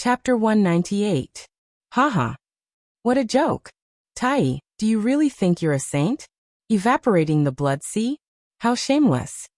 Chapter 198. Haha. What a joke. Tai, do you really think you're a saint? Evaporating the blood sea? How shameless.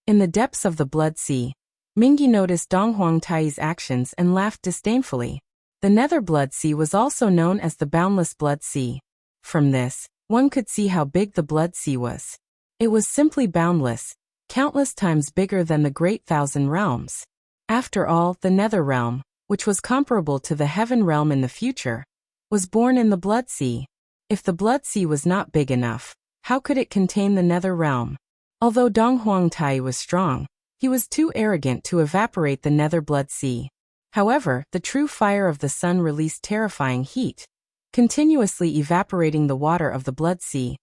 In the depths of the blood sea, Mingi noticed Dong Huang Tai's actions and laughed disdainfully. The Nether Blood Sea was also known as the Boundless Blood Sea. From this, one could see how big the Blood Sea was. It was simply boundless, countless times bigger than the Great Thousand Realms. After all, the Nether Realm, which was comparable to the Heaven Realm in the future, was born in the Blood Sea. If the Blood Sea was not big enough, how could it contain the Nether Realm? Although Dong Huang Tai was strong, he was too arrogant to evaporate the Nether Blood Sea. However, the true fire of the sun released terrifying heat, continuously evaporating the water of the Blood Sea,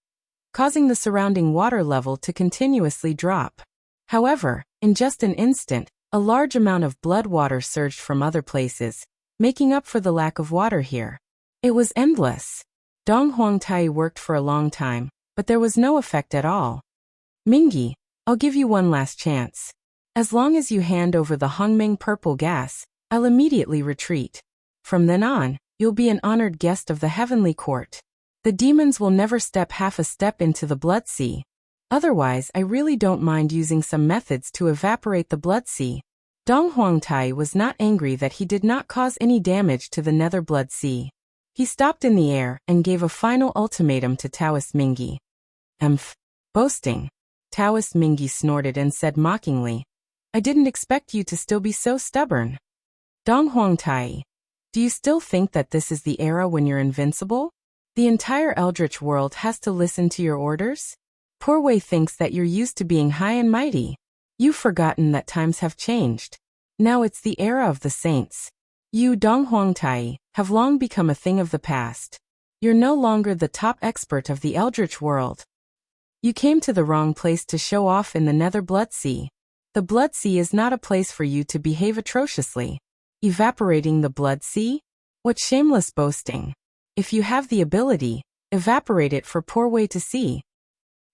causing the surrounding water level to continuously drop. However, in just an instant, a large amount of blood water surged from other places, making up for the lack of water here. It was endless. Dong Huang Tai worked for a long time, but there was no effect at all. Mingi, I'll give you one last chance. As long as you hand over the Hongmeng purple gas, I'll immediately retreat. From then on, you'll be an honored guest of the heavenly court. The demons will never step half a step into the Blood Sea. Otherwise, I really don't mind using some methods to evaporate the Blood Sea. Dong Huang Tai was not angry that he did not cause any damage to the Nether Blood Sea. He stopped in the air and gave a final ultimatum to Taoist Mingi. Boasting. Taoist Mingi snorted and said mockingly, I didn't expect you to still be so stubborn. Dong Huang Tai, do you still think that this is the era when you're invincible? The entire Eldritch world has to listen to your orders? Poor Wei thinks that you're used to being high and mighty. You've forgotten that times have changed. Now it's the era of the saints. You, Dong Huang Tai, have long become a thing of the past. You're no longer the top expert of the Eldritch world. You came to the wrong place to show off in the Nether Blood Sea. The Blood Sea is not a place for you to behave atrociously. Evaporating the Blood Sea? What shameless boasting. If you have the ability, evaporate it for poor Wei to see.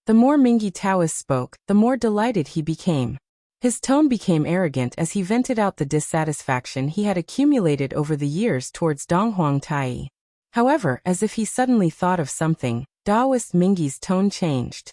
The more Mingi Taoist spoke, the more delighted he became. His tone became arrogant as he vented out the dissatisfaction he had accumulated over the years towards Dong Huang Tai. However, as if he suddenly thought of something, Taoist Mingi's tone changed.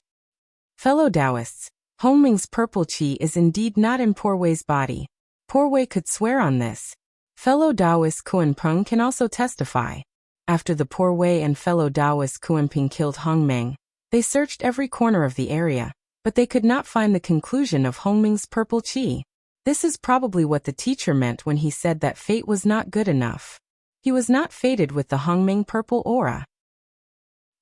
Fellow Taoists, Hongmeng's purple qi is indeed not in poor Wei's body. Poor Wei could swear on this. Fellow Taoist Kuan-peng can also testify. After the poor Wei and fellow Taoist Kuan-peng killed Hongmeng, they searched every corner of the area, but they could not find the conclusion of Hongmeng's purple qi. This is probably what the teacher meant when he said that fate was not good enough. He was not fated with the Hongmeng purple aura.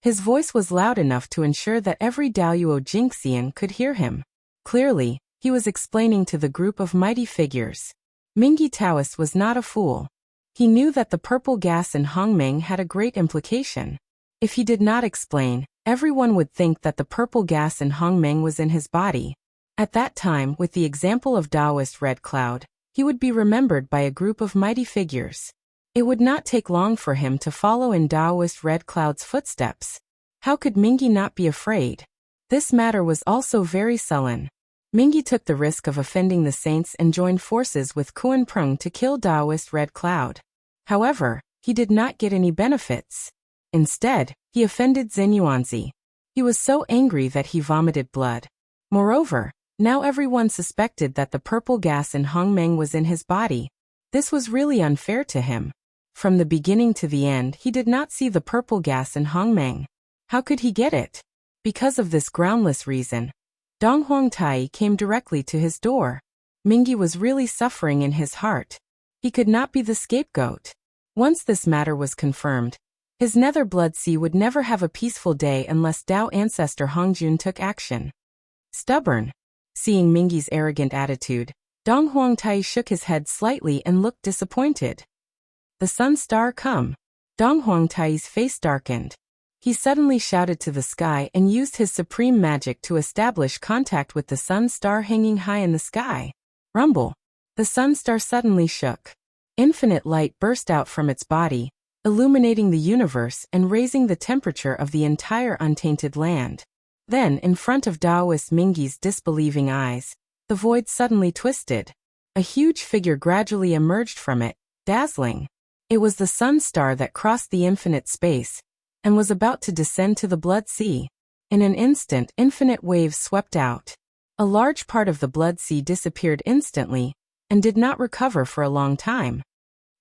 His voice was loud enough to ensure that every Daoyuo Jinxian could hear him. Clearly, he was explaining to the group of mighty figures. Mingi Taoist was not a fool. He knew that the purple gas in Hongmeng had a great implication. If he did not explain, everyone would think that the purple gas in Hongmeng was in his body. At that time, with the example of Taoist Red Cloud, he would be remembered by a group of mighty figures. It would not take long for him to follow in Taoist Red Cloud's footsteps. How could Mingi not be afraid? This matter was also very sullen. Mingi took the risk of offending the saints and joined forces with Kuan-peng to kill Taoist Red Cloud. However, he did not get any benefits. Instead, he offended Xinyuanzi. He was so angry that he vomited blood. Moreover, now everyone suspected that the purple gas in Hongmeng was in his body. This was really unfair to him. From the beginning to the end, he did not see the purple gas in Hongmeng. How could he get it? Because of this groundless reason, Dong Huang Tai came directly to his door. Mingi was really suffering in his heart. He could not be the scapegoat. Once this matter was confirmed, his Nether Blood Sea would never have a peaceful day unless Tao ancestor Hongjun took action. Stubborn. Seeing Mingi's arrogant attitude, Dong Huang Tai shook his head slightly and looked disappointed. The sun star come. Dong Huang Tai's face darkened. He suddenly shouted to the sky and used his supreme magic to establish contact with the sun star hanging high in the sky. Rumble. The sun star suddenly shook. Infinite light burst out from its body, illuminating the universe and raising the temperature of the entire untainted land. Then, in front of Taoist Mingi's disbelieving eyes, the void suddenly twisted. A huge figure gradually emerged from it, dazzling. It was the sun star that crossed the infinite space and was about to descend to the blood sea. In an instant, infinite waves swept out. A large part of the blood sea disappeared instantly and did not recover for a long time.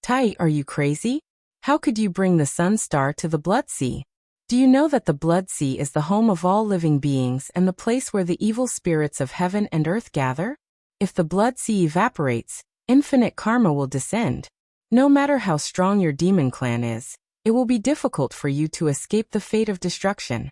Tai, are you crazy? How could you bring the sun star to the blood sea? Do you know that the blood sea is the home of all living beings and the place where the evil spirits of heaven and earth gather? If the blood sea evaporates, infinite karma will descend. No matter how strong your demon clan is, it will be difficult for you to escape the fate of destruction.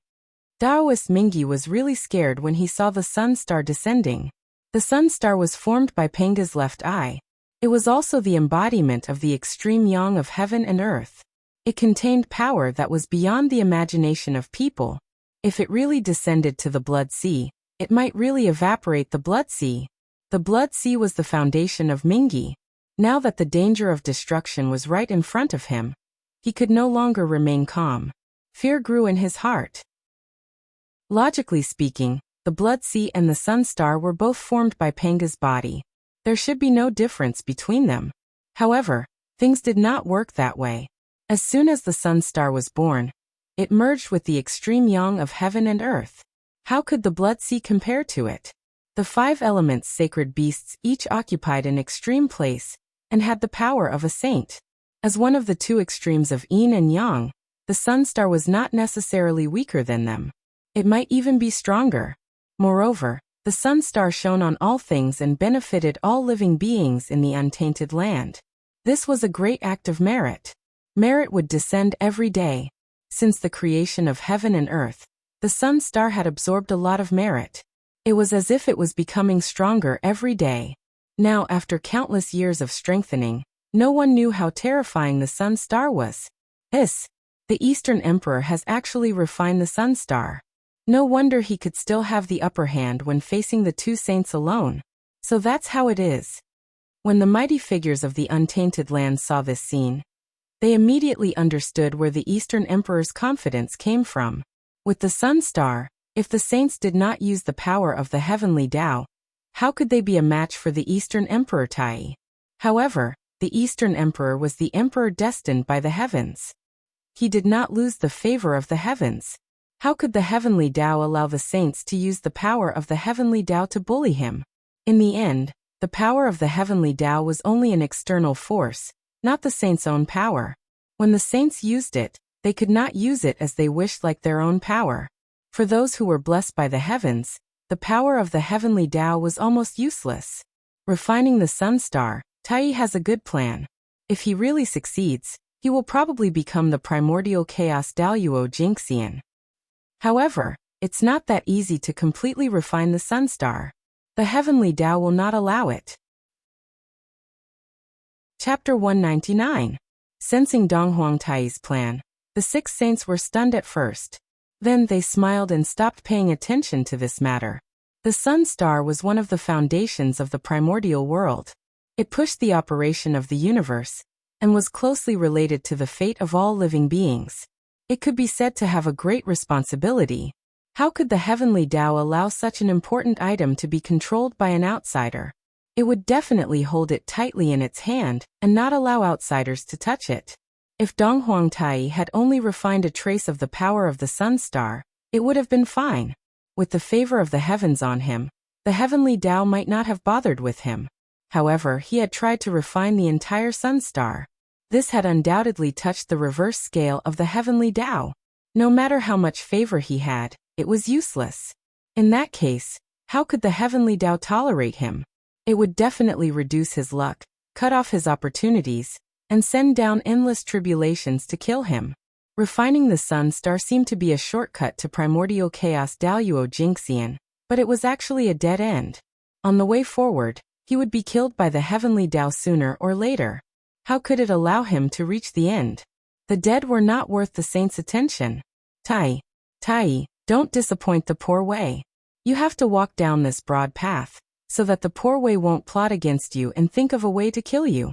Taoist Mingi was really scared when he saw the sun star descending. The sun star was formed by Penga's left eye. It was also the embodiment of the extreme yang of heaven and earth. It contained power that was beyond the imagination of people. If it really descended to the blood sea, it might really evaporate the blood sea. The blood sea was the foundation of Mingi. Now that the danger of destruction was right in front of him, he could no longer remain calm. Fear grew in his heart. Logically speaking, the blood sea and the sun star were both formed by Penga's body. There should be no difference between them. However, things did not work that way. As soon as the sun star was born, it merged with the extreme yang of heaven and earth. How could the blood sea compare to it? The 5 elements sacred beasts each occupied an extreme place and had the power of a saint. As one of the 2 extremes of yin and yang, the sun star was not necessarily weaker than them. It might even be stronger. Moreover, the sun star shone on all things and benefited all living beings in the untainted land. This was a great act of merit. Merit would descend every day. Since the creation of heaven and earth, the sun star had absorbed a lot of merit. It was as if it was becoming stronger every day. Now, after countless years of strengthening, no one knew how terrifying the sun star was. The Eastern Emperor has actually refined the sun star. No wonder he could still have the upper hand when facing the 2 saints alone. So that's how it is. When the mighty figures of the untainted land saw this scene, they immediately understood where the Eastern Emperor's confidence came from. With the sun star, if the saints did not use the power of the heavenly Tao, how could they be a match for the Eastern Emperor Tai? However, the Eastern Emperor was the emperor destined by the heavens. He did not lose the favor of the heavens. How could the heavenly Tao allow the saints to use the power of the heavenly Tao to bully him? In the end, the power of the heavenly Tao was only an external force, not the saints' own power. When the saints used it, they could not use it as they wished like their own power. For those who were blessed by the heavens, the power of the heavenly Tao was almost useless. Refining the sun star, Tai has a good plan. If he really succeeds, he will probably become the primordial chaos Daoyuo Jingxian. However, it's not that easy to completely refine the sun star. The heavenly Tao will not allow it. Chapter 199. Sensing Donghuang Tai's plan, the 6 saints were stunned at first. Then they smiled and stopped paying attention to this matter. The sun star was one of the foundations of the primordial world. It pushed the operation of the universe and was closely related to the fate of all living beings. It could be said to have a great responsibility. How could the heavenly Tao allow such an important item to be controlled by an outsider? It would definitely hold it tightly in its hand and not allow outsiders to touch it. If Donghuang Tai had only refined a trace of the power of the sun star, it would have been fine. With the favor of the heavens on him, the heavenly Tao might not have bothered with him. However, he had tried to refine the entire sun star. This had undoubtedly touched the reverse scale of the heavenly Tao. No matter how much favor he had, it was useless. In that case, how could the heavenly Tao tolerate him? It would definitely reduce his luck, cut off his opportunities, and send down endless tribulations to kill him. Refining the sun star seemed to be a shortcut to primordial chaos Daoyuo Jingxian, but it was actually a dead end. On the way forward, he would be killed by the heavenly Tao sooner or later. How could it allow him to reach the end? The dead were not worth the saint's attention. Tai, don't disappoint the poor way. You have to walk down this broad path, so that the poor way won't plot against you and think of a way to kill you.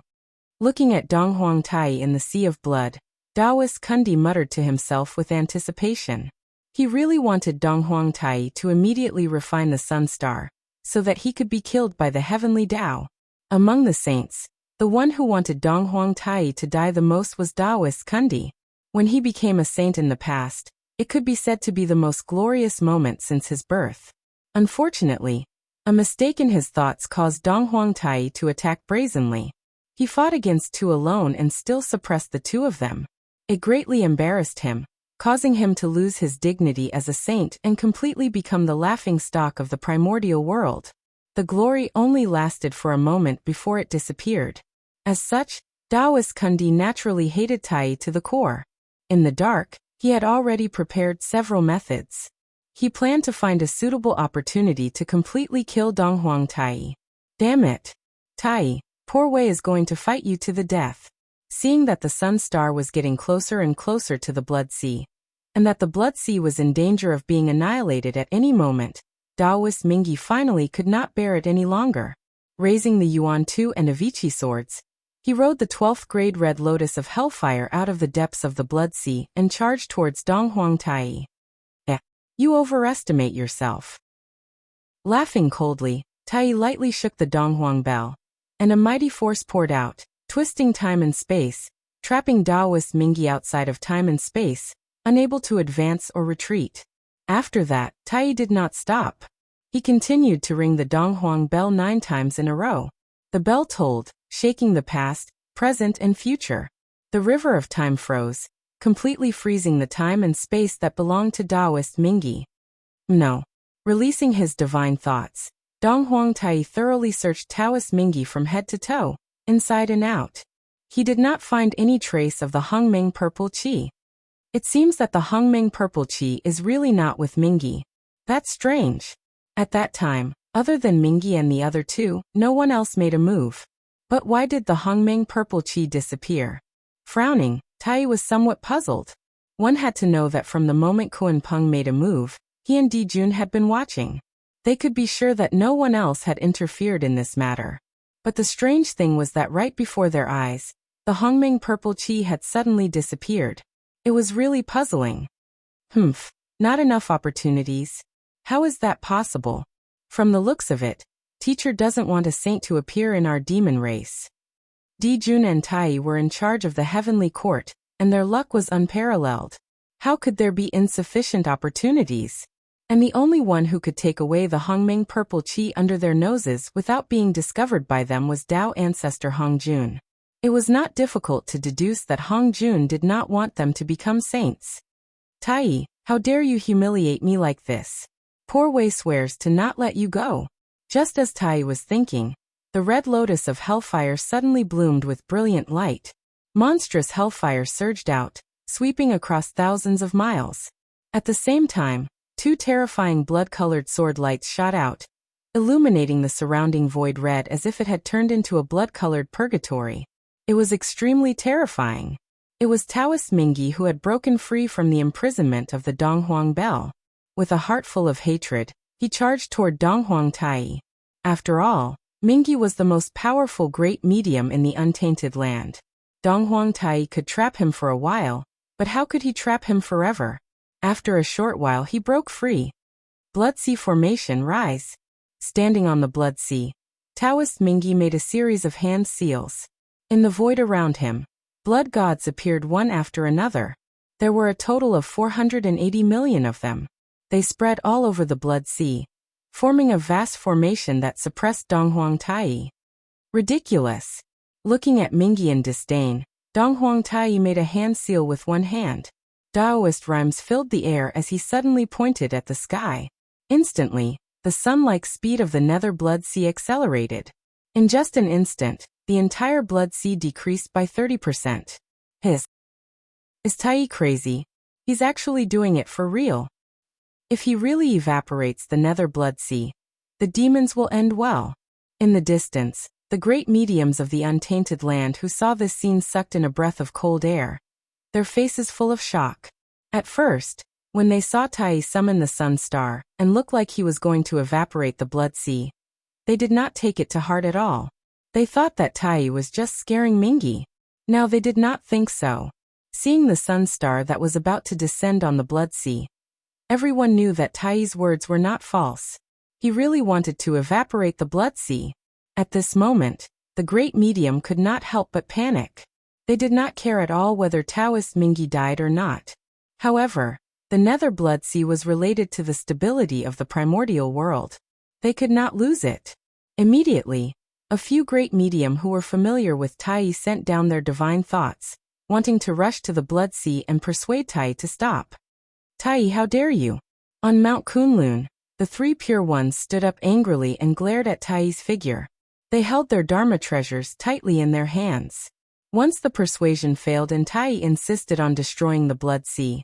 Looking at Donghuang Tai in the sea of blood, Taoist Kundi muttered to himself with anticipation. He really wanted Donghuang Tai to immediately refine the sun star, so that he could be killed by the heavenly Tao. Among the saints, The one who wanted Donghuang Tai to die the most was Taoist Kundi. When he became a saint in the past, it could be said to be the most glorious moment since his birth. Unfortunately, a mistake in his thoughts caused Donghuang Tai to attack brazenly. He fought against two alone and still suppressed the two of them. It greatly embarrassed him, causing him to lose his dignity as a saint and completely become the laughingstock of the primordial world. The glory only lasted for a moment before it disappeared. As such, Taoist Kundi naturally hated Tai to the core. In the dark, he had already prepared several methods. He planned to find a suitable opportunity to completely kill Donghuang Tai. Damn it! Tai, poor Wei is going to fight you to the death. Seeing that the sun star was getting closer and closer to the Blood Sea, and that the Blood Sea was in danger of being annihilated at any moment, Taoist Mingyi finally could not bear it any longer. Raising the Yuan Tu and Avici swords, he rode the 12th grade Red Lotus of Hellfire out of the depths of the Blood Sea and charged towards Donghuang Tai. You overestimate yourself. Laughing coldly, Tai lightly shook the Donghuang bell, and a mighty force poured out, twisting time and space, trapping Taoist Mingyi outside of time and space, unable to advance or retreat. After that, Tai did not stop. He continued to ring the Donghuang bell 9 times in a row. The bell tolled, shaking the past, present and future. The river of time froze, completely freezing the time and space that belonged to Taoist Mingyi. No. Releasing his divine thoughts, Donghuang Tai thoroughly searched Taoist Mingyi from head to toe, inside and out. He did not find any trace of the Hongmeng purple qi. It seems that the Hongmeng purple qi is really not with Mingyi. That's strange. At that time, other than Mingyi and the other two, no one else made a move. But why did the Hongmeng purple qi disappear? Frowning, Tai was somewhat puzzled. One had to know that from the moment Kuan Peng made a move, he and Di Jun had been watching. They could be sure that no one else had interfered in this matter. But the strange thing was that right before their eyes, the Hongmeng purple qi had suddenly disappeared. It was really puzzling. Not enough opportunities. How is that possible? From the looks of it, teacher doesn't want a saint to appear in our demon race. Di Jun and Tai were in charge of the heavenly court, and their luck was unparalleled. How could there be insufficient opportunities? And the only one who could take away the Hongmeng purple qi under their noses without being discovered by them was Tao ancestor Hong Jun. It was not difficult to deduce that Hong Jun did not want them to become saints. Tai, how dare you humiliate me like this? Poor Wei swears to not let you go. Just as Tai was thinking, the red lotus of hellfire suddenly bloomed with brilliant light. Monstrous hellfire surged out, sweeping across thousands of miles. At the same time, 2 terrifying blood-colored sword lights shot out, illuminating the surrounding void red as if it had turned into a blood-colored purgatory. It was extremely terrifying. It was Taoist Mingyi who had broken free from the imprisonment of the Donghuang bell. With a heart full of hatred, he charged toward Donghuang Tai. After all, Mingyi was the most powerful great medium in the untainted land. Donghuang Tai could trap him for a while, but how could he trap him forever? After a short while he broke free. Blood Sea formation rise. Standing on the Blood Sea, Taoist Mingyi made a series of hand seals. In the void around him, blood gods appeared one after another. There were a total of 480 million of them. They spread all over the Blood Sea, forming a vast formation that suppressed Donghuang Tai. Ridiculous. Looking at Mingyi in disdain, Donghuang Tai made a hand seal with one hand. Taoist rhymes filled the air as he suddenly pointed at the sky. Instantly, the sun-like speed of the nether Blood Sea accelerated. In just an instant, the entire Blood Sea decreased by 30%. Is Tai crazy? He's actually doing it for real. If he really evaporates the nether Blood Sea, the demons will end well. In the distance, the great mediums of the untainted land who saw this scene sucked in a breath of cold air, their faces full of shock. At first, when they saw Tai summon the sun star and look like he was going to evaporate the Blood Sea, they did not take it to heart at all. They thought that Tai was just scaring Mingyi. Now they did not think so. Seeing the sun star that was about to descend on the Blood Sea, everyone knew that Tai's words were not false. He really wanted to evaporate the Blood Sea. At this moment, the great medium could not help but panic. They did not care at all whether Taoist Mingi died or not. However, the Nether Blood Sea was related to the stability of the primordial world. They could not lose it. Immediately, a few great medium who were familiar with Tai sent down their divine thoughts, wanting to rush to the Blood Sea and persuade Tai to stop. Tai, how dare you? On Mount Kunlun, the three pure ones stood up angrily and glared at Tai's figure. They held their Dharma treasures tightly in their hands. Once the persuasion failed and Tai insisted on destroying the Blood Sea,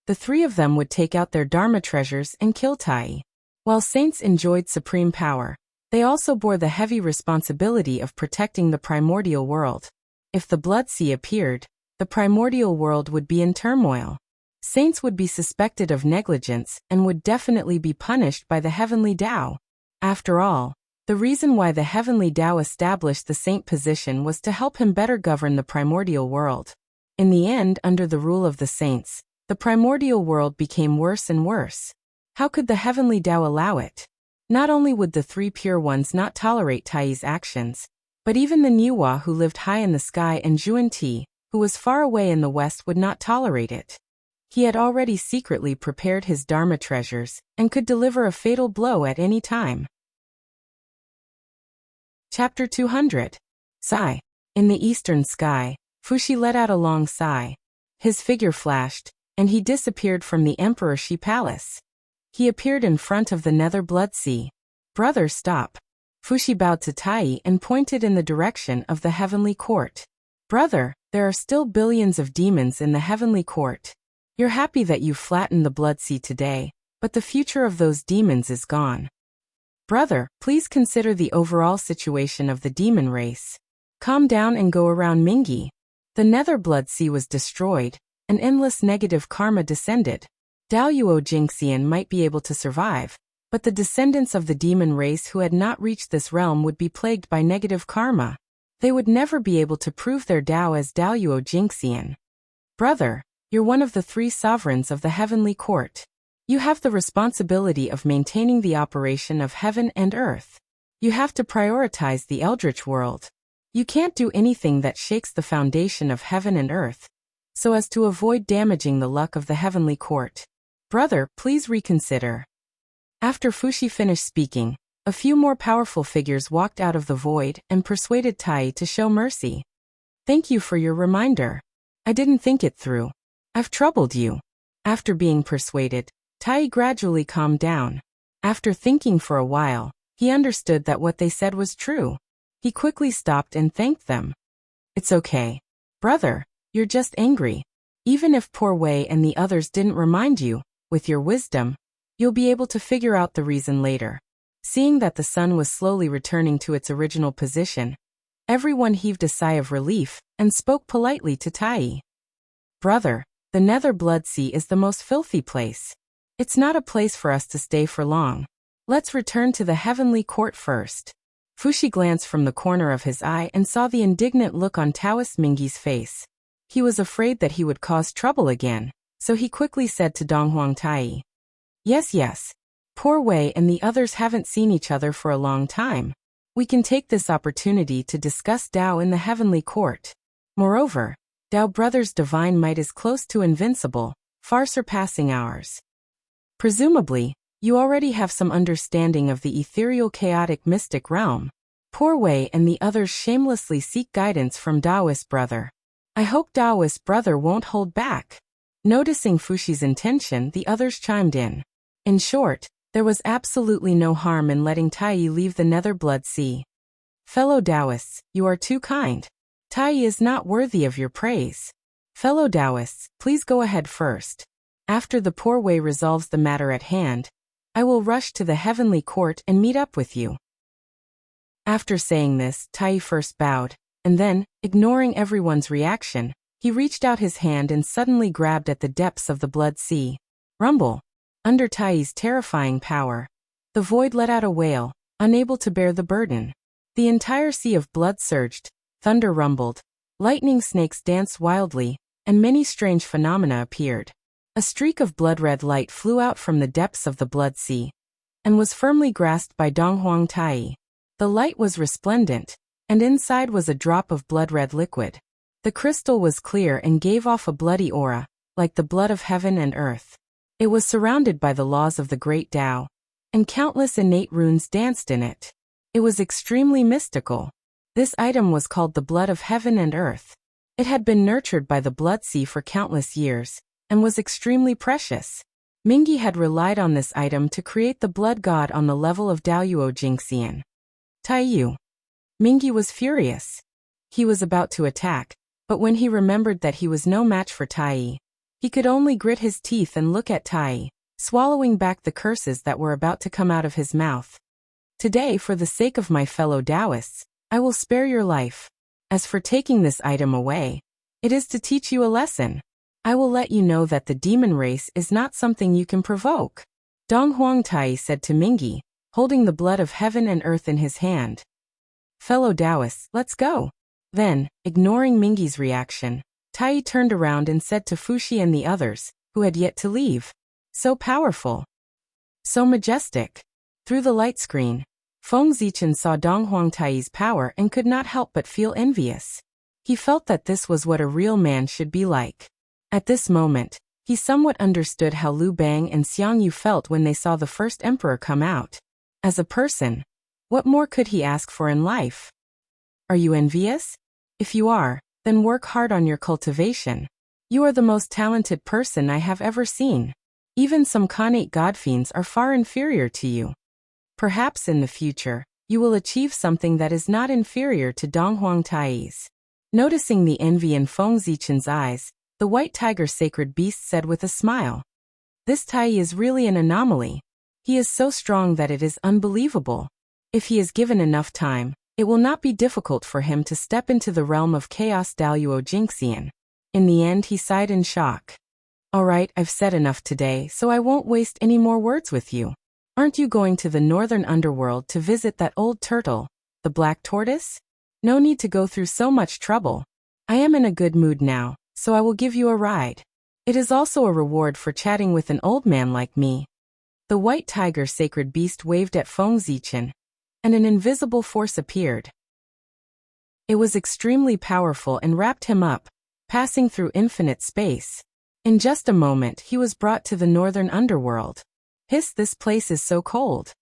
the three of them would take out their Dharma treasures and kill Tai. While saints enjoyed supreme power, they also bore the heavy responsibility of protecting the primordial world. If the Blood Sea appeared, the primordial world would be in turmoil. Saints would be suspected of negligence and would definitely be punished by the heavenly Tao. After all, the reason why the heavenly Tao established the saint position was to help him better govern the primordial world. In the end, under the rule of the saints, the primordial world became worse and worse. How could the heavenly Tao allow it? Not only would the three pure ones not tolerate Tai's actions, but even the Niwa who lived high in the sky and Zhuan Ti, who was far away in the west, would not tolerate it. He had already secretly prepared his Dharma treasures and could deliver a fatal blow at any time. Chapter 200. Sigh. In the eastern sky, Fuxi let out a long sigh. His figure flashed, and he disappeared from the Emperor Shi Palace. He appeared in front of the Nether Blood Sea. Brother, stop. Fuxi bowed to Tai and pointed in the direction of the heavenly court. Brother, there are still billions of demons in the heavenly court. You're happy that you flattened the Blood Sea today, but the future of those demons is gone. Brother, please consider the overall situation of the demon race. Calm down and go around Mingi. The Nether Blood Sea was destroyed, and endless negative karma descended. Daoyuo Jingxian might be able to survive, but the descendants of the demon race who had not reached this realm would be plagued by negative karma. They would never be able to prove their Dao as Daoyuo Jingxian. Brother, you're one of the three sovereigns of the heavenly court. You have the responsibility of maintaining the operation of heaven and earth. You have to prioritize the eldritch world. You can't do anything that shakes the foundation of heaven and earth, so as to avoid damaging the luck of the heavenly court. Brother, please reconsider. After Fuxi finished speaking, a few more powerful figures walked out of the void and persuaded Tai to show mercy. Thank you for your reminder. I didn't think it through. I've troubled you. After being persuaded, Tai gradually calmed down. After thinking for a while, he understood that what they said was true. He quickly stopped and thanked them. It's okay. Brother, you're just angry. Even if Poor Wei and the others didn't remind you, with your wisdom, you'll be able to figure out the reason later. Seeing that the sun was slowly returning to its original position, everyone heaved a sigh of relief and spoke politely to Tai. Brother, the Nether Blood Sea is the most filthy place. It's not a place for us to stay for long. Let's return to the heavenly court first. Fuxi glanced from the corner of his eye and saw the indignant look on Taoist Mingi's face. He was afraid that he would cause trouble again, so he quickly said to Donghuang Tai, Yes. Poor Wei and the others haven't seen each other for a long time. We can take this opportunity to discuss Dao in the heavenly court. Moreover, Dao Brothers' divine might is close to invincible, far surpassing ours. Presumably, you already have some understanding of the ethereal chaotic mystic realm. Poor Wei and the others shamelessly seek guidance from Daoist Brother. I hope Daoist Brother won't hold back. Noticing Fuxi's intention, the others chimed in. In short, there was absolutely no harm in letting Tai leave the Nether Blood Sea. Fellow Daoists, you are too kind. Tai is not worthy of your praise. Fellow Daoists, please go ahead first. After the Poor Wei resolves the matter at hand, I will rush to the heavenly court and meet up with you. After saying this, Tai first bowed, and then, ignoring everyone's reaction, he reached out his hand and suddenly grabbed at the depths of the Blood Sea. Rumble. Under Tai's terrifying power, the void let out a wail, unable to bear the burden. The entire sea of blood surged, thunder rumbled, lightning snakes danced wildly, and many strange phenomena appeared. A streak of blood-red light flew out from the depths of the Blood Sea, and was firmly grasped by Donghuang Tai. The light was resplendent, and inside was a drop of blood-red liquid. The crystal was clear and gave off a bloody aura, like the blood of heaven and earth. It was surrounded by the laws of the great Tao, and countless innate runes danced in it. It was extremely mystical. This item was called the blood of heaven and earth. It had been nurtured by the blood sea for countless years, and was extremely precious. Mingyi had relied on this item to create the blood god on the level of Daoyuo Jingxian. Taiyu. Mingyi was furious. He was about to attack, but when he remembered that he was no match for Tai, he could only grit his teeth and look at Tai, swallowing back the curses that were about to come out of his mouth. Today, for the sake of my fellow Taoists, I will spare your life. As for taking this item away, it is to teach you a lesson. I will let you know that the demon race is not something you can provoke. Dong Huang Tai said to Mingyi, holding the blood of heaven and earth in his hand. Fellow Taoists, let's go. Then, ignoring Mingyi's reaction, Tai turned around and said to Fuxi and the others, who had yet to leave. So powerful. So majestic. Through the light screen, Feng Zichen saw Dong Huang Tai's power and could not help but feel envious. He felt that this was what a real man should be like. At this moment, he somewhat understood how Liu Bang and Xiang Yu felt when they saw the first emperor come out. As a person, what more could he ask for in life? Are you envious? If you are, then work hard on your cultivation. You are the most talented person I have ever seen. Even some Khanate godfiends are far inferior to you. Perhaps in the future, you will achieve something that is not inferior to Dong Huang Tai's. Noticing the envy in Feng Zichen's eyes, the white tiger sacred beast said with a smile. This Tai is really an anomaly. He is so strong that it is unbelievable. If he is given enough time, it will not be difficult for him to step into the realm of chaos Daoyuo Jingxian. In the end, he sighed in shock. Alright, I've said enough today, so I won't waste any more words with you. Aren't you going to the northern underworld to visit that old turtle, the black tortoise? No need to go through so much trouble. I am in a good mood now, so I will give you a ride. It is also a reward for chatting with an old man like me. The white tiger sacred beast waved at Feng Zichen, and an invisible force appeared. It was extremely powerful and wrapped him up, passing through infinite space. In just a moment, he was brought to the northern underworld. Hiss, this place is so cold.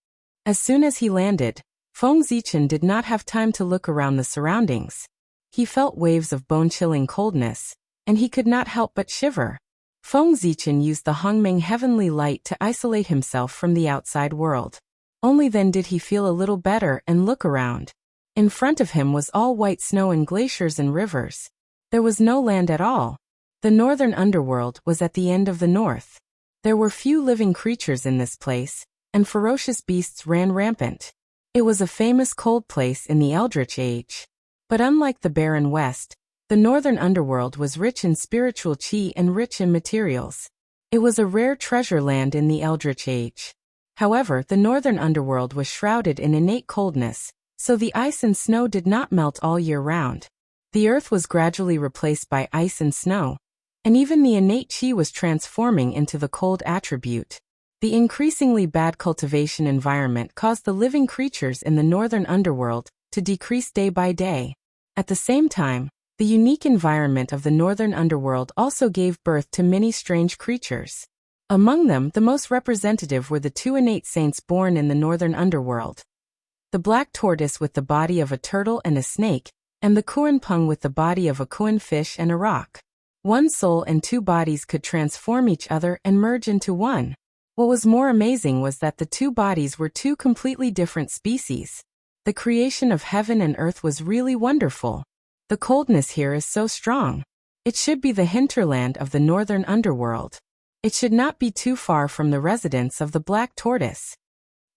As soon as he landed, Feng Zichen did not have time to look around the surroundings. He felt waves of bone-chilling coldness, and he could not help but shiver. Feng Zichen used the Hongmeng heavenly light to isolate himself from the outside world. Only then did he feel a little better and look around. In front of him was all white snow and glaciers and rivers. There was no land at all. The northern underworld was at the end of the north. There were few living creatures in this place, and ferocious beasts ran rampant. It was a famous cold place in the Eldritch Age. But unlike the barren west, the northern underworld was rich in spiritual qi and rich in materials. It was a rare treasure land in the Eldritch Age. However, the northern underworld was shrouded in innate coldness, so the ice and snow did not melt all year round. The earth was gradually replaced by ice and snow, and even the innate qi was transforming into the cold attribute. The increasingly bad cultivation environment caused the living creatures in the northern underworld to decrease day by day. At the same time, the unique environment of the northern underworld also gave birth to many strange creatures. Among them, the most representative were the two innate saints born in the northern underworld. The black tortoise with the body of a turtle and a snake, and the Kuan Peng with the body of a Kuan fish and a rock. One soul and two bodies could transform each other and merge into one. What was more amazing was that the two bodies were two completely different species. The creation of heaven and earth was really wonderful. The coldness here is so strong. It should be the hinterland of the northern underworld. It should not be too far from the residence of the black tortoise.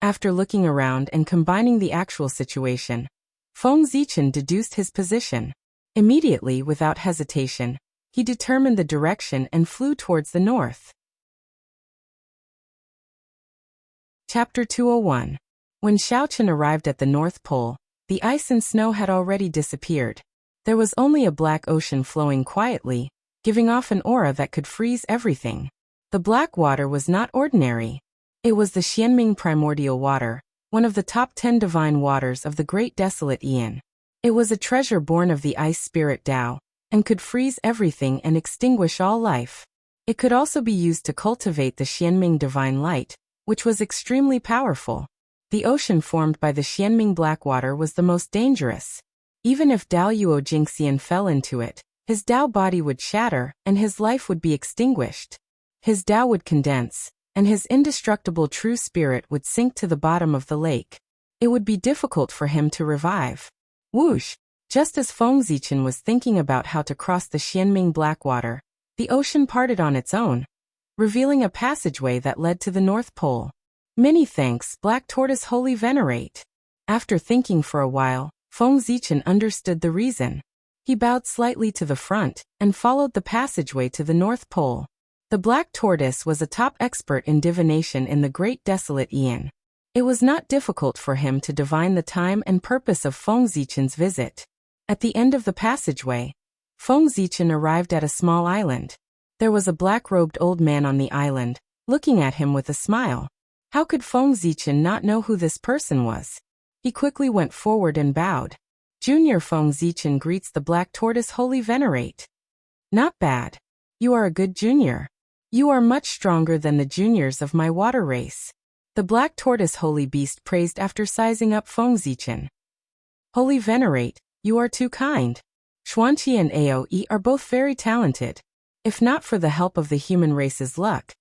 After looking around and combining the actual situation, Feng Zichen deduced his position. Immediately, without hesitation, he determined the direction and flew towards the north. Chapter 201. When Xiaochen arrived at the North Pole, the ice and snow had already disappeared. There was only a black ocean flowing quietly, giving off an aura that could freeze everything. The black water was not ordinary. It was the Xianming primordial water, one of the top 10 divine waters of the Great Desolate Aeon. It was a treasure born of the ice spirit Tao, and could freeze everything and extinguish all life. It could also be used to cultivate the Xianming divine light, which was extremely powerful. The ocean formed by the Xianming Blackwater was the most dangerous. Even if Dao Yuo Jingxian fell into it, his Dao body would shatter, and his life would be extinguished. His Dao would condense, and his indestructible true spirit would sink to the bottom of the lake. It would be difficult for him to revive. Whoosh! Just as Feng Zichen was thinking about how to cross the Xianming Blackwater, the ocean parted on its own, revealing a passageway that led to the North Pole. Many thanks, Black Tortoise Holy Venerate. After thinking for a while, Feng Zichen understood the reason. He bowed slightly to the front and followed the passageway to the North Pole. The Black Tortoise was a top expert in divination in the Great Desolate Aeon. It was not difficult for him to divine the time and purpose of Feng Zichen's visit. At the end of the passageway, Feng Zichen arrived at a small island. There was a black-robed old man on the island, looking at him with a smile. How could Feng Zichen not know who this person was? He quickly went forward and bowed. Junior Feng Zichen greets the Black Tortoise Holy Venerate. Not bad. You are a good junior. You are much stronger than the juniors of my water race. The Black Tortoise Holy Beast praised after sizing up Feng Zichen. Holy Venerate, you are too kind. Xuanqi and Aoe are both very talented. If not for the help of the human race's luck,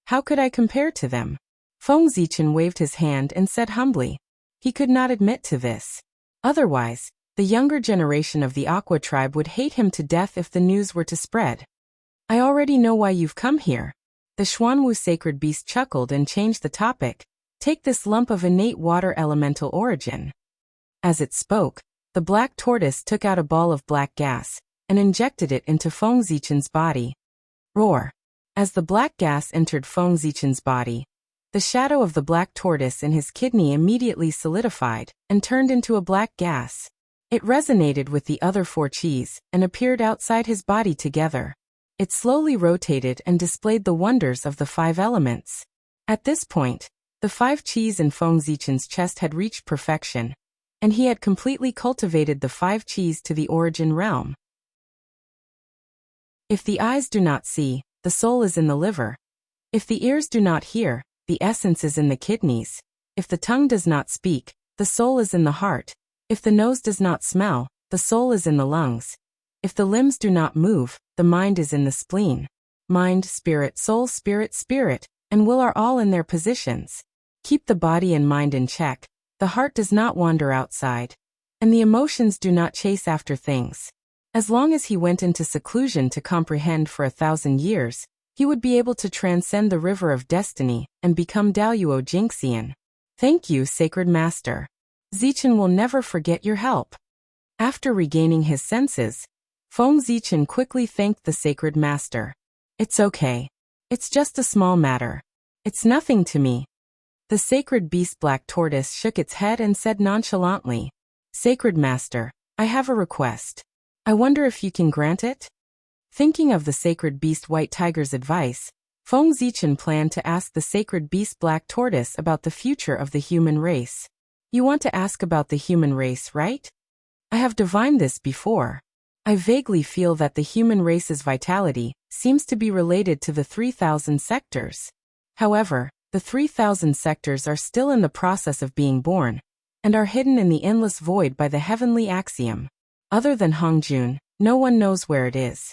how could I compare to them? Feng Zichen waved his hand and said humbly. He could not admit to this. Otherwise, the younger generation of the Aqua tribe would hate him to death if the news were to spread. I already know why you've come here. The Xuanwu sacred beast chuckled and changed the topic. Take this lump of innate water elemental origin. As it spoke, the Black Tortoise took out a ball of black gas and injected it into Feng Zichen's body. Roar! As the black gas entered Feng Zichen's body, the shadow of the Black Tortoise in his kidney immediately solidified and turned into a black gas. It resonated with the other 4 qis and appeared outside his body together. It slowly rotated and displayed the wonders of the 5 elements. At this point, the 5 qis in Feng Zichen's chest had reached perfection, and he had completely cultivated the 5 qis to the origin realm. If the eyes do not see, the soul is in the liver. If the ears do not hear, the essence is in the kidneys. If the tongue does not speak, the soul is in the heart. If the nose does not smell, the soul is in the lungs. If the limbs do not move, the mind is in the spleen. Mind, spirit, spirit, and will are all in their positions. Keep the body and mind in check. The heart does not wander outside, and the emotions do not chase after things. As long as he went into seclusion to comprehend for 1,000 years, he would be able to transcend the river of destiny and become Dao Yuo Jingxian. Thank you, Sacred Master. Zichen will never forget your help. After regaining his senses, Feng Zichen quickly thanked the Sacred Master. It's okay. It's just a small matter. It's nothing to me. The sacred beast Black Tortoise shook its head and said nonchalantly, Sacred Master, I have a request. I wonder if you can grant it? Thinking of the sacred beast White Tiger's advice, Feng Zichen planned to ask the sacred beast Black Tortoise about the future of the human race. You want to ask about the human race, right? I have divined this before. I vaguely feel that the human race's vitality seems to be related to the 3,000 sectors. However, the 3,000 sectors are still in the process of being born, and are hidden in the endless void by the heavenly axiom. Other than Hongjun, no one knows where it is.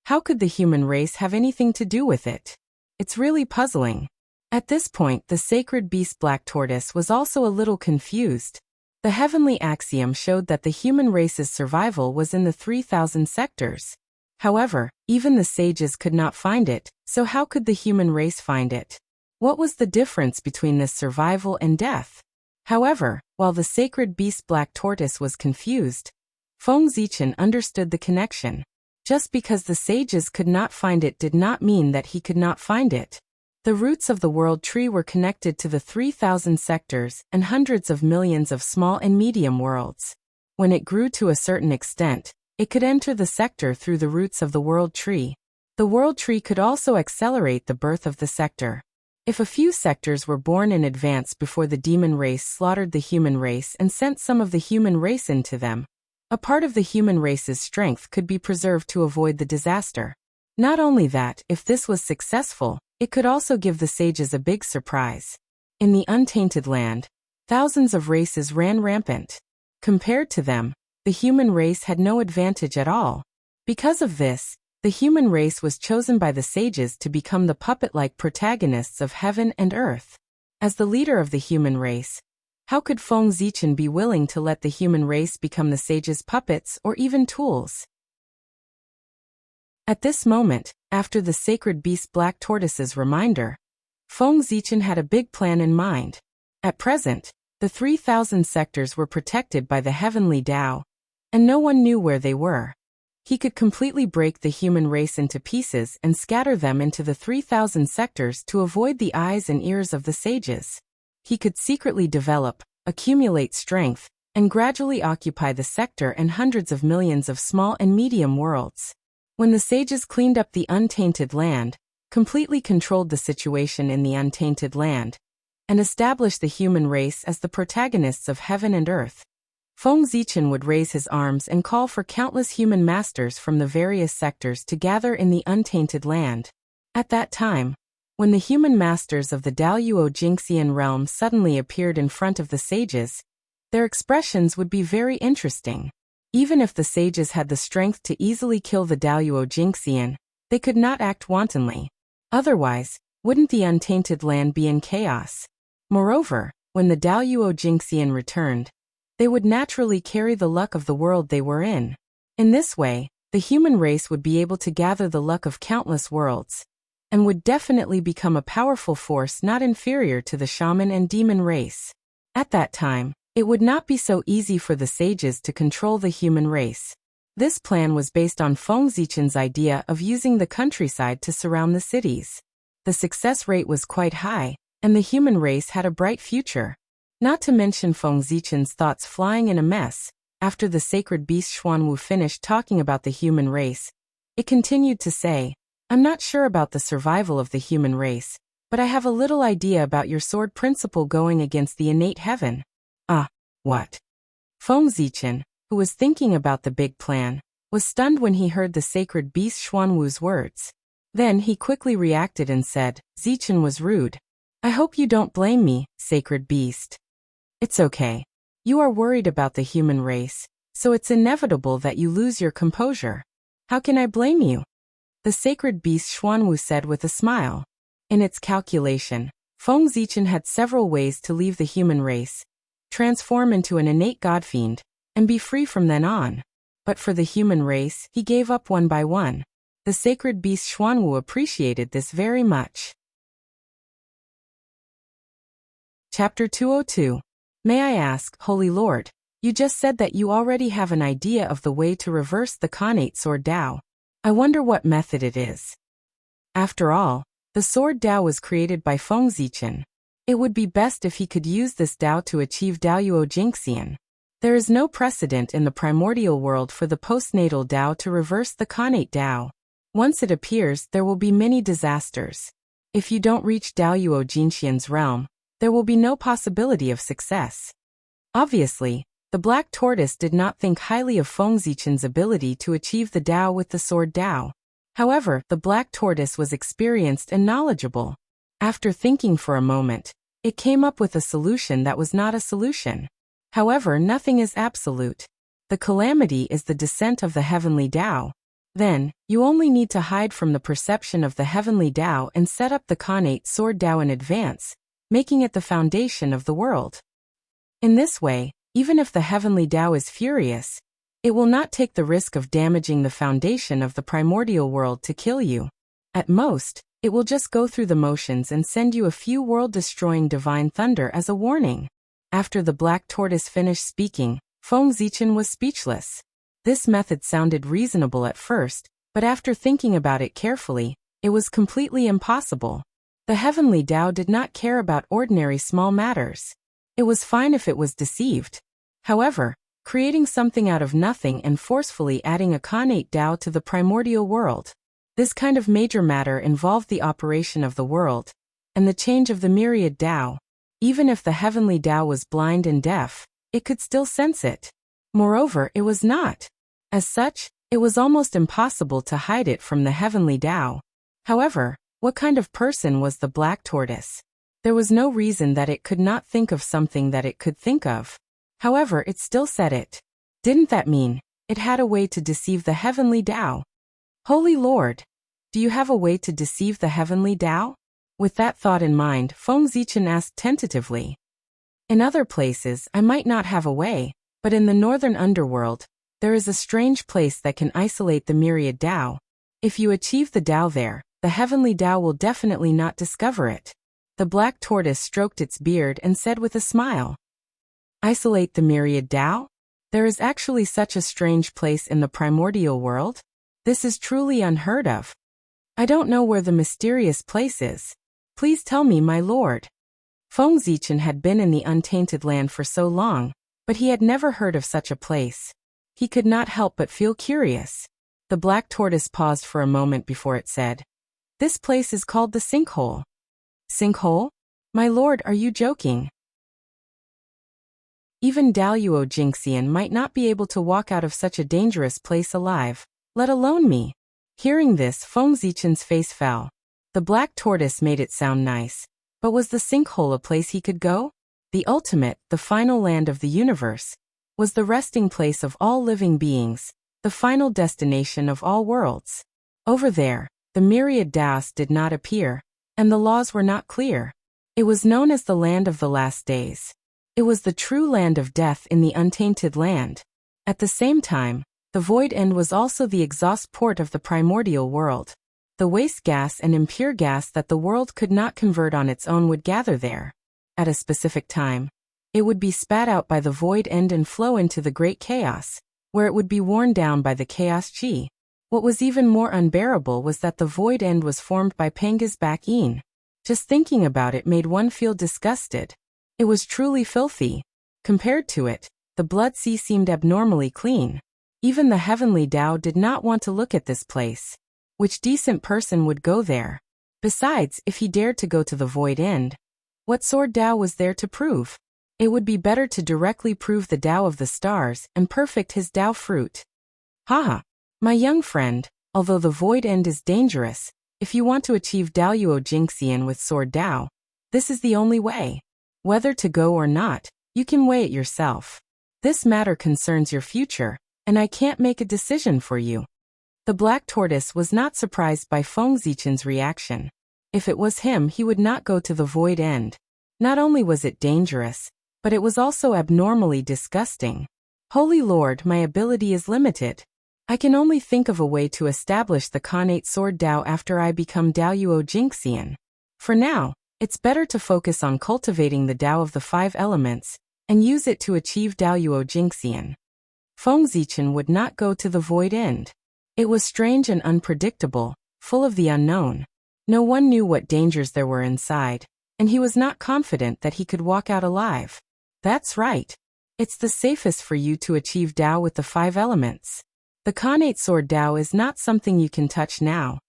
How could the human race have anything to do with it? It's really puzzling. At this point, the sacred beast Black Tortoise was also a little confused. The heavenly axiom showed that the human race's survival was in the 3,000 sectors. However, even the sages could not find it, so how could the human race find it? What was the difference between this survival and death? However, while the sacred beast Black Tortoise was confused, Feng Zichen understood the connection. Just because the sages could not find it did not mean that he could not find it. The roots of the world tree were connected to the 3,000 sectors and hundreds of millions of small and medium worlds. When it grew to a certain extent, it could enter the sector through the roots of the world tree. The world tree could also accelerate the birth of the sector. If a few sectors were born in advance before the demon race slaughtered the human race and sent some of the human race into them, A part of the human race's strength could be preserved to avoid the disaster. Not only that, if this was successful, it could also give the sages a big surprise. In the untainted land, thousands of races ran rampant. Compared to them, the human race had no advantage at all. Because of this, the human race was chosen by the sages to become the puppet-like protagonists of heaven and earth. As the leader of the human race, how could Feng Zichen be willing to let the human race become the sages' puppets or even tools? At this moment, after the sacred beast Black Tortoise's reminder, Feng Zichen had a big plan in mind. At present, the 3,000 sectors were protected by the heavenly Tao, and no one knew where they were. He could completely break the human race into pieces and scatter them into the 3,000 sectors to avoid the eyes and ears of the sages. He could secretly develop, accumulate strength, and gradually occupy the sector and hundreds of millions of small and medium worlds. When the sages cleaned up the untainted land, completely controlled the situation in the untainted land, and established the human race as the protagonists of heaven and earth, Feng Zichen would raise his arms and call for countless human masters from the various sectors to gather in the untainted land. At that time, when the human masters of the Daoyuo Jingxian realm suddenly appeared in front of the sages, their expressions would be very interesting. Even if the sages had the strength to easily kill the Daoyuo Jingxian, they could not act wantonly. Otherwise, wouldn't the untainted land be in chaos? Moreover, when the Daoyuo Jingxian returned, they would naturally carry the luck of the world they were in. In this way, the human race would be able to gather the luck of countless worlds, and would definitely become a powerful force not inferior to the shaman and demon race. At that time, it would not be so easy for the sages to control the human race. This plan was based on Feng Zichen's idea of using the countryside to surround the cities. The success rate was quite high, and the human race had a bright future. Not to mention Feng Zichen's thoughts flying in a mess. After the sacred beast Xuanwu finished talking about the human race, it continued to say, "I'm not sure about the survival of the human race, but I have a little idea about your sword principle going against the innate heaven." Ah, what? Feng Zichen, who was thinking about the big plan, was stunned when he heard the sacred beast Xuanwu's words. Then he quickly reacted and said, "Zichen was rude. I hope you don't blame me, sacred beast. It's okay. You are worried about the human race, so it's inevitable that you lose your composure. How can I blame you?" The sacred beast Xuanwu said with a smile. In its calculation, Feng Zichen had several ways to leave the human race, transform into an innate godfiend, and be free from then on. But for the human race, he gave up one by one. The sacred beast Xuanwu appreciated this very much. Chapter 202. May I ask, Holy Lord, you just said that you already have an idea of the way to reverse the Khanate Sword Dao. I wonder what method it is. After all, the Sword Dao was created by Feng Zichen. It would be best if he could use this Dao to achieve Daoyuo Jingxian. There is no precedent in the primordial world for the postnatal Dao to reverse the Khanate Dao. Once it appears, there will be many disasters. If you don't reach Daoyuo Jingxian's realm, there will be no possibility of success. Obviously, the Black Tortoise did not think highly of Feng Zichen's ability to achieve the Dao with the Sword Dao. However, the Black Tortoise was experienced and knowledgeable. After thinking for a moment, it came up with a solution that was not a solution. However, nothing is absolute. The calamity is the descent of the heavenly Dao. Then, you only need to hide from the perception of the heavenly Dao and set up the Khanate Sword Dao in advance, making it the foundation of the world. In this way, even if the heavenly Dao is furious, it will not take the risk of damaging the foundation of the primordial world to kill you. At most, it will just go through the motions and send you a few world-destroying divine thunder as a warning. After the Black Tortoise finished speaking, Feng Zichen was speechless. This method sounded reasonable at first, but after thinking about it carefully, it was completely impossible. The heavenly Dao did not care about ordinary small matters. It was fine if it was deceived. However, creating something out of nothing and forcefully adding a Khanate Dao to the primordial world, this kind of major matter involved the operation of the world, and the change of the myriad Dao. Even if the heavenly Dao was blind and deaf, it could still sense it. Moreover, it was not. As such, it was almost impossible to hide it from the heavenly Tao. However, what kind of person was the black tortoise? There was no reason that it could not think of something that it could think of. However, it still said it. Didn't that mean it had a way to deceive the heavenly Tao? Holy Lord, do you have a way to deceive the heavenly Tao? With that thought in mind, Feng Zichen asked tentatively. In other places, I might not have a way, but in the northern underworld, there is a strange place that can isolate the myriad Tao. If you achieve the Tao there, the heavenly Tao will definitely not discover it. The black tortoise stroked its beard and said with a smile. Isolate the myriad Tao? There is actually such a strange place in the primordial world? This is truly unheard of. I don't know where the mysterious place is. Please tell me, my lord. Feng Zichen had been in the untainted land for so long, but he had never heard of such a place. He could not help but feel curious. The black tortoise paused for a moment before it said, "This place is called the sinkhole." Sinkhole? My lord, are you joking? Even Daluo Jingxian might not be able to walk out of such a dangerous place alive, let alone me. Hearing this, Feng Zichen's face fell. The black tortoise made it sound nice, but was the sinkhole a place he could go? The ultimate, the final land of the universe, was the resting place of all living beings, the final destination of all worlds. Over there, the myriad Taos did not appear, and the laws were not clear. It was known as the land of the last days. It was the true land of death in the untainted land. At the same time, the void end was also the exhaust port of the primordial world. The waste gas and impure gas that the world could not convert on its own would gather there. At a specific time, it would be spat out by the void end and flow into the great chaos, where it would be worn down by the chaos chi. What was even more unbearable was that the void end was formed by Panga's back-in. Just thinking about it made one feel disgusted. It was truly filthy. Compared to it, the blood sea seemed abnormally clean. Even the heavenly Tao did not want to look at this place. Which decent person would go there? Besides, if he dared to go to the void end, what sword Tao was there to prove? It would be better to directly prove the Tao of the stars and perfect his Tao fruit. Haha, my young friend, although the void end is dangerous, if you want to achieve Daluo Jingxian with sword Tao, this is the only way. Whether to go or not, you can weigh it yourself. This matter concerns your future, and I can't make a decision for you. The black tortoise was not surprised by Feng Zichen's reaction. If it was him, he would not go to the void end. Not only was it dangerous, but it was also abnormally disgusting. Holy Lord, my ability is limited. I can only think of a way to establish the Khanate Sword Tao after I become Daluo Jingxian. For now, it's better to focus on cultivating the Tao of the 5 elements, and use it to achieve Daluo Jingxian. Feng Zichen would not go to the void end. It was strange and unpredictable, full of the unknown. No one knew what dangers there were inside, and he was not confident that he could walk out alive. That's right. It's the safest for you to achieve Tao with the 5 elements. The Khanate Sword Tao is not something you can touch now.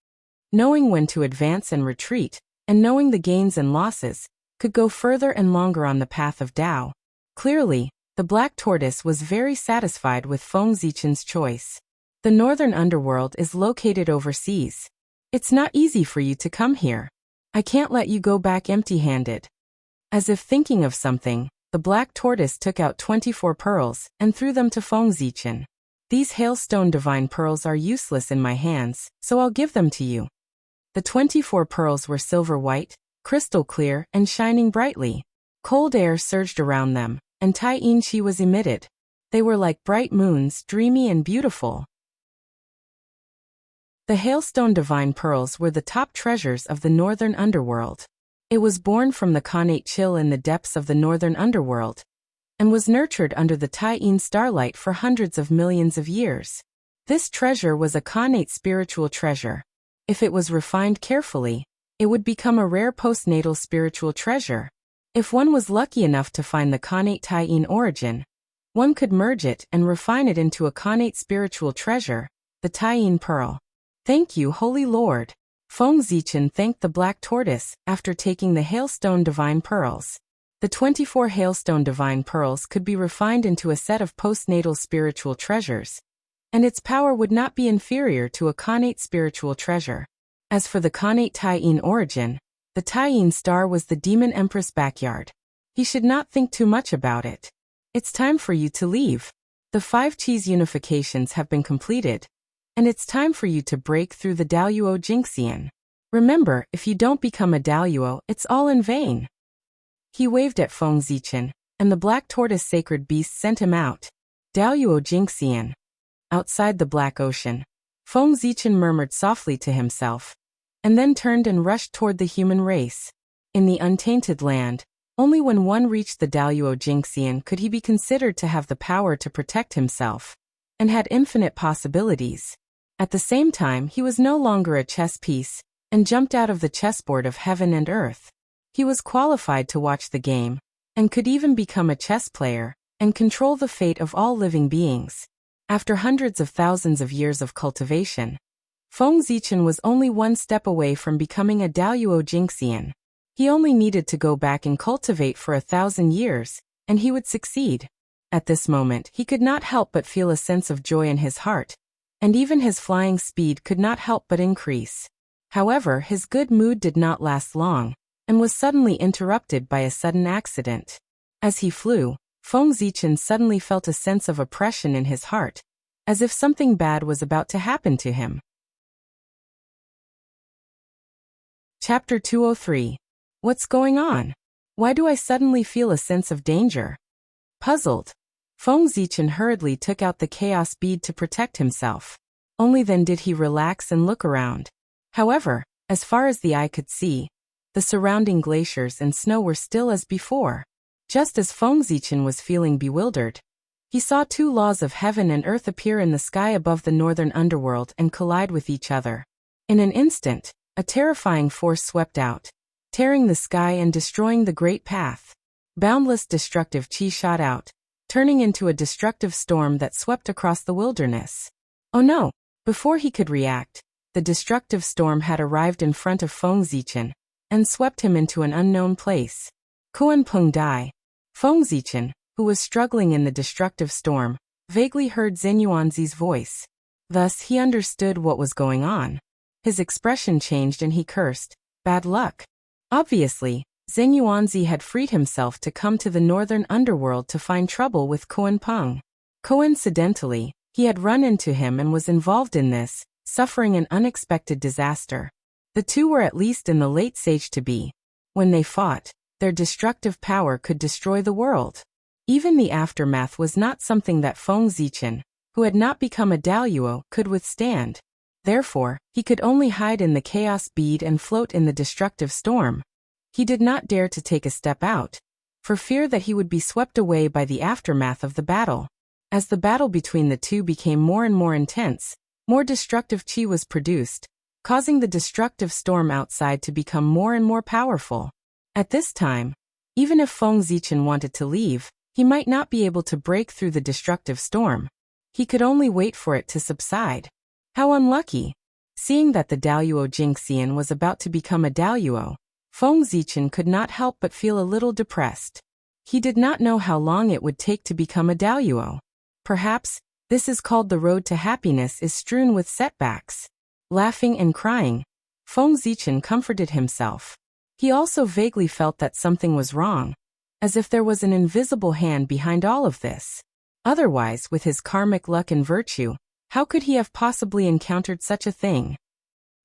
Knowing when to advance and retreat, and knowing the gains and losses, could go further and longer on the path of Tao. Clearly, the black tortoise was very satisfied with Feng Zichen's choice. The northern underworld is located overseas. It's not easy for you to come here. I can't let you go back empty-handed. As if thinking of something, the black tortoise took out 24 pearls and threw them to Feng Zichen. These hailstone divine pearls are useless in my hands, so I'll give them to you. The 24 pearls were silver white, crystal clear, and shining brightly. Cold air surged around them, and Tai Yin Chi was emitted. They were like bright moons, dreamy and beautiful. The hailstone divine pearls were the top treasures of the northern underworld. It was born from the Khanate chill in the depths of the northern underworld, and was nurtured under the Tai Yin starlight for hundreds of millions of years. This treasure was a Khanate spiritual treasure. If it was refined carefully, it would become a rare postnatal spiritual treasure. If one was lucky enough to find the Khanate Tai Yin origin, one could merge it and refine it into a Khanate spiritual treasure, the Tai Yin pearl. Thank you, Holy Lord. Feng Zichen thanked the black tortoise after taking the hailstone divine pearls. The 24 hailstone divine pearls could be refined into a set of postnatal spiritual treasures, and its power would not be inferior to a connate spiritual treasure. As for the connate Taiyin origin, the Taiyin star was the demon empress' backyard. He should not think too much about it. It's time for you to leave. The 5 cheese unifications have been completed, and it's time for you to break through the Daluo Jinxian. Remember, if you don't become a Daluo, it's all in vain. He waved at Feng Zichen, and the black tortoise sacred beast sent him out. Daluo Jinxian. Outside the black ocean, Feng Zichen murmured softly to himself, and then turned and rushed toward the human race. In the untainted land, only when one reached the Daluo Jinxian could he be considered to have the power to protect himself, and had infinite possibilities. At the same time, he was no longer a chess piece, and jumped out of the chessboard of heaven and earth. He was qualified to watch the game, and could even become a chess player, and control the fate of all living beings. After hundreds of thousands of years of cultivation, Feng Zichen was only one step away from becoming a Daluo Jinxian. He only needed to go back and cultivate for 1,000 years, and he would succeed. At this moment, he could not help but feel a sense of joy in his heart, and even his flying speed could not help but increase. However, his good mood did not last long, and was suddenly interrupted by a sudden accident. As he flew, Feng Zichen suddenly felt a sense of oppression in his heart, as if something bad was about to happen to him. Chapter 203. What's going on? Why do I suddenly feel a sense of danger? Puzzled, Feng Zichen hurriedly took out the chaos bead to protect himself. Only then did he relax and look around. However, as far as the eye could see, the surrounding glaciers and snow were still as before. Just as Feng Zichen was feeling bewildered, he saw 2 laws of heaven and earth appear in the sky above the northern underworld and collide with each other. In an instant, a terrifying force swept out, tearing the sky and destroying the great path. Boundless destructive chi shot out, turning into a destructive storm that swept across the wilderness. Oh no! Before he could react, the destructive storm had arrived in front of Feng Zichen, and swept him into an unknown place. Kuan Peng Dai. Feng Zichen, who was struggling in the destructive storm, vaguely heard Zhen Yuanzi's voice. Thus he understood what was going on. His expression changed and he cursed, "Bad luck." Obviously, Zhen Yuanzi had freed himself to come to the northern underworld to find trouble with Kuan Peng. Coincidentally, he had run into him and was involved in this, suffering an unexpected disaster. The two were at least in the late stage to be. When they fought, their destructive power could destroy the world. Even the aftermath was not something that Feng Zichen, who had not become a Daluo, could withstand. Therefore, he could only hide in the chaos bead and float in the destructive storm. He did not dare to take a step out, for fear that he would be swept away by the aftermath of the battle. As the battle between the two became more and more intense, more destructive chi was produced, causing the destructive storm outside to become more and more powerful. At this time, even if Feng Zichen wanted to leave, he might not be able to break through the destructive storm. He could only wait for it to subside. How unlucky! Seeing that the Daluo Jinxian was about to become a Daluo, Feng Zichen could not help but feel a little depressed. He did not know how long it would take to become a Daluo. Perhaps, this is called the road to happiness is strewn with setbacks. Laughing and crying, Feng Zichen comforted himself. He also vaguely felt that something was wrong, as if there was an invisible hand behind all of this. Otherwise, with his karmic luck and virtue, how could he have possibly encountered such a thing?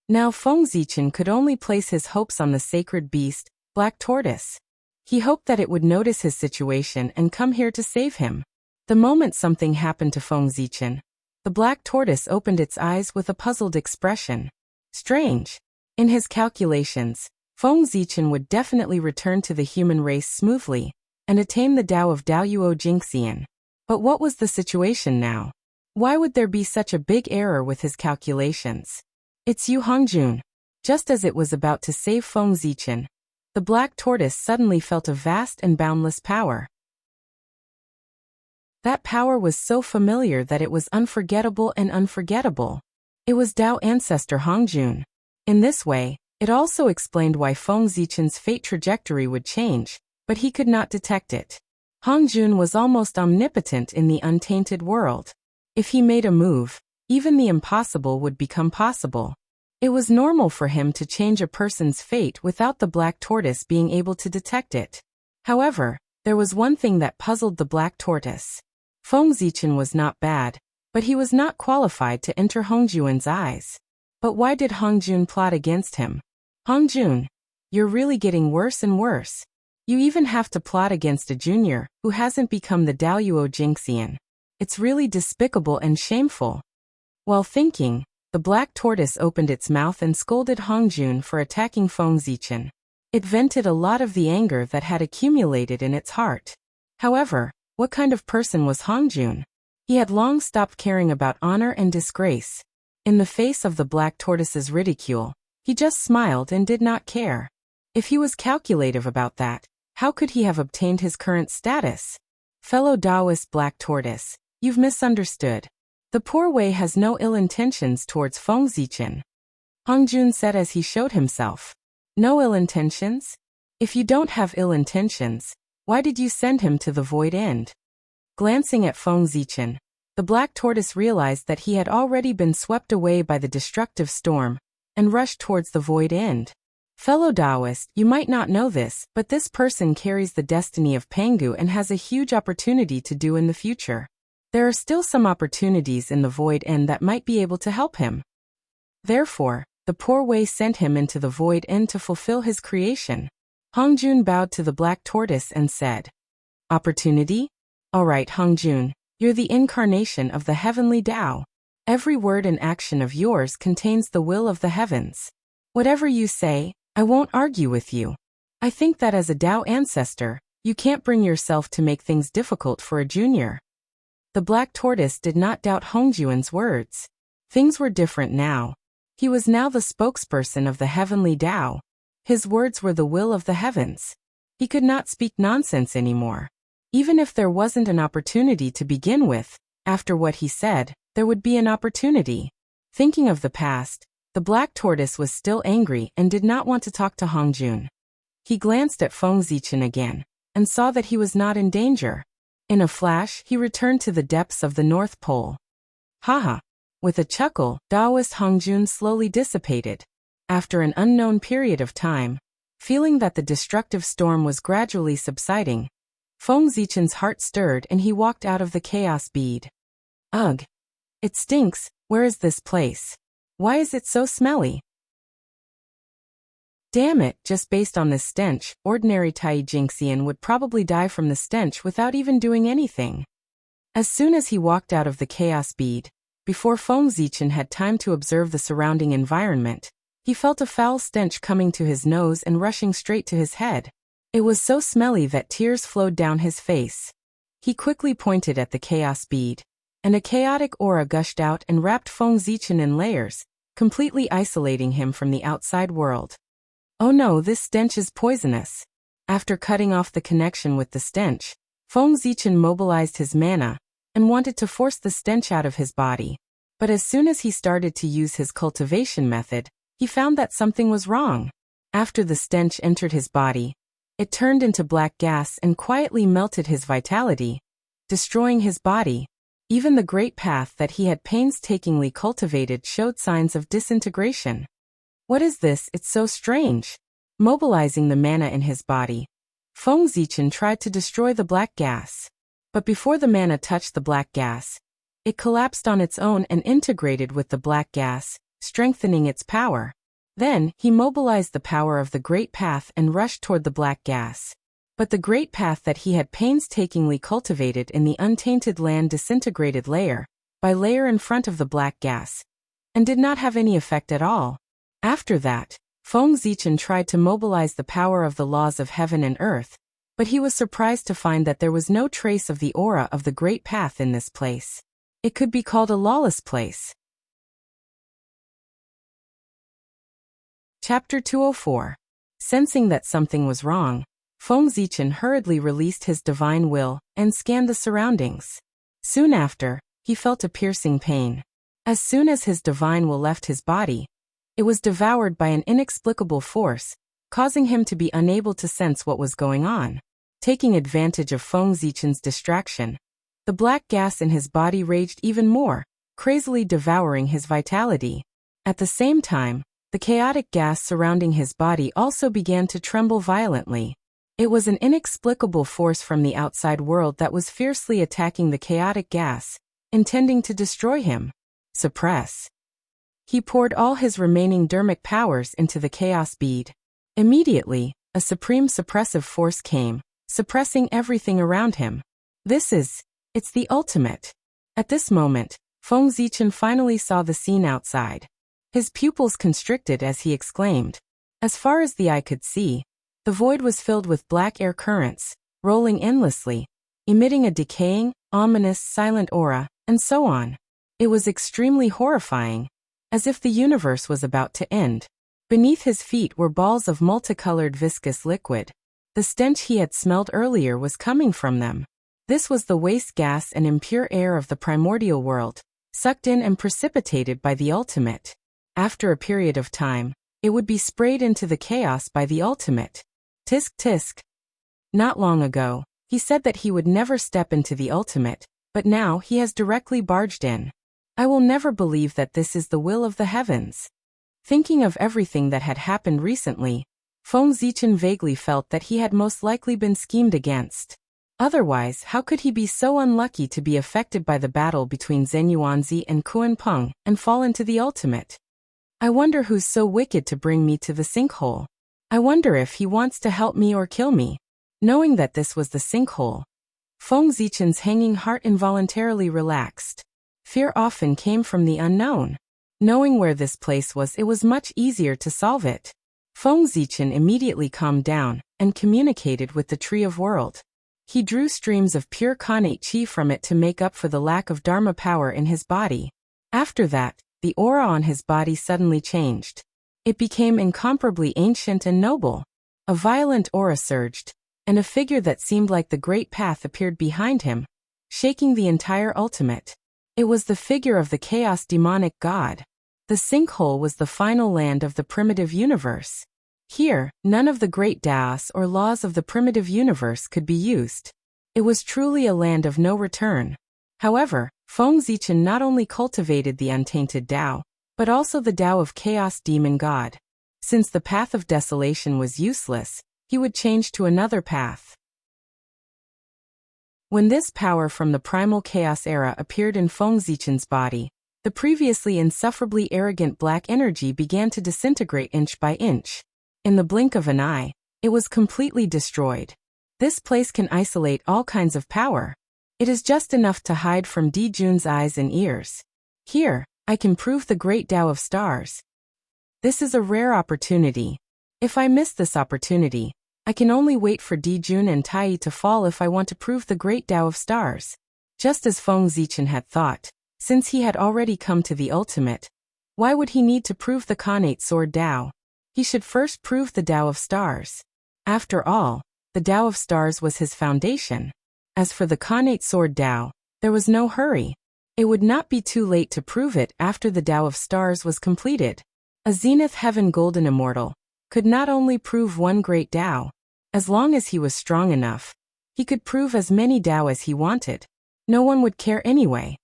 Now Feng Zichen could only place his hopes on the sacred beast, Black Tortoise. He hoped that it would notice his situation and come here to save him. The moment something happened to Feng Zichen, the Black Tortoise opened its eyes with a puzzled expression. Strange. In his calculations, Feng Zichen would definitely return to the human race smoothly, and attain the Tao of Daluo Jinxian. But what was the situation now? Why would there be such a big error with his calculations? It's Yu Hongjun. Just as it was about to save Feng Zichen, the Black Tortoise suddenly felt a vast and boundless power. That power was so familiar that it was unforgettable and unforgettable. It was Tao ancestor Hongjun. In this way, it also explained why Feng Zichen's fate trajectory would change, but he could not detect it. Hongjun was almost omnipotent in the untainted world. If he made a move, even the impossible would become possible. It was normal for him to change a person's fate without the black tortoise being able to detect it. However, there was one thing that puzzled the black tortoise. Feng Zichen was not bad, but he was not qualified to enter Hongjun's eyes. But why did Hongjun plot against him? Hongjun, you're really getting worse and worse. You even have to plot against a junior who hasn't become the Daoyuo Jinxian. It's really despicable and shameful. While thinking, the black tortoise opened its mouth and scolded Hongjun for attacking Feng Zichen. It vented a lot of the anger that had accumulated in its heart. However, what kind of person was Hongjun? He had long stopped caring about honor and disgrace. In the face of the black tortoise's ridicule, he just smiled and did not care. If he was calculative about that, how could he have obtained his current status? Fellow Taoist black tortoise, you've misunderstood. The poor Wei has no ill intentions towards Feng Zichen. Hongjun said as he showed himself. No ill intentions? If you don't have ill intentions, why did you send him to the void end? Glancing at Feng Zichen, the black tortoise realized that he had already been swept away by the destructive storm, and rushed towards the void end. Fellow Taoist, you might not know this, but this person carries the destiny of Pangu and has a huge opportunity to do in the future. There are still some opportunities in the void end that might be able to help him. Therefore, the poor Wei sent him into the void end to fulfill his creation. Hongjun bowed to the black tortoise and said, Opportunity? All right, Hongjun, you're the incarnation of the heavenly Tao. Every word and action of yours contains the will of the heavens. Whatever you say, I won't argue with you. I think that as a Tao ancestor, you can't bring yourself to make things difficult for a junior. The black tortoise did not doubt Hongjun's words. Things were different now. He was now the spokesperson of the heavenly Tao. His words were the will of the heavens. He could not speak nonsense anymore. Even if there wasn't an opportunity to begin with, after what he said, there would be an opportunity. Thinking of the past, the black tortoise was still angry and did not want to talk to Hongjun. He glanced at Feng Zichen again, and saw that he was not in danger. In a flash, he returned to the depths of the North Pole. Haha. With a chuckle, Taoist Hongjun slowly dissipated. After an unknown period of time, feeling that the destructive storm was gradually subsiding, Feng Zichen's heart stirred and he walked out of the chaos bead. Ugh! It stinks. Where is this place? Why is it so smelly? Damn it, just based on this stench, ordinary Tai Jinxian would probably die from the stench without even doing anything. As soon as he walked out of the chaos bead, before Feng Zichen had time to observe the surrounding environment, he felt a foul stench coming to his nose and rushing straight to his head. It was so smelly that tears flowed down his face. He quickly pointed at the chaos bead, and a chaotic aura gushed out and wrapped Feng Zichen in layers, completely isolating him from the outside world. Oh no, this stench is poisonous. After cutting off the connection with the stench, Feng Zichen mobilized his mana, and wanted to force the stench out of his body. But as soon as he started to use his cultivation method, he found that something was wrong. After the stench entered his body, it turned into black gas and quietly melted his vitality, destroying his body. Even the great path that he had painstakingly cultivated showed signs of disintegration. What is this? It's so strange. Mobilizing the mana in his body, Feng Zichen tried to destroy the black gas. But before the mana touched the black gas, it collapsed on its own and integrated with the black gas, strengthening its power. Then, he mobilized the power of the great path and rushed toward the black gas. But the great path that he had painstakingly cultivated in the untainted land disintegrated layer by layer in front of the black gas, and did not have any effect at all. After that, Feng Zichen tried to mobilize the power of the laws of heaven and earth, but he was surprised to find that there was no trace of the aura of the great path in this place. It could be called a lawless place. Chapter 204. Sensing that something was wrong, Feng Zichen hurriedly released his divine will and scanned the surroundings. Soon after, he felt a piercing pain. As soon as his divine will left his body, it was devoured by an inexplicable force, causing him to be unable to sense what was going on. Taking advantage of Feng Zichen's distraction, the black gas in his body raged even more, crazily devouring his vitality. At the same time, the chaotic gas surrounding his body also began to tremble violently. It was an inexplicable force from the outside world that was fiercely attacking the chaotic gas, intending to destroy him. Suppress. He poured all his remaining dermic powers into the chaos bead. Immediately, a supreme suppressive force came, suppressing everything around him. It's the ultimate. At this moment, Feng Zichen finally saw the scene outside. His pupils constricted as he exclaimed. As far as the eye could see, the void was filled with black air currents, rolling endlessly, emitting a decaying, ominous, silent aura, and so on. It was extremely horrifying, as if the universe was about to end. Beneath his feet were balls of multicolored viscous liquid. The stench he had smelled earlier was coming from them. This was the waste gas and impure air of the primordial world, sucked in and precipitated by the ultimate. After a period of time, it would be sprayed into the chaos by the ultimate. Tisk tisk. Not long ago, he said that he would never step into the ultimate, but now he has directly barged in. I will never believe that this is the will of the heavens. Thinking of everything that had happened recently, Feng Zichen vaguely felt that he had most likely been schemed against. Otherwise, how could he be so unlucky to be affected by the battle between Zhen Yuanzi and Kuan Peng and fall into the ultimate? I wonder who's so wicked to bring me to the sinkhole. I wonder if he wants to help me or kill me. Knowing that this was the sinkhole, Feng Zichen's hanging heart involuntarily relaxed. Fear often came from the unknown. Knowing where this place was, it was much easier to solve it. Feng Zichen immediately calmed down and communicated with the Tree of World. He drew streams of pure Khanate Qi from it to make up for the lack of Dharma power in his body. After that, the aura on his body suddenly changed. It became incomparably ancient and noble. A violent aura surged, and a figure that seemed like the Great Path appeared behind him, shaking the entire ultimate. It was the figure of the chaos demonic god. The sinkhole was the final land of the primitive universe. Here, none of the great Taos or laws of the primitive universe could be used. It was truly a land of no return. However, Feng Zichen not only cultivated the untainted Tao, but also the Tao of Chaos Demon God. Since the path of desolation was useless, he would change to another path. When this power from the primal chaos era appeared in Feng Zichen's body, the previously insufferably arrogant black energy began to disintegrate inch by inch. In the blink of an eye, it was completely destroyed. This place can isolate all kinds of power. It is just enough to hide from Di Jun's eyes and ears. Here, I can prove the great Tao of stars. This is a rare opportunity. If I miss this opportunity, I can only wait for Di Jun and Tai to fall if I want to prove the great Tao of stars. Just as Feng Zichen had thought, since he had already come to the ultimate, why would he need to prove the Khanate Sword Tao? He should first prove the Tao of stars. After all, the Tao of stars was his foundation. As for the Khanate Sword Tao, there was no hurry. It would not be too late to prove it after the Tao of stars was completed. A Zenith Heaven Golden Immortal could not only prove one great Tao. As long as he was strong enough, he could prove as many Tao as he wanted. No one would care anyway.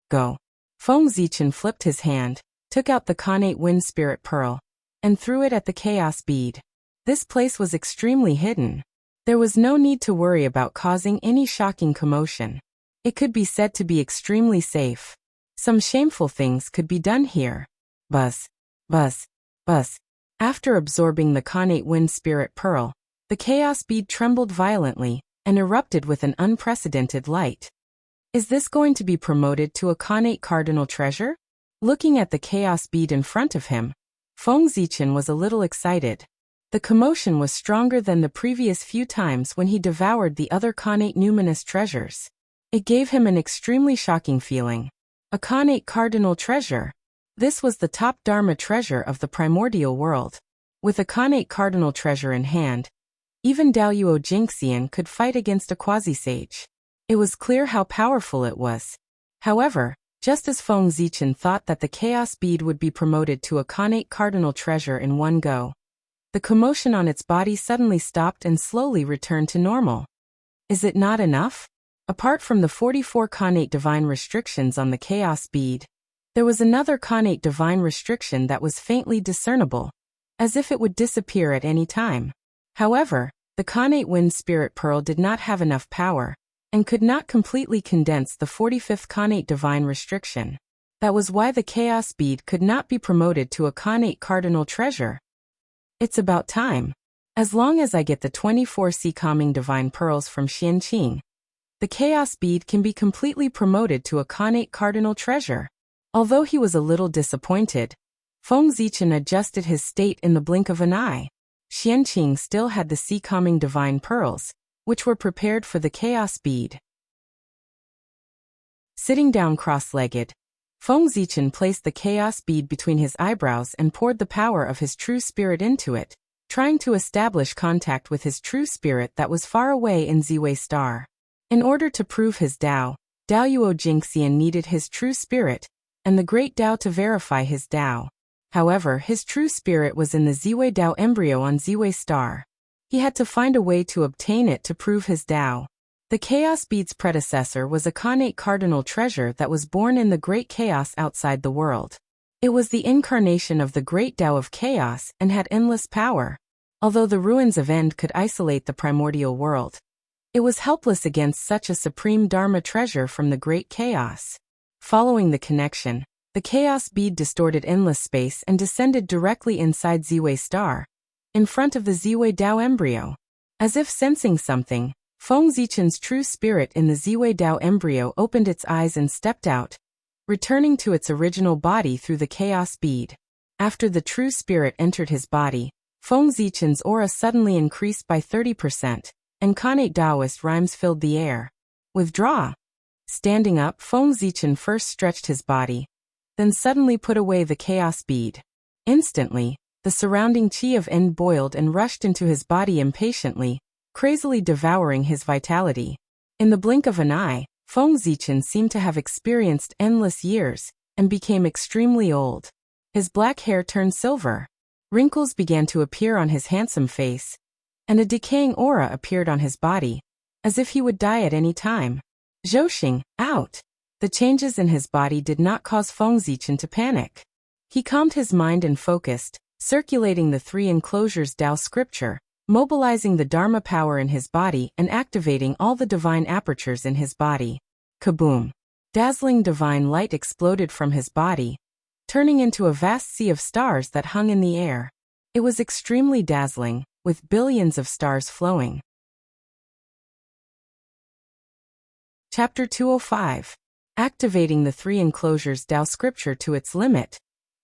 Go. Feng Zichen flipped his hand, took out the Khanate Wind Spirit Pearl, and threw it at the chaos bead. This place was extremely hidden. There was no need to worry about causing any shocking commotion. It could be said to be extremely safe. Some shameful things could be done here. Buzz. Buzz. Buzz. After absorbing the Khanate Wind Spirit Pearl, the chaos bead trembled violently and erupted with an unprecedented light. Is this going to be promoted to a Khanate Cardinal Treasure? Looking at the chaos bead in front of him, Feng Zichen was a little excited. The commotion was stronger than the previous few times when he devoured the other Khanate numinous treasures. It gave him an extremely shocking feeling. A Khanate Cardinal Treasure. This was the top Dharma treasure of the primordial world. With a Khanate Cardinal Treasure in hand, even Daoyuo Jingxian could fight against a quasi-sage. It was clear how powerful it was. However, just as Feng Zichen thought that the chaos bead would be promoted to a Khanate Cardinal Treasure in one go, the commotion on its body suddenly stopped and slowly returned to normal. Is it not enough? Apart from the 44 Khanate divine restrictions on the chaos bead, there was another Khanate divine restriction that was faintly discernible, as if it would disappear at any time. However, the Khanate wind spirit pearl did not have enough power, and could not completely condense the 45th Khanate divine restriction. That was why the chaos bead could not be promoted to a Khanate cardinal treasure. It's about time. As long as I get the 24 sea calming divine pearls from Xianqing, the chaos bead can be completely promoted to a Khanate cardinal treasure. Although he was a little disappointed, Feng Zichen adjusted his state in the blink of an eye. Xianqing still had the sea calming divine pearls, which were prepared for the chaos bead. Sitting down cross-legged, Feng Zichen placed the chaos bead between his eyebrows and poured the power of his true spirit into it, trying to establish contact with his true spirit that was far away in Ziwei Star. In order to prove his Dao, Dao Yuo Jingxian needed his true spirit, and the great Dao to verify his Dao. However, his true spirit was in the Ziwei Dao embryo on Ziwei Star. He had to find a way to obtain it to prove his Dao. The Chaos Bead's predecessor was a Khanate cardinal treasure that was born in the great chaos outside the world. It was the incarnation of the great Dao of chaos and had endless power. Although the ruins of End could isolate the primordial world, it was helpless against such a supreme Dharma treasure from the great chaos. Following the connection, the chaos bead distorted endless space and descended directly inside Ziwei Star, in front of the Ziwei Dao embryo. As if sensing something, Feng Zichen's true spirit in the Ziwei Dao embryo opened its eyes and stepped out, returning to its original body through the chaos bead. After the true spirit entered his body, Feng Zichen's aura suddenly increased by 30%, and Khanate Taoist rhymes filled the air. Withdraw. Standing up, Feng Zichen first stretched his body, then suddenly put away the chaos bead. Instantly, the surrounding qi of End boiled and rushed into his body impatiently, crazily devouring his vitality. In the blink of an eye, Feng Zichen seemed to have experienced endless years, and became extremely old. His black hair turned silver. Wrinkles began to appear on his handsome face, and a decaying aura appeared on his body, as if he would die at any time. Zhouxing, out! The changes in his body did not cause Feng Zichen to panic. He calmed his mind and focused, circulating the three enclosures Dao scripture, mobilizing the Dharma power in his body and activating all the divine apertures in his body. Kaboom! Dazzling divine light exploded from his body, turning into a vast sea of stars that hung in the air. It was extremely dazzling, with billions of stars flowing. Chapter 205. Activating the three enclosures Dao scripture to its limit.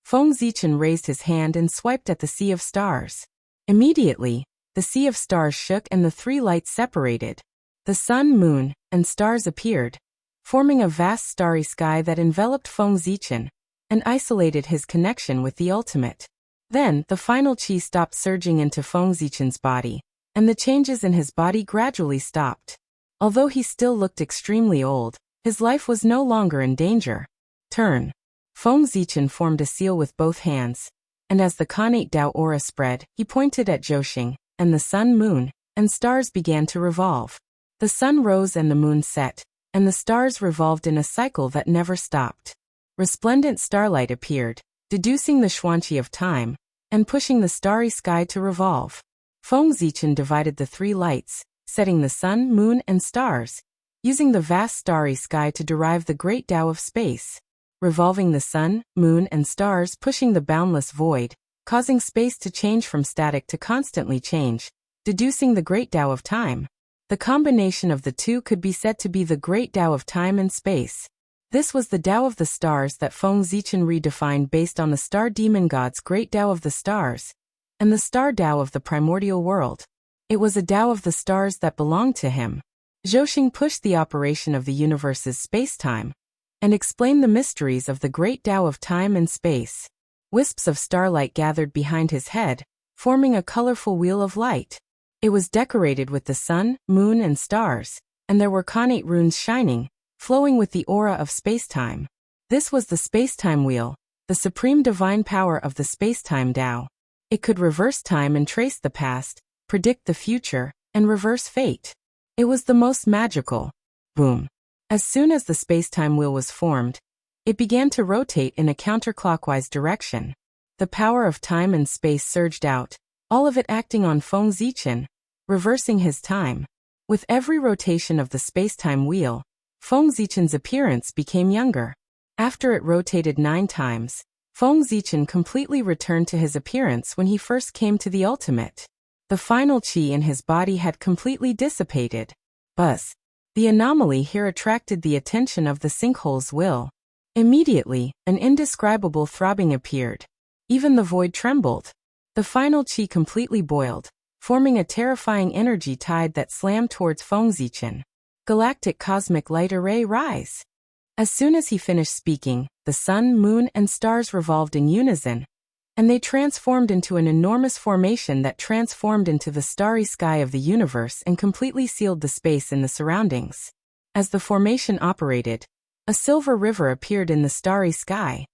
Feng Zichen raised his hand and swiped at the sea of stars. Immediately, the sea of stars shook and the three lights separated. The sun, moon, and stars appeared, forming a vast starry sky that enveloped Feng Zichen and isolated his connection with the ultimate. Then, the final qi stopped surging into Feng Zichen's body, and the changes in his body gradually stopped. Although he still looked extremely old, his life was no longer in danger. Turn. Feng Zichen formed a seal with both hands, and as the Khanate Dao aura spread, he pointed at Zhouxing, and the sun, moon, and stars began to revolve. The sun rose and the moon set, and the stars revolved in a cycle that never stopped. Resplendent starlight appeared, deducing the Xuanqi of time, and pushing the starry sky to revolve. Feng Zichen divided the three lights, setting the sun, moon, and stars, using the vast starry sky to derive the great Dao of space, revolving the sun, moon, and stars, pushing the boundless void, causing space to change from static to constantly change, deducing the great Dao of time. The combination of the two could be said to be the great Dao of time and space. This was the Dao of the stars that Feng Zichen redefined based on the star demon god's great Dao of the stars, and the star Dao of the primordial world. It was a Dao of the stars that belonged to him. Zhouxing pushed the operation of the universe's space-time, and explained the mysteries of the great Dao of time and space. Wisps of starlight gathered behind his head, forming a colorful wheel of light. It was decorated with the sun, moon, and stars, and there were Khanate runes shining, flowing with the aura of space-time. This was the space-time wheel, the supreme divine power of the space-time Dao. It could reverse time and trace the past, predict the future, and reverse fate. It was the most magical. Boom. As soon as the space-time wheel was formed, it began to rotate in a counterclockwise direction. The power of time and space surged out, all of it acting on Feng Zichen, reversing his time. With every rotation of the space-time wheel, Feng Zichen's appearance became younger. After it rotated 9 times, Feng Zichen completely returned to his appearance when he first came to the ultimate. The final qi in his body had completely dissipated. Buzz. The anomaly here attracted the attention of the sinkhole's will. Immediately, an indescribable throbbing appeared. Even the void trembled. The final qi completely boiled, forming a terrifying energy tide that slammed towards Feng Zichen. Galactic cosmic light array rise. As soon as he finished speaking, the sun, moon, and stars revolved in unison, and they transformed into an enormous formation that transformed into the starry sky of the universe and completely sealed the space in the surroundings. As the formation operated, a silver river appeared in the starry sky.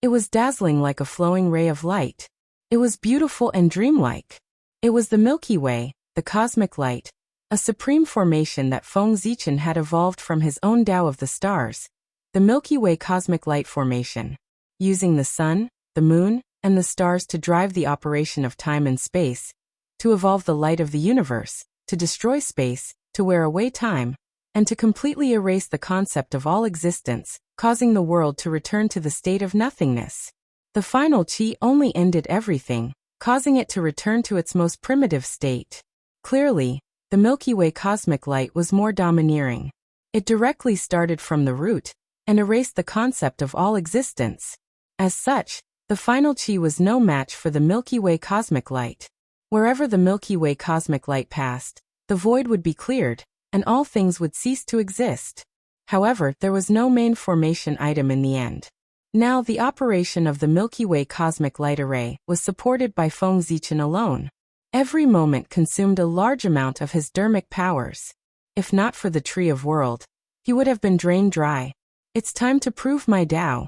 It was dazzling like a flowing ray of light. It was beautiful and dreamlike. It was the Milky Way, the cosmic light, a supreme formation that Feng Zichen had evolved from his own Tao of the stars, the Milky Way cosmic light formation. Using the sun, the moon, and the stars to drive the operation of time and space, to evolve the light of the universe, to destroy space, to wear away time, and to completely erase the concept of all existence, causing the world to return to the state of nothingness. The final qi only ended everything, causing it to return to its most primitive state. Clearly, the Milky Way cosmic light was more domineering. It directly started from the root, and erased the concept of all existence. As such, the final qi was no match for the Milky Way cosmic light. Wherever the Milky Way cosmic light passed, the void would be cleared, and all things would cease to exist. However, there was no main formation item in the end. Now the operation of the Milky Way cosmic light array was supported by Feng Zichen alone. Every moment consumed a large amount of his dharmic powers. If not for the Tree of World, he would have been drained dry. It's time to prove my Tao.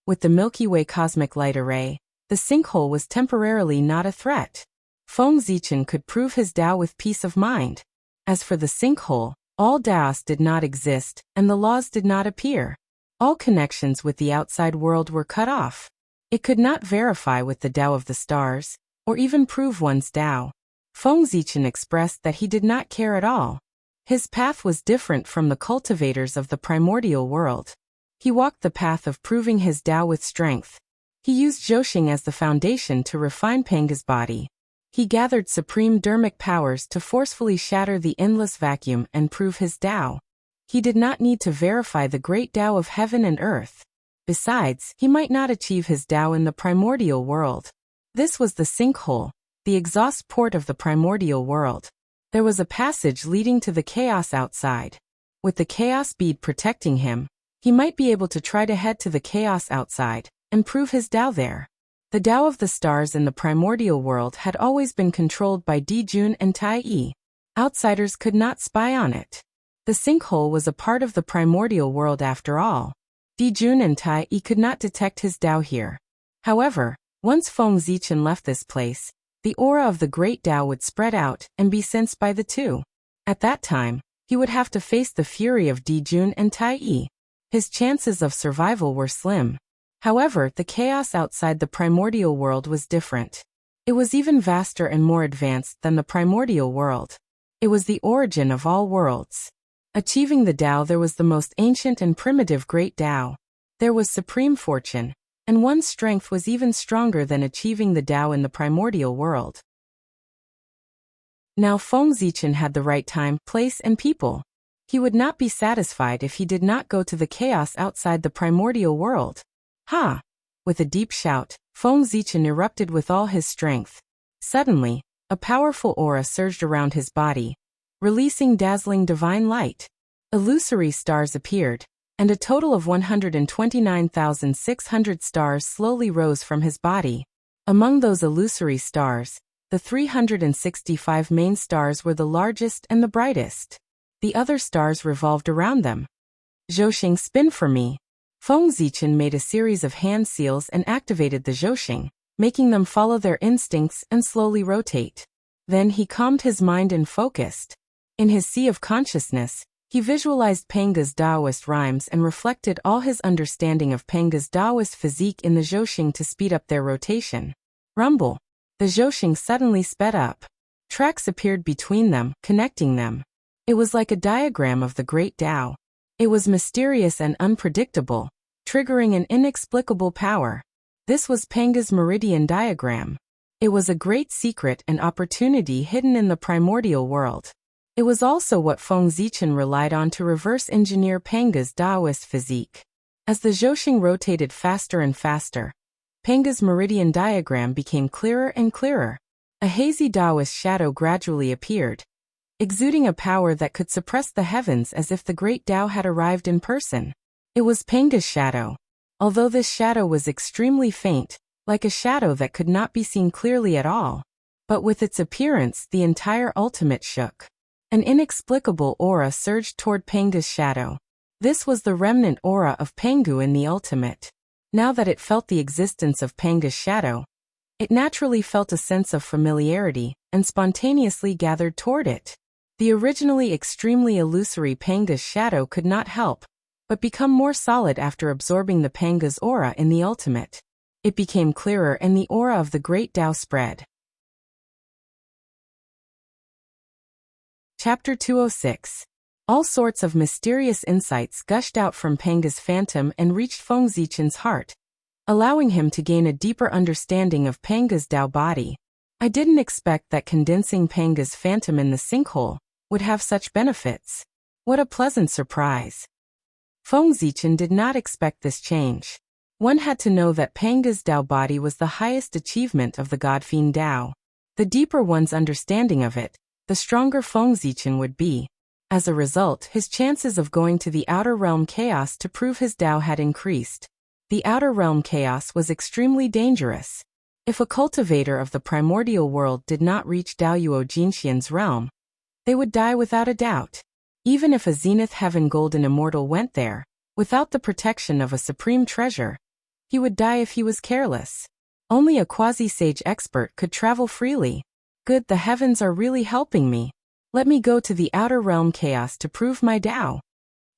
With the Milky Way cosmic light array, the sinkhole was temporarily not a threat. Feng Zichen could prove his Tao with peace of mind. As for the sinkhole, all Taos did not exist, and the laws did not appear. All connections with the outside world were cut off. It could not verify with the Tao of the stars, or even prove one's Tao. Feng Zichen expressed that he did not care at all. His path was different from the cultivators of the primordial world. He walked the path of proving his Tao with strength. He used Zhouxing as the foundation to refine Panga's body. He gathered supreme dharmic powers to forcefully shatter the endless vacuum and prove his Tao. He did not need to verify the great Tao of heaven and earth. Besides, he might not achieve his Tao in the primordial world. This was the sinkhole, the exhaust port of the primordial world. There was a passage leading to the chaos outside. With the chaos bead protecting him, he might be able to try to head to the chaos outside and prove his Tao there. The Tao of the stars in the primordial world had always been controlled by Dijun and Tai Yi. Outsiders could not spy on it. The sinkhole was a part of the primordial world after all. Dijun and Tai Yi could not detect his Tao here. However, once Feng Zichen left this place, the aura of the great Tao would spread out and be sensed by the two. At that time, he would have to face the fury of Dijun and Tai Yi. His chances of survival were slim. However, the chaos outside the primordial world was different. It was even vaster and more advanced than the primordial world. It was the origin of all worlds. Achieving the Tao, there was the most ancient and primitive great Tao. There was supreme fortune, and one's strength was even stronger than achieving the Tao in the primordial world. Now Feng Zichen had the right time, place, and people. He would not be satisfied if he did not go to the chaos outside the primordial world. Ha! With a deep shout, Feng Zichen erupted with all his strength. Suddenly, a powerful aura surged around his body, releasing dazzling divine light. Illusory stars appeared, and a total of 129,600 stars slowly rose from his body. Among those illusory stars, the 365 main stars were the largest and the brightest. The other stars revolved around them. Zhouxing, spin for me. Feng Zichen made a series of hand seals and activated the Zhouxing, making them follow their instincts and slowly rotate. Then he calmed his mind and focused. In his sea of consciousness, he visualized Panga's Taoist rhymes and reflected all his understanding of Panga's Taoist physique in the Zhouxing to speed up their rotation. Rumble. The Zhouxing suddenly sped up. Tracks appeared between them, connecting them. It was like a diagram of the great Tao. It was mysterious and unpredictable, triggering an inexplicable power. This was Panga's meridian diagram. It was a great secret and opportunity hidden in the primordial world. It was also what Feng Zichen relied on to reverse engineer Panga's Taoist physique. As the Zhouxing rotated faster and faster, Panga's meridian diagram became clearer and clearer. A hazy Taoist shadow gradually appeared, exuding a power that could suppress the heavens as if the great Tao had arrived in person. It was Panga's shadow. Although this shadow was extremely faint, like a shadow that could not be seen clearly at all. But with its appearance, the entire ultimate shook. An inexplicable aura surged toward Panga's shadow. This was the remnant aura of Pangu in the ultimate. Now that it felt the existence of Panga's shadow, it naturally felt a sense of familiarity and spontaneously gathered toward it. The originally extremely illusory Panga's shadow could not help but become more solid after absorbing the Panga's aura in the ultimate. It became clearer and the aura of the great Tao spread. Chapter 206. All sorts of mysterious insights gushed out from Panga's phantom and reached Feng Zichen's heart, allowing him to gain a deeper understanding of Panga's Tao body. I didn't expect that condensing Panga's phantom in the sinkhole would have such benefits. What a pleasant surprise. Feng Zichen did not expect this change. One had to know that Panga's Tao body was the highest achievement of the God-Fiend Tao. The deeper one's understanding of it, the stronger Feng Zichen would be. As a result, his chances of going to the outer realm chaos to prove his Tao had increased. The outer realm chaos was extremely dangerous. If a cultivator of the primordial world did not reach Daoyuo Jinxian's realm, they would die without a doubt. Even if a zenith heaven golden immortal went there, without the protection of a supreme treasure, he would die if he was careless. Only a quasi-sage expert could travel freely. Good, the heavens are really helping me. Let me go to the outer realm chaos to prove my Tao.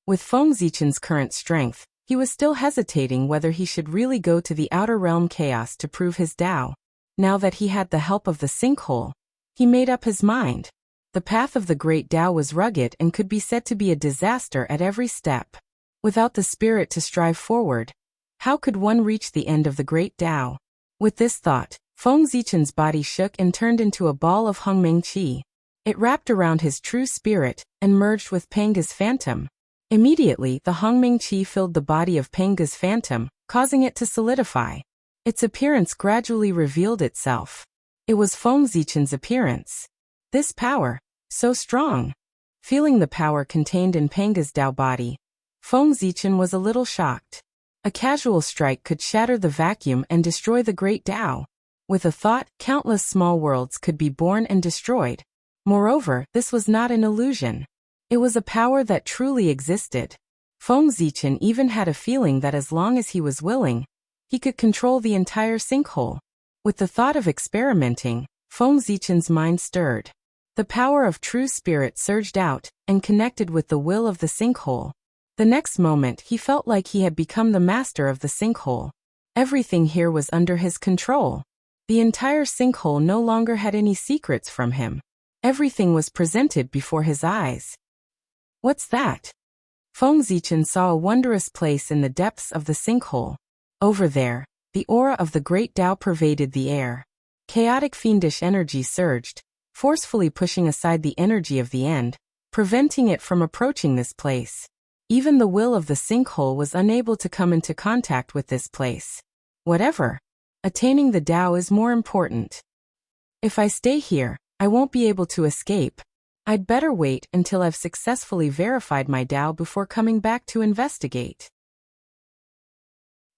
With Feng Zichen's current strength, he was still hesitating whether he should really go to the outer realm chaos to prove his Tao. Now that he had the help of the sinkhole, he made up his mind. The path of the great Tao was rugged and could be said to be a disaster at every step. Without the spirit to strive forward, how could one reach the end of the great Tao? With this thought, Feng Zichen's body shook and turned into a ball of Hongmeng Qi. It wrapped around his true spirit and merged with Panga's phantom. Immediately, the Hongmeng Qi filled the body of Panga's phantom, causing it to solidify. Its appearance gradually revealed itself. It was Feng Zichen's appearance. This power, so strong. Feeling the power contained in Panga's Tao body, Feng Zichen was a little shocked. A casual strike could shatter the vacuum and destroy the great Tao. With a thought, countless small worlds could be born and destroyed. Moreover, this was not an illusion. It was a power that truly existed. Feng Zichen even had a feeling that as long as he was willing, he could control the entire sinkhole. With the thought of experimenting, Feng Zichen's mind stirred. The power of true spirit surged out and connected with the will of the sinkhole. The next moment, he felt like he had become the master of the sinkhole. Everything here was under his control. The entire sinkhole no longer had any secrets from him. Everything was presented before his eyes. What's that? Feng Zichen saw a wondrous place in the depths of the sinkhole. Over there, the aura of the great Tao pervaded the air. Chaotic fiendish energy surged, forcefully pushing aside the energy of the end, preventing it from approaching this place. Even the will of the sinkhole was unable to come into contact with this place. Whatever. Attaining the Tao is more important. If I stay here, I won't be able to escape. I'd better wait until I've successfully verified my Tao before coming back to investigate.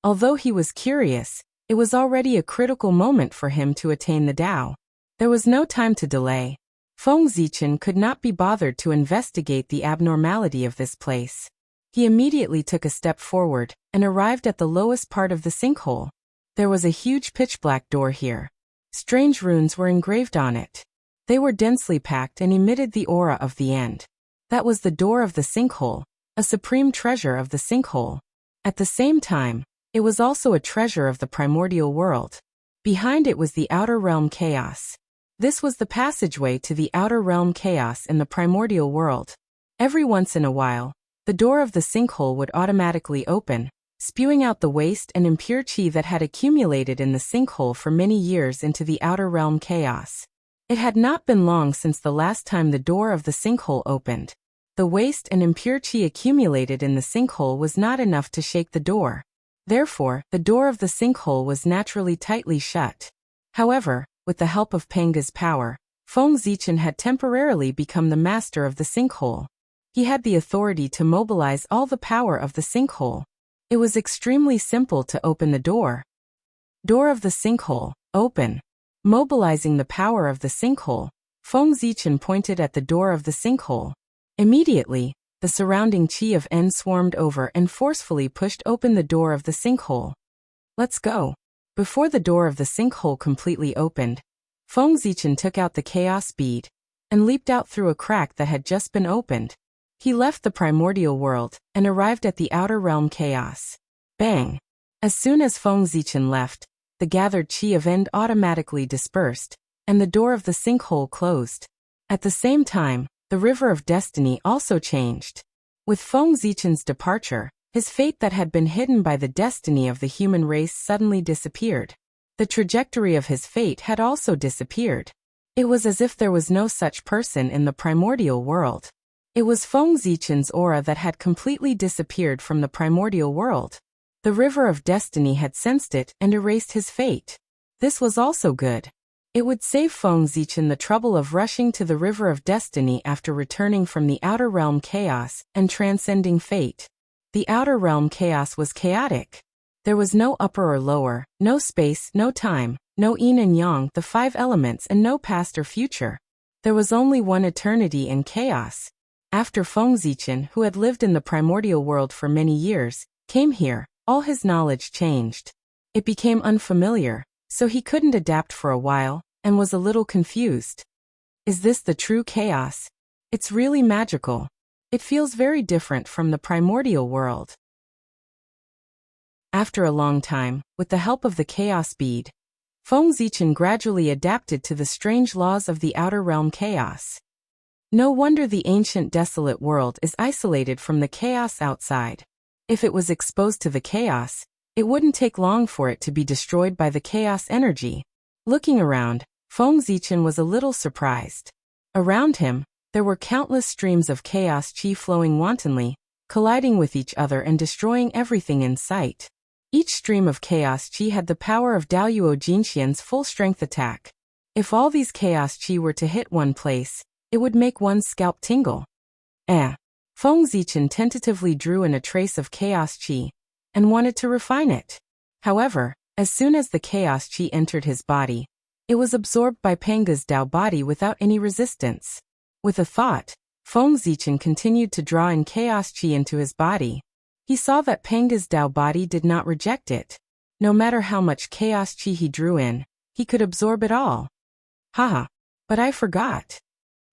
Although he was curious, it was already a critical moment for him to attain the Tao. There was no time to delay. Feng Zichen could not be bothered to investigate the abnormality of this place. He immediately took a step forward and arrived at the lowest part of the sinkhole. There was a huge pitch-black door here. Strange runes were engraved on it. They were densely packed and emitted the aura of the end. That was the door of the sinkhole, a supreme treasure of the sinkhole. At the same time, it was also a treasure of the primordial world. Behind it was the outer realm chaos. This was the passageway to the outer realm chaos in the primordial world. Every once in a while, the door of the sinkhole would automatically open, spewing out the waste and impure chi that had accumulated in the sinkhole for many years into the outer realm chaos. It had not been long since the last time the door of the sinkhole opened. The waste and impure chi accumulated in the sinkhole was not enough to shake the door. Therefore, the door of the sinkhole was naturally tightly shut. However, with the help of Panga's power, Feng Zichen had temporarily become the master of the sinkhole. He had the authority to mobilize all the power of the sinkhole. It was extremely simple to open the door. Door of the sinkhole, open. Mobilizing the power of the sinkhole, Feng Zichen pointed at the door of the sinkhole. Immediately, the surrounding chi of N swarmed over and forcefully pushed open the door of the sinkhole. Let's go. Before the door of the sinkhole completely opened, Feng Zichen took out the chaos bead and leaped out through a crack that had just been opened. He left the primordial world and arrived at the outer realm chaos. Bang! As soon as Feng Zichen left, the gathered chi of End automatically dispersed, and the door of the sinkhole closed. At the same time, the river of destiny also changed. With Feng Zichen's departure, his fate that had been hidden by the destiny of the human race suddenly disappeared. The trajectory of his fate had also disappeared. It was as if there was no such person in the primordial world. It was Feng Zichen's aura that had completely disappeared from the primordial world. The river of destiny had sensed it and erased his fate. This was also good. It would save Feng Zichen the trouble of rushing to the river of destiny after returning from the outer realm chaos and transcending fate. The outer realm chaos was chaotic. There was no upper or lower, no space, no time, no yin and yang, the 5 elements, and no past or future. There was only one eternity in chaos. After Feng Zichen, who had lived in the primordial world for many years, came here, all his knowledge changed. It became unfamiliar, so he couldn't adapt for a while, and was a little confused. Is this the true chaos? It's really magical. It feels very different from the primordial world. After a long time, with the help of the chaos bead, Feng Zichen gradually adapted to the strange laws of the outer realm chaos. No wonder the ancient desolate world is isolated from the chaos outside. If it was exposed to the chaos, it wouldn't take long for it to be destroyed by the chaos energy. Looking around, Feng Zichen was a little surprised. Around him, there were countless streams of chaos chi flowing wantonly, colliding with each other and destroying everything in sight. Each stream of chaos chi had the power of Daoyuo Jinxian's full-strength attack. If all these chaos chi were to hit one place, it would make one's scalp tingle. Feng Zichen tentatively drew in a trace of chaos chi and wanted to refine it. However, as soon as the chaos chi entered his body, it was absorbed by Panga's Dao body without any resistance. With a thought, Feng Zichen continued to draw in chaos chi into his body. He saw that Panga's Dao body did not reject it. No matter how much chaos chi he drew in, he could absorb it all. Haha, but I forgot.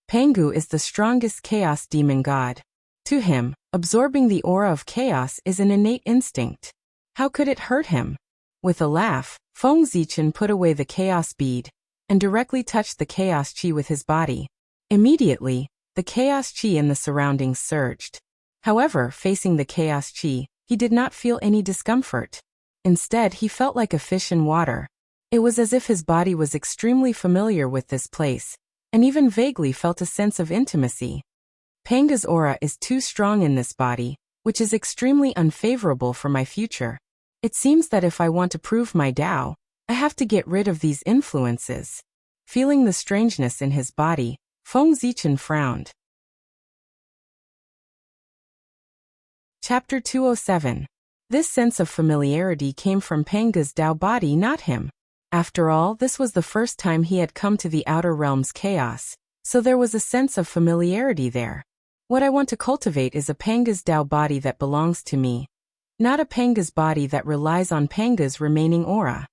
Pangu is the strongest chaos demon god. To him, absorbing the aura of chaos is an innate instinct. How could it hurt him? With a laugh, Feng Zichen put away the chaos bead and directly touched the chaos chi with his body. Immediately, the chaos chi in the surroundings surged. However, facing the chaos chi, he did not feel any discomfort. Instead, he felt like a fish in water. It was as if his body was extremely familiar with this place, and even vaguely felt a sense of intimacy. Panga's aura is too strong in this body, which is extremely unfavorable for my future. It seems that if I want to prove my Dao, I have to get rid of these influences. Feeling the strangeness in his body, Feng Zichen frowned. Chapter 207. This sense of familiarity came from Panga's Dao body, not him. After all, this was the first time he had come to the outer realm's chaos, so there was a sense of familiarity there. What I want to cultivate is a Panga's Dao body that belongs to me, not a Panga's body that relies on Panga's remaining aura.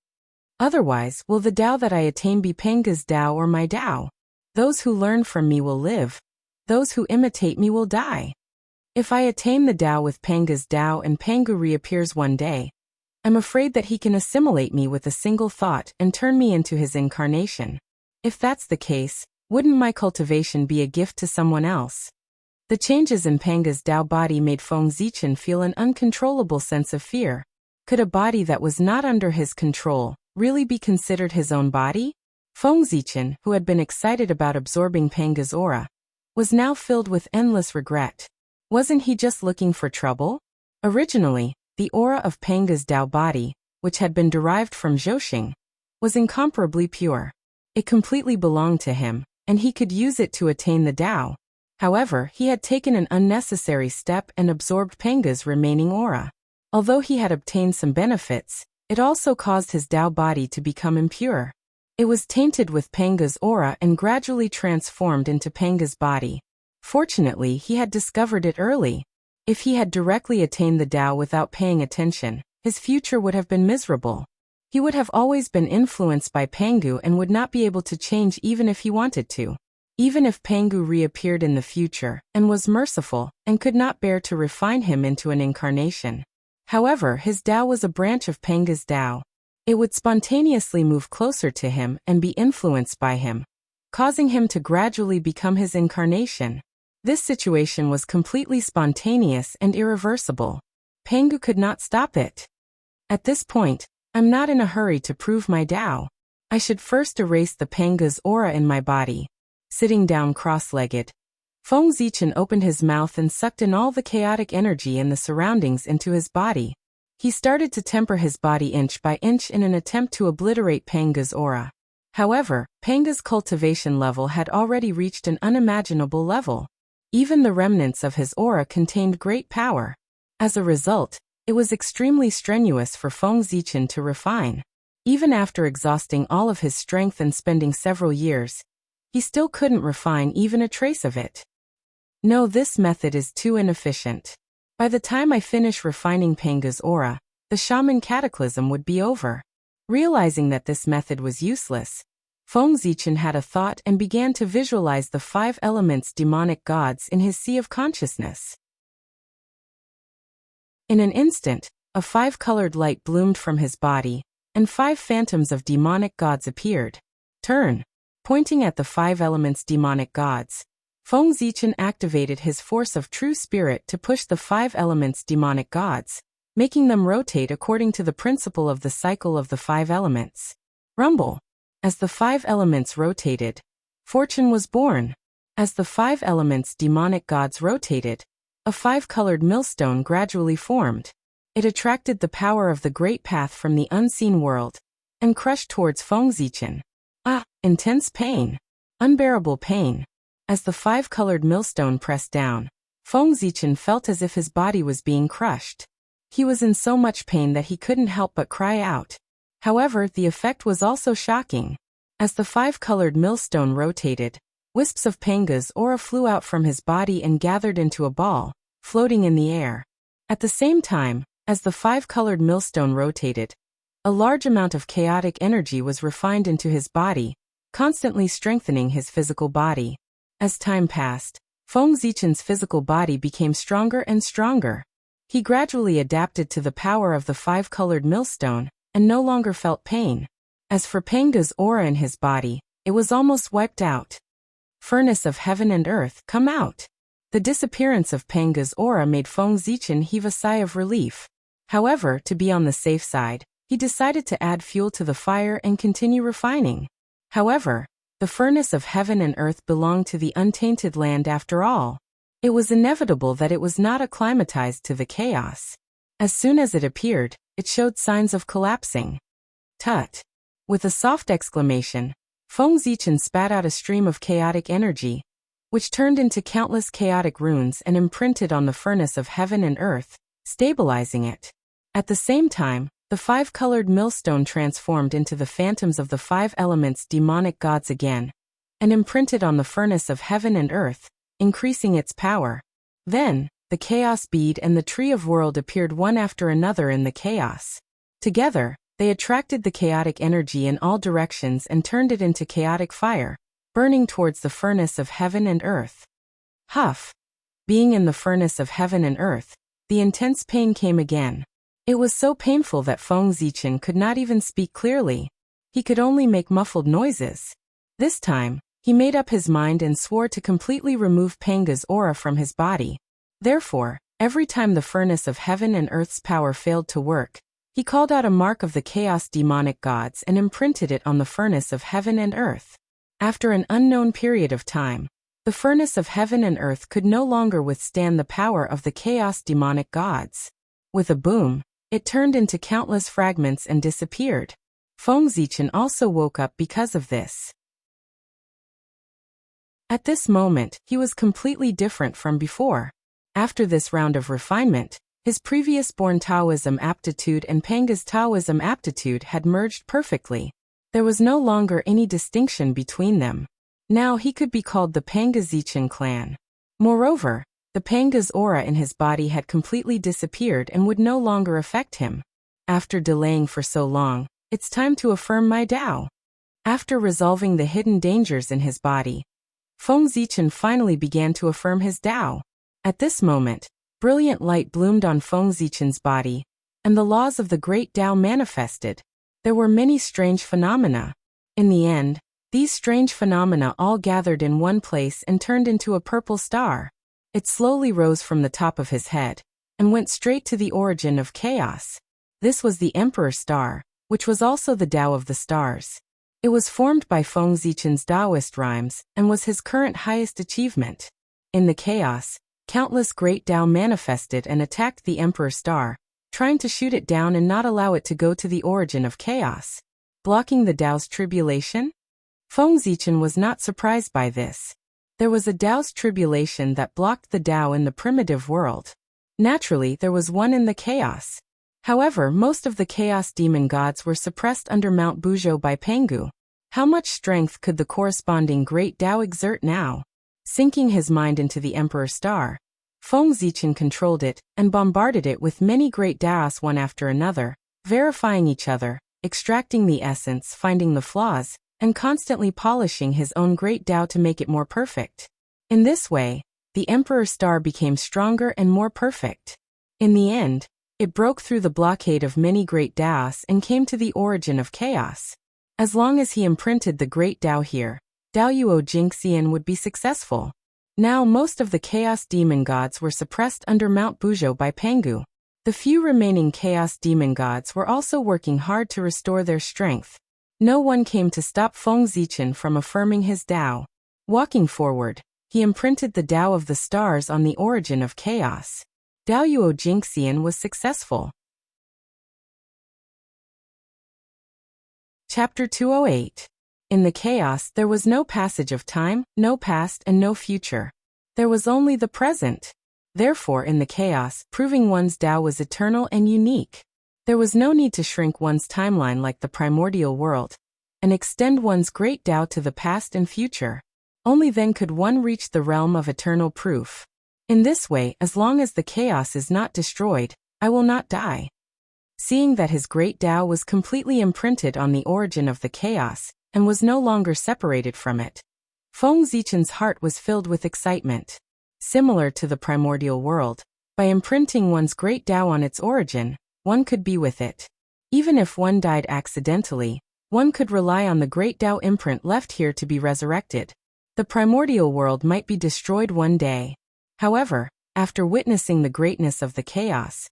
Otherwise, will the Dao that I attain be Panga's Dao or my Dao? Those who learn from me will live. Those who imitate me will die. If I attain the Tao with Panga's Tao and Pangu reappears one day, I'm afraid that he can assimilate me with a single thought and turn me into his incarnation. If that's the case, wouldn't my cultivation be a gift to someone else? The changes in Panga's Tao body made Feng Zichen feel an uncontrollable sense of fear. Could a body that was not under his control really be considered his own body? Feng Zichen, who had been excited about absorbing Panga's aura, was now filled with endless regret. Wasn't he just looking for trouble? Originally, the aura of Panga's Tao body, which had been derived from Zhouxing, was incomparably pure. It completely belonged to him, and he could use it to attain the Tao. However, he had taken an unnecessary step and absorbed Panga's remaining aura. Although he had obtained some benefits, it also caused his Tao body to become impure. It was tainted with Panga's aura and gradually transformed into Panga's body. Fortunately, he had discovered it early. If he had directly attained the Tao without paying attention, his future would have been miserable. He would have always been influenced by Pangu and would not be able to change even if he wanted to. Even if Pangu reappeared in the future and was merciful and could not bear to refine him into an incarnation. However, his Tao was a branch of Panga's Tao. It would spontaneously move closer to him and be influenced by him, causing him to gradually become his incarnation. This situation was completely spontaneous and irreversible. Pangu could not stop it. At this point, I'm not in a hurry to prove my Tao. I should first erase the Panga's aura in my body. Sitting down cross-legged, Feng Zichen opened his mouth and sucked in all the chaotic energy in the surroundings into his body. He started to temper his body inch by inch in an attempt to obliterate Panga's aura. However, Panga's cultivation level had already reached an unimaginable level. Even the remnants of his aura contained great power. As a result, it was extremely strenuous for Feng Zichen to refine. Even after exhausting all of his strength and spending several years, he still couldn't refine even a trace of it. No, this method is too inefficient. By the time I finish refining Panga's aura, the shaman cataclysm would be over. Realizing that this method was useless, Feng Zichen had a thought and began to visualize the 5 elements demonic gods in his sea of consciousness. In an instant, a 5-colored light bloomed from his body, and 5 phantoms of demonic gods appeared. Turn. Pointing at the 5 elements demonic gods, Feng Zichen activated his force of true spirit to push the 5 elements demonic gods, making them rotate according to the principle of the cycle of the 5 elements. Rumble. As the 5 elements rotated, fortune was born. As the 5 elements demonic gods rotated, a 5-colored millstone gradually formed. It attracted the power of the great path from the unseen world and crushed towards Feng Zichen. Intense pain. Unbearable pain. As the 5-colored millstone pressed down, Feng Zichen felt as if his body was being crushed. He was in so much pain that he couldn't help but cry out. However, the effect was also shocking. As the 5-colored millstone rotated, wisps of Panga's aura flew out from his body and gathered into a ball, floating in the air. At the same time, as the 5-colored millstone rotated, a large amount of chaotic energy was refined into his body, constantly strengthening his physical body. As time passed, Feng Zichen's physical body became stronger and stronger. He gradually adapted to the power of the 5-colored millstone, and no longer felt pain. As for Panga's aura in his body, it was almost wiped out. Furnace of heaven and earth, come out! The disappearance of Panga's aura made Feng Zichen heave a sigh of relief. However, to be on the safe side, he decided to add fuel to the fire and continue refining. However, the furnace of heaven and earth belonged to the untainted land after all. It was inevitable that it was not acclimatized to the chaos. As soon as it appeared, it showed signs of collapsing. Tut! With a soft exclamation, Feng Zichen spat out a stream of chaotic energy, which turned into countless chaotic runes and imprinted on the furnace of heaven and earth, stabilizing it. At the same time, the 5-colored millstone transformed into the phantoms of the 5 elements demonic gods again, and imprinted on the furnace of heaven and earth, increasing its power. Then, the chaos bead and the tree of world appeared one after another in the chaos. Together, they attracted the chaotic energy in all directions and turned it into chaotic fire, burning towards the furnace of heaven and earth. Huff. Being in the furnace of heaven and earth, the intense pain came again. It was so painful that Feng Zichen could not even speak clearly. He could only make muffled noises. This time, he made up his mind and swore to completely remove Panga's aura from his body. Therefore, every time the furnace of heaven and earth's power failed to work, he called out a mark of the chaos demonic gods and imprinted it on the furnace of heaven and earth. After an unknown period of time, the furnace of heaven and earth could no longer withstand the power of the chaos demonic gods. With a boom, it turned into countless fragments and disappeared. Feng Zichen also woke up because of this. At this moment, he was completely different from before. After this round of refinement, his previous born Taoism aptitude and Panga's Taoism aptitude had merged perfectly. There was no longer any distinction between them. Now he could be called the Panga Zichen clan. Moreover, the Panga's aura in his body had completely disappeared and would no longer affect him. After delaying for so long, it's time to affirm my Tao. After resolving the hidden dangers in his body, Feng Zichen finally began to affirm his Tao. At this moment, brilliant light bloomed on Feng Zichen's body, and the laws of the great Tao manifested. There were many strange phenomena. In the end, these strange phenomena all gathered in one place and turned into a purple star. It slowly rose from the top of his head, and went straight to the origin of chaos. This was the Emperor Star, which was also the Tao of the stars. It was formed by Feng Zichen's Taoist rhymes, and was his current highest achievement. In the chaos, countless great Tao manifested and attacked the Emperor Star, trying to shoot it down and not allow it to go to the origin of chaos. Blocking the Tao's tribulation? Feng Zichen was not surprised by this. There was a Tao's tribulation that blocked the Tao in the primitive world. Naturally, there was one in the chaos. However, most of the chaos demon gods were suppressed under Mount Buzhou by Pangu. How much strength could the corresponding great Tao exert now? Sinking his mind into the Emperor Star, Feng Zichen controlled it and bombarded it with many great Taos one after another, verifying each other, extracting the essence, finding the flaws, and constantly polishing his own great Tao to make it more perfect. In this way, the Emperor Star became stronger and more perfect. In the end, it broke through the blockade of many great Taos and came to the origin of chaos. As long as he imprinted the great Tao here, Daoyuo Jingxian would be successful. Now most of the chaos demon gods were suppressed under Mount Buzhou by Pangu. The few remaining chaos demon gods were also working hard to restore their strength. No one came to stop Feng Zichen from affirming his Tao. Walking forward, he imprinted the Tao of the stars on the origin of chaos. Daoyuo Jingxian was successful. Chapter 208. In the chaos there was no passage of time, no past and no future. There was only the present. Therefore in the chaos, proving one's Tao was eternal and unique. There was no need to shrink one's timeline like the primordial world, and extend one's great Tao to the past and future. Only then could one reach the realm of eternal proof. In this way, as long as the chaos is not destroyed, I will not die. Seeing that his great Tao was completely imprinted on the origin of the chaos, and was no longer separated from it, Feng Zichen's heart was filled with excitement. Similar to the primordial world, by imprinting one's great Tao on its origin, one could be with it. Even if one died accidentally, one could rely on the great Tao imprint left here to be resurrected. The primordial world might be destroyed one day. However, after witnessing the greatness of the chaos,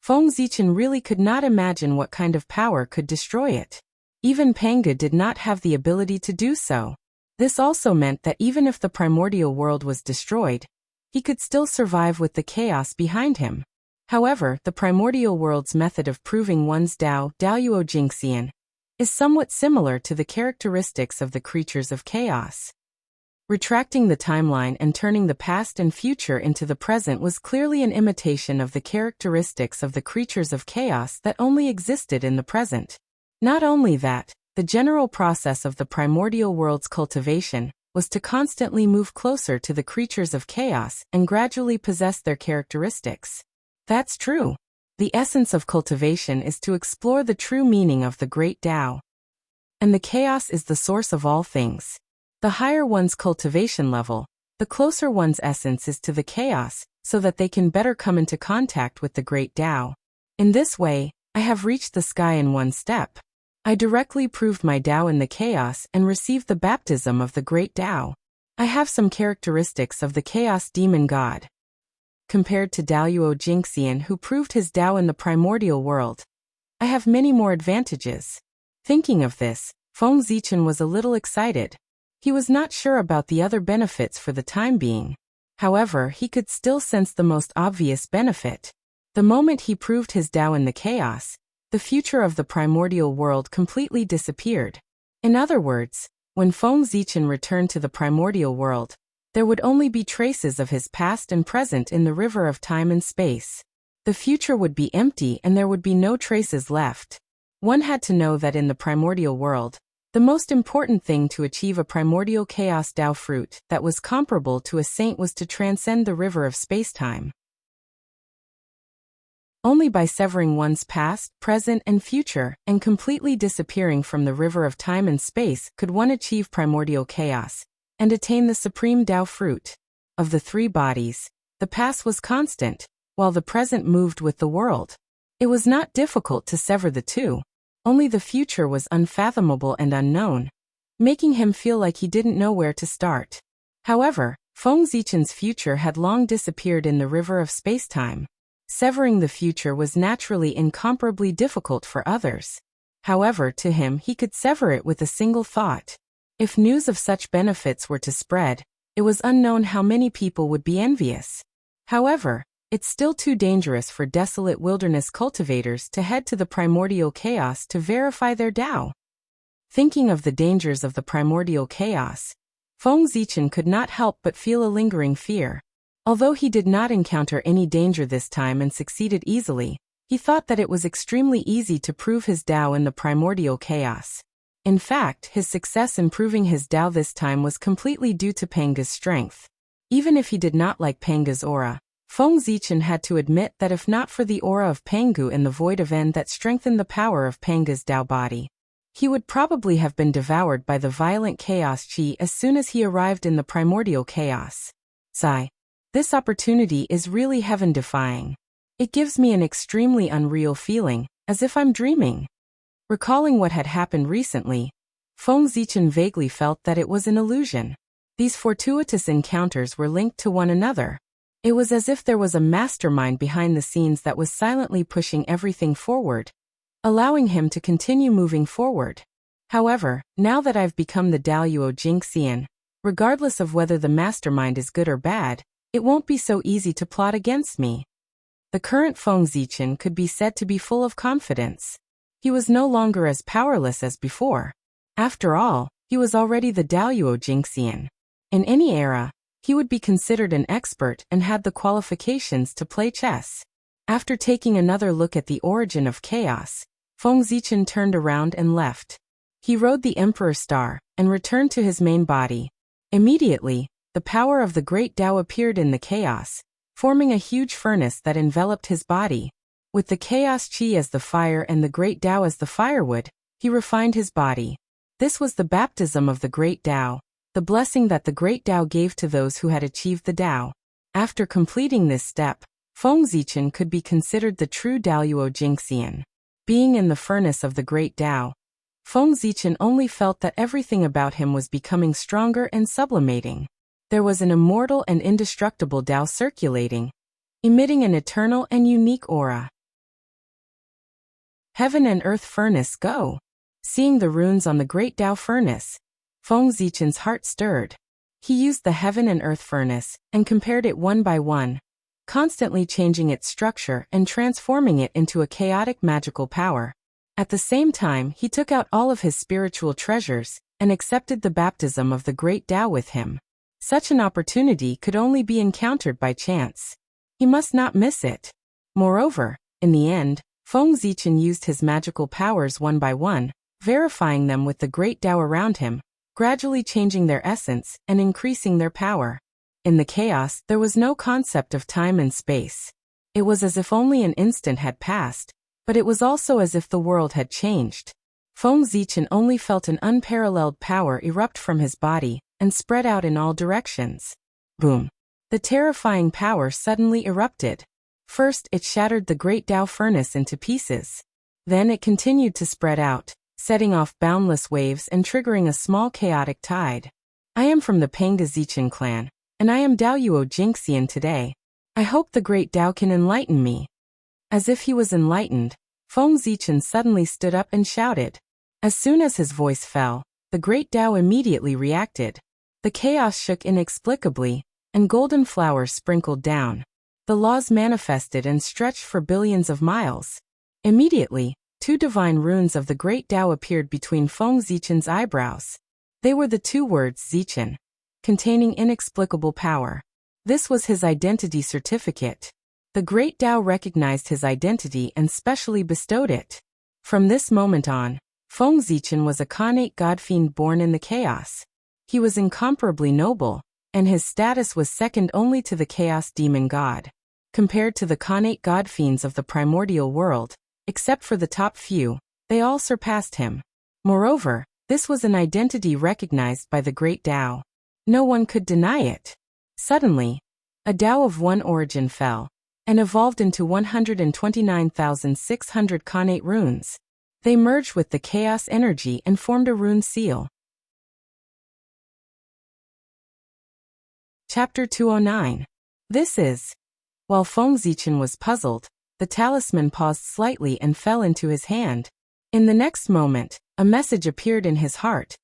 Feng Zichen really could not imagine what kind of power could destroy it. Even Panga did not have the ability to do so. This also meant that even if the primordial world was destroyed, he could still survive with the chaos behind him. However, the primordial world's method of proving one's Tao, Daoyuo Jingxian, is somewhat similar to the characteristics of the creatures of chaos. Retracting the timeline and turning the past and future into the present was clearly an imitation of the characteristics of the creatures of chaos that only existed in the present. Not only that, the general process of the primordial world's cultivation was to constantly move closer to the creatures of chaos and gradually possess their characteristics. That's true. The essence of cultivation is to explore the true meaning of the great Tao. And the chaos is the source of all things. The higher one's cultivation level, the closer one's essence is to the chaos, so that they can better come into contact with the great Tao. In this way, I have reached the sky in one step. I directly proved my Tao in the chaos and received the baptism of the great Tao. I have some characteristics of the chaos demon god. Compared to Daluo Jingxian, who proved his Tao in the primordial world, I have many more advantages. Thinking of this, Feng Zichen was a little excited. He was not sure about the other benefits for the time being. However, he could still sense the most obvious benefit. The moment he proved his Tao in the chaos, the future of the primordial world completely disappeared. In other words, when Feng Zichen returned to the primordial world, there would only be traces of his past and present in the river of time and space. The future would be empty and there would be no traces left. One had to know that in the primordial world, the most important thing to achieve a primordial chaos Tao fruit that was comparable to a saint was to transcend the river of spacetime. Only by severing one's past, present, and future, and completely disappearing from the river of time and space could one achieve primordial chaos and attain the supreme Tao fruit. Of the three bodies, the past was constant, while the present moved with the world. It was not difficult to sever the two. Only the future was unfathomable and unknown, making him feel like he didn't know where to start. However, Feng Zichen's future had long disappeared in the river of spacetime. Severing the future was naturally incomparably difficult for others. However, to him he could sever it with a single thought. If news of such benefits were to spread, it was unknown how many people would be envious. However, it's still too dangerous for desolate wilderness cultivators to head to the primordial chaos to verify their Tao. Thinking of the dangers of the primordial chaos, Feng Zichen could not help but feel a lingering fear. Although he did not encounter any danger this time and succeeded easily, he thought that it was extremely easy to prove his Tao in the primordial chaos. In fact, his success in proving his Tao this time was completely due to Panga's strength. Even if he did not like Panga's aura, Feng Zichen had to admit that if not for the aura of Pangu in the void of N that strengthened the power of Panga's Tao body, he would probably have been devoured by the violent chaos chi as soon as he arrived in the primordial chaos. Sigh. This opportunity is really heaven-defying. It gives me an extremely unreal feeling, as if I'm dreaming. Recalling what had happened recently, Feng Zichen vaguely felt that it was an illusion. These fortuitous encounters were linked to one another. It was as if there was a mastermind behind the scenes that was silently pushing everything forward, allowing him to continue moving forward. However, now that I've become the Daluo Jingxian, regardless of whether the mastermind is good or bad, it won't be so easy to plot against me. The current Feng Zichen could be said to be full of confidence. He was no longer as powerless as before. After all, he was already the Daluo Jingxian. In any era, he would be considered an expert and had the qualifications to play chess. After taking another look at the origin of chaos, Feng Zichen turned around and left. He rode the Emperor Star and returned to his main body. Immediately, the power of the great Tao appeared in the chaos, forming a huge furnace that enveloped his body. With the chaos chi as the fire and the great Tao as the firewood, he refined his body. This was the baptism of the great Tao, the blessing that the great Tao gave to those who had achieved the Tao. After completing this step, Feng Zichen could be considered the true Daluo Jingxian. Being in the furnace of the great Tao, Feng Zichen only felt that everything about him was becoming stronger and sublimating. There was an immortal and indestructible Tao circulating, emitting an eternal and unique aura. Heaven and Earth Furnace go! Seeing the runes on the great Tao furnace, Feng Zichen's heart stirred. He used the Heaven and Earth Furnace and compared it one by one, constantly changing its structure and transforming it into a chaotic magical power. At the same time, he took out all of his spiritual treasures and accepted the baptism of the great Tao with him. Such an opportunity could only be encountered by chance. He must not miss it. Moreover, in the end, Feng Zichen used his magical powers one by one, verifying them with the great Tao around him, gradually changing their essence and increasing their power. In the chaos, there was no concept of time and space. It was as if only an instant had passed, but it was also as if the world had changed. Feng Zichen only felt an unparalleled power erupt from his body, and spread out in all directions. Boom! The terrifying power suddenly erupted. First, it shattered the great Tao furnace into pieces. Then it continued to spread out, setting off boundless waves and triggering a small chaotic tide. I am from the Panga Zichen clan, and I am Daoyuo Jingxian today. I hope the great Tao can enlighten me. As if he was enlightened, Feng Zichen suddenly stood up and shouted. As soon as his voice fell, the great Tao immediately reacted. The chaos shook inexplicably, and golden flowers sprinkled down. The laws manifested and stretched for billions of miles. Immediately, 2 divine runes of the great Tao appeared between Feng Zichen's eyebrows. They were the 2 words Zichen, containing inexplicable power. This was his identity certificate. The great Tao recognized his identity and specially bestowed it. From this moment on, Feng Zichen was a Khanate godfiend born in the chaos. He was incomparably noble, and his status was second only to the chaos demon god. Compared to the Khanate godfiends of the primordial world, except for the top few, they all surpassed him. Moreover, this was an identity recognized by the great Tao. No one could deny it. Suddenly, a Tao of one origin fell, and evolved into 129,600 Khanate runes. They merged with the chaos energy and formed a rune seal. Chapter 209. This is. While Feng Zichen was puzzled, the talisman paused slightly and fell into his hand. In the next moment, a message appeared in his heart,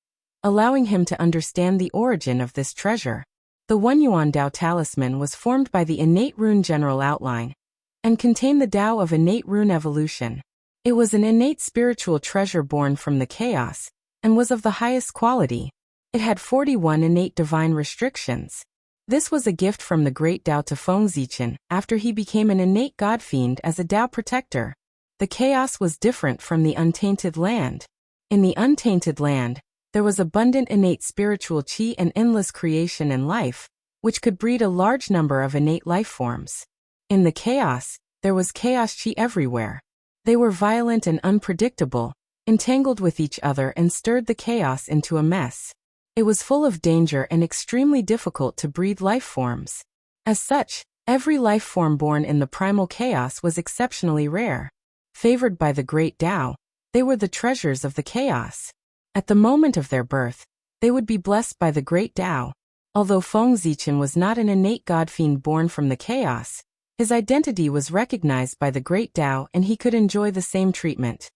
allowing him to understand the origin of this treasure. The One Yuan Dao talisman was formed by the innate rune general outline, and contained the Tao of innate rune evolution. It was an innate spiritual treasure born from the chaos, and was of the highest quality. It had 41 innate divine restrictions. This was a gift from the great Tao to Feng Zichen after he became an innate godfiend as a Tao protector. The chaos was different from the untainted land. In the untainted land, there was abundant innate spiritual qi and endless creation and life, which could breed a large number of innate life forms. In the chaos, there was chaos qi everywhere. They were violent and unpredictable, entangled with each other and stirred the chaos into a mess. It was full of danger and extremely difficult to breed life forms. As such, every life form born in the primal chaos was exceptionally rare. Favored by the great Tao, they were the treasures of the chaos. At the moment of their birth, they would be blessed by the great Tao. Although Feng Zichen was not an innate godfiend born from the chaos, his identity was recognized by the great Tao and he could enjoy the same treatment.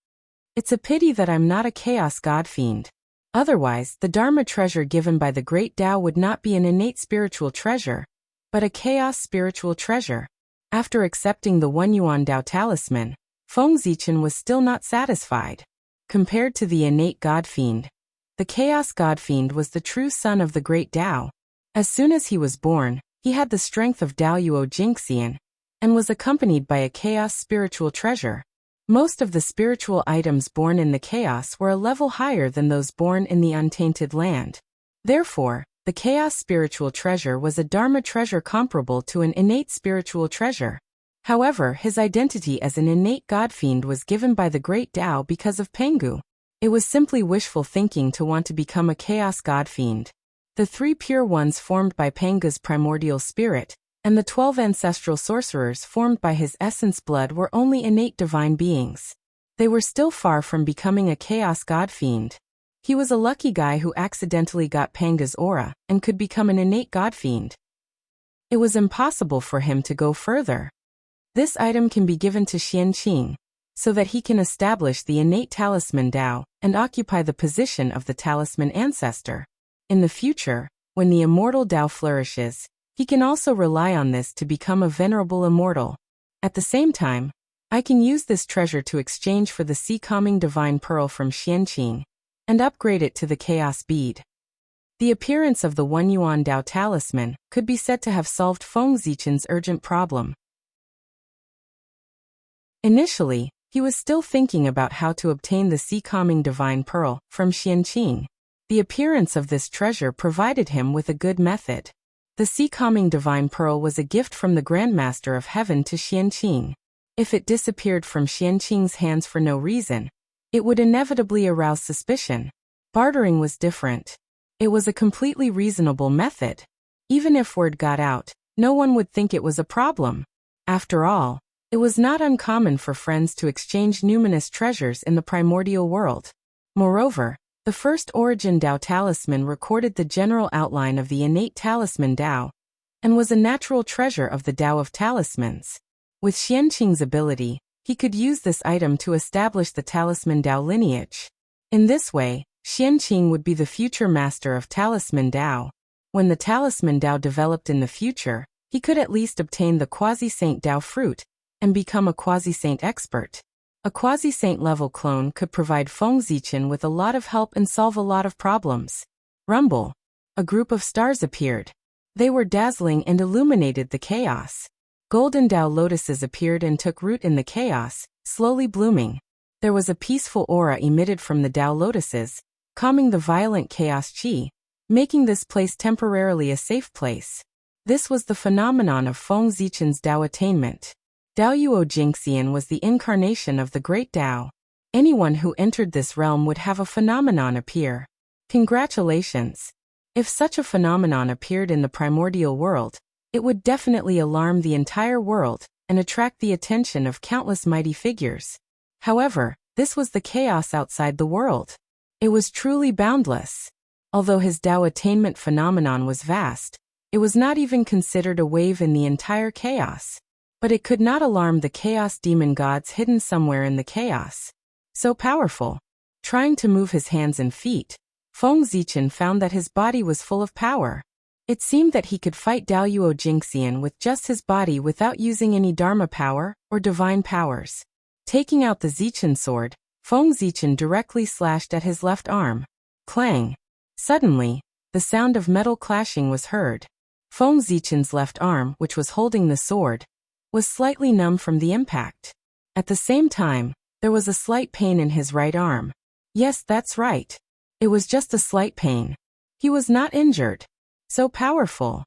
It's a pity that I'm not a chaos godfiend. Otherwise, the Dharma treasure given by the great Tao would not be an innate spiritual treasure, but a chaos spiritual treasure. After accepting the One Yuan Dao talisman, Feng Zichen was still not satisfied. Compared to the innate godfiend, the chaos godfiend was the true son of the great Tao. As soon as he was born, he had the strength of Daoyuo Jingxian, and was accompanied by a chaos spiritual treasure. Most of the spiritual items born in the chaos were a level higher than those born in the untainted land. Therefore, the chaos spiritual treasure was a Dharma treasure comparable to an innate spiritual treasure. However, his identity as an innate godfiend was given by the great Tao because of Pengu. It was simply wishful thinking to want to become a chaos godfiend. The 3 pure ones formed by Pengu's primordial spirit, and the 12 ancestral sorcerers formed by his essence blood were only innate divine beings. They were still far from becoming a chaos godfiend. He was a lucky guy who accidentally got Pengu's aura and could become an innate godfiend. It was impossible for him to go further. This item can be given to Xianqing, so that he can establish the innate talisman Tao and occupy the position of the talisman ancestor. In the future, when the immortal Tao flourishes, he can also rely on this to become a venerable immortal. At the same time, I can use this treasure to exchange for the sea-calming divine pearl from Xianqing, and upgrade it to the chaos bead. The appearance of the One Yuan Dao talisman could be said to have solved Feng Zichen's urgent problem. Initially, he was still thinking about how to obtain the sea-calming divine pearl from Xianqing. The appearance of this treasure provided him with a good method. The sea-calming divine pearl was a gift from the Grandmaster of Heaven to Xianqing. If it disappeared from Xianqing's hands for no reason, it would inevitably arouse suspicion. Bartering was different. It was a completely reasonable method. Even if word got out, no one would think it was a problem. After all, it was not uncommon for friends to exchange numinous treasures in the primordial world. Moreover, the first Origin Dao talisman recorded the general outline of the innate talisman Dao, and was a natural treasure of the Dao of talismans. With Xianqing's ability, he could use this item to establish the talisman Dao lineage. In this way, Xianqing would be the future master of talisman Dao. When the talisman Dao developed in the future, he could at least obtain the quasi-saint Dao fruit and become a quasi-saint expert. A quasi-saint level clone could provide Feng Zichen with a lot of help and solve a lot of problems. Rumble. A group of stars appeared. They were dazzling and illuminated the chaos. Golden Dao lotuses appeared and took root in the chaos, slowly blooming. There was a peaceful aura emitted from the Dao lotuses, calming the violent chaos qi, making this place temporarily a safe place. This was the phenomenon of Feng Zichen's Dao attainment. Dao Yuo Jingxian was the incarnation of the great Dao. Anyone who entered this realm would have a phenomenon appear. Congratulations! If such a phenomenon appeared in the primordial world, it would definitely alarm the entire world and attract the attention of countless mighty figures. However, this was the chaos outside the world. It was truly boundless. Although his Dao attainment phenomenon was vast, it was not even considered a wave in the entire chaos. But it could not alarm the chaos demon gods hidden somewhere in the chaos. So powerful. Trying to move his hands and feet, Feng Zichen found that his body was full of power. It seemed that he could fight Dao Yuo Jingxian with just his body without using any Dharma power or divine powers. Taking out the Zichen sword, Feng Zichen directly slashed at his left arm. Clang! Suddenly, the sound of metal clashing was heard. Feng Zichen's left arm, which was holding the sword, was slightly numb from the impact. At the same time, there was a slight pain in his right arm. Yes, that's right. It was just a slight pain. He was not injured. So powerful.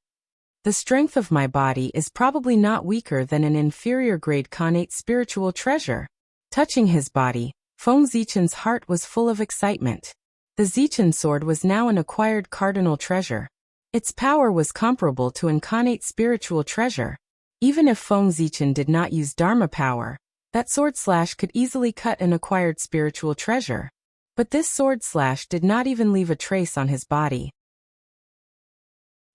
The strength of my body is probably not weaker than an inferior grade connate spiritual treasure. Touching his body, Feng Zichen's heart was full of excitement. The Zichen sword was now an acquired cardinal treasure. Its power was comparable to an connate spiritual treasure. Even if Feng Zichen did not use Dharma power, that sword slash could easily cut an acquired spiritual treasure. But this sword slash did not even leave a trace on his body.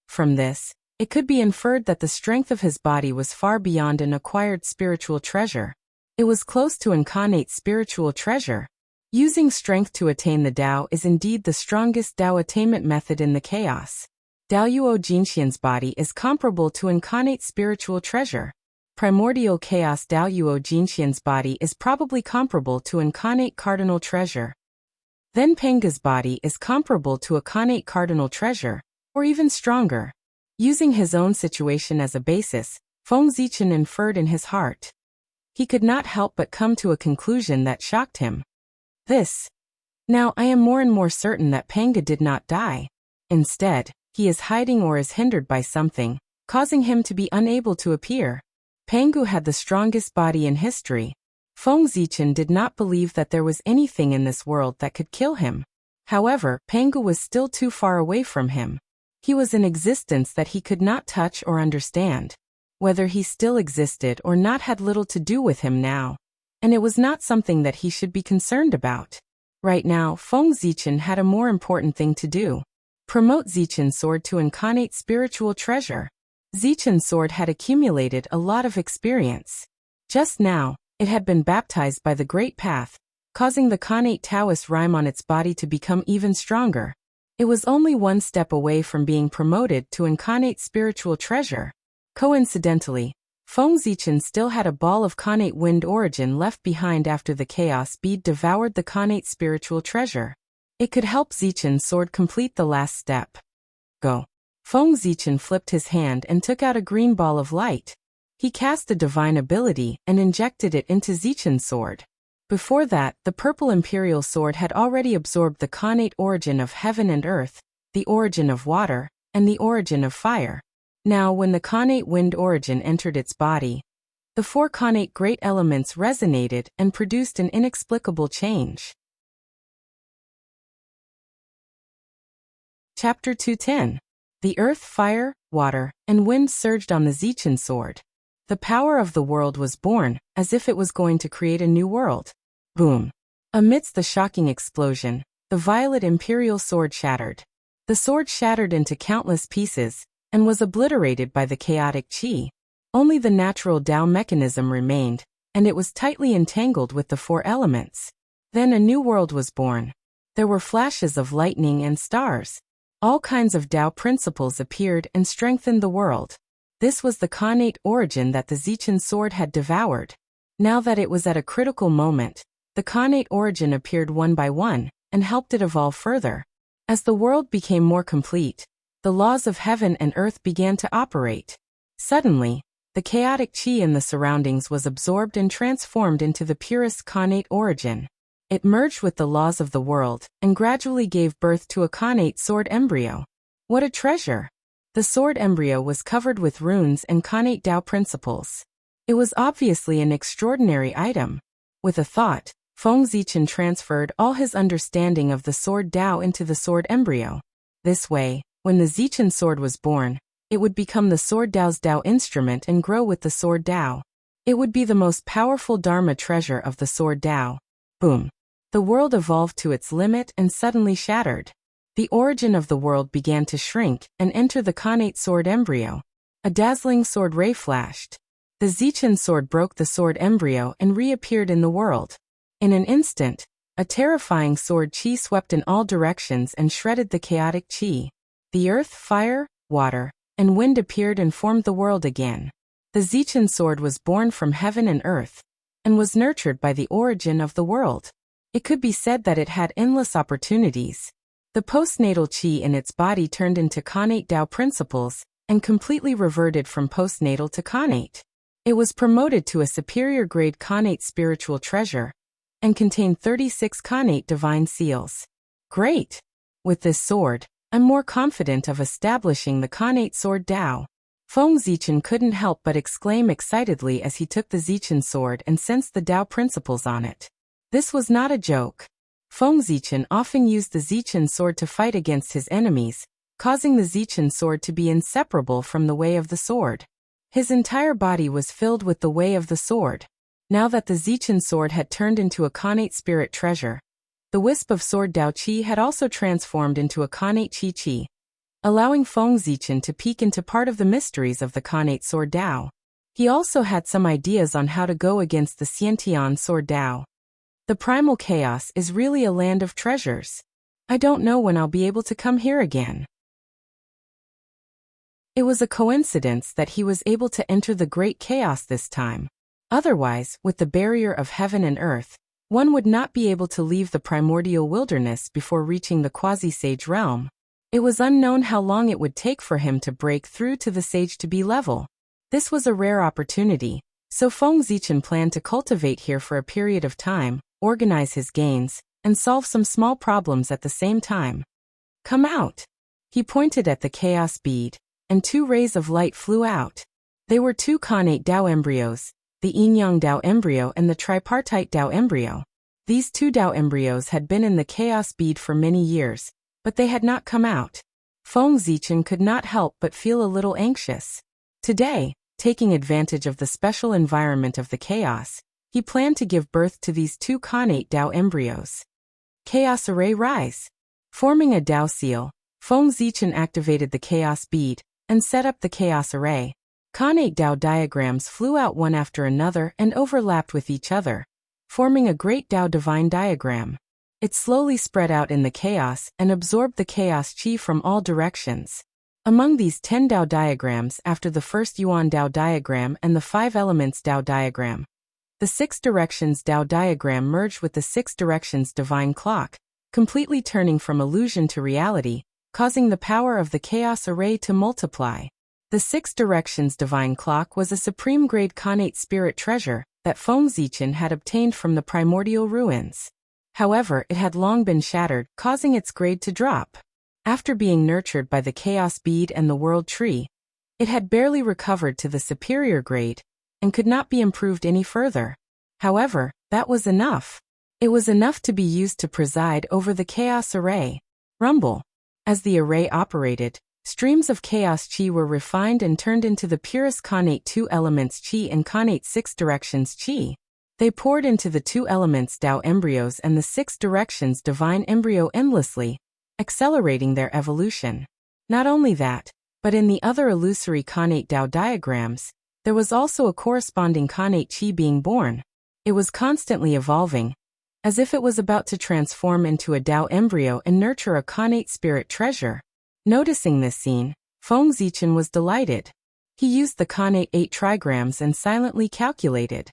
From this, it could be inferred that the strength of his body was far beyond an acquired spiritual treasure. It was close to an connate spiritual treasure. Using strength to attain the Dao is indeed the strongest Dao attainment method in the chaos. Dao Yuo Jingxian's body is comparable to an connate spiritual treasure. Primordial chaos Dao Yuo Jingxian's body is probably comparable to an connate cardinal treasure. Then Penga's body is comparable to a connate cardinal treasure, or even stronger. Using his own situation as a basis, Feng Zichen inferred in his heart. He could not help but come to a conclusion that shocked him. Now I am more and more certain that Penga did not die. Instead, he is hiding or is hindered by something, causing him to be unable to appear. Pengu had the strongest body in history. Feng Zichen did not believe that there was anything in this world that could kill him. However, Pengu was still too far away from him. He was in existence that he could not touch or understand. Whether he still existed or not had little to do with him now. And it was not something that he should be concerned about. Right now, Feng Zichen had a more important thing to do. Promote Zichen's sword to incarnate spiritual treasure. Zichen's sword had accumulated a lot of experience. Just now, it had been baptized by the Great Path, causing the connate Taoist rhyme on its body to become even stronger. It was only one step away from being promoted to incarnate spiritual treasure. Coincidentally, Feng Zichen still had a ball of connate wind origin left behind after the chaos bead devoured the connate spiritual treasure. It could help Zichen's sword complete the last step. Go. Feng Zichen flipped his hand and took out a green ball of light. He cast a divine ability and injected it into Zichen's sword. Before that, the purple imperial sword had already absorbed the connate origin of heaven and earth, the origin of water, and the origin of fire. Now when the connate wind origin entered its body, the four connate great elements resonated and produced an inexplicable change. Chapter 210. The earth, fire, water, and wind surged on the Zichin sword. The power of the world was born, as if it was going to create a new world. Boom. Amidst the shocking explosion, the violet imperial sword shattered. The sword shattered into countless pieces, and was obliterated by the chaotic qi. Only the natural Tao mechanism remained, and it was tightly entangled with the four elements. Then a new world was born. There were flashes of lightning and stars. All kinds of Tao principles appeared and strengthened the world. This was the Khanate origin that the Zichin sword had devoured. Now that it was at a critical moment, the Khanate origin appeared one by one, and helped it evolve further. As the world became more complete, the laws of heaven and earth began to operate. Suddenly, the chaotic qi in the surroundings was absorbed and transformed into the purest Khanate origin. It merged with the laws of the world, and gradually gave birth to a Khanate sword embryo. What a treasure! The sword embryo was covered with runes and Khanate Tao principles. It was obviously an extraordinary item. With a thought, Feng Zichin transferred all his understanding of the sword Tao into the sword embryo. This way, when the Zichin sword was born, it would become the sword Tao's Tao instrument and grow with the sword Tao. It would be the most powerful Dharma treasure of the sword Tao. Boom. The world evolved to its limit and suddenly shattered. The origin of the world began to shrink and enter the Khanate sword embryo. A dazzling sword ray flashed. The Zichin sword broke the sword embryo and reappeared in the world. In an instant, a terrifying sword qi swept in all directions and shredded the chaotic qi. The earth, fire, water, and wind appeared and formed the world again. The Zichin sword was born from heaven and earth, and was nurtured by the origin of the world. It could be said that it had endless opportunities. The postnatal qi in its body turned into Khanate Tao principles, and completely reverted from postnatal to Khanate. It was promoted to a superior grade Khanate spiritual treasure, and contained 36 Khanate divine seals. Great! With this sword, I'm more confident of establishing the Khanate sword Tao. Feng Zichin couldn't help but exclaim excitedly as he took the Zichin sword and sensed the Tao principles on it. This was not a joke. Feng Zichin often used the Zichin sword to fight against his enemies, causing the Zichin sword to be inseparable from the way of the sword. His entire body was filled with the way of the sword. Now that the Zichin sword had turned into a Khanate spirit treasure, the wisp of sword Tao Qi had also transformed into a Khanate Qi, allowing Feng Zichin to peek into part of the mysteries of the Khanate sword Tao. He also had some ideas on how to go against the Xiantian sword Tao. The primal chaos is really a land of treasures. I don't know when I'll be able to come here again. It was a coincidence that he was able to enter the great chaos this time. Otherwise, with the barrier of heaven and earth, one would not be able to leave the primordial wilderness before reaching the quasi-sage realm. It was unknown how long it would take for him to break through to the sage-to-be level. This was a rare opportunity, so Feng Zichin planned to cultivate here for a period of time, organize his gains, and solve some small problems at the same time. Come out! He pointed at the chaos bead, and 2 rays of light flew out. They were 2 Khanate Tao embryos, the Yin-Yang Tao embryo and the tripartite Tao embryo. These 2 Tao embryos had been in the chaos bead for many years, but they had not come out. Feng Zichin could not help but feel a little anxious. Today, taking advantage of the special environment of the chaos, he planned to give birth to these 2 Khanate Tao embryos. Chaos array rise. Forming a Tao seal, Feng Zichin activated the chaos bead, and set up the chaos array. Khanate Tao diagrams flew out one after another and overlapped with each other, forming a great Tao divine diagram. It slowly spread out in the chaos and absorbed the chaos qi from all directions. Among these 10 Tao diagrams after the first Yuan Tao diagram and the 5 elements Tao diagram, the 6 directions Tao diagram merged with the 6 directions divine clock, completely turning from illusion to reality, causing the power of the chaos array to multiply. The 6 directions divine clock was a supreme grade Khanate spirit treasure that Feng Zichin had obtained from the primordial ruins. However, it had long been shattered, causing its grade to drop. After being nurtured by the chaos bead and the world tree, it had barely recovered to the superior grade, and could not be improved any further. However, that was enough. It was enough to be used to preside over the chaos array. Rumble. As the array operated, streams of chaos chi were refined and turned into the purest connate 2 elements chi and connate 6 directions chi. They poured into the 2 elements Tao embryos and the 6 directions divine embryo endlessly, accelerating their evolution. Not only that, but in the other illusory connate Tao diagrams, there was also a corresponding connate chi being born. It was constantly evolving, as if it was about to transform into a Tao embryo and nurture a connate spirit treasure. Noticing this scene, Feng Zichen was delighted. He used the connate 8 trigrams and silently calculated.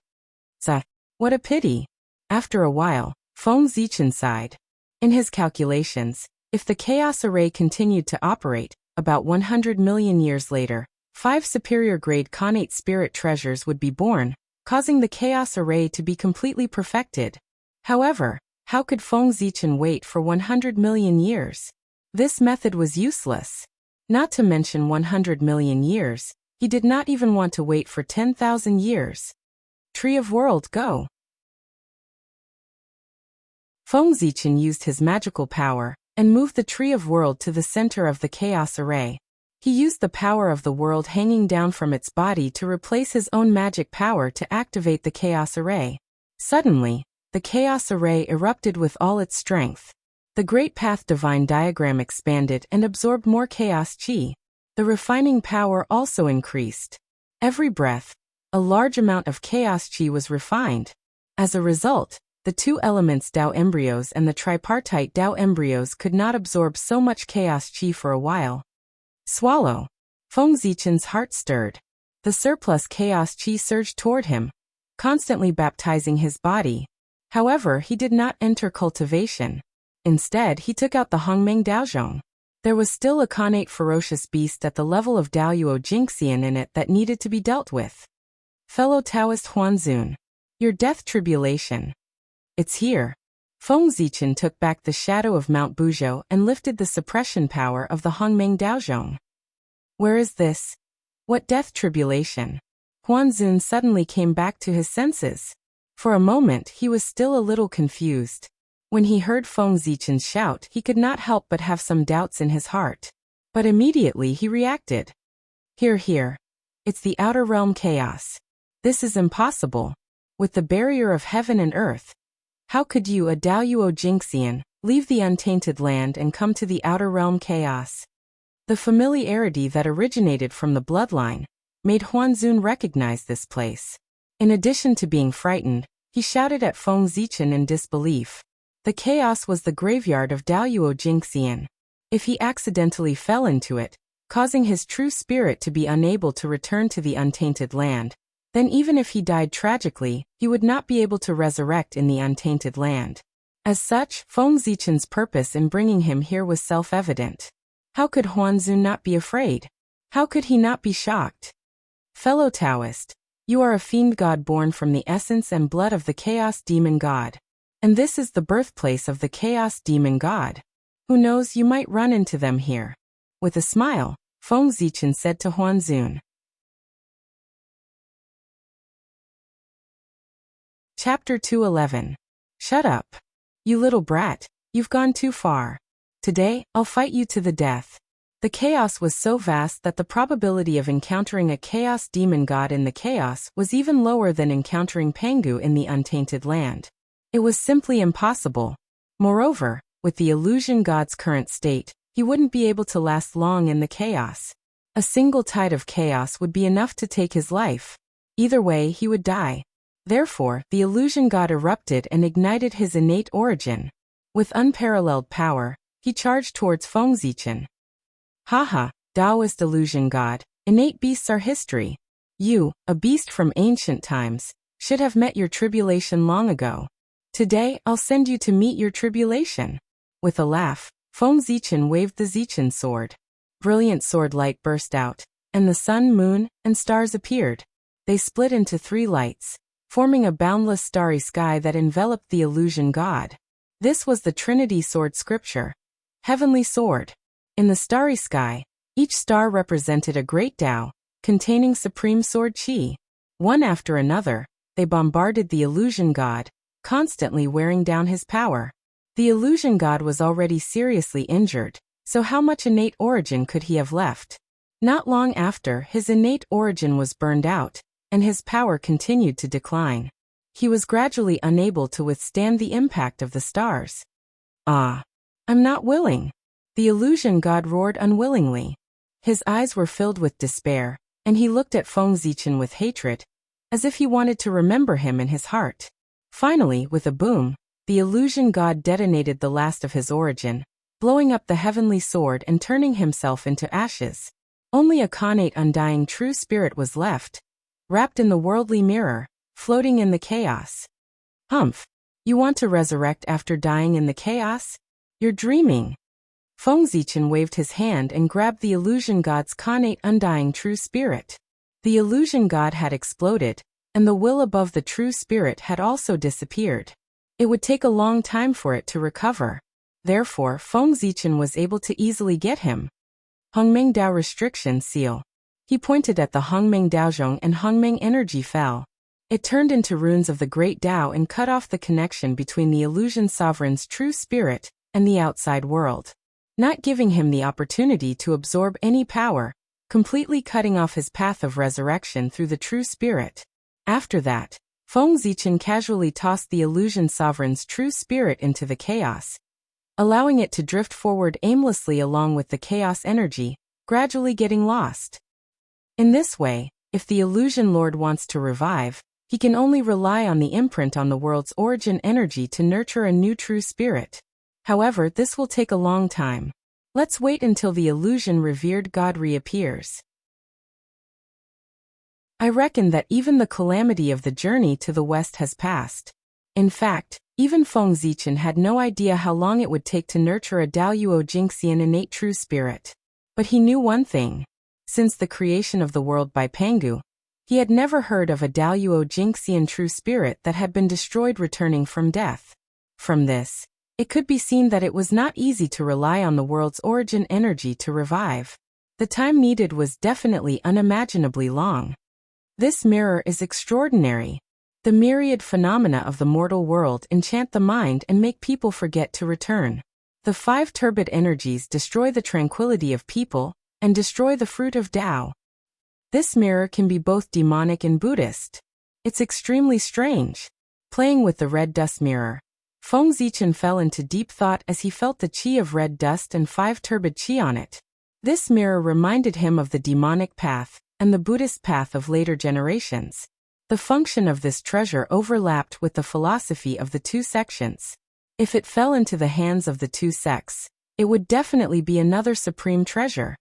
What a pity. After a while, Feng Zichen sighed. In his calculations, if the chaos array continued to operate, about 100 million years later, 5 superior-grade connate spirit treasures would be born, causing the chaos array to be completely perfected. However, how could Feng Zichen wait for 100 million years? This method was useless. Not to mention 100 million years, he did not even want to wait for 10,000 years. Tree of World, go! Feng Zichen used his magical power and moved the Tree of World to the center of the chaos array. He used the power of the world hanging down from its body to replace his own magic power to activate the chaos array. Suddenly, the chaos array erupted with all its strength. The Great Path Divine diagram expanded and absorbed more chaos chi. The refining power also increased. Every breath, a large amount of chaos chi was refined. As a result, the 2 elements Tao embryos and the tripartite Tao embryos could not absorb so much chaos chi for a while. Swallow. Feng Zichen's heart stirred. The surplus chaos chi surged toward him, constantly baptizing his body. However, he did not enter cultivation. Instead, he took out the Hongmeng Daozhong. There was still a connate ferocious beast at the level of Daoyuo Jingxian in it that needed to be dealt with. Fellow Taoist Huanzun. Your death tribulation. It's here. Feng Zichen took back the shadow of Mount Buzhou and lifted the suppression power of the Hongmeng Daozhong. Where is this? What death tribulation? Huanzun suddenly came back to his senses. For a moment, he was still a little confused. When he heard Feng Zichen's shout, he could not help but have some doubts in his heart. But immediately he reacted. Here. It's the outer realm chaos. This is impossible. With the barrier of heaven and earth. How could you, a Daoyuo Jingxian, leave the untainted land and come to the outer realm chaos? The familiarity that originated from the bloodline made Huanzun recognize this place. In addition to being frightened, he shouted at Feng Zichen in disbelief. The chaos was the graveyard of Daoyuo Jingxian. If he accidentally fell into it, causing his true spirit to be unable to return to the untainted land, then even if he died tragically, he would not be able to resurrect in the untainted land. As such, Feng Zichen's purpose in bringing him here was self-evident. How could Huanzun not be afraid? How could he not be shocked? Fellow Taoist, you are a fiend god born from the essence and blood of the chaos demon god. And this is the birthplace of the chaos demon god. Who knows, you might run into them here. With a smile, Feng Zichen said to Huanzun. Chapter 211. Shut up. You little brat, you've gone too far. Today, I'll fight you to the death. The chaos was so vast that the probability of encountering a chaos demon god in the chaos was even lower than encountering Pangu in the untainted land. It was simply impossible. Moreover, with the illusion god's current state, he wouldn't be able to last long in the chaos. A single tide of chaos would be enough to take his life. Either way, he would die. Therefore, the illusion god erupted and ignited his innate origin. With unparalleled power, he charged towards Feng Zichen. Haha, Taoist illusion god, innate beasts are history. You, a beast from ancient times, should have met your tribulation long ago. Today, I'll send you to meet your tribulation. With a laugh, Feng Zichen waved the Zichen sword. Brilliant sword light burst out, and the sun, moon, and stars appeared. They split into 3 lights, forming a boundless starry sky that enveloped the illusion god. This was the Trinity sword scripture. Heavenly sword. In the starry sky, each star represented a great Tao, containing supreme sword chi. One after another, they bombarded the illusion god, constantly wearing down his power. The illusion god was already seriously injured, So how much innate origin could he have left? Not long after, his innate origin was burned out, and his power continued to decline. He was gradually unable to withstand the impact of the stars. Ah! I'm not willing! The illusion god roared unwillingly. His eyes were filled with despair, and he looked at Feng Zichen with hatred, as if he wanted to remember him in his heart. Finally, with a boom, the illusion god detonated the last of his origin, blowing up the heavenly sword and turning himself into ashes. Only a connate undying true spirit was left, wrapped in the worldly mirror, floating in the chaos. Humph! You want to resurrect after dying in the chaos? You're dreaming. Feng Zichen waved his hand and grabbed the illusion god's connate undying true spirit. The illusion god had exploded, and the will above the true spirit had also disappeared. It would take a long time for it to recover. Therefore, Feng Zichen was able to easily get him. Hongmeng Dao Restriction Seal. He pointed at the Hongmeng Daozhong, and Hongmeng energy fell. It turned into runes of the Great Tao and cut off the connection between the illusion sovereign's true spirit and the outside world, not giving him the opportunity to absorb any power, completely cutting off his path of resurrection through the true spirit. After that, Feng Zichen casually tossed the illusion sovereign's true spirit into the chaos, allowing it to drift forward aimlessly along with the chaos energy, gradually getting lost. In this way, if the illusion lord wants to revive, he can only rely on the imprint on the world's origin energy to nurture a new true spirit. However, this will take a long time. Let's wait until the illusion revered god reappears. I reckon that even the calamity of the journey to the west has passed. In fact, even Feng Zichen had no idea how long it would take to nurture a Daoyuo Jingxian innate true spirit. But he knew one thing. Since the creation of the world by Pangu, he had never heard of a Daoyuo Jingxian true spirit that had been destroyed returning from death. From this, it could be seen that it was not easy to rely on the world's origin energy to revive. The time needed was definitely unimaginably long. This mirror is extraordinary. The myriad phenomena of the mortal world enchant the mind and make people forget to return. The 5 turbid energies destroy the tranquility of people and destroy the fruit of Tao. This mirror can be both demonic and Buddhist. It's extremely strange. Playing with the red dust mirror, Feng Zichen fell into deep thought as he felt the chi of red dust and 5 turbid chi on it. This mirror reminded him of the demonic path and the Buddhist path of later generations. The function of this treasure overlapped with the philosophy of the 2 sections. If it fell into the hands of the 2 sects, it would definitely be another supreme treasure.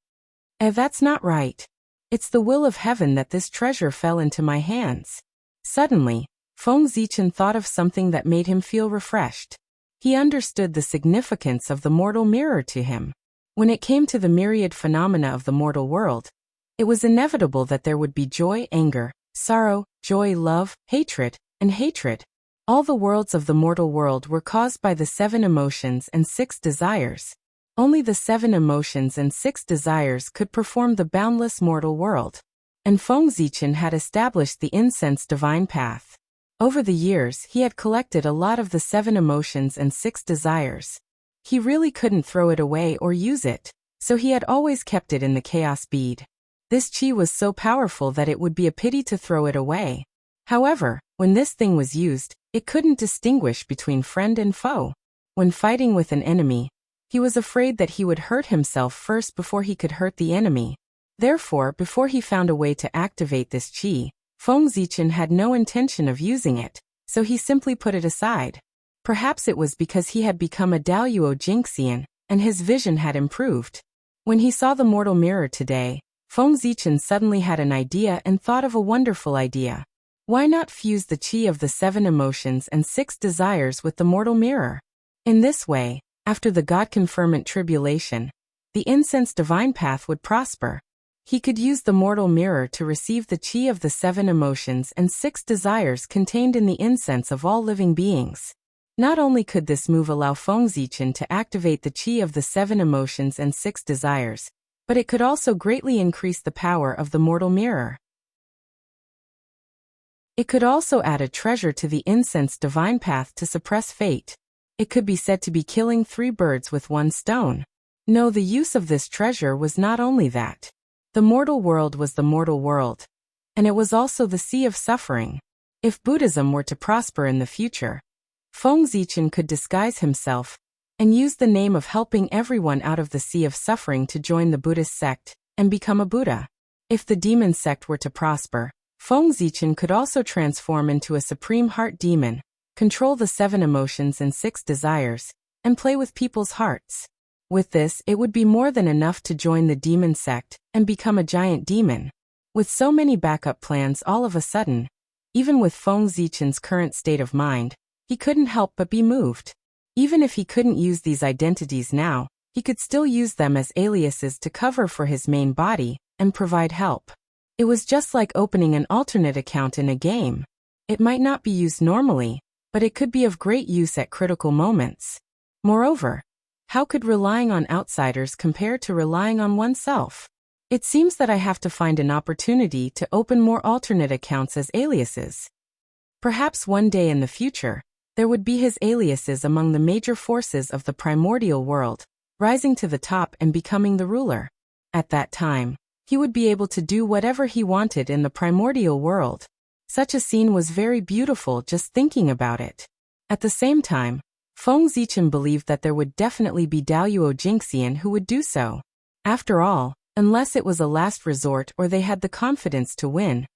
That's not right. It's the will of heaven that this treasure fell into my hands. Suddenly, Feng Zichen thought of something that made him feel refreshed. He understood the significance of the mortal mirror to him. When it came to the myriad phenomena of the mortal world, it was inevitable that there would be joy, anger, sorrow, joy, love, hatred, and hatred. All the worlds of the mortal world were caused by the 7 emotions and 6 desires. Only the 7 emotions and 6 desires could perform the boundless mortal world. And Feng Zichen had established the incense divine path. Over the years, he had collected a lot of the 7 emotions and 6 desires. He really couldn't throw it away or use it, so he had always kept it in the chaos bead. This chi was so powerful that it would be a pity to throw it away. However, when this thing was used, it couldn't distinguish between friend and foe. When fighting with an enemy, he was afraid that he would hurt himself first before he could hurt the enemy. Therefore, before he found a way to activate this chi, Feng Zichen had no intention of using it, so he simply put it aside. Perhaps it was because he had become a Daoyuo Jingxian, and his vision had improved. When he saw the mortal mirror today, Feng Zichen suddenly had an idea and thought of a wonderful idea. Why not fuse the chi of the 7 emotions and 6 desires with the mortal mirror? In this way, after the God-conferment tribulation, the incense divine path would prosper. He could use the mortal mirror to receive the chi of the 7 emotions and 6 desires contained in the incense of all living beings. Not only could this move allow Feng Zichen to activate the chi of the 7 emotions and 6 desires, but it could also greatly increase the power of the mortal mirror. It could also add a treasure to the incense divine path to suppress fate. It could be said to be killing 3 birds with 1 stone. No, the use of this treasure was not only that. The mortal world was the mortal world. And it was also the sea of suffering. If Buddhism were to prosper in the future, Feng Zichen could disguise himself and use the name of helping everyone out of the sea of suffering to join the Buddhist sect and become a Buddha. If the demon sect were to prosper, Feng Zichen could also transform into a supreme heart demon, control the 7 emotions and 6 desires, and play with people's hearts. With this, it would be more than enough to join the demon sect and become a giant demon. With so many backup plans all of a sudden, even with Feng Zichen's current state of mind, he couldn't help but be moved. Even if he couldn't use these identities now, he could still use them as aliases to cover for his main body and provide help. It was just like opening an alternate account in a game. It might not be used normally, but it could be of great use at critical moments. Moreover, how could relying on outsiders compare to relying on oneself? It seems that I have to find an opportunity to open more alternate accounts as aliases. Perhaps one day in the future, there would be his aliases among the major forces of the primordial world, rising to the top and becoming the ruler. At that time, he would be able to do whatever he wanted in the primordial world. Such a scene was very beautiful just thinking about it. At the same time, Feng Zichen believed that there would definitely be Daoyuo Jingxian who would do so. After all, unless it was a last resort or they had the confidence to win,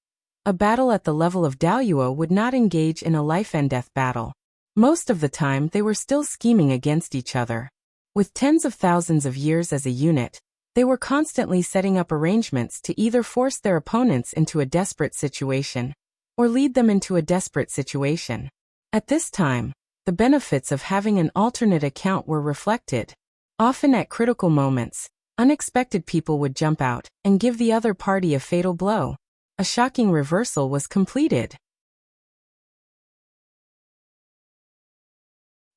a battle at the level of Daoyuo would not engage in a life-and-death battle. Most of the time they were still scheming against each other. With tens of thousands of years as a unit, they were constantly setting up arrangements to either force their opponents into a desperate situation, or lead them into a desperate situation. At this time, the benefits of having an alternate account were reflected. Often at critical moments, unexpected people would jump out and give the other party a fatal blow. A shocking reversal was completed.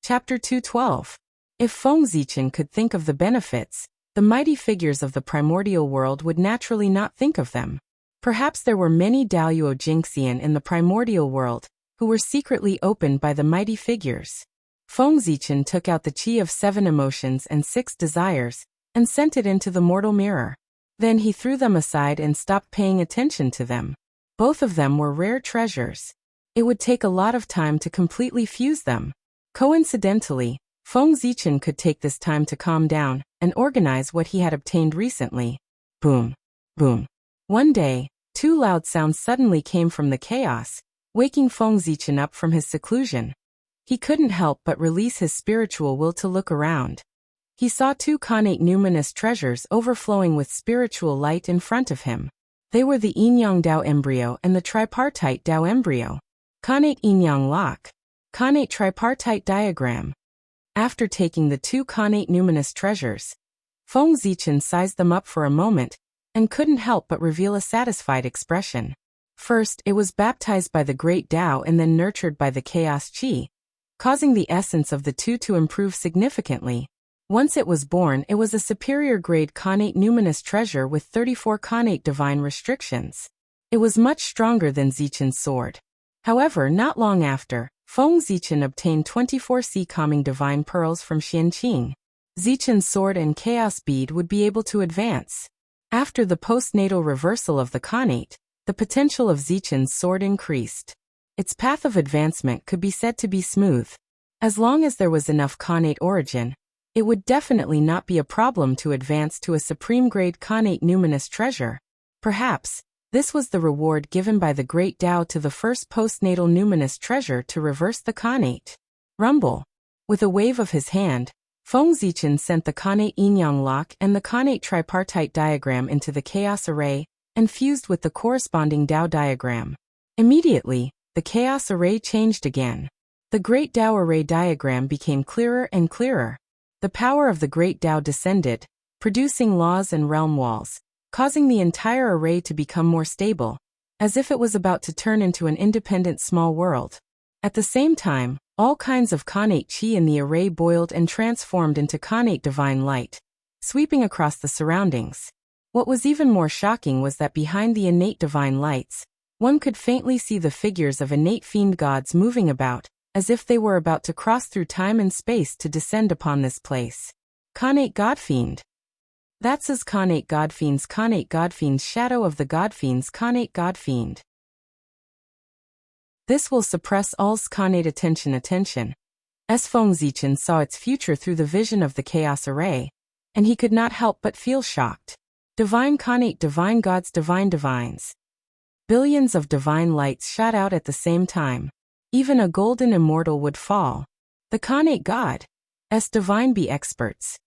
Chapter 212. If Feng Zichen could think of the benefits, the mighty figures of the primordial world would naturally not think of them. Perhaps there were many Daoyuo Jingxian in the primordial world, who were secretly opened by the mighty figures. Feng Zichen took out the chi of 7 emotions and 6 desires, and sent it into the mortal mirror. Then he threw them aside and stopped paying attention to them. Both of them were rare treasures. It would take a lot of time to completely fuse them. Coincidentally, Feng Zichen could take this time to calm down and organize what he had obtained recently. Boom. Boom. One day, 2 loud sounds suddenly came from the chaos, waking Feng Zichen up from his seclusion. He couldn't help but release his spiritual will to look around. He saw 2 connate numinous treasures overflowing with spiritual light in front of him. They were the Yin-Yang Dao embryo and the tripartite Dao embryo. Connate Yin-Yang lock. Connate tripartite diagram. After taking the 2 connate numinous treasures, Feng Zichen sized them up for a moment and couldn't help but reveal a satisfied expression. First, it was baptized by the great Dao and then nurtured by the chaos chi, causing the essence of the 2 to improve significantly. Once it was born, it was a superior grade connate numinous treasure with 34 connate divine restrictions. It was much stronger than Zichen's sword. However, not long after, Feng Zichen obtained 24 sea calming divine pearls from Xianqing. Zichen's sword and chaos bead would be able to advance. After the postnatal reversal of the connate, the potential of Zichen's sword increased. Its path of advancement could be said to be smooth. As long as there was enough connate origin, it would definitely not be a problem to advance to a supreme grade connate numinous treasure. Perhaps, this was the reward given by the great Tao to the first postnatal numinous treasure to reverse the connate. Rumble. With a wave of his hand, Feng Zichen sent the connate yin-yang lock and the connate tripartite diagram into the chaos array and fused with the corresponding Tao diagram. Immediately, the chaos array changed again. The great Tao array diagram became clearer and clearer. The power of the great Tao descended, producing laws and realm walls, causing the entire array to become more stable, as if it was about to turn into an independent small world. At the same time, all kinds of connate chi in the array boiled and transformed into connate divine light, sweeping across the surroundings. What was even more shocking was that behind the innate divine lights, one could faintly see the figures of innate fiend gods moving about, as if they were about to cross through time and space to descend upon this place. Khanate Godfiend. That's as Khanate Godfiend's shadow of the Godfiend's Khanate Godfiend. This will suppress all's Khanate attention. Feng Zichen saw its future through the vision of the chaos array, and he could not help but feel shocked. Divine Khanate, divine gods, divine divines. Billions of divine lights shot out at the same time. Even a golden immortal would fall. The Khanate God's divine be experts.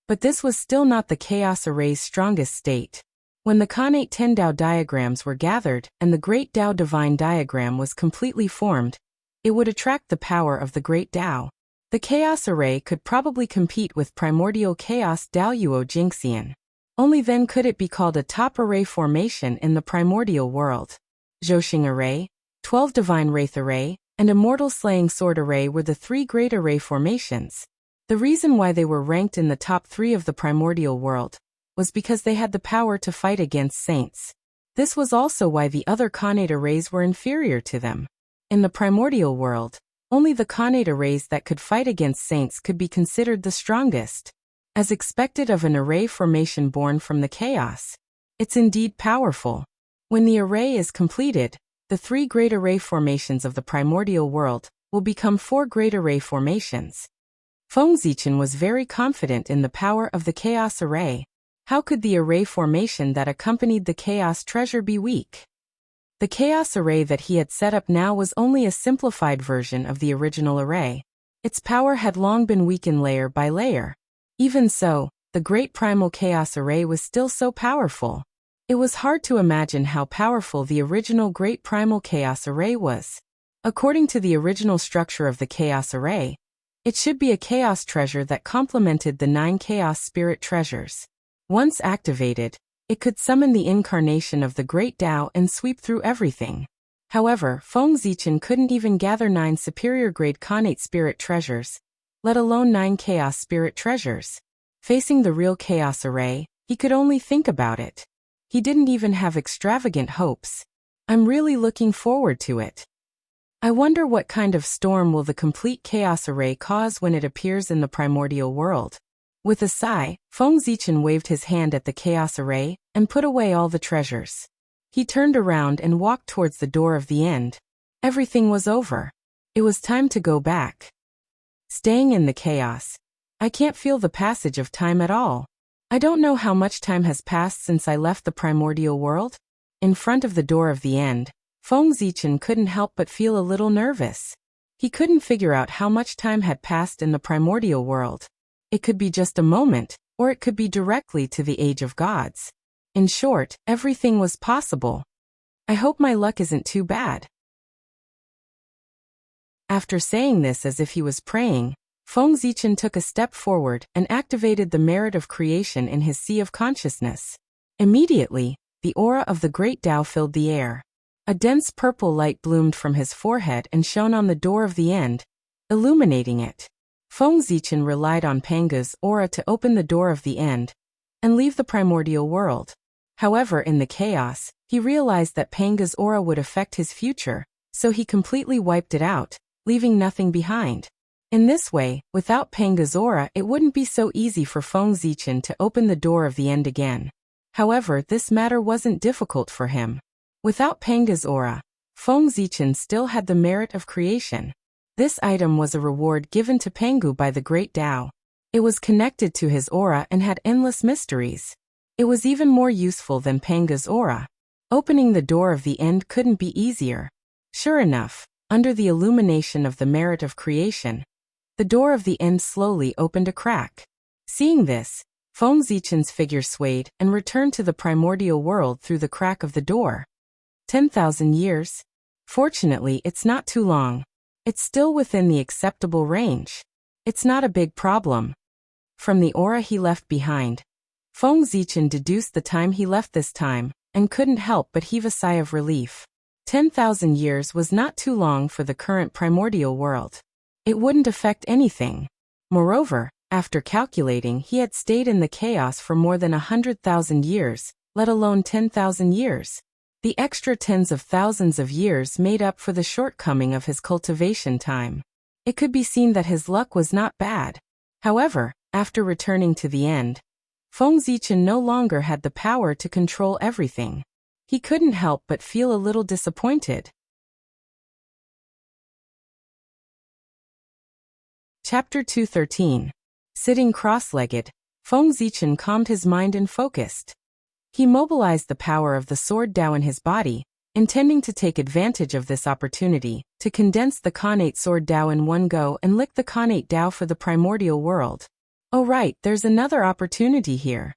But this was still not the chaos array's strongest state. When the Khanate 10 Tao diagrams were gathered and the Great Tao divine diagram was completely formed, it would attract the power of the Great Tao. The chaos array could probably compete with primordial chaos Tao Yuo Jingxian. Only then could it be called a top array formation in the primordial world. Zhouxing array, 12 divine wraith array, and immortal slaying sword array were the 3 great array formations. The reason why they were ranked in the top 3 of the primordial world was because they had the power to fight against saints. This was also why the other Khanate arrays were inferior to them. In the primordial world, only the Khanate arrays that could fight against saints could be considered the strongest. As expected of an array formation born from the chaos, it's indeed powerful. When the array is completed, the 3 great array formations of the primordial world will become 4 great array formations. Feng Zichen was very confident in the power of the chaos array. How could the array formation that accompanied the chaos treasure be weak? The chaos array that he had set up now was only a simplified version of the original array. Its power had long been weakened layer by layer. Even so, the great primal chaos array was still so powerful. It was hard to imagine how powerful the original great primal chaos array was. According to the original structure of the chaos array, it should be a chaos treasure that complemented the 9 chaos spirit treasures. Once activated, it could summon the incarnation of the Great Tao and sweep through everything. However, Feng Zichen couldn't even gather 9 superior grade Khanate spirit treasures, let alone 9 chaos spirit treasures. Facing the real chaos array, he could only think about it. He didn't even have extravagant hopes. I'm really looking forward to it. I wonder what kind of storm will the complete chaos array cause when it appears in the primordial world. With a sigh, Feng Zichen waved his hand at the chaos array and put away all the treasures. He turned around and walked towards the door of the end. Everything was over. It was time to go back. Staying in the chaos, I can't feel the passage of time at all. I don't know how much time has passed since I left the primordial world. In front of the door of the end, Feng Zichen couldn't help but feel a little nervous. He couldn't figure out how much time had passed in the primordial world. It could be just a moment, or it could be directly to the age of gods. In short, everything was possible. I hope my luck isn't too bad. After saying this as if he was praying, Feng Zichen took a step forward and activated the merit of creation in his sea of consciousness. Immediately, the aura of the Great Tao filled the air. A dense purple light bloomed from his forehead and shone on the door of the end, illuminating it. Feng Zichen relied on Panga's aura to open the door of the end and leave the primordial world. However, in the chaos, he realized that Panga's aura would affect his future, so he completely wiped it out, leaving nothing behind. In this way, without Panga's aura, it wouldn't be so easy for Feng Zichen to open the door of the end again. However, this matter wasn't difficult for him. Without Panga's aura, Feng Zichen still had the merit of creation. This item was a reward given to Pangu by the Great Tao. It was connected to his aura and had endless mysteries. It was even more useful than Panga's aura. Opening the door of the end couldn't be easier. Sure enough, under the illumination of the merit of creation, the door of the end slowly opened a crack. Seeing this, Feng Zichen's figure swayed and returned to the primordial world through the crack of the door. 10,000 years? Fortunately, it's not too long. It's still within the acceptable range. It's not a big problem. From the aura he left behind, Feng Zichen deduced the time he left this time, and couldn't help but heave a sigh of relief. 10,000 years was not too long for the current primordial world. It wouldn't affect anything. Moreover, after calculating, he had stayed in the chaos for more than 100,000 years, let alone 10,000 years. The extra tens of thousands of years made up for the shortcoming of his cultivation time. It could be seen that his luck was not bad. However, After returning to the end, Feng Zichen no longer had the power to control everything. He couldn't help but feel a little disappointed. Chapter 213. Sitting cross-legged, Feng Zichen calmed his mind and focused. He mobilized the power of the sword Dao in his body, intending to take advantage of this opportunity to condense the Khanate sword Dao in one go and lick the Khanate Dao for the primordial world. Oh right, there's another opportunity here.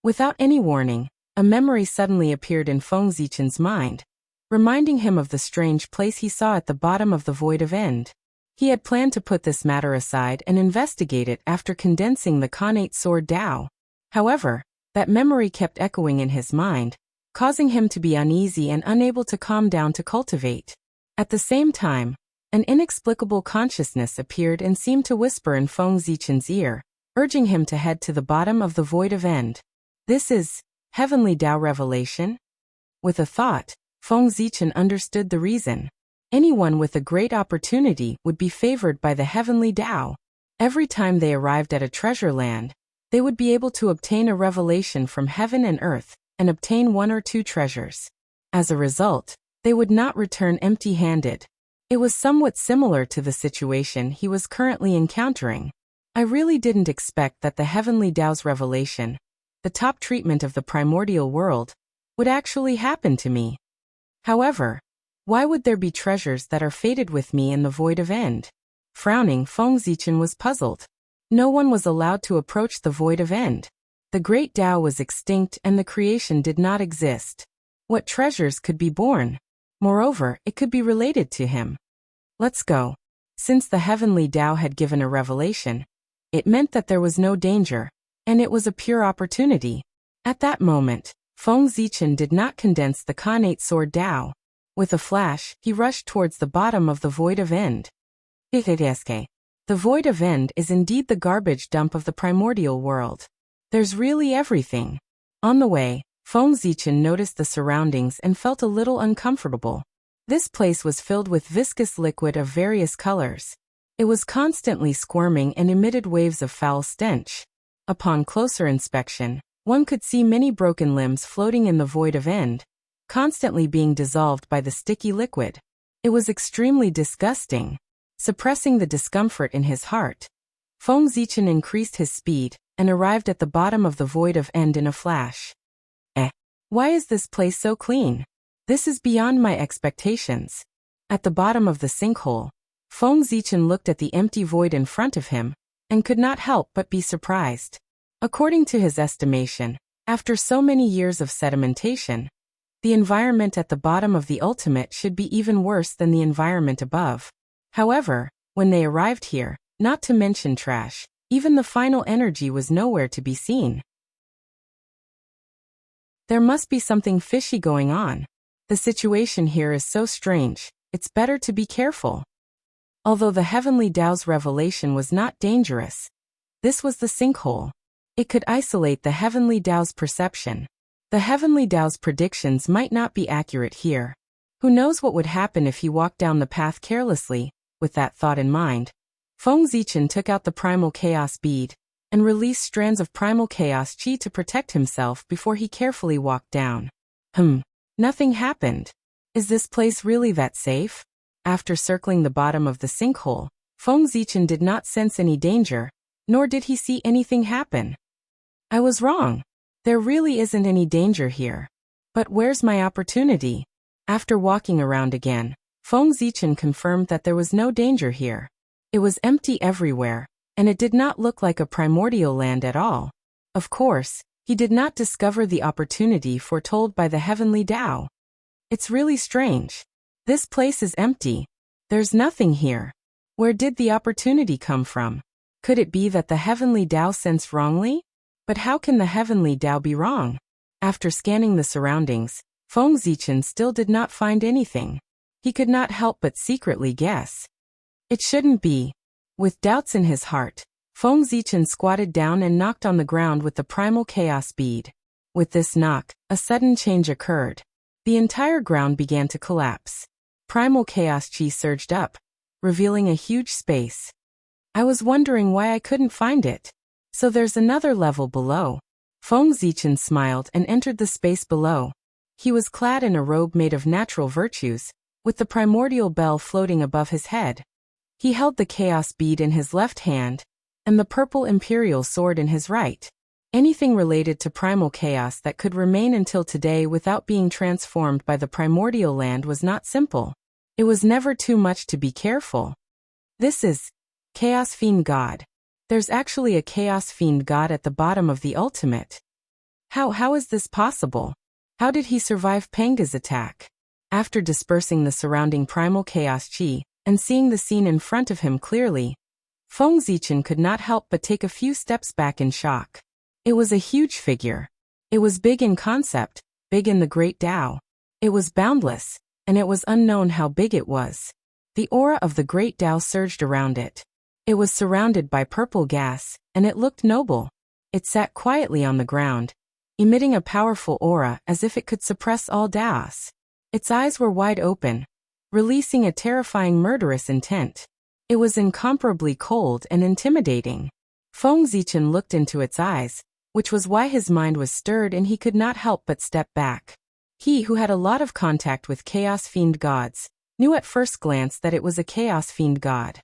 Without any warning, a memory suddenly appeared in Feng Zichen's mind, reminding him of the strange place he saw at the bottom of the Void of End. He had planned to put this matter aside and investigate it after condensing the Khanate sword Dao. However, that memory kept echoing in his mind, causing him to be uneasy and unable to calm down to cultivate. At the same time, an inexplicable consciousness appeared and seemed to whisper in Feng Zichen's ear, urging him to head to the bottom of the Void of End. This is Heavenly Dao Revelation? With a thought, Feng Zichen understood the reason. Anyone with a great opportunity would be favored by the Heavenly Dao. Every time they arrived at a treasure land, they would be able to obtain a revelation from heaven and earth, and obtain one or two treasures. As a result, they would not return empty-handed. It was somewhat similar to the situation he was currently encountering. I really didn't expect that the Heavenly Dao's revelation, the top treatment of the primordial world, would actually happen to me. However, why would there be treasures that are fated with me in the Void of End? Frowning, Feng Zichen was puzzled. No one was allowed to approach the Void of End. The Great Dao was extinct and the creation did not exist. What treasures could be born? Moreover, it could be related to him. Let's go. Since the Heavenly Dao had given a revelation, it meant that there was no danger, and it was a pure opportunity. At that moment, Feng Zichen did not condense the Khanate sword Dao. With a flash, he rushed towards the bottom of the Void of End. The Void of End is indeed the garbage dump of the primordial world. There's really everything. On the way, Feng Zichen noticed the surroundings and felt a little uncomfortable. This place was filled with viscous liquid of various colors. It was constantly squirming and emitted waves of foul stench. Upon closer inspection, one could see many broken limbs floating in the Void of End, constantly being dissolved by the sticky liquid. It was extremely disgusting. Suppressing the discomfort in his heart, Feng Zichen increased his speed and arrived at the bottom of the Void of End in a flash. Why is this place so clean? This is beyond my expectations. At the bottom of the sinkhole, Feng Zichen looked at the empty void in front of him and could not help but be surprised. According to his estimation, after so many years of sedimentation, the environment at the bottom of the ultimate should be even worse than the environment above. However, when they arrived here, not to mention trash, even the final energy was nowhere to be seen. There must be something fishy going on. The situation here is so strange, it's better to be careful. Although the Heavenly Dao's revelation was not dangerous, this was the sinkhole. It could isolate the Heavenly Dao's perception. The Heavenly Dao's predictions might not be accurate here. Who knows what would happen if he walked down the path carelessly? With that thought in mind, Feng Zichen took out the Primal Chaos bead and released strands of Primal Chaos Chi to protect himself before he carefully walked down. Nothing happened. Is this place really that safe? After circling the bottom of the sinkhole, Feng Zichen did not sense any danger, nor did he see anything happen. I was wrong. There really isn't any danger here. But where's my opportunity? After walking around again, Feng Zichen confirmed that there was no danger here. It was empty everywhere, and it did not look like a primordial land at all. Of course, he did not discover the opportunity foretold by the Heavenly Dao. It's really strange. This place is empty. There's nothing here. Where did the opportunity come from? Could it be that the Heavenly Dao sensed wrongly? But how can the Heavenly Dao be wrong? After scanning the surroundings, Feng Zichen still did not find anything. He could not help but secretly guess. It shouldn't be. With doubts in his heart, Feng Zichen squatted down and knocked on the ground with the Primal Chaos bead. With this knock, a sudden change occurred. The entire ground began to collapse. Primal Chaos Chi surged up, revealing a huge space. I was wondering why I couldn't find it. So there's another level below. Feng Zichen smiled and entered the space below. He was clad in a robe made of natural virtues, with the primordial bell floating above his head. He held the chaos bead in his left hand, and the purple imperial sword in his right. Anything related to primal chaos that could remain until today without being transformed by the primordial land was not simple. It was never too much to be careful. This is Chaos Fiend God. There's actually a Chaos Fiend God at the bottom of the ultimate. How is this possible? How did he survive Panga's attack? After dispersing the surrounding primal chaos chi, and seeing the scene in front of him clearly, Feng Zichen could not help but take a few steps back in shock. It was a huge figure. It was big in concept, big in the Great Tao. It was boundless, and it was unknown how big it was. The aura of the Great Tao surged around it. It was surrounded by purple gas, and it looked noble. It sat quietly on the ground, emitting a powerful aura as if it could suppress all Taos. Its eyes were wide open, releasing a terrifying murderous intent. It was incomparably cold and intimidating. Feng Zichen looked into its eyes, which was why his mind was stirred and he could not help but step back. He who had a lot of contact with Chaos Fiend gods, knew at first glance that it was a Chaos Fiend god.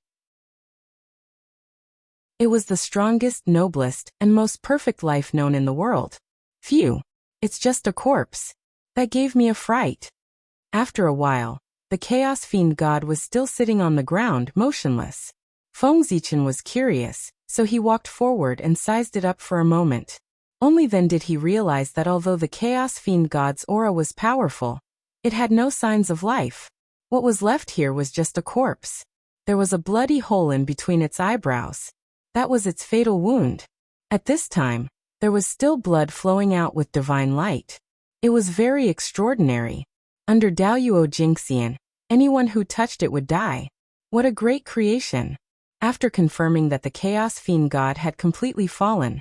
It was the strongest, noblest, and most perfect life known in the world. Phew, it's just a corpse. That gave me a fright. After a while, the Chaos Fiend god was still sitting on the ground, motionless. Feng Zichen was curious, so he walked forward and sized it up for a moment. Only then did he realize that although the Chaos Fiend god's aura was powerful, it had no signs of life. What was left here was just a corpse. There was a bloody hole in between its eyebrows. That was its fatal wound. At this time, there was still blood flowing out with divine light. It was very extraordinary. Under Daoyuo Jingxian, anyone who touched it would die. What a great creation! After confirming that the Chaos Fiend god had completely fallen,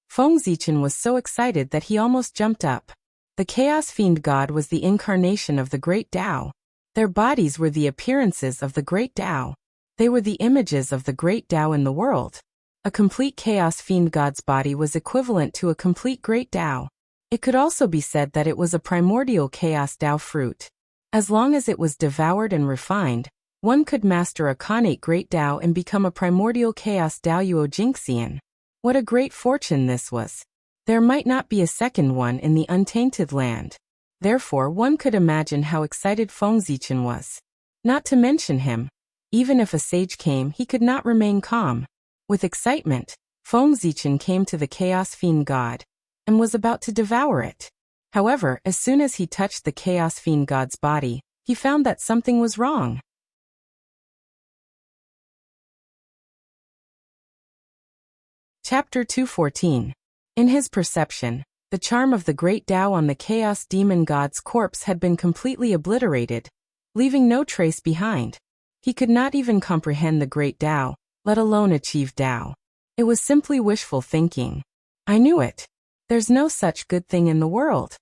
Feng Zichen was so excited that he almost jumped up. The Chaos Fiend god was the incarnation of the Great Tao. Their bodies were the appearances of the Great Tao. They were the images of the Great Tao in the world. A complete Chaos Fiend god's body was equivalent to a complete Great Tao. It could also be said that it was a primordial Chaos Tao fruit. As long as it was devoured and refined, one could master a Khanate Great Tao and become a primordial Chaos Daoyuo Jingxian. What a great fortune this was. There might not be a second one in the untainted land. Therefore one could imagine how excited Feng Zichen was. Not to mention him. Even if a sage came, he could not remain calm. With excitement, Feng Zichen came to the Chaos Fiend god, and was about to devour it. However, as soon as he touched the Chaos Fiend god's body, he found that something was wrong. Chapter 214. In his perception, the charm of the Great Tao on the Chaos Demon God's corpse had been completely obliterated, leaving no trace behind. He could not even comprehend the Great Tao, let alone achieve Tao. It was simply wishful thinking. I knew it. There's no such good thing in the world.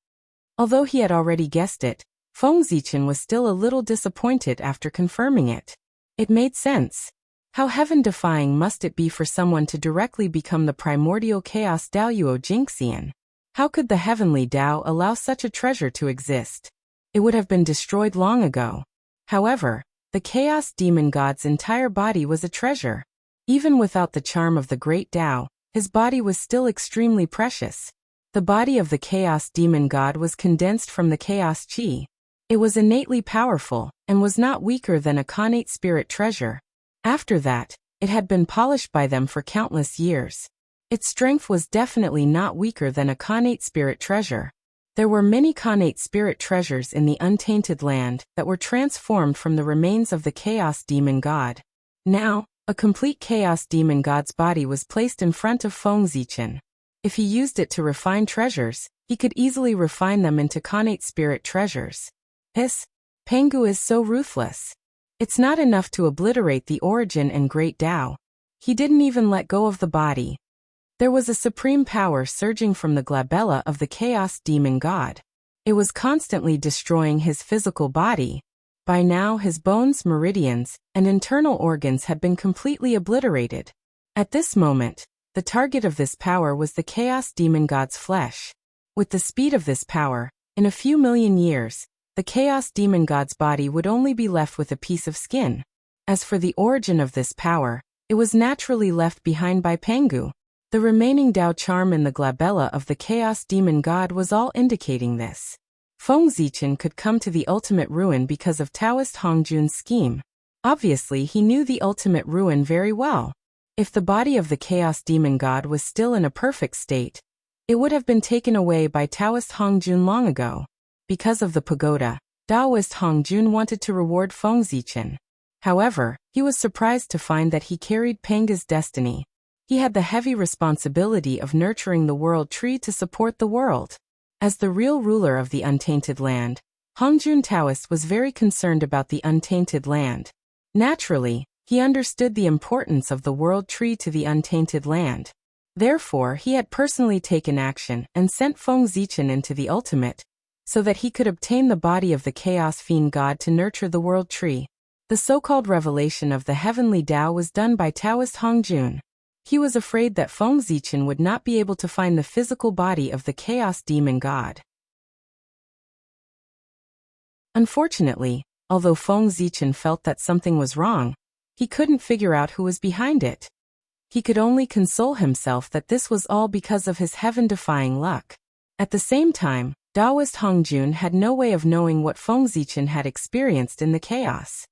Although he had already guessed it, Feng Zichen was still a little disappointed after confirming it. It made sense. How heaven-defying must it be for someone to directly become the primordial Chaos Daoyuo Jingxian? How could the heavenly Tao allow such a treasure to exist? It would have been destroyed long ago. However, the Chaos Demon God's entire body was a treasure. Even without the charm of the Great Tao, his body was still extremely precious. The body of the Chaos Demon God was condensed from the Chaos Chi. It was innately powerful, and was not weaker than a Khanate spirit treasure. After that, it had been polished by them for countless years. Its strength was definitely not weaker than a Khanate spirit treasure. There were many Khanate spirit treasures in the untainted land that were transformed from the remains of the Chaos Demon God. Now, a complete Chaos Demon God's body was placed in front of Feng Zichen. If he used it to refine treasures, he could easily refine them into Khanate spirit treasures. Pangu is so ruthless. It's not enough to obliterate the origin and Great Tao. He didn't even let go of the body. There was a supreme power surging from the glabella of the Chaos Demon God. It was constantly destroying his physical body. By now his bones, meridians, and internal organs had been completely obliterated. At this moment, The target of this power was the chaos demon god's flesh. With the speed of this power, in a few million years, the chaos demon god's body would only be left with a piece of skin. As for the origin of this power, it was naturally left behind by Pengu. The remaining Dao charm in the glabella of the chaos demon god was all indicating this. Feng Zichen could come to the ultimate ruin because of Taoist Hongjun's scheme. Obviously, he knew the ultimate ruin very well. If the body of the chaos demon god was still in a perfect state, it would have been taken away by Taoist Hongjun long ago. Because of the pagoda, Taoist Hongjun wanted to reward Feng Zichen. However, he was surprised to find that he carried Pengu's destiny. He had the heavy responsibility of nurturing the world tree to support the world. As the real ruler of the untainted land, Hongjun Taoist was very concerned about the untainted land. Naturally, he understood the importance of the world tree to the untainted land. Therefore, he had personally taken action and sent Feng Zichen into the ultimate, so that he could obtain the body of the chaos fiend god to nurture the world tree. The so-called revelation of the heavenly Tao was done by Taoist Hongjun. He was afraid that Feng Zichen would not be able to find the physical body of the chaos demon god. Unfortunately, although Feng Zichen felt that something was wrong, he couldn't figure out who was behind it. He could only console himself that this was all because of his heaven-defying luck. At the same time, Taoist Hongjun had no way of knowing what Feng Zichen had experienced in the chaos.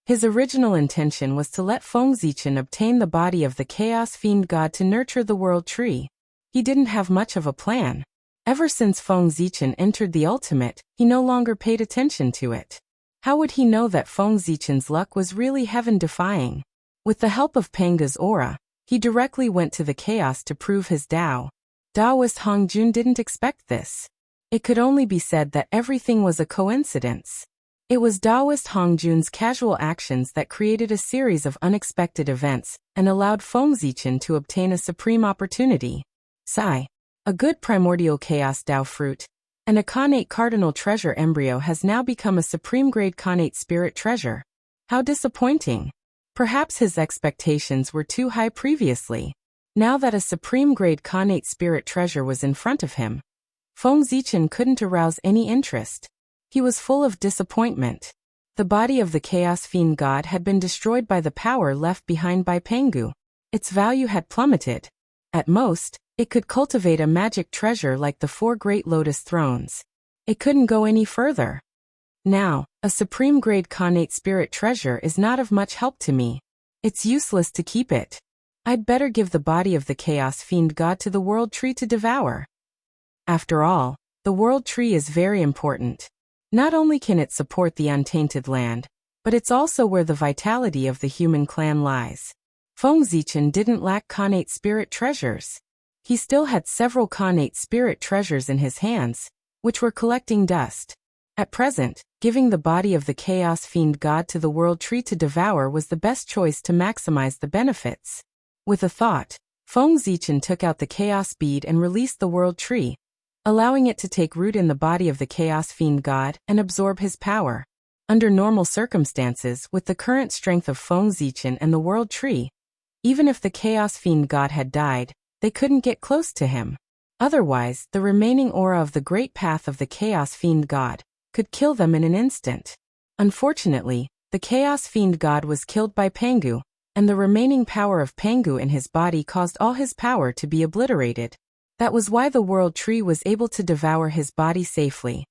His original intention was to let Feng Zichen obtain the body of the chaos fiend god to nurture the world tree. He didn't have much of a plan. Ever since Feng Zichen entered the ultimate, he no longer paid attention to it. How would he know that Feng Zichen's luck was really heaven-defying? With the help of Pengu's aura, he directly went to the chaos to prove his Tao. Taoist Hongjun didn't expect this. It could only be said that everything was a coincidence. It was Taoist Hongjun's casual actions that created a series of unexpected events and allowed Feng Zichen to obtain a supreme opportunity. Sai, a good primordial chaos Tao fruit, and a Khanate cardinal treasure embryo has now become a supreme-grade Khanate spirit treasure. How disappointing. Perhaps his expectations were too high previously. Now that a supreme-grade Khanate spirit treasure was in front of him, Feng Zichen couldn't arouse any interest. He was full of disappointment. The body of the chaos fiend god had been destroyed by the power left behind by Pengu. Its value had plummeted. At most, it could cultivate a magic treasure like the 4 great lotus thrones. It couldn't go any further. Now, a supreme-grade Khanate spirit treasure is not of much help to me. It's useless to keep it. I'd better give the body of the chaos fiend god to the world tree to devour. After all, the world tree is very important. Not only can it support the untainted land, but it's also where the vitality of the human clan lies. Feng Zichen didn't lack Khanate spirit treasures. He still had several Khanate spirit treasures in his hands, which were collecting dust. At present, giving the body of the chaos fiend god to the world tree to devour was the best choice to maximize the benefits. With a thought, Feng Zichen took out the chaos bead and released the world tree, allowing it to take root in the body of the chaos fiend god and absorb his power. Under normal circumstances, with the current strength of Feng Zichen and the world tree, even if the chaos fiend god had died, they couldn't get close to him. Otherwise, the remaining aura of the great path of the chaos fiend god could kill them in an instant. Unfortunately, the chaos fiend god was killed by Pengu, and the remaining power of Pengu in his body caused all his power to be obliterated. That was why the world tree was able to devour his body safely.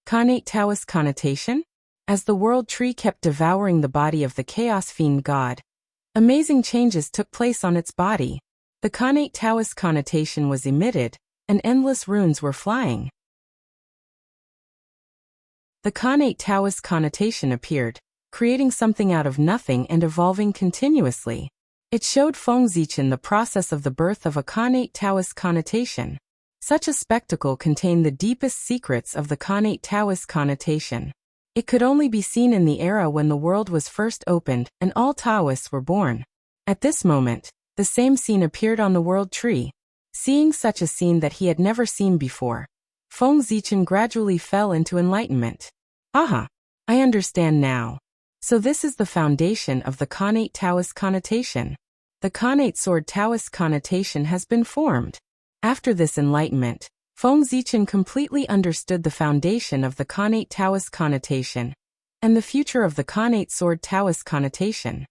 Khanate Taoist connotation? As the world tree kept devouring the body of the chaos fiend god, amazing changes took place on its body. The Khanate Taoist connotation was emitted, and endless runes were flying. The Khanate Taoist connotation appeared, creating something out of nothing and evolving continuously. It showed Feng Zichen the process of the birth of a Khanate Taoist connotation. Such a spectacle contained the deepest secrets of the Khanate Taoist connotation. It could only be seen in the era when the world was first opened and all Taoists were born. At this moment, the same scene appeared on the world tree. Seeing such a scene that he had never seen before, Feng Zichen gradually fell into enlightenment. Aha! I understand now. So this is the foundation of the Khanate Taoist connotation. The Khanate sword Taoist connotation has been formed. After this enlightenment, Feng Zichen completely understood the foundation of the Khanate Taoist connotation and the future of the Khanate sword Taoist connotation.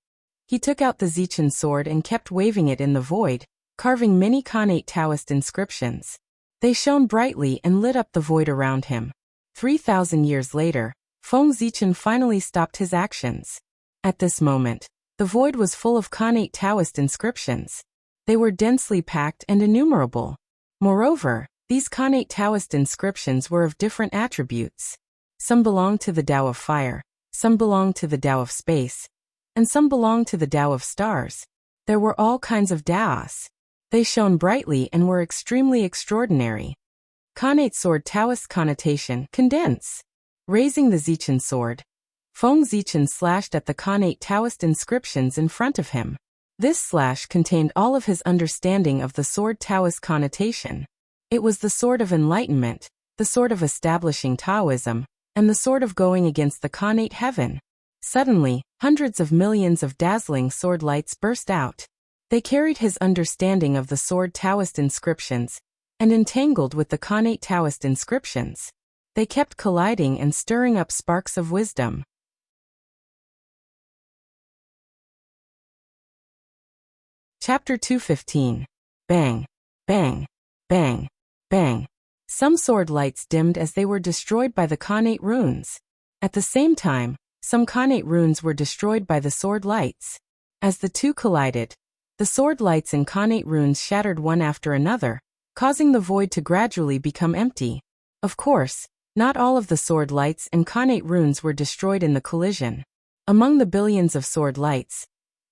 He took out the Zichen sword and kept waving it in the void, carving many Khanate Taoist inscriptions. They shone brightly and lit up the void around him. 3,000 years later, Feng Zichen finally stopped his actions. At this moment, the void was full of Khanate Taoist inscriptions. They were densely packed and innumerable. Moreover, these Khanate Taoist inscriptions were of different attributes. Some belonged to the Tao of fire, some belonged to the Tao of space, and some belonged to the Tao of stars. There were all kinds of Taos. They shone brightly and were extremely extraordinary. Khanate sword Taoist connotation, condense. Raising the Zichen sword, Feng Zichen slashed at the Khanate Taoist inscriptions in front of him. This slash contained all of his understanding of the sword Taoist connotation. It was the sword of enlightenment, the sword of establishing Taoism, and the sword of going against the Khanate heaven. Suddenly, hundreds of millions of dazzling sword lights burst out. They carried his understanding of the sword Taoist inscriptions and entangled with the Khanate Taoist inscriptions. They kept colliding and stirring up sparks of wisdom. Chapter 215. Bang, bang, bang, bang. Some sword lights dimmed as they were destroyed by the Khanate runes. At the same time, some Khanate runes were destroyed by the sword lights. As the two collided, the sword lights and Khanate runes shattered one after another, causing the void to gradually become empty. Of course, not all of the sword lights and Khanate runes were destroyed in the collision. Among the billions of sword lights,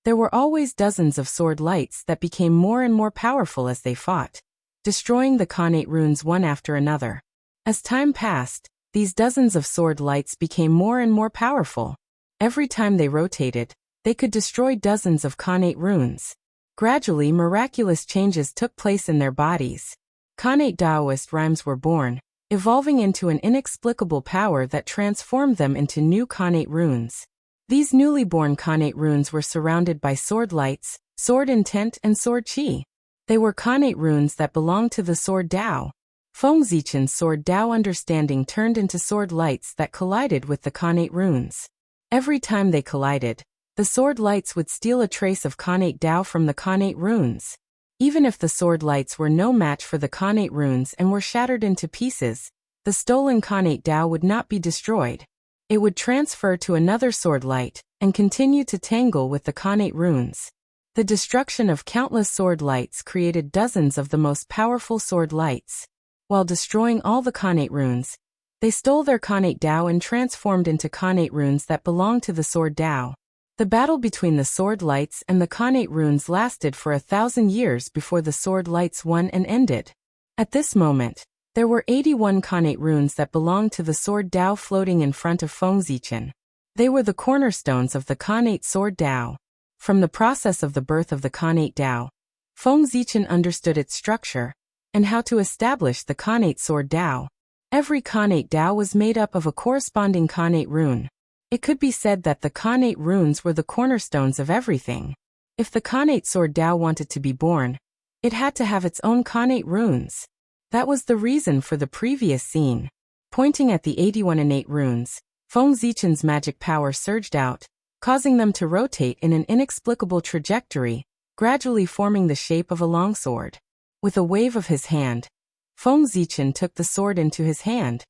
there were always dozens of sword lights that became more and more powerful as they fought, destroying the Khanate runes one after another. As time passed, these dozens of sword lights became more and more powerful. Every time they rotated, they could destroy dozens of Khanate runes. Gradually, miraculous changes took place in their bodies. Khanate Taoist rhymes were born, evolving into an inexplicable power that transformed them into new Khanate runes. These newly born Khanate runes were surrounded by sword lights, sword intent, and sword chi. They were Khanate runes that belonged to the sword Tao. Feng Zichen's sword Tao understanding turned into sword lights that collided with the Khanate runes. Every time they collided, the sword lights would steal a trace of Khanate Tao from the Khanate runes. Even if the sword lights were no match for the Khanate runes and were shattered into pieces, the stolen Khanate Tao would not be destroyed. It would transfer to another sword light and continue to tangle with the Khanate runes. The destruction of countless sword lights created dozens of the most powerful sword lights. While destroying all the Khanate runes, they stole their Khanate Tao and transformed into Khanate runes that belonged to the sword Tao. The battle between the sword lights and the Khanate runes lasted for 1,000 years before the sword lights won and ended. At this moment, there were 81 Khanate runes that belonged to the sword Tao floating in front of Feng Zichen. They were the cornerstones of the Khanate sword Tao. From the process of the birth of the Khanate Tao, Feng Zichen understood its structure and how to establish the Khanate sword Tao. Every Khanate Tao was made up of a corresponding Khanate rune. It could be said that the Khanate runes were the cornerstones of everything. If the Khanate sword Tao wanted to be born, it had to have its own Khanate runes. That was the reason for the previous scene. Pointing at the 81 innate runes, Feng Zichen's magic power surged out, causing them to rotate in an inexplicable trajectory, gradually forming the shape of a longsword. With a wave of his hand, Feng Zichen took the sword into his hand.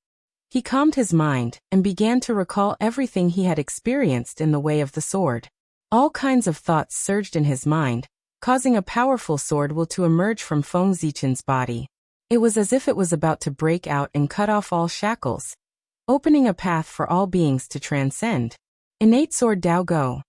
He calmed his mind and began to recall everything he had experienced in the way of the sword. All kinds of thoughts surged in his mind, causing a powerful sword will to emerge from Feng Zichen's body. It was as if it was about to break out and cut off all shackles, opening a path for all beings to transcend. Innate sword Tao go.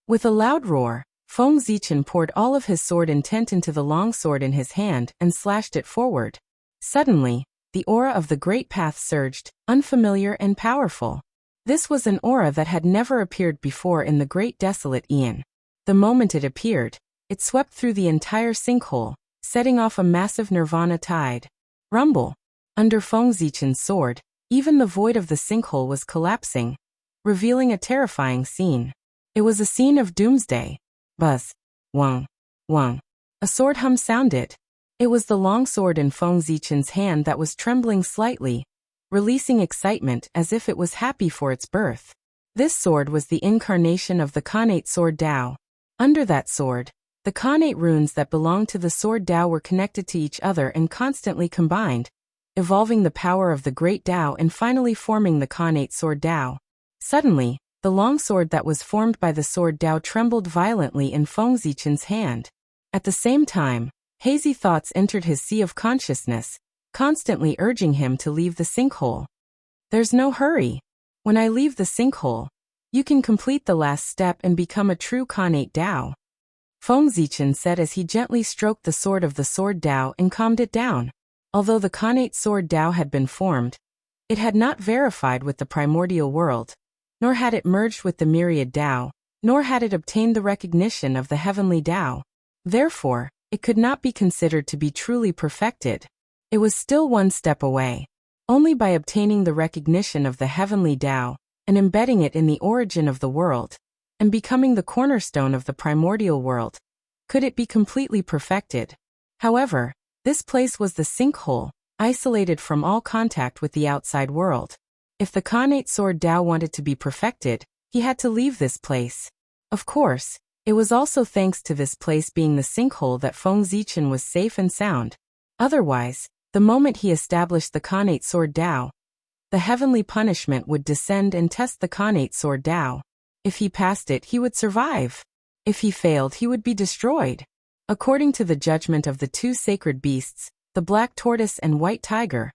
With a loud roar, Feng Zichen poured all of his sword intent into the long sword in his hand and slashed it forward. Suddenly, the aura of the great path surged, unfamiliar and powerful. This was an aura that had never appeared before in the great desolate Aeon. The moment it appeared, it swept through the entire sinkhole, setting off a massive nirvana tide. Rumble. Under Feng Zichen's sword, even the void of the sinkhole was collapsing, revealing a terrifying scene. It was a scene of doomsday. Buzz. Wang. Wang. A sword hum sounded. It was the long sword in Feng Zichen's hand that was trembling slightly, releasing excitement as if it was happy for its birth. This sword was the incarnation of the Khanate sword Dao. Under that sword, the Khanate runes that belonged to the sword Dao were connected to each other and constantly combined, evolving the power of the great Dao and finally forming the Khanate sword Dao. Suddenly, the long sword that was formed by the sword Dao trembled violently in Feng Zichen's hand. At the same time, hazy thoughts entered his sea of consciousness, constantly urging him to leave the sinkhole. There's no hurry. When I leave the sinkhole, you can complete the last step and become a true Khanate Dao. Feng Zichen said as he gently stroked the sword of the sword Dao and calmed it down. Although the Khanate sword Dao had been formed, it had not verified with the primordial world, nor had it merged with the myriad Dao, nor had it obtained the recognition of the heavenly Dao. Therefore, it could not be considered to be truly perfected. It was still one step away. Only by obtaining the recognition of the heavenly Dao, and embedding it in the origin of the world, and becoming the cornerstone of the primordial world, could it be completely perfected. However, this place was the sinkhole, isolated from all contact with the outside world. If the Khanate sword Dao wanted to be perfected, he had to leave this place. Of course, it was also thanks to this place being the sinkhole that Feng Zichen was safe and sound. Otherwise, the moment he established the Khanate sword Dao, the heavenly punishment would descend and test the Khanate sword Dao. If he passed it, he would survive. If he failed, he would be destroyed. According to the judgment of the two sacred beasts, the black tortoise and white tiger,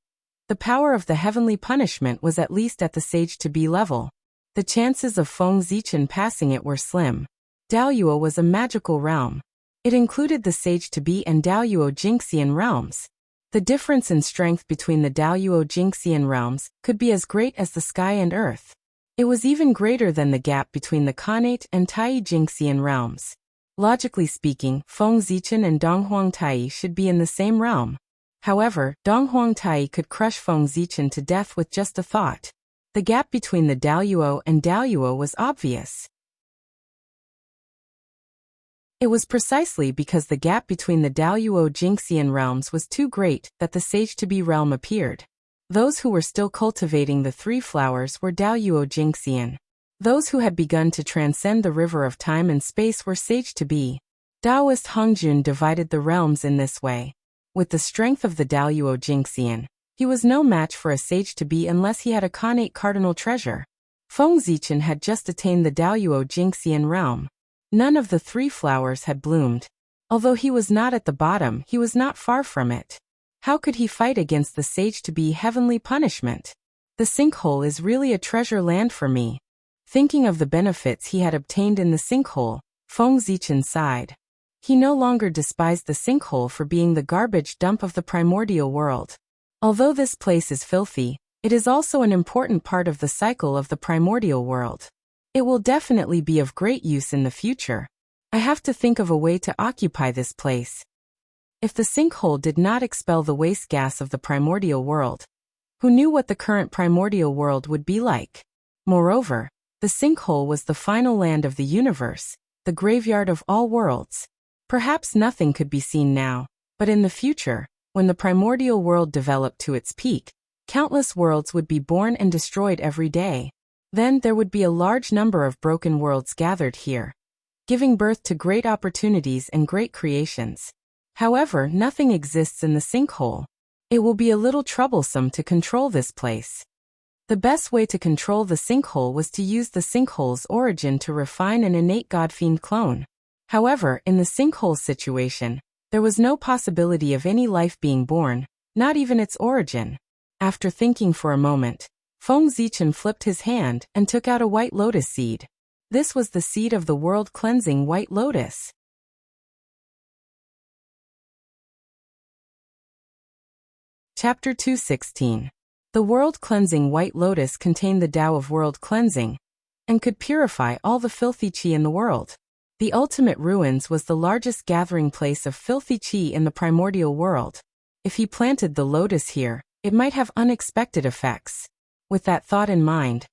the power of the heavenly punishment was at least at the sage-to-be level. The chances of Feng Zichen passing it were slim. Daoyuo was a magical realm. It included the sage-to-be and Daoyuo Jingxian realms. The difference in strength between the Daoyuo Jingxian realms could be as great as the sky and earth. It was even greater than the gap between the Khanate and Tai Jingxian realms. Logically speaking, Feng Zichen and Donghuang Tai should be in the same realm. However, Donghuang Tai could crush Feng Zichen to death with just a thought. The gap between the Daoyuo and Daoyuo was obvious. It was precisely because the gap between the Daoyuo Jingxian realms was too great that the sage-to-be realm appeared. Those who were still cultivating the three flowers were Daoyuo Jingxian. Those who had begun to transcend the river of time and space were sage-to-be. Taoist Hongjun divided the realms in this way. With the strength of the Daoyuo Jingxian, he was no match for a sage-to-be unless he had a Khanate cardinal treasure. Feng Zichen had just attained the Daoyuo Jingxian realm. None of the three flowers had bloomed. Although he was not at the bottom, he was not far from it. How could he fight against the sage-to-be heavenly punishment? The sinkhole is really a treasure land for me. Thinking of the benefits he had obtained in the sinkhole, Feng Zichen sighed. He no longer despised the sinkhole for being the garbage dump of the primordial world. Although this place is filthy, it is also an important part of the cycle of the primordial world. It will definitely be of great use in the future. I have to think of a way to occupy this place. If the sinkhole did not expel the waste gas of the primordial world, who knew what the current primordial world would be like? Moreover, the sinkhole was the final land of the universe, the graveyard of all worlds. Perhaps nothing could be seen now, but in the future, when the primordial world developed to its peak, countless worlds would be born and destroyed every day. Then there would be a large number of broken worlds gathered here, giving birth to great opportunities and great creations. However, nothing exists in the sinkhole. It will be a little troublesome to control this place. The best way to control the sinkhole was to use the sinkhole's origin to refine an innate godfiend clone. However, in the sinkhole situation, there was no possibility of any life being born, not even its origin. After thinking for a moment, Feng Zichen flipped his hand and took out a white lotus seed. This was the seed of the world-cleansing white lotus. Chapter 216. The world-cleansing white lotus contained the Tao of world cleansing, and could purify all the filthy qi in the world. The ultimate ruins was the largest gathering place of filthy qi in the primordial world. If he planted the lotus here, it might have unexpected effects. With that thought in mind,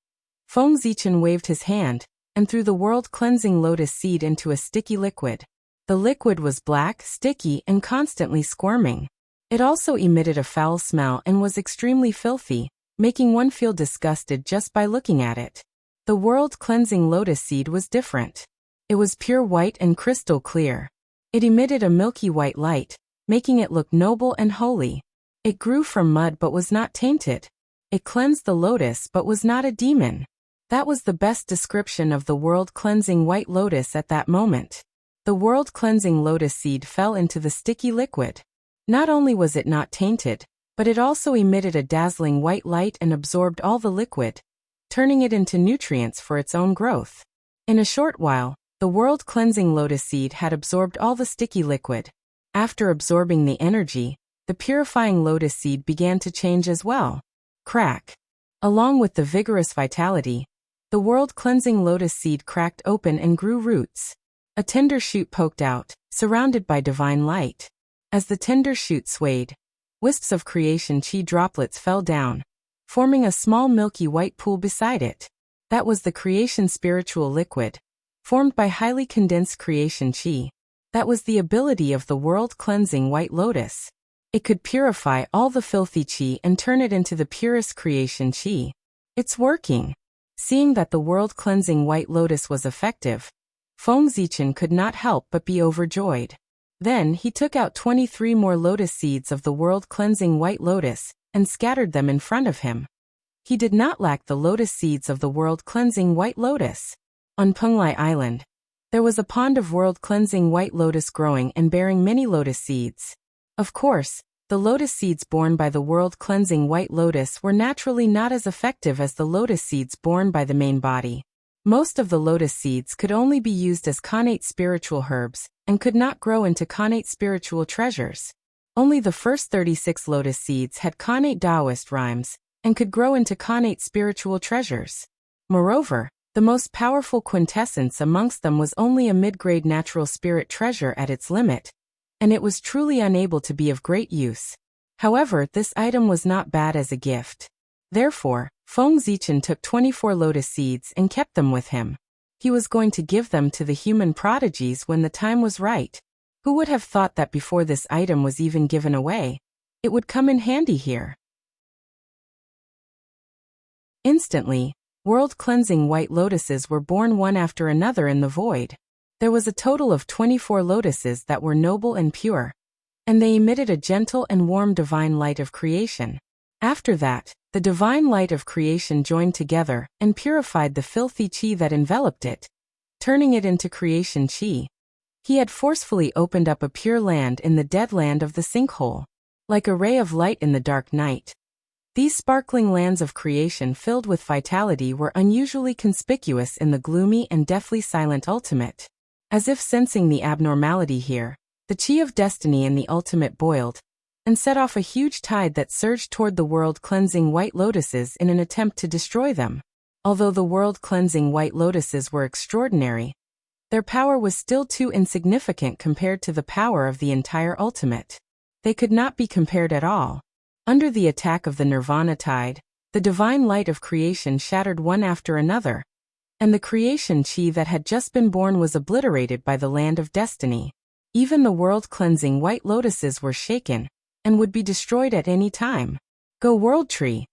Feng Zichen waved his hand, and threw the world-cleansing lotus seed into a sticky liquid. The liquid was black, sticky, and constantly squirming. It also emitted a foul smell and was extremely filthy, making one feel disgusted just by looking at it. The world-cleansing lotus seed was different. It was pure white and crystal clear. It emitted a milky white light, making it look noble and holy. It grew from mud but was not tainted. It cleansed the lotus but was not a demon. That was the best description of the world-cleansing white lotus at that moment. The world-cleansing lotus seed fell into the sticky liquid. Not only was it not tainted, but it also emitted a dazzling white light and absorbed all the liquid, turning it into nutrients for its own growth. In a short while, the world-cleansing lotus seed had absorbed all the sticky liquid. After absorbing the energy, the purifying lotus seed began to change as well. Crack. Along with the vigorous vitality, the world-cleansing lotus seed cracked open and grew roots. A tender shoot poked out, surrounded by divine light. As the tender shoot swayed, wisps of creation chi droplets fell down, forming a small milky white pool beside it. That was the creation spiritual liquid, formed by highly condensed creation chi. That was the ability of the world-cleansing white lotus. It could purify all the filthy chi and turn it into the purest creation chi. It's working. Seeing that the world-cleansing white lotus was effective, Feng Zichen could not help but be overjoyed. Then he took out 23 more lotus seeds of the world-cleansing white lotus and scattered them in front of him. He did not lack the lotus seeds of the world-cleansing white lotus. On Penglai Island, there was a pond of world-cleansing white lotus growing and bearing many lotus seeds. Of course, the lotus seeds borne by the world-cleansing white lotus were naturally not as effective as the lotus seeds borne by the main body. Most of the lotus seeds could only be used as connate spiritual herbs and could not grow into connate spiritual treasures. Only the first 36 lotus seeds had connate Taoist rhymes and could grow into connate spiritual treasures. Moreover, the most powerful quintessence amongst them was only a mid-grade natural spirit treasure at its limit, and it was truly unable to be of great use. However, this item was not bad as a gift. Therefore, Feng Zichen took 24 lotus seeds and kept them with him. He was going to give them to the human prodigies when the time was right. Who would have thought that before this item was even given away, it would come in handy here? Instantly, world-cleansing white lotuses were born one after another in the void. There was a total of 24 lotuses that were noble and pure, and they emitted a gentle and warm divine light of creation. After that, the divine light of creation joined together and purified the filthy chi that enveloped it, turning it into creation chi. He had forcefully opened up a pure land in the dead land of the sinkhole, like a ray of light in the dark night. These sparkling lands of creation filled with vitality were unusually conspicuous in the gloomy and deathly silent ultimate. As if sensing the abnormality here, the chi of destiny in the ultimate boiled, and set off a huge tide that surged toward the world-cleansing white lotuses in an attempt to destroy them. Although the world-cleansing white lotuses were extraordinary, their power was still too insignificant compared to the power of the entire ultimate. They could not be compared at all. Under the attack of the nirvana tide, the divine light of creation shattered one after another, and the creation chi that had just been born was obliterated by the land of destiny. Even the world-cleansing white lotuses were shaken, and would be destroyed at any time. Go World Tree!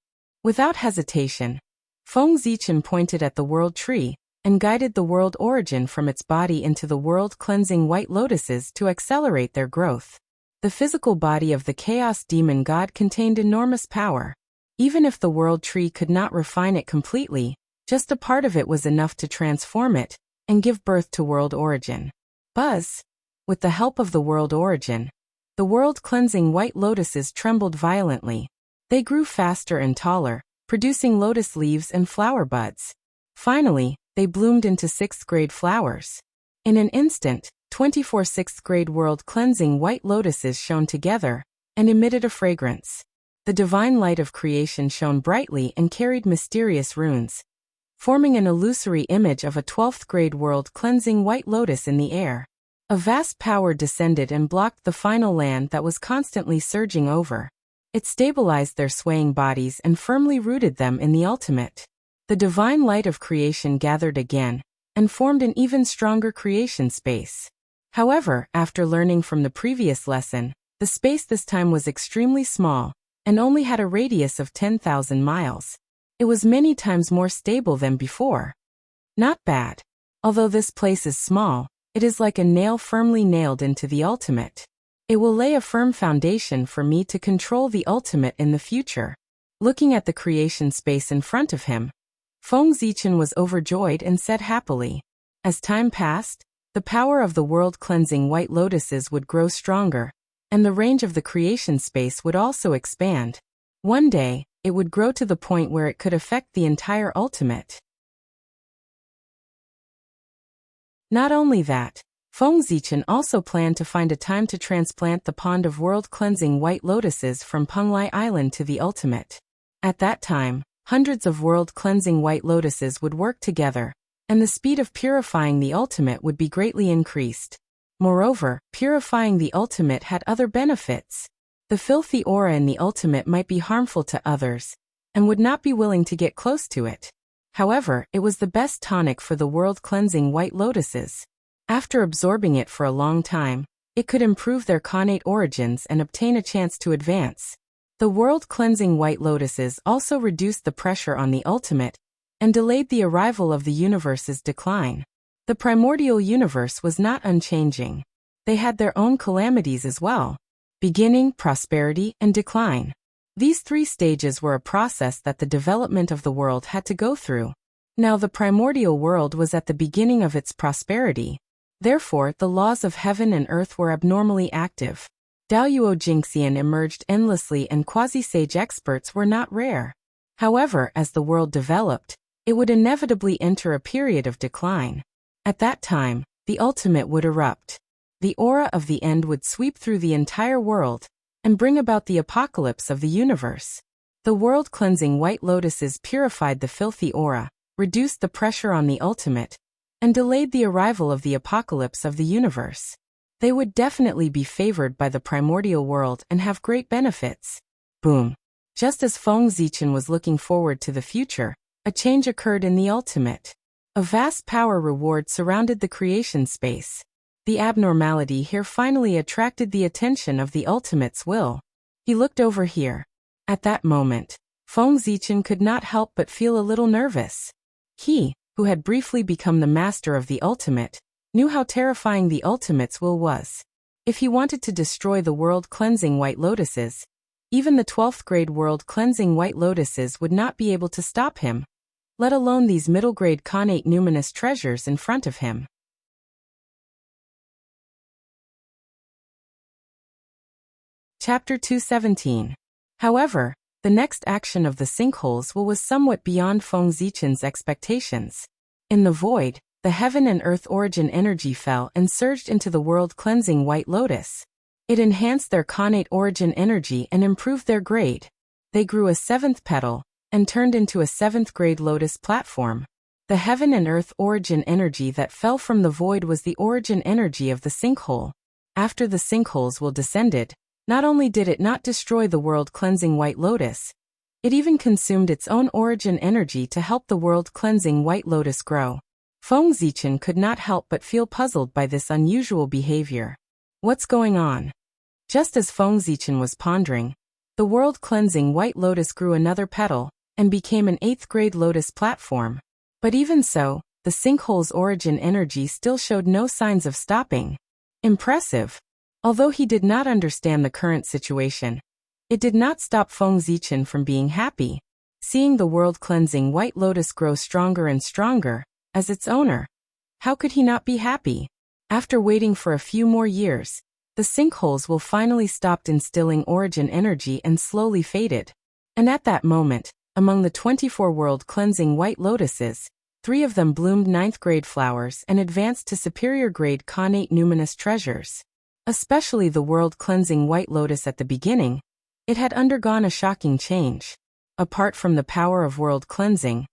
Without hesitation, Feng Zichen pointed at the World Tree, and guided the world origin from its body into the world-cleansing white lotuses to accelerate their growth. The physical body of the Chaos Demon God contained enormous power. Even if the World Tree could not refine it completely, just a part of it was enough to transform it and give birth to World Origin. Buzz! With the help of the World Origin, the world-cleansing white lotuses trembled violently. They grew faster and taller, producing lotus leaves and flower buds. Finally, they bloomed into sixth-grade flowers. In an instant, 24 sixth-grade world-cleansing white lotuses shone together and emitted a fragrance. The divine light of creation shone brightly and carried mysterious runes, forming an illusory image of a 12th-grade world-cleansing white lotus in the air. A vast power descended and blocked the final land that was constantly surging over. It stabilized their swaying bodies and firmly rooted them in the ultimate. The divine light of creation gathered again, and formed an even stronger creation space. However, after learning from the previous lesson, the space this time was extremely small, and only had a radius of 10,000 miles. It was many times more stable than before. Not bad. Although this place is small, it is like a nail firmly nailed into the ultimate. It will lay a firm foundation for me to control the ultimate in the future. Looking at the creation space in front of him, Feng Zichen was overjoyed and said happily. As time passed, the power of the world-cleansing white lotuses would grow stronger, and the range of the creation space would also expand. One day, it would grow to the point where it could affect the entire ultimate. Not only that, Feng Zichen also planned to find a time to transplant the pond of world-cleansing white lotuses from Penglai Island to the ultimate. At that time, hundreds of world-cleansing white lotuses would work together, and the speed of purifying the ultimate would be greatly increased. Moreover, purifying the ultimate had other benefits. The filthy aura in the ultimate might be harmful to others, and would not be willing to get close to it. However, it was the best tonic for the world-cleansing white lotuses. After absorbing it for a long time, it could improve their connate origins and obtain a chance to advance. The world-cleansing white lotuses also reduced the pressure on the ultimate, and delayed the arrival of the universe's decline. The primordial universe was not unchanging. They had their own calamities as well: beginning, prosperity, and decline. These three stages were a process that the development of the world had to go through. Now the primordial world was at the beginning of its prosperity. Therefore, the laws of heaven and earth were abnormally active. Daoyuo Jingxian emerged endlessly, and quasi-sage experts were not rare. However, as the world developed, it would inevitably enter a period of decline. At that time, the ultimate would erupt. The aura of the end would sweep through the entire world, and bring about the apocalypse of the universe. The world-cleansing white lotuses purified the filthy aura, reduced the pressure on the ultimate, and delayed the arrival of the apocalypse of the universe. They would definitely be favored by the primordial world and have great benefits. Boom. Just as Feng Zichen was looking forward to the future, a change occurred in the ultimate. A vast power reward surrounded the creation space. The abnormality here finally attracted the attention of the ultimate's will. He looked over here. At that moment, Feng Zichen could not help but feel a little nervous. He, who had briefly become the master of the ultimate, knew how terrifying the ultimate's will was. If he wanted to destroy the world-cleansing white lotuses, even the 12th grade world-cleansing white lotuses would not be able to stop him, let alone these middle-grade connate numinous treasures in front of him. Chapter 217. However, the next action of the sinkholes was somewhat beyond Feng Zichen's expectations. In the void, the heaven and earth origin energy fell and surged into the world-cleansing white lotus. It enhanced their connate origin energy and improved their grade. They grew a 7th petal, and turned into a 7th grade lotus platform. The heaven and earth origin energy that fell from the void was the origin energy of the sinkhole. After the sinkholes descended, not only did it not destroy the world-cleansing white lotus, it even consumed its own origin energy to help the world-cleansing white lotus grow. Feng Zichen could not help but feel puzzled by this unusual behavior. What's going on? Just as Feng Zichen was pondering, the world-cleansing white lotus grew another petal, and became an 8th grade lotus platform. But even so, the sinkhole's origin energy still showed no signs of stopping. Impressive. Although he did not understand the current situation, it did not stop Feng Zichen from being happy. Seeing the world-cleansing white lotus grow stronger and stronger, as its owner, how could he not be happy? After waiting for a few more years, the sinkholes finally stopped instilling origin energy and slowly faded. And at that moment, among the 24 world-cleansing white lotuses, 3 of them bloomed 9th grade flowers and advanced to superior grade connate numinous treasures. Especially the world-cleansing white lotus at the beginning, it had undergone a shocking change. Apart from the power of world cleansing,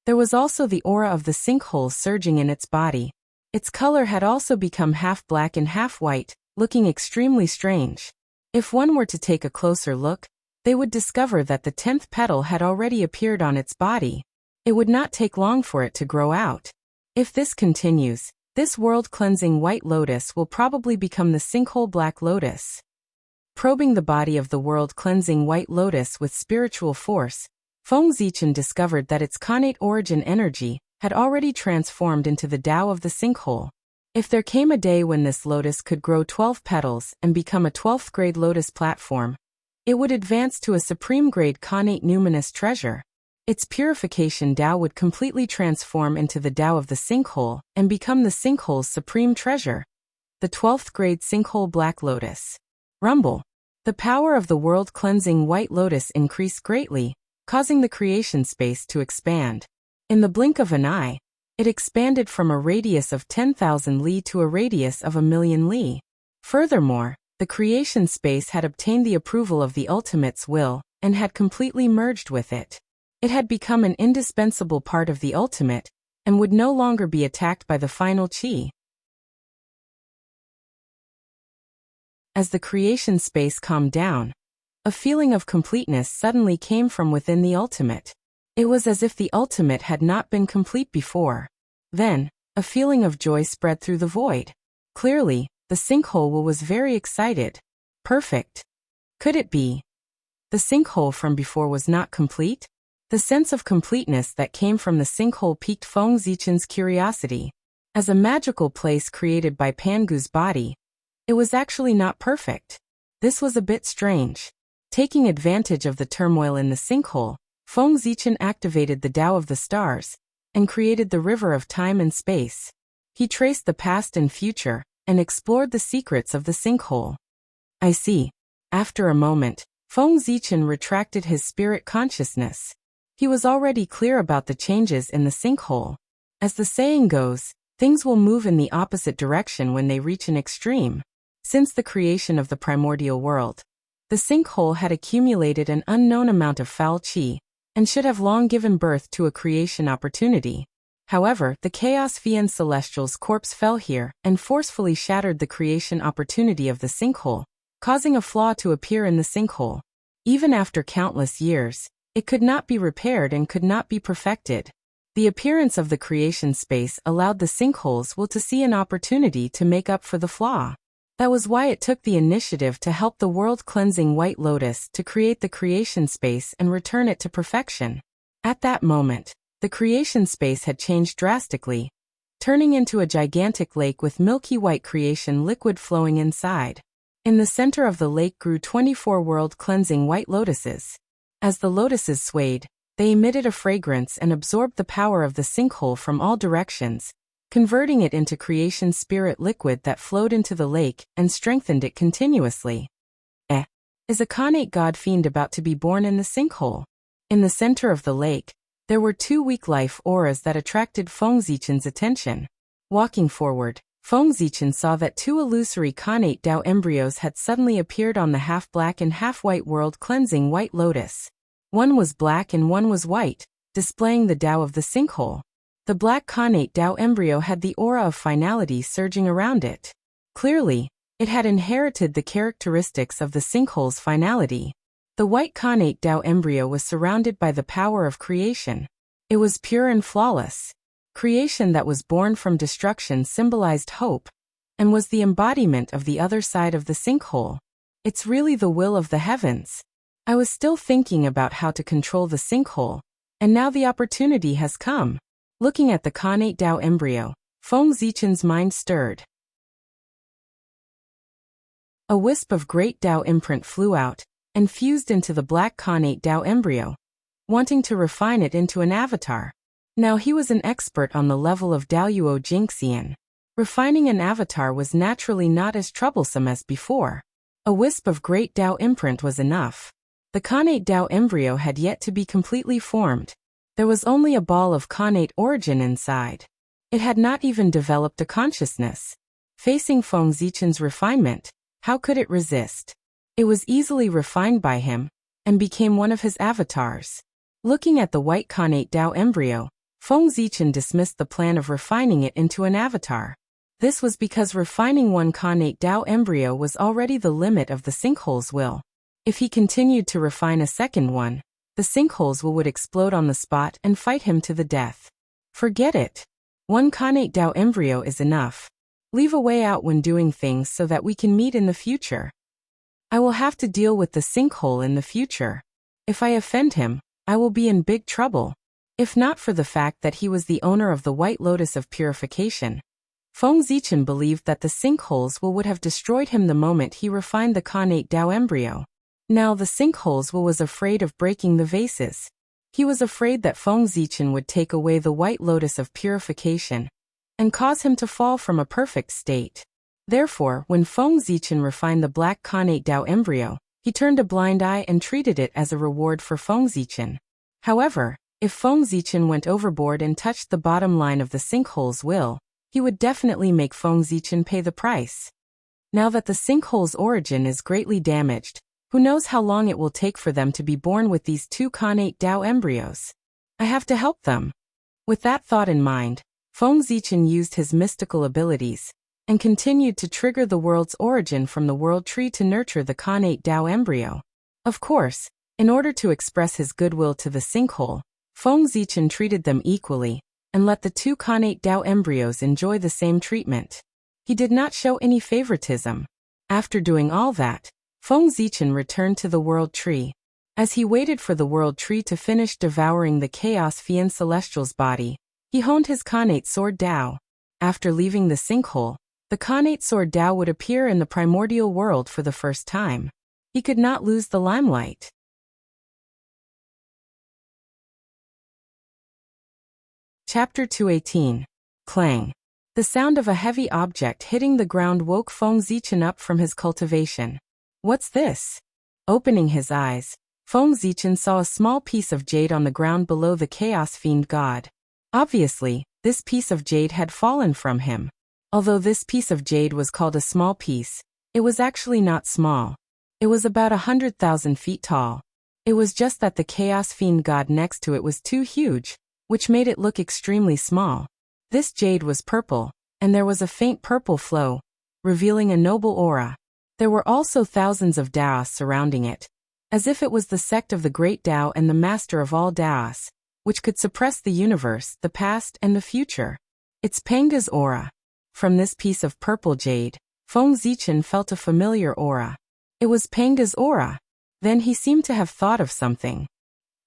there was also the aura of the sinkhole surging in its body. Its color had also become half black and half white, looking extremely strange. If one were to take a closer look, they would discover that the 10th petal had already appeared on its body. It would not take long for it to grow out. If this continues, this world-cleansing white lotus will probably become the sinkhole black lotus. Probing the body of the world-cleansing white lotus with spiritual force, Feng Zichen discovered that its connate origin energy had already transformed into the Tao of the sinkhole. If there came a day when this lotus could grow 12 petals and become a 12th grade lotus platform, it would advance to a supreme grade connate numinous treasure. Its purification Tao would completely transform into the Tao of the sinkhole and become the sinkhole's supreme treasure. The 12th grade sinkhole black lotus. Rumble. The power of the world-cleansing white lotus increased greatly, causing the creation space to expand. In the blink of an eye, it expanded from a radius of 10,000 li to a radius of 1,000,000 li. Furthermore, the creation space had obtained the approval of the Ultimate's will and had completely merged with it. It had become an indispensable part of the Ultimate and would no longer be attacked by the final Qi. As the creation space calmed down, a feeling of completeness suddenly came from within the Ultimate. It was as if the Ultimate had not been complete before. Then, a feeling of joy spread through the void. Clearly, the sinkhole was very excited. Perfect. Could it be? The sinkhole from before was not complete? The sense of completeness that came from the sinkhole piqued Feng Zichen's curiosity. As a magical place created by Pangu's body, it was actually not perfect. This was a bit strange. Taking advantage of the turmoil in the sinkhole, Feng Zichen activated the Tao of the stars and created the river of time and space. He traced the past and future and explored the secrets of the sinkhole. I see. After a moment, Feng Zichen retracted his spirit consciousness. He was already clear about the changes in the sinkhole. As the saying goes, things will move in the opposite direction when they reach an extreme. Since the creation of the primordial world, the sinkhole had accumulated an unknown amount of foul qi, and should have long given birth to a creation opportunity. However, the Chaos Fian Celestial's corpse fell here and forcefully shattered the creation opportunity of the sinkhole, causing a flaw to appear in the sinkhole. Even after countless years, it could not be repaired and could not be perfected. The appearance of the creation space allowed the sinkholes to see an opportunity to make up for the flaw. That was why it took the initiative to help the world-cleansing white lotus to create the creation space and return it to perfection. At that moment, the creation space had changed drastically, turning into a gigantic lake with milky white creation liquid flowing inside. In the center of the lake grew 24 world-cleansing white lotuses. As the lotuses swayed, they emitted a fragrance and absorbed the power of the sinkhole from all directions, converting it into creation spirit liquid that flowed into the lake and strengthened it continuously. Is a connate god fiend about to be born in the sinkhole? In the center of the lake, there were two weak life auras that attracted Feng Zichen's attention. Walking forward, Feng Zichen saw that two illusory connate Tao embryos had suddenly appeared on the half-black and half-white world-cleansing white lotus. One was black and one was white, displaying the Tao of the sinkhole. The black connate Tao embryo had the aura of finality surging around it. Clearly, it had inherited the characteristics of the sinkhole's finality. The white connate Tao embryo was surrounded by the power of creation. It was pure and flawless. Creation that was born from destruction symbolized hope, and was the embodiment of the other side of the sinkhole. It's really the will of the heavens. I was still thinking about how to control the sinkhole, and now the opportunity has come. Looking at the connate Tao embryo, Feng Zichen's mind stirred. A wisp of great Tao imprint flew out and fused into the black connate Tao embryo, wanting to refine it into an avatar. Now he was an expert on the level of Daoyuo Jingxian. Refining an avatar was naturally not as troublesome as before. A wisp of great Tao imprint was enough. The connate Tao embryo had yet to be completely formed. There was only a ball of connate origin inside. It had not even developed a consciousness. Facing Feng Zichen's refinement, how could it resist? It was easily refined by him, and became one of his avatars. Looking at the white connate Tao embryo, Feng Zichen dismissed the plan of refining it into an avatar. This was because refining one connate Tao embryo was already the limit of the sinkhole's will. If he continued to refine a second one, the sinkholes would explode on the spot and fight him to the death. Forget it. One Khanate Dao embryo is enough. Leave a way out when doing things so that we can meet in the future. I will have to deal with the sinkhole in the future. If I offend him, I will be in big trouble. If not for the fact that he was the owner of the White Lotus of Purification, Feng Zichen believed that the sinkholes would have destroyed him the moment he refined the Khanate Dao embryo. Now the sinkholes was afraid of breaking the vases. He was afraid that Feng Zichen would take away the White Lotus of Purification and cause him to fall from a perfect state. Therefore, when Feng Zichen refined the black Khanate Dao embryo, he turned a blind eye and treated it as a reward for Feng Zichen. However, if Feng Zichen went overboard and touched the bottom line of the sinkhole's will, he would definitely make Feng Zichen pay the price. Now that the sinkhole's origin is greatly damaged, who knows how long it will take for them to be born with these two Khanate Dao embryos? I have to help them. With that thought in mind, Feng Zichen used his mystical abilities and continued to trigger the world's origin from the world tree to nurture the Khanate Dao embryo. Of course, in order to express his goodwill to the sinkhole, Feng Zichen treated them equally and let the two Khanate Dao embryos enjoy the same treatment. He did not show any favoritism. After doing all that, Feng Zichen returned to the world tree. As he waited for the world tree to finish devouring the Chaos Fiend Celestial's body, he honed his Khanate Sword Dao. After leaving the sinkhole, the Khanate Sword Dao would appear in the primordial world for the first time. He could not lose the limelight. Chapter 218. Clang. The sound of a heavy object hitting the ground woke Feng Zichen up from his cultivation. What's this? Opening his eyes, Feng Zichen saw a small piece of jade on the ground below the Chaos Fiend God. Obviously, this piece of jade had fallen from him. Although this piece of jade was called a small piece, it was actually not small. It was about 100,000 feet tall. It was just that the Chaos Fiend God next to it was too huge, which made it look extremely small. This jade was purple, and there was a faint purple flow, revealing a noble aura. There were also thousands of Daos surrounding it, as if it was the sect of the Great Dao and the master of all Daos, which could suppress the universe, the past, and the future. It's Panga's aura. From this piece of purple jade, Feng Zichen felt a familiar aura. It was Panga's aura. Then he seemed to have thought of something.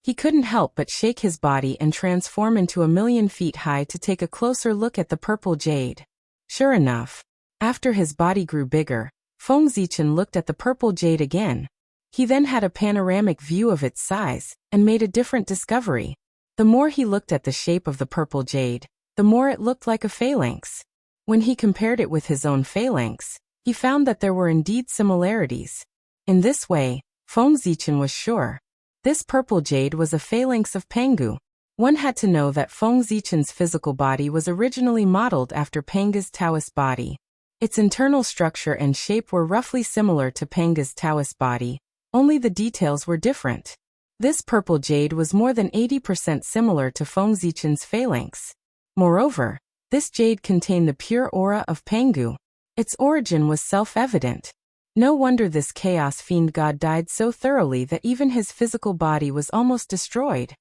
He couldn't help but shake his body and transform into 1,000,000 feet high to take a closer look at the purple jade. Sure enough, after his body grew bigger, Feng Zichen looked at the purple jade again. He then had a panoramic view of its size and made a different discovery. The more he looked at the shape of the purple jade, the more it looked like a phalanx. When he compared it with his own phalanx, he found that there were indeed similarities. In this way, Feng Zichen was sure. This purple jade was a phalanx of Pangu. One had to know that Feng Zichen's physical body was originally modeled after Panga's Taoist body. Its internal structure and shape were roughly similar to Panga's Taoist body, only the details were different. This purple jade was more than 80% similar to Feng Zichen's phalanx. Moreover, this jade contained the pure aura of Pangu. Its origin was self-evident. No wonder this Chaos Fiend God died so thoroughly that even his physical body was almost destroyed.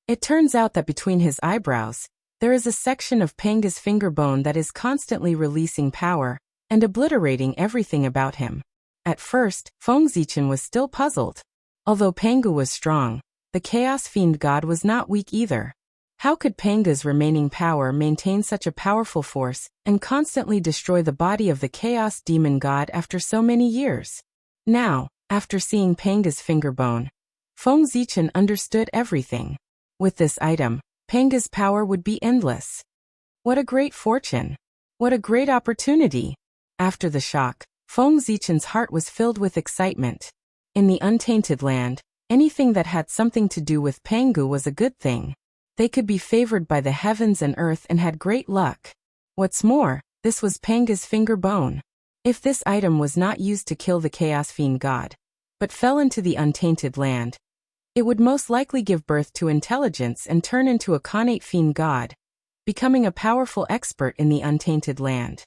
It turns out that between his eyebrows, there is a section of Panga's finger bone that is constantly releasing power and obliterating everything about him. At first, Feng Zichen was still puzzled. Although Pangu was strong, the Chaos Fiend God was not weak either. How could Panga's remaining power maintain such a powerful force and constantly destroy the body of the Chaos Demon God after so many years? Now, after seeing Panga's finger bone, Feng Zichen understood everything. With this item, Panga's power would be endless. What a great fortune! What a great opportunity! After the shock, Feng Zichen's heart was filled with excitement. In the untainted land, anything that had something to do with Pangu was a good thing. They could be favored by the heavens and earth and had great luck. What's more, this was Panga's finger bone. If this item was not used to kill the Chaos Fiend God, but fell into the untainted land, it would most likely give birth to intelligence and turn into a Khanate Fiend God, becoming a powerful expert in the untainted land.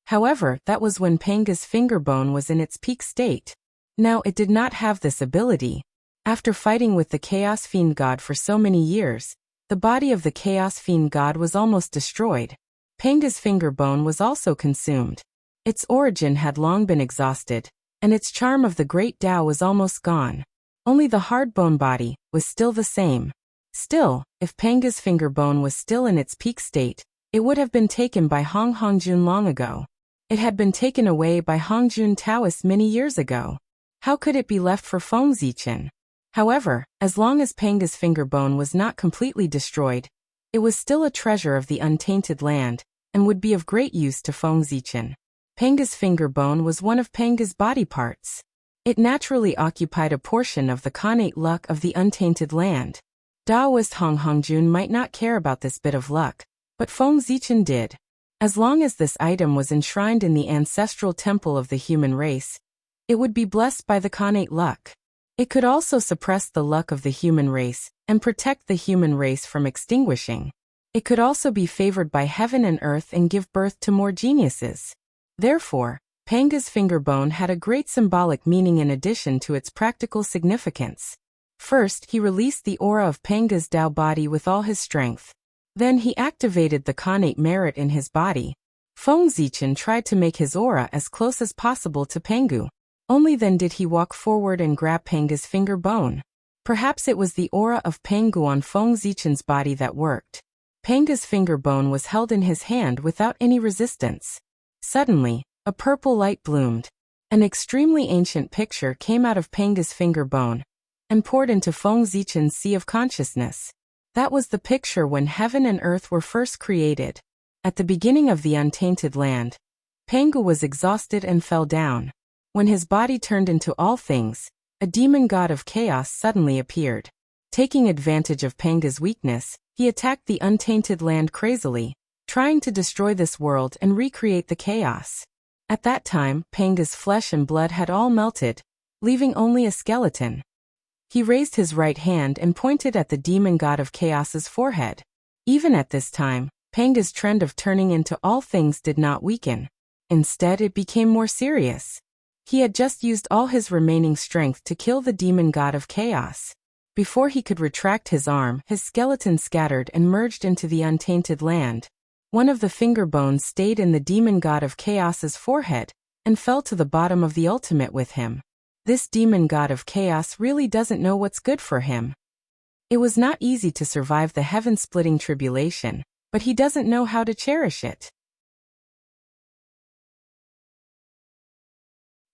However, that was when Panga's finger bone was in its peak state. Now it did not have this ability. After fighting with the Chaos Fiend God for so many years, the body of the Chaos Fiend God was almost destroyed. Panga's finger bone was also consumed. Its origin had long been exhausted, and its charm of the great Tao was almost gone. Only the hard bone body was still the same. Still, if Panga's finger bone was still in its peak state, it would have been taken by Hongjun long ago. It had been taken away by Hongjun Taoists many years ago. How could it be left for Feng Zichen? However, as long as Panga's finger bone was not completely destroyed, it was still a treasure of the untainted land, and would be of great use to Feng Zichen. Panga's finger bone was one of Panga's body parts. It naturally occupied a portion of the connate luck of the untainted land. Taoist Hongjun might not care about this bit of luck, but Feng Zichen did. As long as this item was enshrined in the ancestral temple of the human race, it would be blessed by the connate luck. It could also suppress the luck of the human race and protect the human race from extinguishing. It could also be favored by heaven and earth and give birth to more geniuses. Therefore, Panga's finger bone had a great symbolic meaning in addition to its practical significance. First, he released the aura of Panga's Tao body with all his strength. Then he activated the connate merit in his body. Feng Zichen tried to make his aura as close as possible to Pangu. Only then did he walk forward and grab Panga's finger bone. Perhaps it was the aura of Pangu on Feng Zichen's body that worked. Panga's finger bone was held in his hand without any resistance. Suddenly, a purple light bloomed. An extremely ancient picture came out of Panga's finger bone and poured into Feng Zichen's sea of consciousness. That was the picture when heaven and earth were first created. At the beginning of the untainted land, Pangu was exhausted and fell down. When his body turned into all things, a demon god of chaos suddenly appeared. Taking advantage of Panga's weakness, he attacked the untainted land crazily, trying to destroy this world and recreate the chaos. At that time, Panga's flesh and blood had all melted, leaving only a skeleton. He raised his right hand and pointed at the demon god of chaos's forehead. Even at this time, Panga's trend of turning into all things did not weaken. Instead, it became more serious. He had just used all his remaining strength to kill the demon god of chaos. Before he could retract his arm, his skeleton scattered and merged into the untainted land. One of the finger bones stayed in the demon god of chaos's forehead and fell to the bottom of the ultimate with him. This demon god of chaos really doesn't know what's good for him. It was not easy to survive the heaven-splitting tribulation, but he doesn't know how to cherish it.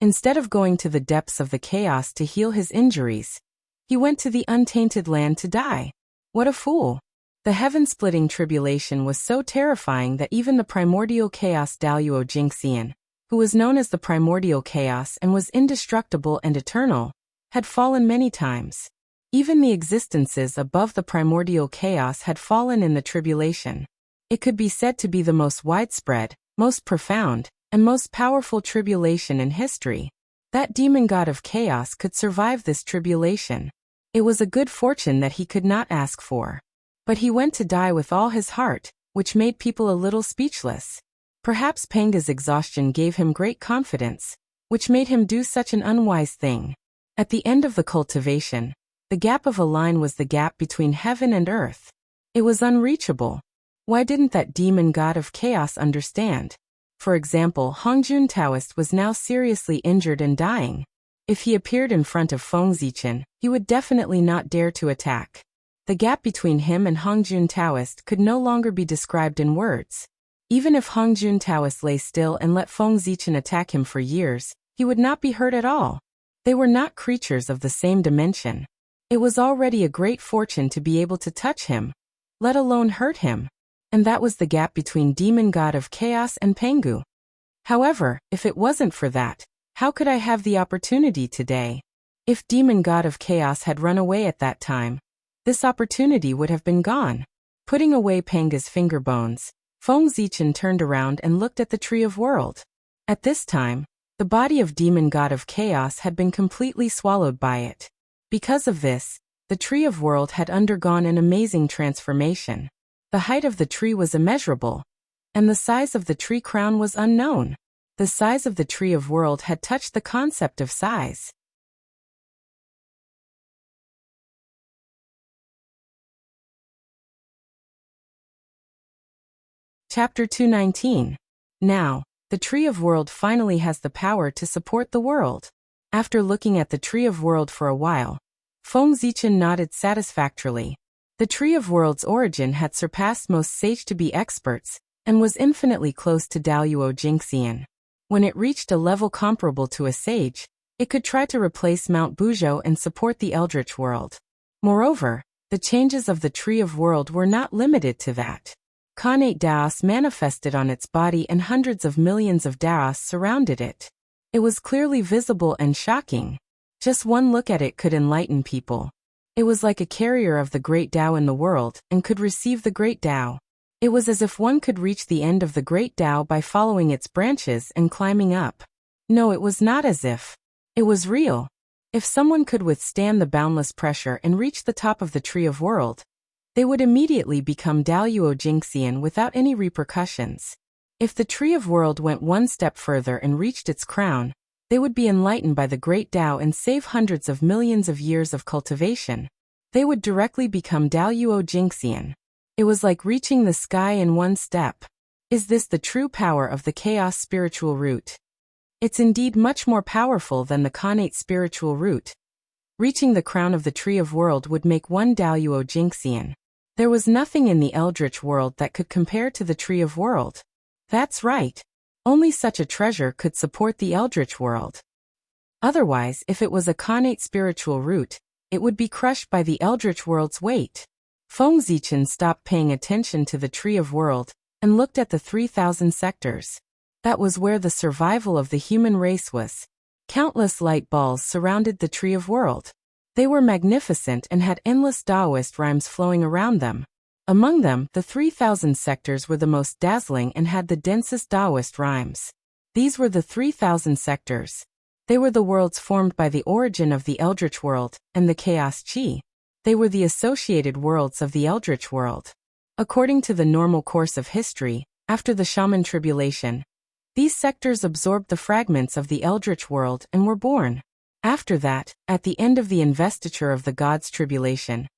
Instead of going to the depths of the chaos to heal his injuries, he went to the untainted land to die. What a fool! The heaven-splitting tribulation was so terrifying that even the primordial chaos Daluo Jingxian, who was known as the primordial chaos and was indestructible and eternal, had fallen many times. Even the existences above the primordial chaos had fallen in the tribulation. It could be said to be the most widespread, most profound, and most powerful tribulation in history. That demon god of chaos could survive this tribulation. It was a good fortune that he could not ask for. But he went to die with all his heart, which made people a little speechless. Perhaps Panga's exhaustion gave him great confidence, which made him do such an unwise thing. At the end of the cultivation, the gap of a line was the gap between heaven and earth. It was unreachable. Why didn't that demon god of chaos understand? For example, Hongjun Taoist was now seriously injured and dying. If he appeared in front of Feng Zichen, he would definitely not dare to attack. The gap between him and Hongjun Taoist could no longer be described in words. Even if Hongjun Taoist lay still and let Feng Zichen attack him for years, he would not be hurt at all. They were not creatures of the same dimension. It was already a great fortune to be able to touch him, let alone hurt him. And that was the gap between demon god of chaos and Pangu. However, if it wasn't for that, how could I have the opportunity today? If demon god of chaos had run away at that time, this opportunity would have been gone. Putting away Panga's finger bones, Feng Zichen turned around and looked at the Tree of World. At this time, the body of demon god of chaos had been completely swallowed by it. Because of this, the Tree of World had undergone an amazing transformation. The height of the tree was immeasurable, and the size of the tree crown was unknown. The size of the Tree of World had touched the concept of size. Chapter 219. Now, the Tree of World finally has the power to support the world. After looking at the Tree of World for a while, Feng Zichen nodded satisfactorily. The Tree of World's origin had surpassed most sage-to-be experts, and was infinitely close to Daluo Jingxian. When it reached a level comparable to a sage, it could try to replace Mount Buzhou and support the Eldritch World. Moreover, the changes of the Tree of World were not limited to that. Khanate Daos manifested on its body and hundreds of millions of Daos surrounded it. It was clearly visible and shocking. Just one look at it could enlighten people. It was like a carrier of the great Tao in the world and could receive the great Tao. It was as if one could reach the end of the great Tao by following its branches and climbing up. No, it was not as if. It was real. If someone could withstand the boundless pressure and reach the top of the Tree of World, they would immediately become Daluo Jingxian without any repercussions. If the Tree of World went one step further and reached its crown, they would be enlightened by the great Tao and save hundreds of millions of years of cultivation. They would directly become Daluo Jingxian. It was like reaching the sky in one step. Is this the true power of the Chaos spiritual root? It's indeed much more powerful than the Khanate spiritual root. Reaching the crown of the Tree of World would make one Daluo Jingxian. There was nothing in the Eldritch World that could compare to the Tree of World. That's right. Only such a treasure could support the Eldritch World. Otherwise, if it was a Khanate spiritual root, it would be crushed by the Eldritch World's weight. Feng Zichen stopped paying attention to the Tree of World and looked at the 3,000 sectors. That was where the survival of the human race was. Countless light balls surrounded the Tree of World. They were magnificent and had endless Taoist rhymes flowing around them. Among them, the 3,000 sectors were the most dazzling and had the densest Taoist rhymes. These were the 3,000 sectors. They were the worlds formed by the origin of the Eldritch World and the Chaos Chi. They were the associated worlds of the Eldritch World. According to the normal course of history, after the Shaman tribulation, these sectors absorbed the fragments of the Eldritch World and were born. After that, at the end of the investiture of the gods' tribulation,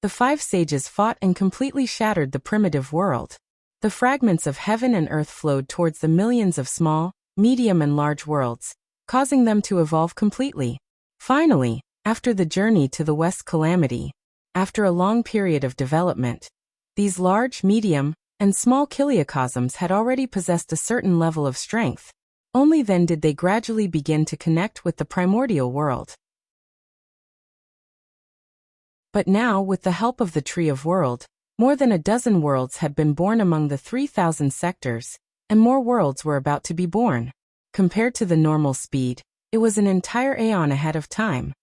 the 5 sages fought and completely shattered the primitive world. The fragments of heaven and earth flowed towards the millions of small, medium and large worlds, causing them to evolve completely. Finally, after the journey to the West Calamity, after a long period of development, these large, medium, and small kiliocosms had already possessed a certain level of strength. Only then did they gradually begin to connect with the primordial world. But now, with the help of the Tree of World, more than a dozen worlds had been born among the 3,000 sectors, and more worlds were about to be born. Compared to the normal speed, it was an entire aeon ahead of time.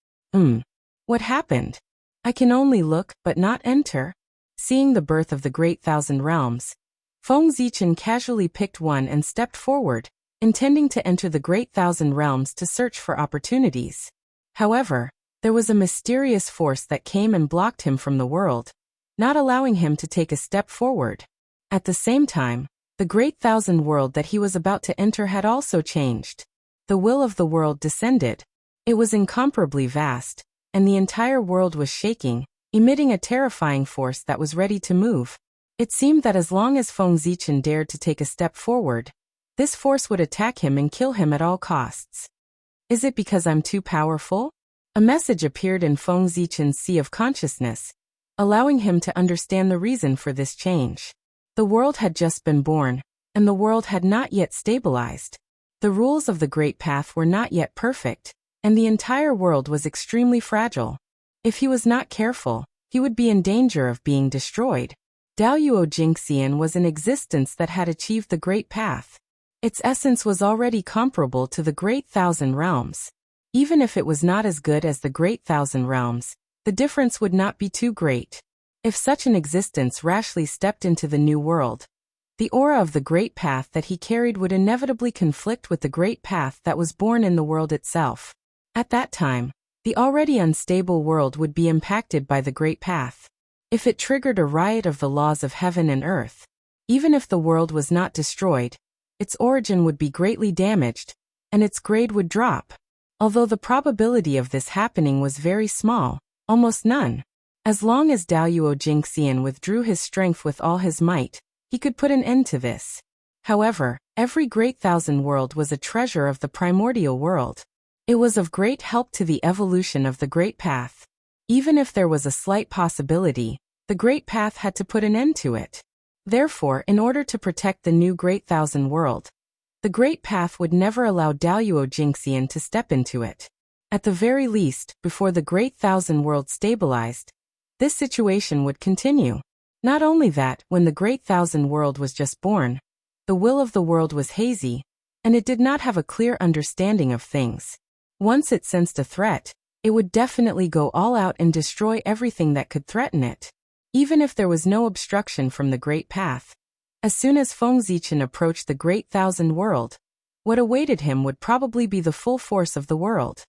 What happened? I can only look, but not enter. Seeing the birth of the Great Thousand Realms, Feng Zichen casually picked one and stepped forward, intending to enter the Great Thousand Realms to search for opportunities. However, there was a mysterious force that came and blocked him from the world, not allowing him to take a step forward. At the same time, the Great Thousand World that he was about to enter had also changed. The will of the world descended. It was incomparably vast, and the entire world was shaking, emitting a terrifying force that was ready to move. It seemed that as long as Feng Zichen dared to take a step forward, this force would attack him and kill him at all costs. Is it because I'm too powerful? A message appeared in Feng Zichen's sea of consciousness, allowing him to understand the reason for this change. The world had just been born, and the world had not yet stabilized. The rules of the Great Path were not yet perfect, and the entire world was extremely fragile. If he was not careful, he would be in danger of being destroyed. Daluo Jingxian was an existence that had achieved the Great Path. Its essence was already comparable to the Great Thousand Realms. Even if it was not as good as the Great Thousand Realms, the difference would not be too great. If such an existence rashly stepped into the new world, the aura of the Great Path that he carried would inevitably conflict with the Great Path that was born in the world itself. At that time, the already unstable world would be impacted by the Great Path. If it triggered a riot of the laws of heaven and earth, even if the world was not destroyed, its origin would be greatly damaged, and its grade would drop. Although the probability of this happening was very small, almost none. As long as Daluo Jingxian withdrew his strength with all his might, he could put an end to this. However, every great thousand world was a treasure of the primordial world. It was of great help to the evolution of the Great Path. Even if there was a slight possibility, the Great Path had to put an end to it. Therefore, in order to protect the new Great Thousand World, the Great Path would never allow Daluo Jinxian to step into it. At the very least, before the Great Thousand World stabilized, this situation would continue. Not only that, when the Great Thousand World was just born, the will of the world was hazy, and it did not have a clear understanding of things. Once it sensed a threat, it would definitely go all out and destroy everything that could threaten it, even if there was no obstruction from the Great Path. As soon as Feng Zichen approached the Great Thousand World, what awaited him would probably be the full force of the world.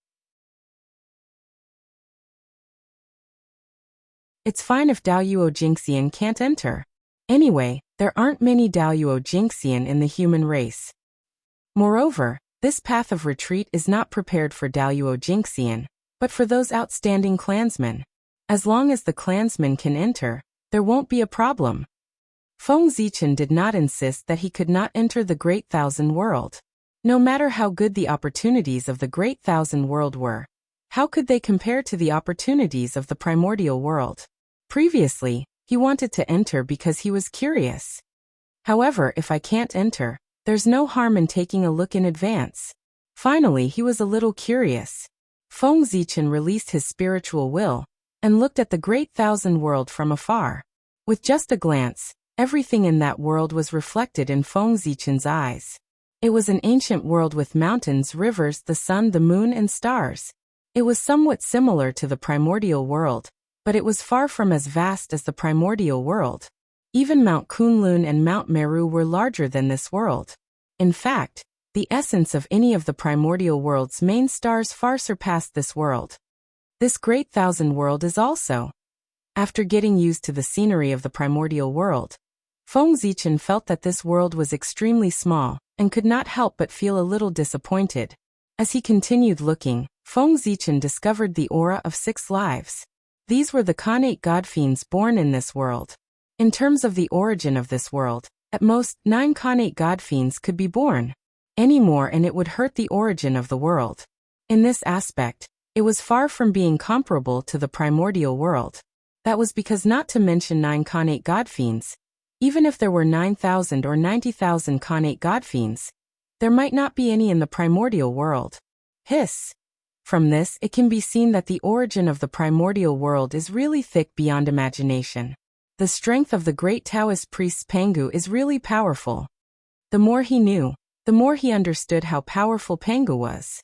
It's fine if Daluo Jinxian can't enter. Anyway, there aren't many Daluo Jinxian in the human race. Moreover, this path of retreat is not prepared for Daluo Jinxian, but for those outstanding clansmen. As long as the clansmen can enter, there won't be a problem. Feng Zichen did not insist that he could not enter the Great Thousand World. No matter how good the opportunities of the Great Thousand World were, how could they compare to the opportunities of the primordial world? Previously, he wanted to enter because he was curious. However, if I can't enter, there's no harm in taking a look in advance. Finally, he was a little curious. Feng Zichen released his spiritual will and looked at the Great Thousand World from afar. With just a glance, everything in that world was reflected in Feng Zichen's eyes. It was an ancient world with mountains, rivers, the sun, the moon, and stars. It was somewhat similar to the primordial world, but it was far from as vast as the primordial world. Even Mount Kunlun and Mount Meru were larger than this world. In fact, the essence of any of the primordial world's main stars far surpassed this world. This Great Thousand World is also. After getting used to the scenery of the primordial world, Feng Zichen felt that this world was extremely small, and could not help but feel a little disappointed. As he continued looking, Feng Zichen discovered the aura of 6 lives. These were the Khanate god-fiends born in this world. In terms of the origin of this world, at most, 9 Khanate god-fiends could be born. Any more and it would hurt the origin of the world. In this aspect, it was far from being comparable to the primordial world. That was because, not to mention 9 Khanate god-fiends, even if there were 9,000 or 90,000 Khanate god-fiends, there might not be any in the primordial world. Hiss. From this, it can be seen that the origin of the primordial world is really thick beyond imagination. The strength of the great Taoist priest Pangu is really powerful. The more he knew, the more he understood how powerful Pangu was.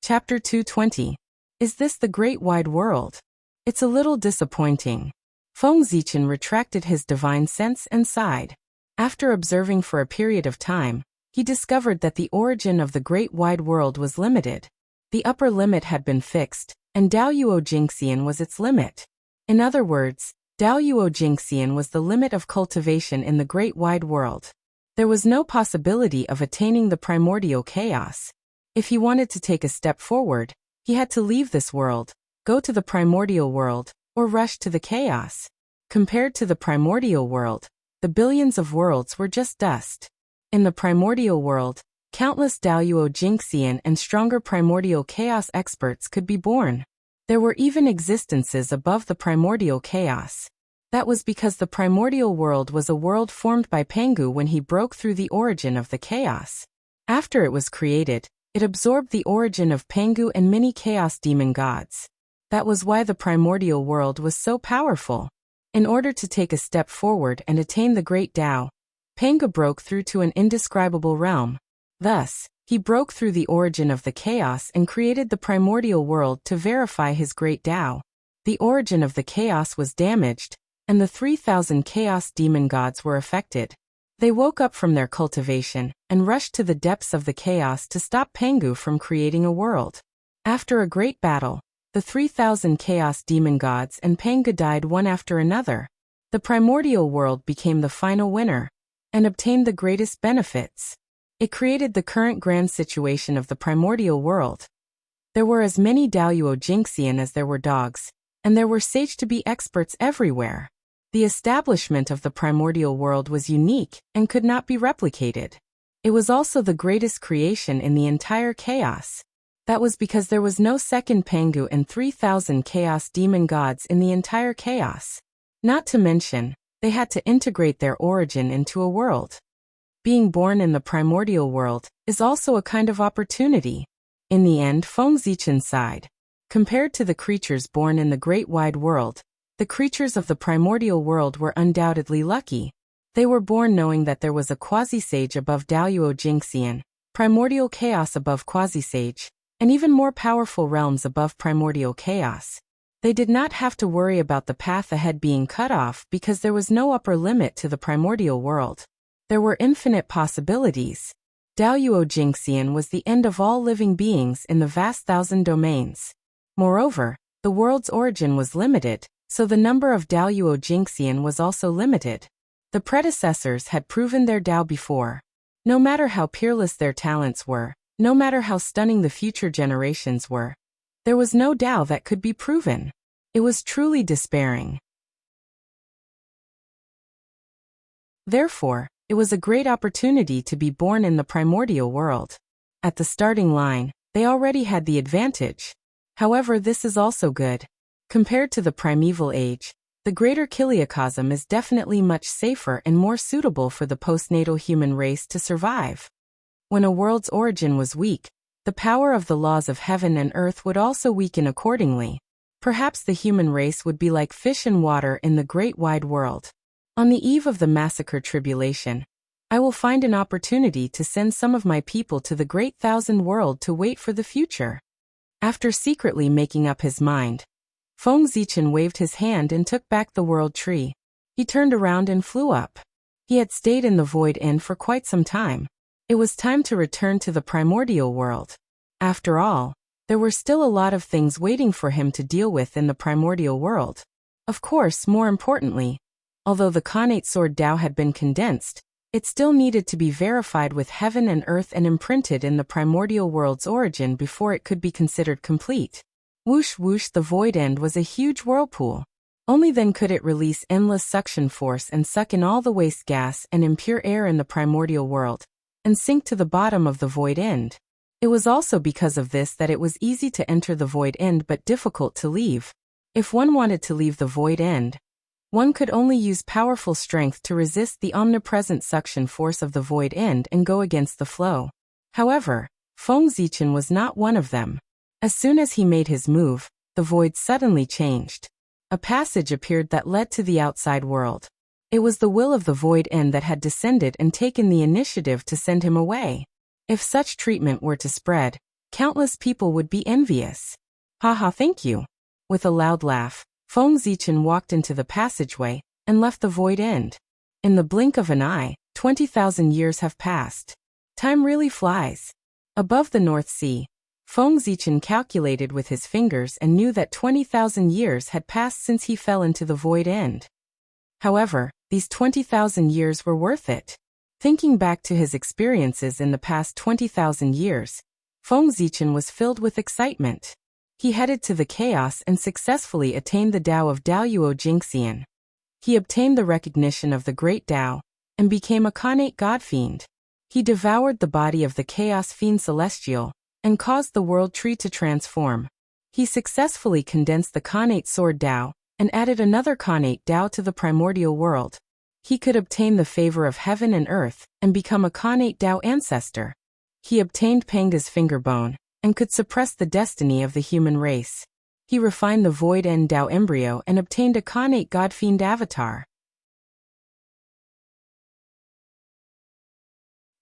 Chapter 220. Is this the great wide world? It's a little disappointing. Feng Zichen retracted his divine sense and sighed. After observing for a period of time, he discovered that the origin of the great wide world was limited. The upper limit had been fixed, and Daluo Jinxian was its limit. In other words, Daluo Jinxian was the limit of cultivation in the great wide world. There was no possibility of attaining the primordial chaos. If he wanted to take a step forward, he had to leave this world, go to the primordial world, or rush to the chaos. Compared to the primordial world, the billions of worlds were just dust. In the primordial world, countless Daluo Jinxian and stronger primordial chaos experts could be born. There were even existences above the primordial chaos. That was because the primordial world was a world formed by Pangu when he broke through the origin of the chaos. After it was created, it absorbed the origin of Pangu and many chaos demon gods. That was why the primordial world was so powerful. In order to take a step forward and attain the great Tao, Pangu broke through to an indescribable realm. Thus, he broke through the origin of the chaos and created the primordial world to verify his great Tao. The origin of the chaos was damaged, and the 3,000 chaos demon gods were affected. They woke up from their cultivation and rushed to the depths of the chaos to stop Pangu from creating a world. After a great battle, the 3,000 chaos demon gods and Pangu died one after another. The primordial world became the final winner and obtained the greatest benefits. It created the current grand situation of the primordial world. There were as many Daluo Jinxian as there were dogs, and there were sage-to-be experts everywhere. The establishment of the primordial world was unique and could not be replicated. It was also the greatest creation in the entire chaos. That was because there was no second Pangu and 3,000 chaos demon gods in the entire chaos. Not to mention, they had to integrate their origin into a world. Being born in the primordial world is also a kind of opportunity. In the end, Feng Zichen sighed. Compared to the creatures born in the great wide world, the creatures of the primordial world were undoubtedly lucky. They were born knowing that there was a quasi-sage above Daluo Jinxian, primordial chaos above quasi-sage, and even more powerful realms above primordial chaos. They did not have to worry about the path ahead being cut off because there was no upper limit to the primordial world. There were infinite possibilities. Daluo Jinxian was the end of all living beings in the vast thousand domains. Moreover, the world's origin was limited, so the number of Daluo Jinxian was also limited. The predecessors had proven their Dao before. No matter how peerless their talents were, no matter how stunning the future generations were, there was no Dao that could be proven. It was truly despairing. Therefore, it was a great opportunity to be born in the primordial world. At the starting line, they already had the advantage. However, this is also good. Compared to the primeval age, the greater Kiliacosm is definitely much safer and more suitable for the postnatal human race to survive. When a world's origin was weak, the power of the laws of heaven and earth would also weaken accordingly. Perhaps the human race would be like fish in water in the great wide world. On the eve of the massacre tribulation, I will find an opportunity to send some of my people to the great thousand world to wait for the future. After secretly making up his mind, Feng Zichen waved his hand and took back the world tree. He turned around and flew up. He had stayed in the Void Inn for quite some time. It was time to return to the primordial world. After all, there were still a lot of things waiting for him to deal with in the primordial world. Of course, more importantly, although the Khanate Sword Dao had been condensed, it still needed to be verified with heaven and earth and imprinted in the primordial world's origin before it could be considered complete. Whoosh whoosh, the void end was a huge whirlpool. Only then could it release endless suction force and suck in all the waste gas and impure air in the primordial world, and sink to the bottom of the void end. It was also because of this that it was easy to enter the void end but difficult to leave. If one wanted to leave the void end, one could only use powerful strength to resist the omnipresent suction force of the void end and go against the flow. However, Feng Zichen was not one of them. As soon as he made his move, the void suddenly changed. A passage appeared that led to the outside world. It was the will of the void end that had descended and taken the initiative to send him away. If such treatment were to spread, countless people would be envious. Haha, thank you. With a loud laugh, Feng Zichen walked into the passageway and left the void end. In the blink of an eye, 20,000 years have passed. Time really flies. Above the North Sea, Feng Zichen calculated with his fingers and knew that 20,000 years had passed since he fell into the void end. However, these 20,000 years were worth it. Thinking back to his experiences in the past 20,000 years, Feng Zichen was filled with excitement. He headed to the chaos and successfully attained the Dao of Daluo Jinxian. He obtained the recognition of the Great Dao and became a Khanate God Fiend. He devoured the body of the Chaos Fiend Celestial and caused the World Tree to transform. He successfully condensed the Khanate Sword Dao and added another Khanate Dao to the primordial world. He could obtain the favor of heaven and earth and become a Khanate Dao ancestor. He obtained Panga's fingerbone and could suppress the destiny of the human race. He refined the Void End Dao embryo and obtained a Khanate God Fiend avatar.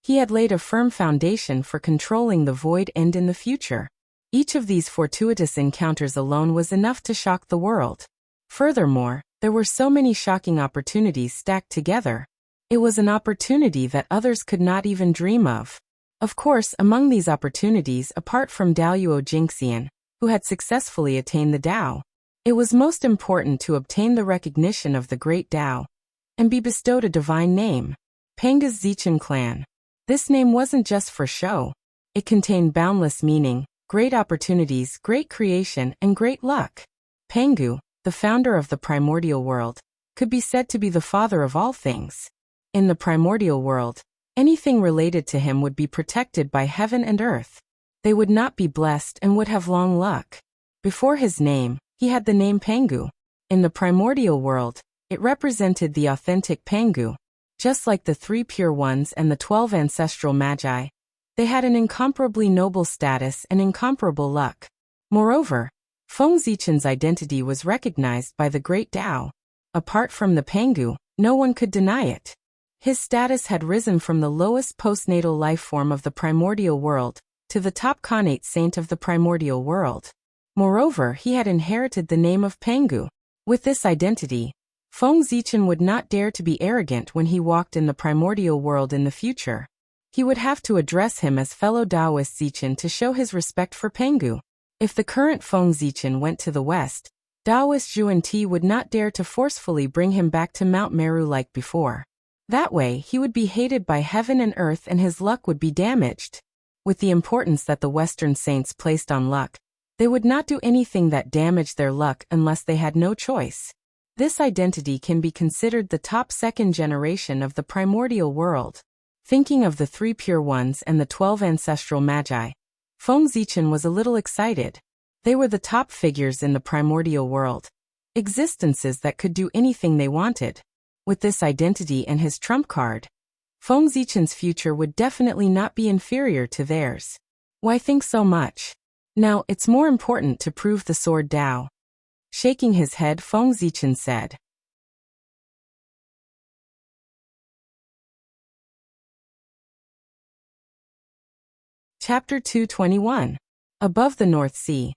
He had laid a firm foundation for controlling the Void End in the future. Each of these fortuitous encounters alone was enough to shock the world. Furthermore, there were so many shocking opportunities stacked together. It was an opportunity that others could not even dream of. Of course, among these opportunities, apart from Daluo Jinxian, who had successfully attained the Dao, it was most important to obtain the recognition of the Great Dao and be bestowed a divine name, Panga's Zichen clan. This name wasn't just for show. It contained boundless meaning, great opportunities, great creation, and great luck. Pangu, the founder of the primordial world, could be said to be the father of all things. In the primordial world, anything related to him would be protected by heaven and earth. They would not be blessed and would have long luck. Before his name, he had the name Pangu. In the primordial world, it represented the authentic Pangu. Just like the 3 pure ones and the 12 ancestral magi, they had an incomparably noble status and incomparable luck. Moreover, Feng Zichen's identity was recognized by the great Tao. Apart from the Pangu, no one could deny it. His status had risen from the lowest postnatal life form of the primordial world to the top connate saint of the primordial world. Moreover, he had inherited the name of Pangu. With this identity, Feng Zichen would not dare to be arrogant when he walked in the primordial world in the future. He would have to address him as fellow Taoist Zichen to show his respect for Pangu. If the current Feng Zichen went to the west, Taoist Zhuan would not dare to forcefully bring him back to Mount Meru like before. That way, he would be hated by heaven and earth and his luck would be damaged. With the importance that the Western saints placed on luck, they would not do anything that damaged their luck unless they had no choice. This identity can be considered the top second generation of the primordial world. Thinking of the 3 pure ones and the 12 ancestral magi, Feng Zichen was a little excited. They were the top figures in the primordial world. Existences that could do anything they wanted. With this identity and his trump card, Feng Zichen's future would definitely not be inferior to theirs. Why think so much? Now, it's more important to prove the sword Tao. Shaking his head, Feng Zichen said. Chapter 221. Above the North Sea.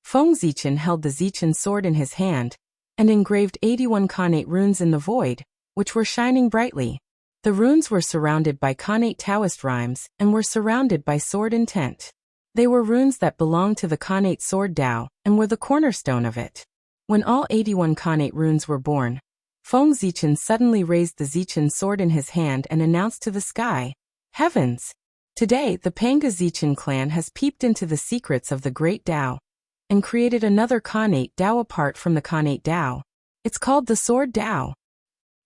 Feng Zichen held the Zichen sword in his hand, and engraved 81 connate runes in the void, which were shining brightly. The runes were surrounded by connate Taoist rhymes, and were surrounded by sword intent. They were runes that belonged to the connate sword Tao, and were the cornerstone of it. When all 81 connate runes were born, Feng Zichen suddenly raised the Zichen sword in his hand and announced to the sky, "Heavens! Today the Panga Zichen clan has peeped into the secrets of the great Tao, and created another connate Tao apart from the connate Tao. It's called the sword Tao.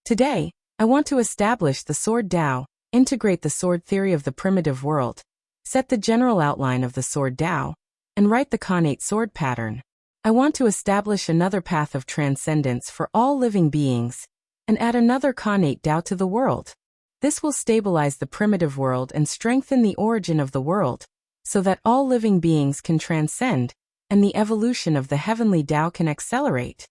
Today, I want to establish the sword Tao, integrate the sword theory of the primitive world, set the general outline of the sword Tao, and write the connate sword pattern. I want to establish another path of transcendence for all living beings, and add another connate Tao to the world. This will stabilize the primitive world and strengthen the origin of the world, so that all living beings can transcend, and the evolution of the heavenly Tao can accelerate.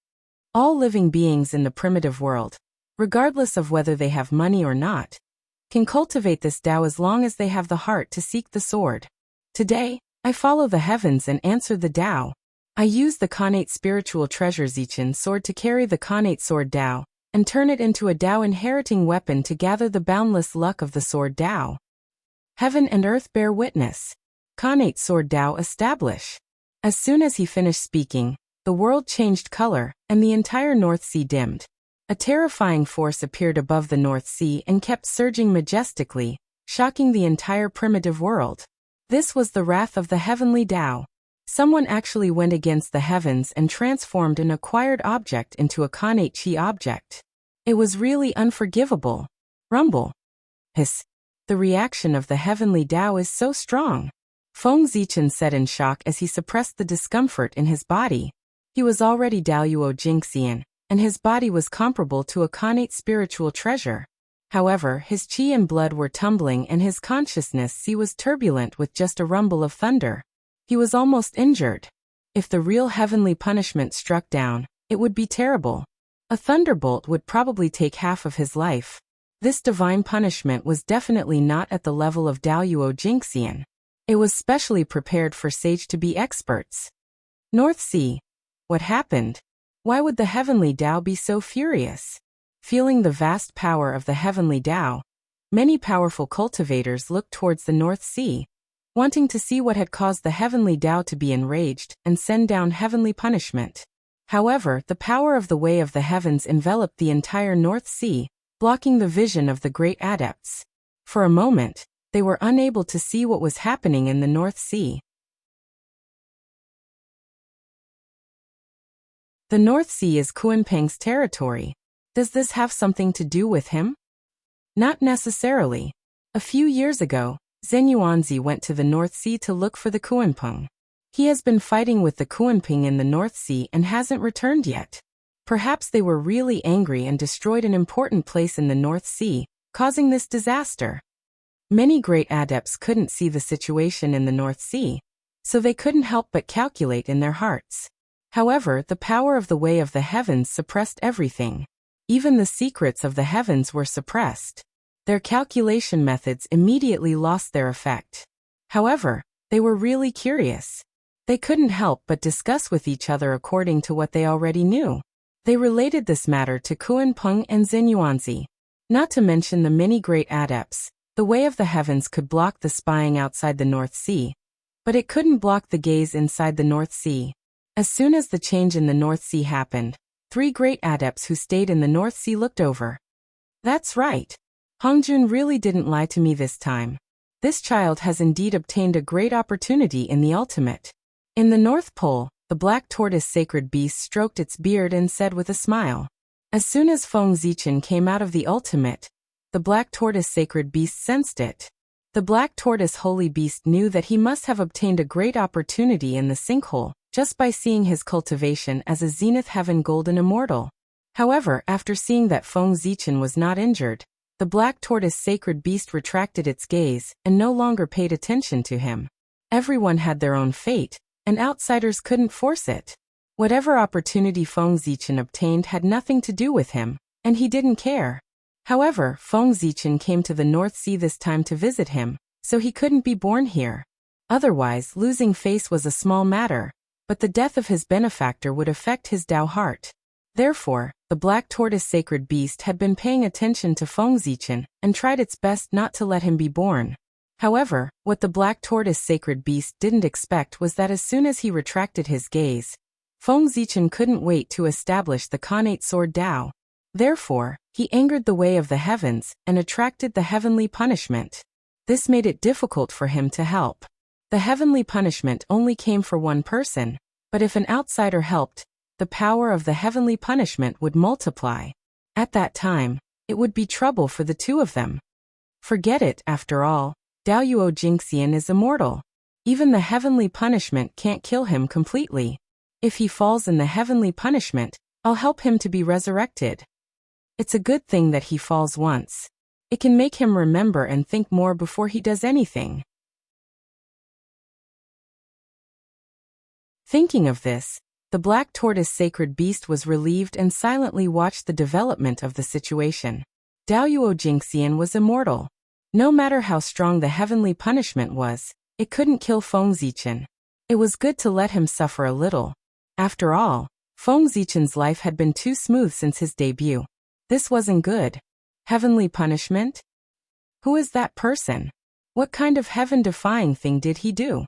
All living beings in the primitive world, regardless of whether they have money or not, can cultivate this Tao as long as they have the heart to seek the sword. Today, I follow the heavens and answer the Tao. I use the connate spiritual treasure Zichen sword to carry the connate sword Tao, and turn it into a Tao inheriting weapon to gather the boundless luck of the sword Tao. Heaven and earth bear witness. Connate sword Tao establish." As soon as he finished speaking, the world changed color, and the entire North Sea dimmed. A terrifying force appeared above the North Sea and kept surging majestically, shocking the entire primitive world. This was the wrath of the heavenly Tao. Someone actually went against the heavens and transformed an acquired object into a connate chi object. It was really unforgivable. Rumble. Hiss. The reaction of the heavenly Tao is so strong. Feng Zichen said in shock as he suppressed the discomfort in his body. He was already Daoyuo Jingxian, and his body was comparable to a connate spiritual treasure. However, his chi and blood were tumbling and his consciousness was turbulent with just a rumble of thunder. He was almost injured. If the real heavenly punishment struck down, it would be terrible. A thunderbolt would probably take half of his life. This divine punishment was definitely not at the level of Daoyuo Jingxian. It was specially prepared for sage to be experts. North Sea. What happened? Why would the heavenly Tao be so furious? Feeling the vast power of the heavenly Tao, many powerful cultivators looked towards the North Sea, wanting to see what had caused the heavenly Tao to be enraged and send down heavenly punishment. However, the power of the way of the heavens enveloped the entire North Sea, blocking the vision of the great adepts. For a moment, they were unable to see what was happening in the North Sea. The North Sea is Kuanping's territory. Does this have something to do with him? Not necessarily. A few years ago, Zhen Yuanzi went to the North Sea to look for the Kuanping. He has been fighting with the Kuanping in the North Sea and hasn't returned yet. Perhaps they were really angry and destroyed an important place in the North Sea, causing this disaster. Many great adepts couldn't see the situation in the North Sea, so they couldn't help but calculate in their hearts. However, the power of the way of the heavens suppressed everything. Even the secrets of the heavens were suppressed. Their calculation methods immediately lost their effect. However, they were really curious. They couldn't help but discuss with each other according to what they already knew. They related this matter to Kuanping and Zhen Yuanzi. Not to mention the many great adepts, the way of the heavens could block the spying outside the North Sea, but it couldn't block the gaze inside the North Sea. As soon as the change in the North Sea happened, 3 great adepts who stayed in the North Sea looked over. That's right. Hongjun really didn't lie to me this time. This child has indeed obtained a great opportunity in the ultimate. In the North Pole, the black tortoise sacred beast stroked its beard and said with a smile. As soon as Feng Zichen came out of the ultimate, the black tortoise sacred beast sensed it. The black tortoise holy beast knew that he must have obtained a great opportunity in the sinkhole, just by seeing his cultivation as a zenith heaven golden immortal. However, after seeing that Feng Zichen was not injured, the black tortoise sacred beast retracted its gaze and no longer paid attention to him. Everyone had their own fate, and outsiders couldn't force it. Whatever opportunity Feng Zichen obtained had nothing to do with him, and he didn't care. However, Feng Zichen came to the North Sea this time to visit him, so he couldn't be born here. Otherwise, losing face was a small matter, but the death of his benefactor would affect his Tao heart. Therefore, the black tortoise sacred beast had been paying attention to Feng Zichen and tried its best not to let him be born. However, what the black tortoise sacred beast didn't expect was that as soon as he retracted his gaze, Feng Zichen couldn't wait to establish the Khanate sword Tao. Therefore, he angered the way of the heavens and attracted the heavenly punishment. This made it difficult for him to help. The heavenly punishment only came for one person, but if an outsider helped, the power of the heavenly punishment would multiply. At that time, it would be trouble for the 2 of them. Forget it, after all, Daoyuo Jingxian is immortal. Even the heavenly punishment can't kill him completely. If he falls in the heavenly punishment, I'll help him to be resurrected. It's a good thing that he falls once. It can make him remember and think more before he does anything. Thinking of this, the black tortoise sacred beast was relieved and silently watched the development of the situation. Daoyuo Jingxian was immortal. No matter how strong the heavenly punishment was, it couldn't kill Feng Zichen. It was good to let him suffer a little. After all, Feng Zichen's life had been too smooth since his debut. This wasn't good. Heavenly punishment? Who is that person? What kind of heaven-defying thing did he do?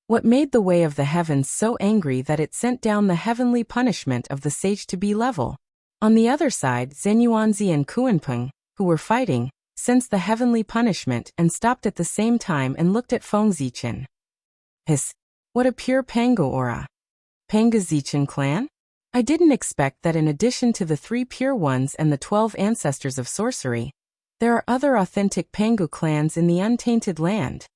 What made the way of the heavens so angry that it sent down the heavenly punishment of the sage to be level? On the other side, Zhen Yuanzi and Kuanping, who were fighting, sensed the heavenly punishment and stopped at the same time and looked at Feng Zichen. Hiss! What a pure Pangu aura! Pangu Zichen clan? I didn't expect that in addition to the 3 pure ones and the 12 ancestors of sorcery, there are other authentic Pangu clans in the untainted land.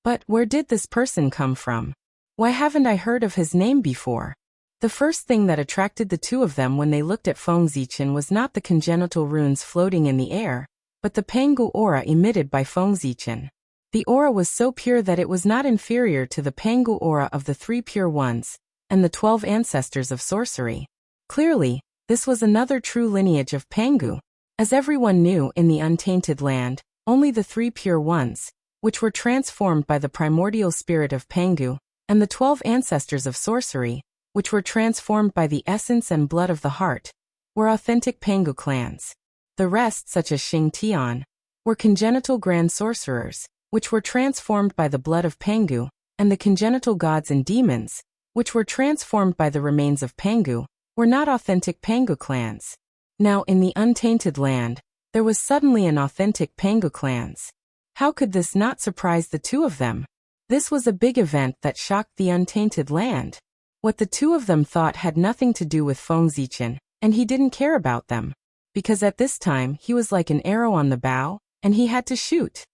But where did this person come from? Why haven't I heard of his name before? The first thing that attracted the 2 of them when they looked at Feng Zichen was not the congenital runes floating in the air, but the Pangu aura emitted by Feng Zichen. The aura was so pure that it was not inferior to the Pangu aura of the 3 pure ones, and the 12 ancestors of sorcery. Clearly, this was another true lineage of Pangu. As everyone knew in the untainted land, only the 3 pure ones, which were transformed by the primordial spirit of Pangu, and the 12 ancestors of sorcery, which were transformed by the essence and blood of the heart, were authentic Pangu clans. The rest, such as Xing Tian, were congenital grand sorcerers, which were transformed by the blood of Pangu, and the congenital gods and demons, which were transformed by the remains of Pangu, were not authentic Pangu clans. Now in the untainted land, there was suddenly an authentic Pangu clans. How could this not surprise the 2 of them? This was a big event that shocked the untainted land. What the two of them thought had nothing to do with Feng Zichen, and he didn't care about them. Because at this time he was like an arrow on the bow, and he had to shoot.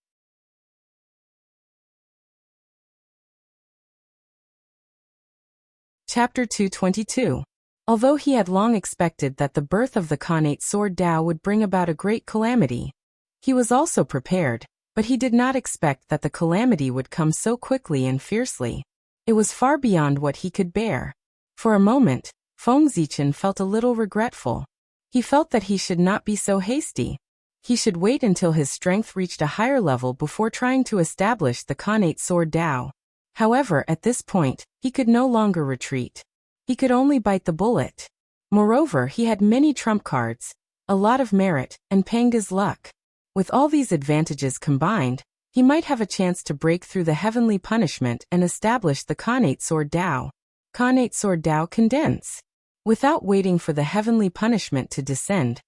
Chapter 222. Although he had long expected that the birth of the Khanate sword Dao would bring about a great calamity, he was also prepared, but he did not expect that the calamity would come so quickly and fiercely. It was far beyond what he could bear. For a moment, Feng Zichen felt a little regretful. He felt that he should not be so hasty. He should wait until his strength reached a higher level before trying to establish the Khanate sword Dao. However, at this point, he could no longer retreat. He could only bite the bullet. Moreover, he had many trump cards, a lot of merit, and Panga's luck. With all these advantages combined, he might have a chance to break through the heavenly punishment and establish the Khanate sword Dao. Khanate sword Dao condense. Without waiting for the heavenly punishment to descend,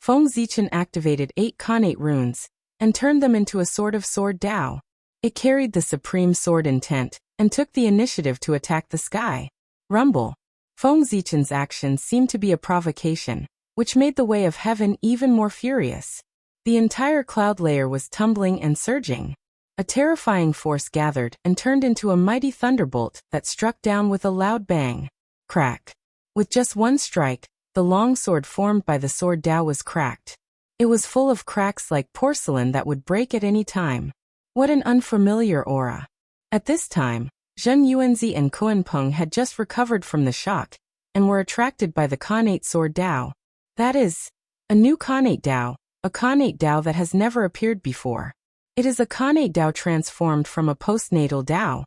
Feng Zichen activated 8 Khanate runes and turned them into a sort of sword Dao. It carried the supreme sword intent and took the initiative to attack the sky. Rumble. Feng Zichen's actions seemed to be a provocation, which made the way of heaven even more furious. The entire cloud layer was tumbling and surging. A terrifying force gathered and turned into a mighty thunderbolt that struck down with a loud bang. Crack. With just one strike, the long sword formed by the sword Dao was cracked. It was full of cracks like porcelain that would break at any time. What an unfamiliar aura. At this time, Zhen Yuanzi and Kuan Peng had just recovered from the shock, and were attracted by the Khanate sword Dao. That is, a new Khanate Dao, a Khanate Dao that has never appeared before. It is a Khanate Dao transformed from a postnatal Dao.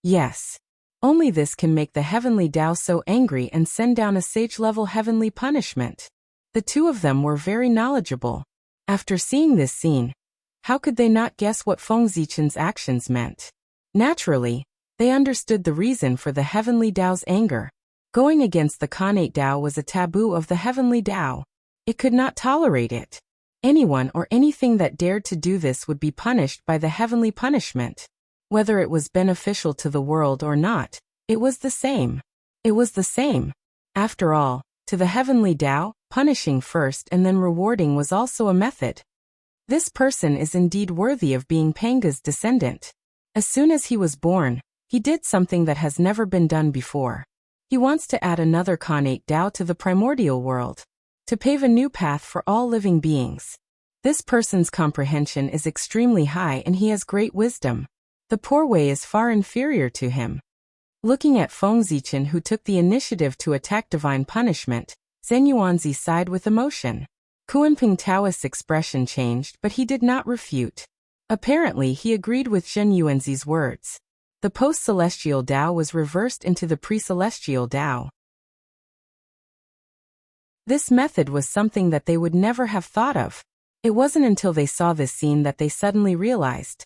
Yes. Only this can make the heavenly Dao so angry and send down a sage-level heavenly punishment. The two of them were very knowledgeable. After seeing this scene, how could they not guess what Feng Zichen's actions meant? Naturally, they understood the reason for the heavenly Dao's anger. Going against the Khanate Dao was a taboo of the heavenly Dao. It could not tolerate it. Anyone or anything that dared to do this would be punished by the heavenly punishment. Whether it was beneficial to the world or not, it was the same. It was the same. After all, to the heavenly Dao, punishing first and then rewarding was also a method. This person is indeed worthy of being Panga's descendant. As soon as he was born, he did something that has never been done before. He wants to add another Khanate Dao to the primordial world, to pave a new path for all living beings. This person's comprehension is extremely high and he has great wisdom. The poor way is far inferior to him. Looking at Feng Zichen, who took the initiative to attack divine punishment, Zhen Yuanzi sighed with emotion. Kuanping Taoist's expression changed, but he did not refute. Apparently he agreed with Zhen Yuanzi's words. The post-celestial Dao was reversed into the pre-celestial Dao. This method was something that they would never have thought of. It wasn't until they saw this scene that they suddenly realized.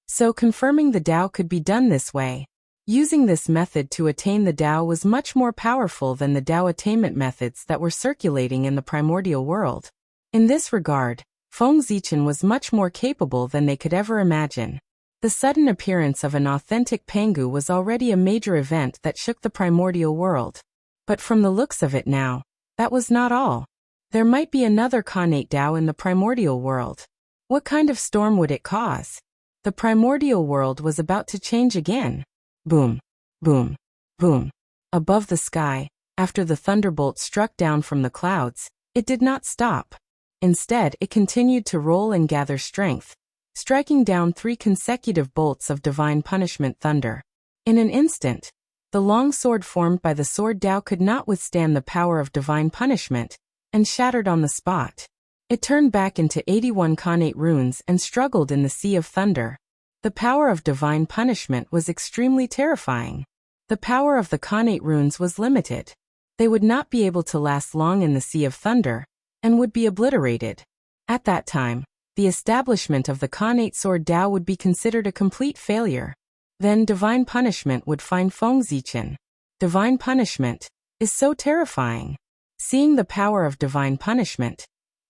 So confirming the Dao could be done this way. Using this method to attain the Dao was much more powerful than the Dao attainment methods that were circulating in the primordial world. In this regard, Feng Zichen was much more capable than they could ever imagine. The sudden appearance of an authentic Pangu was already a major event that shook the primordial world. But from the looks of it now, that was not all. There might be another Khanate Dao in the primordial world. What kind of storm would it cause? The primordial world was about to change again. Boom, boom, boom. Above the sky, after the thunderbolt struck down from the clouds, it did not stop. Instead, it continued to roll and gather strength, striking down 3 consecutive bolts of divine punishment thunder. In an instant, the long sword formed by the sword Dao could not withstand the power of divine punishment, and shattered on the spot. It turned back into 81 Khanate runes and struggled in the sea of thunder. The power of divine punishment was extremely terrifying. The power of the Khanate runes was limited. They would not be able to last long in the sea of thunder, and would be obliterated. At that time, the establishment of the Khanate sword Dao would be considered a complete failure. Then divine punishment would find Feng Zichen. Divine punishment is so terrifying. Seeing the power of divine punishment,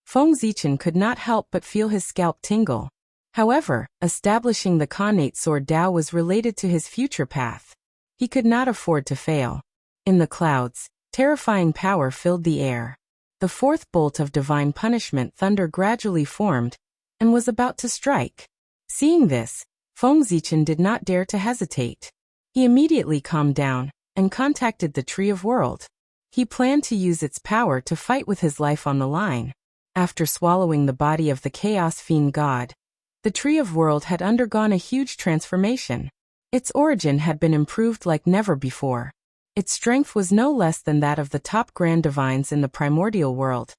Feng Zichen could not help but feel his scalp tingle. However, establishing the Khanate sword Dao was related to his future path. He could not afford to fail. In the clouds, terrifying power filled the air. The fourth bolt of divine punishment, thunder, gradually formed and was about to strike. Seeing this, Feng Zichen did not dare to hesitate. He immediately calmed down and contacted the Tree of World. He planned to use its power to fight with his life on the line. After swallowing the body of the Chaos Fiend God, the Tree of World had undergone a huge transformation. Its origin had been improved like never before. Its strength was no less than that of the top grand divines in the primordial world,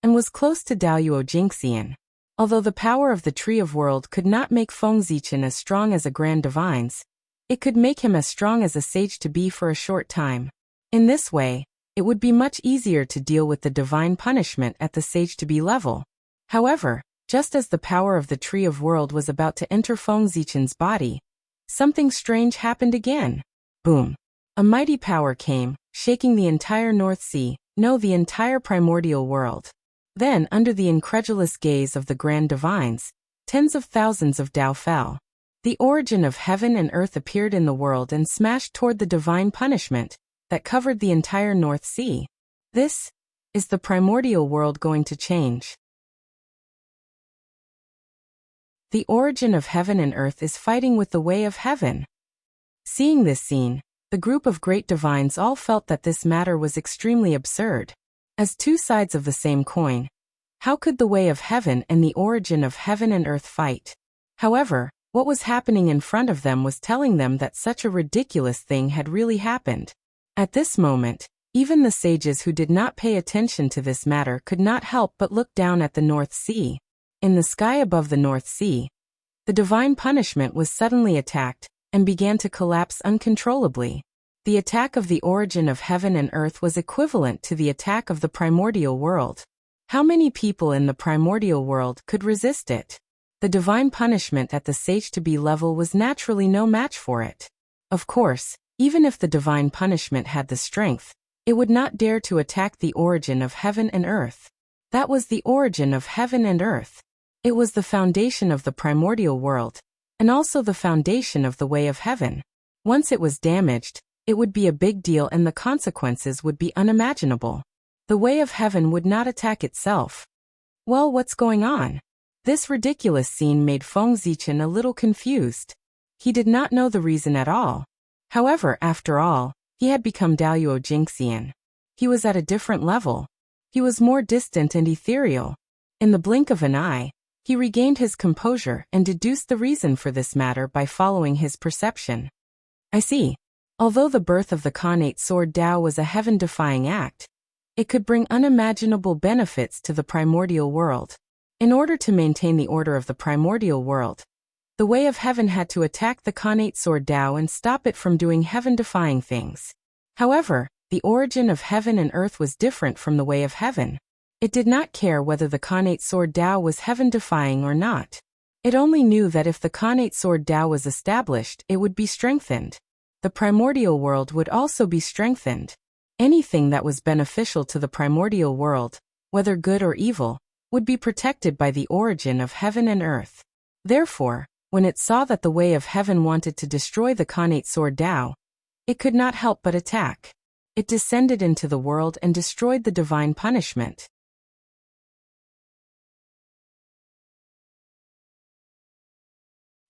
and was close to Daoyuo Jingxian. Although the power of the Tree of World could not make Feng Zichen as strong as a grand divines, it could make him as strong as a sage to be for a short time. In this way, it would be much easier to deal with the divine punishment at the sage to be level. However, just as the power of the Tree of World was about to enter Feng Zichen's body, something strange happened again. Boom! A mighty power came, shaking the entire North Sea, no, the entire primordial world. Then, under the incredulous gaze of the grand divines, tens of thousands of Dao fell. The origin of heaven and earth appeared in the world and smashed toward the divine punishment that covered the entire North Sea. This is the primordial world going to change. The origin of heaven and earth is fighting with the way of heaven. Seeing this scene, the group of great divines all felt that this matter was extremely absurd. As two sides of the same coin, how could the way of heaven and the origin of heaven and earth fight? However, what was happening in front of them was telling them that such a ridiculous thing had really happened. At this moment, even the sages who did not pay attention to this matter could not help but look down at the North Sea. In the sky above the North Sea, the divine punishment was suddenly attacked and began to collapse uncontrollably. The attack of the origin of heaven and earth was equivalent to the attack of the primordial world. How many people in the primordial world could resist it? The divine punishment at the sage-to-be level was naturally no match for it. Of course, even if the divine punishment had the strength, it would not dare to attack the origin of heaven and earth. That was the origin of heaven and earth. It was the foundation of the primordial world, and also the foundation of the way of heaven. Once it was damaged, it would be a big deal and the consequences would be unimaginable. The way of heaven would not attack itself. Well, what's going on? This ridiculous scene made Feng Zichen a little confused. He did not know the reason at all. However, after all, he had become Daoyuo Jingxian. He was at a different level. He was more distant and ethereal. In the blink of an eye, he regained his composure and deduced the reason for this matter by following his perception. I see. Although the birth of the Khanate Sword Dao was a heaven-defying act, it could bring unimaginable benefits to the primordial world. In order to maintain the order of the primordial world, the way of heaven had to attack the Khanate Sword Dao and stop it from doing heaven-defying things. However, the origin of heaven and earth was different from the way of heaven. It did not care whether the Khanate Sword Dao was heaven-defying or not. It only knew that if the Khanate Sword Dao was established, it would be strengthened. The primordial world would also be strengthened. Anything that was beneficial to the primordial world, whether good or evil, would be protected by the origin of heaven and earth. Therefore, when it saw that the way of heaven wanted to destroy the Khanate Sword Dao, it could not help but attack. It descended into the world and destroyed the divine punishment.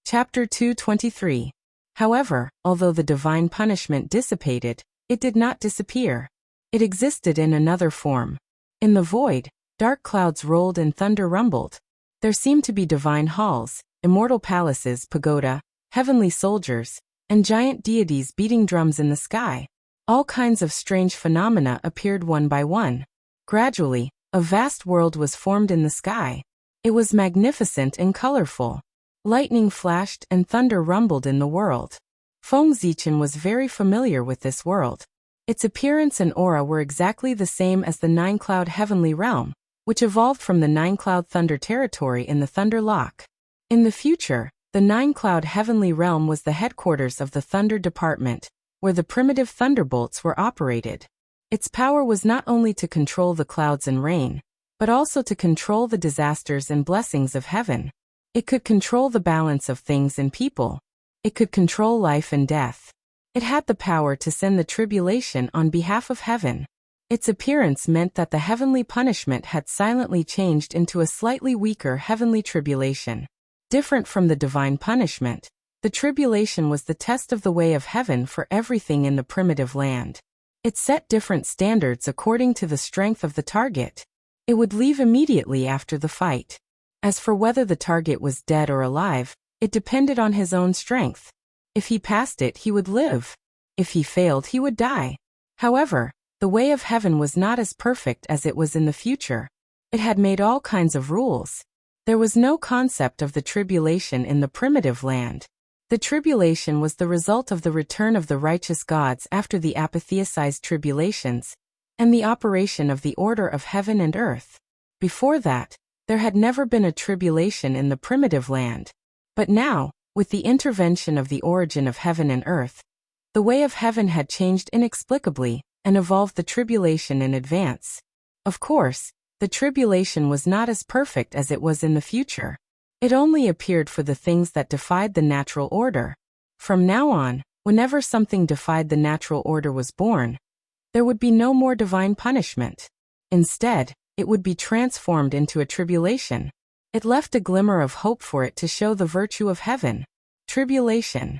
Chapter 223. However, although the divine punishment dissipated, it did not disappear. It existed in another form. In the void, dark clouds rolled and thunder rumbled. There seemed to be divine halls, immortal palaces, pagoda, heavenly soldiers, and giant deities beating drums in the sky. All kinds of strange phenomena appeared one by one. Gradually, a vast world was formed in the sky. It was magnificent and colorful. Lightning flashed and thunder rumbled in the world. Feng Zichen was very familiar with this world. Its appearance and aura were exactly the same as the nine-cloud heavenly realm, which evolved from the nine-cloud thunder territory in the Thunder Lock. In the future, the nine-cloud heavenly realm was the headquarters of the Thunder Department, where the primitive thunderbolts were operated. Its power was not only to control the clouds and rain, but also to control the disasters and blessings of heaven. It could control the balance of things and people. It could control life and death. It had the power to send the tribulation on behalf of heaven. Its appearance meant that the heavenly punishment had silently changed into a slightly weaker heavenly tribulation. Different from the divine punishment, the tribulation was the test of the way of heaven for everything in the primitive land. It set different standards according to the strength of the target. It would leave immediately after the fight. As for whether the target was dead or alive, it depended on his own strength. If he passed it, he would live. If he failed, he would die. However, the way of heaven was not as perfect as it was in the future. It had made all kinds of rules. There was no concept of the tribulation in the primitive land. The tribulation was the result of the return of the righteous gods after the apotheosized tribulations, and the operation of the order of heaven and earth. Before that, there had never been a tribulation in the primitive land. But now, with the intervention of the origin of heaven and earth, the way of heaven had changed inexplicably, and evolved the tribulation in advance. Of course, the tribulation was not as perfect as it was in the future. It only appeared for the things that defied the natural order. From now on, whenever something defied the natural order was born, there would be no more divine punishment. Instead, it would be transformed into a tribulation. It left a glimmer of hope for it to show the virtue of heaven. Tribulation.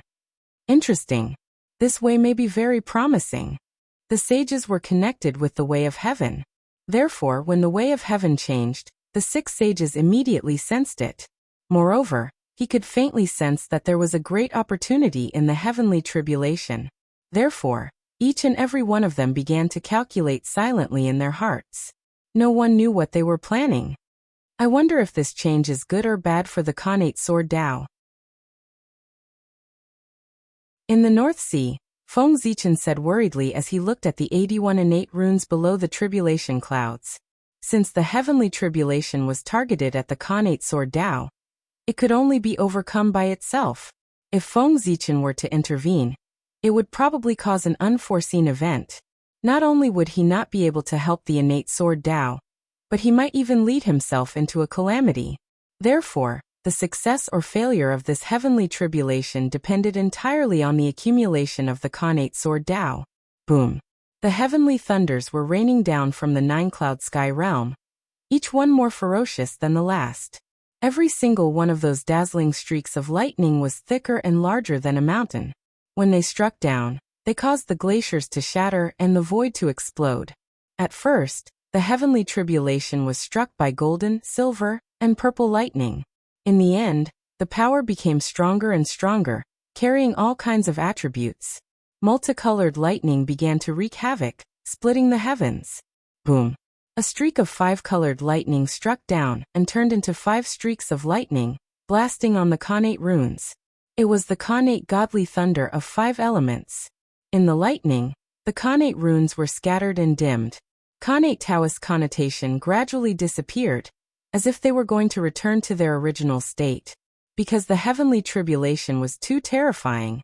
Interesting. This way may be very promising. The sages were connected with the way of heaven. Therefore, when the way of heaven changed, the 6 sages immediately sensed it. Moreover, he could faintly sense that there was a great opportunity in the heavenly tribulation. Therefore, each and every one of them began to calculate silently in their hearts. No one knew what they were planning. I wonder if this change is good or bad for the Khanate sword Tao. In the North Sea, Feng Zichen said worriedly as he looked at the 81 innate runes below the tribulation clouds. Since the heavenly tribulation was targeted at the Khanate sword Tao, it could only be overcome by itself. If Feng Zichen were to intervene, it would probably cause an unforeseen event. Not only would he not be able to help the innate sword Tao, but he might even lead himself into a calamity. Therefore, the success or failure of this heavenly tribulation depended entirely on the accumulation of the Khanate sword Tao. Boom! The heavenly thunders were raining down from the 9-cloud sky realm, each one more ferocious than the last. Every single one of those dazzling streaks of lightning was thicker and larger than a mountain. When they struck down, they caused the glaciers to shatter and the void to explode. At first, the heavenly tribulation was struck by golden, silver, and purple lightning. In the end, the power became stronger and stronger, carrying all kinds of attributes. Multicolored lightning began to wreak havoc, splitting the heavens. Boom! A streak of 5-colored lightning struck down and turned into 5 streaks of lightning, blasting on the Khanate runes. It was the Khanate godly thunder of 5 elements. In the lightning, the Khanate runes were scattered and dimmed. Khanate Taoist connotation gradually disappeared, as if they were going to return to their original state. Because the heavenly tribulation was too terrifying,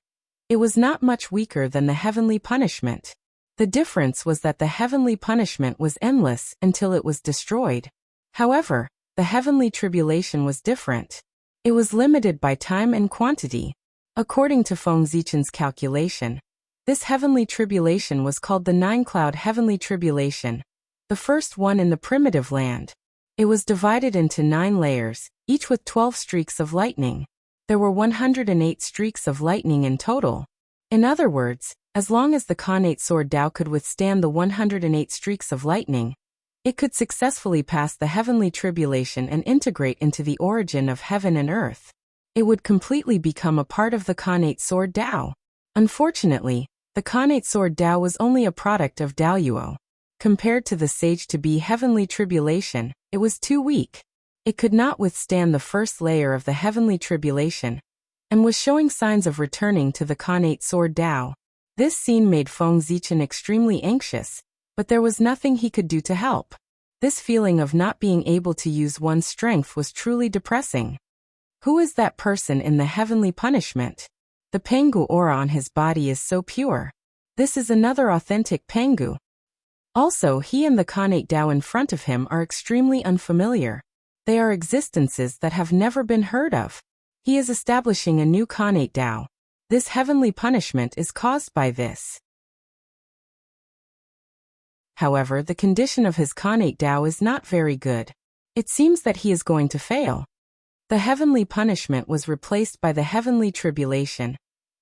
it was not much weaker than the heavenly punishment. The difference was that the heavenly punishment was endless until it was destroyed. However, the heavenly tribulation was different. It was limited by time and quantity. According to Feng Zichen's calculation, this heavenly tribulation was called the 9-cloud heavenly tribulation, the first one in the primitive land. It was divided into 9 layers, each with 12 streaks of lightning. There were 108 streaks of lightning in total. In other words, as long as the Khanate sword Tao could withstand the 108 streaks of lightning, it could successfully pass the heavenly tribulation and integrate into the origin of heaven and earth. It would completely become a part of the Khanate sword Tao. Unfortunately, the Khanate sword Tao was only a product of Daoyuo. Compared to the sage-to-be heavenly tribulation, it was too weak. It could not withstand the first layer of the heavenly tribulation, and was showing signs of returning to the Khanate sword Tao. This scene made Feng Zichen extremely anxious, but there was nothing he could do to help. This feeling of not being able to use one's strength was truly depressing. Who is that person in the heavenly punishment? The Pengu aura on his body is so pure. This is another authentic Pengu. Also, he and the Khanate Tao in front of him are extremely unfamiliar. They are existences that have never been heard of. He is establishing a new Khanate Tao. This heavenly punishment is caused by this. However, the condition of his Khanate Tao is not very good. It seems that he is going to fail. The heavenly punishment was replaced by the heavenly tribulation,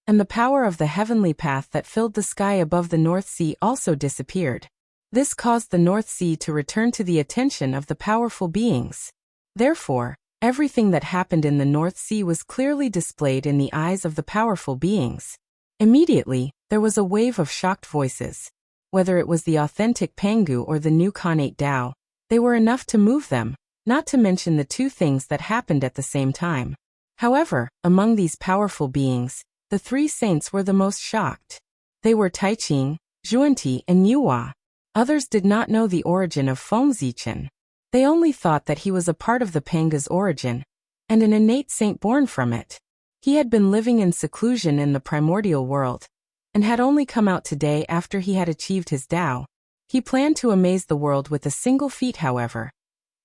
and the power of the heavenly path that filled the sky above the North Sea also disappeared. This caused the North Sea to return to the attention of the powerful beings. Therefore, everything that happened in the North Sea was clearly displayed in the eyes of the powerful beings. Immediately, there was a wave of shocked voices. Whether it was the authentic Pangu or the new Khanate Tao, they were enough to move them, not to mention the two things that happened at the same time. However, among these powerful beings, the three saints were the most shocked. They were Taiqing, Zhuanti, and Yuhua. Others did not know the origin of Feng Zichen. They only thought that he was a part of the Panga's origin, and an innate saint born from it. He had been living in seclusion in the primordial world, and had only come out today after he had achieved his Tao. He planned to amaze the world with a single feat, however.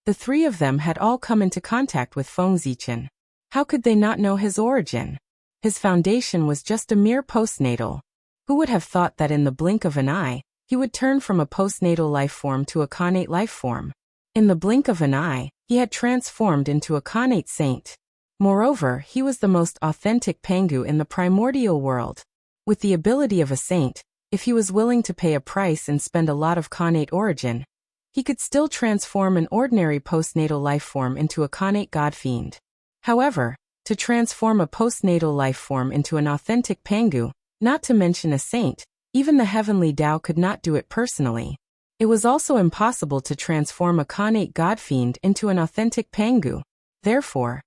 The three of them had all come into contact with Feng Zichen. How could they not know his origin? His foundation was just a mere postnatal. Who would have thought that in the blink of an eye, he would turn from a postnatal life form to a Khanate life form? In the blink of an eye, he had transformed into a Khanate saint. Moreover, he was the most authentic Pangu in the primordial world. With the ability of a saint, if he was willing to pay a price and spend a lot of Khanate origin, he could still transform an ordinary postnatal life form into a Khanate god fiend. However, to transform a postnatal life form into an authentic Pangu, not to mention a saint, even the heavenly Tao could not do it personally. It was also impossible to transform a Khanate god fiend into an authentic Pangu. Therefore,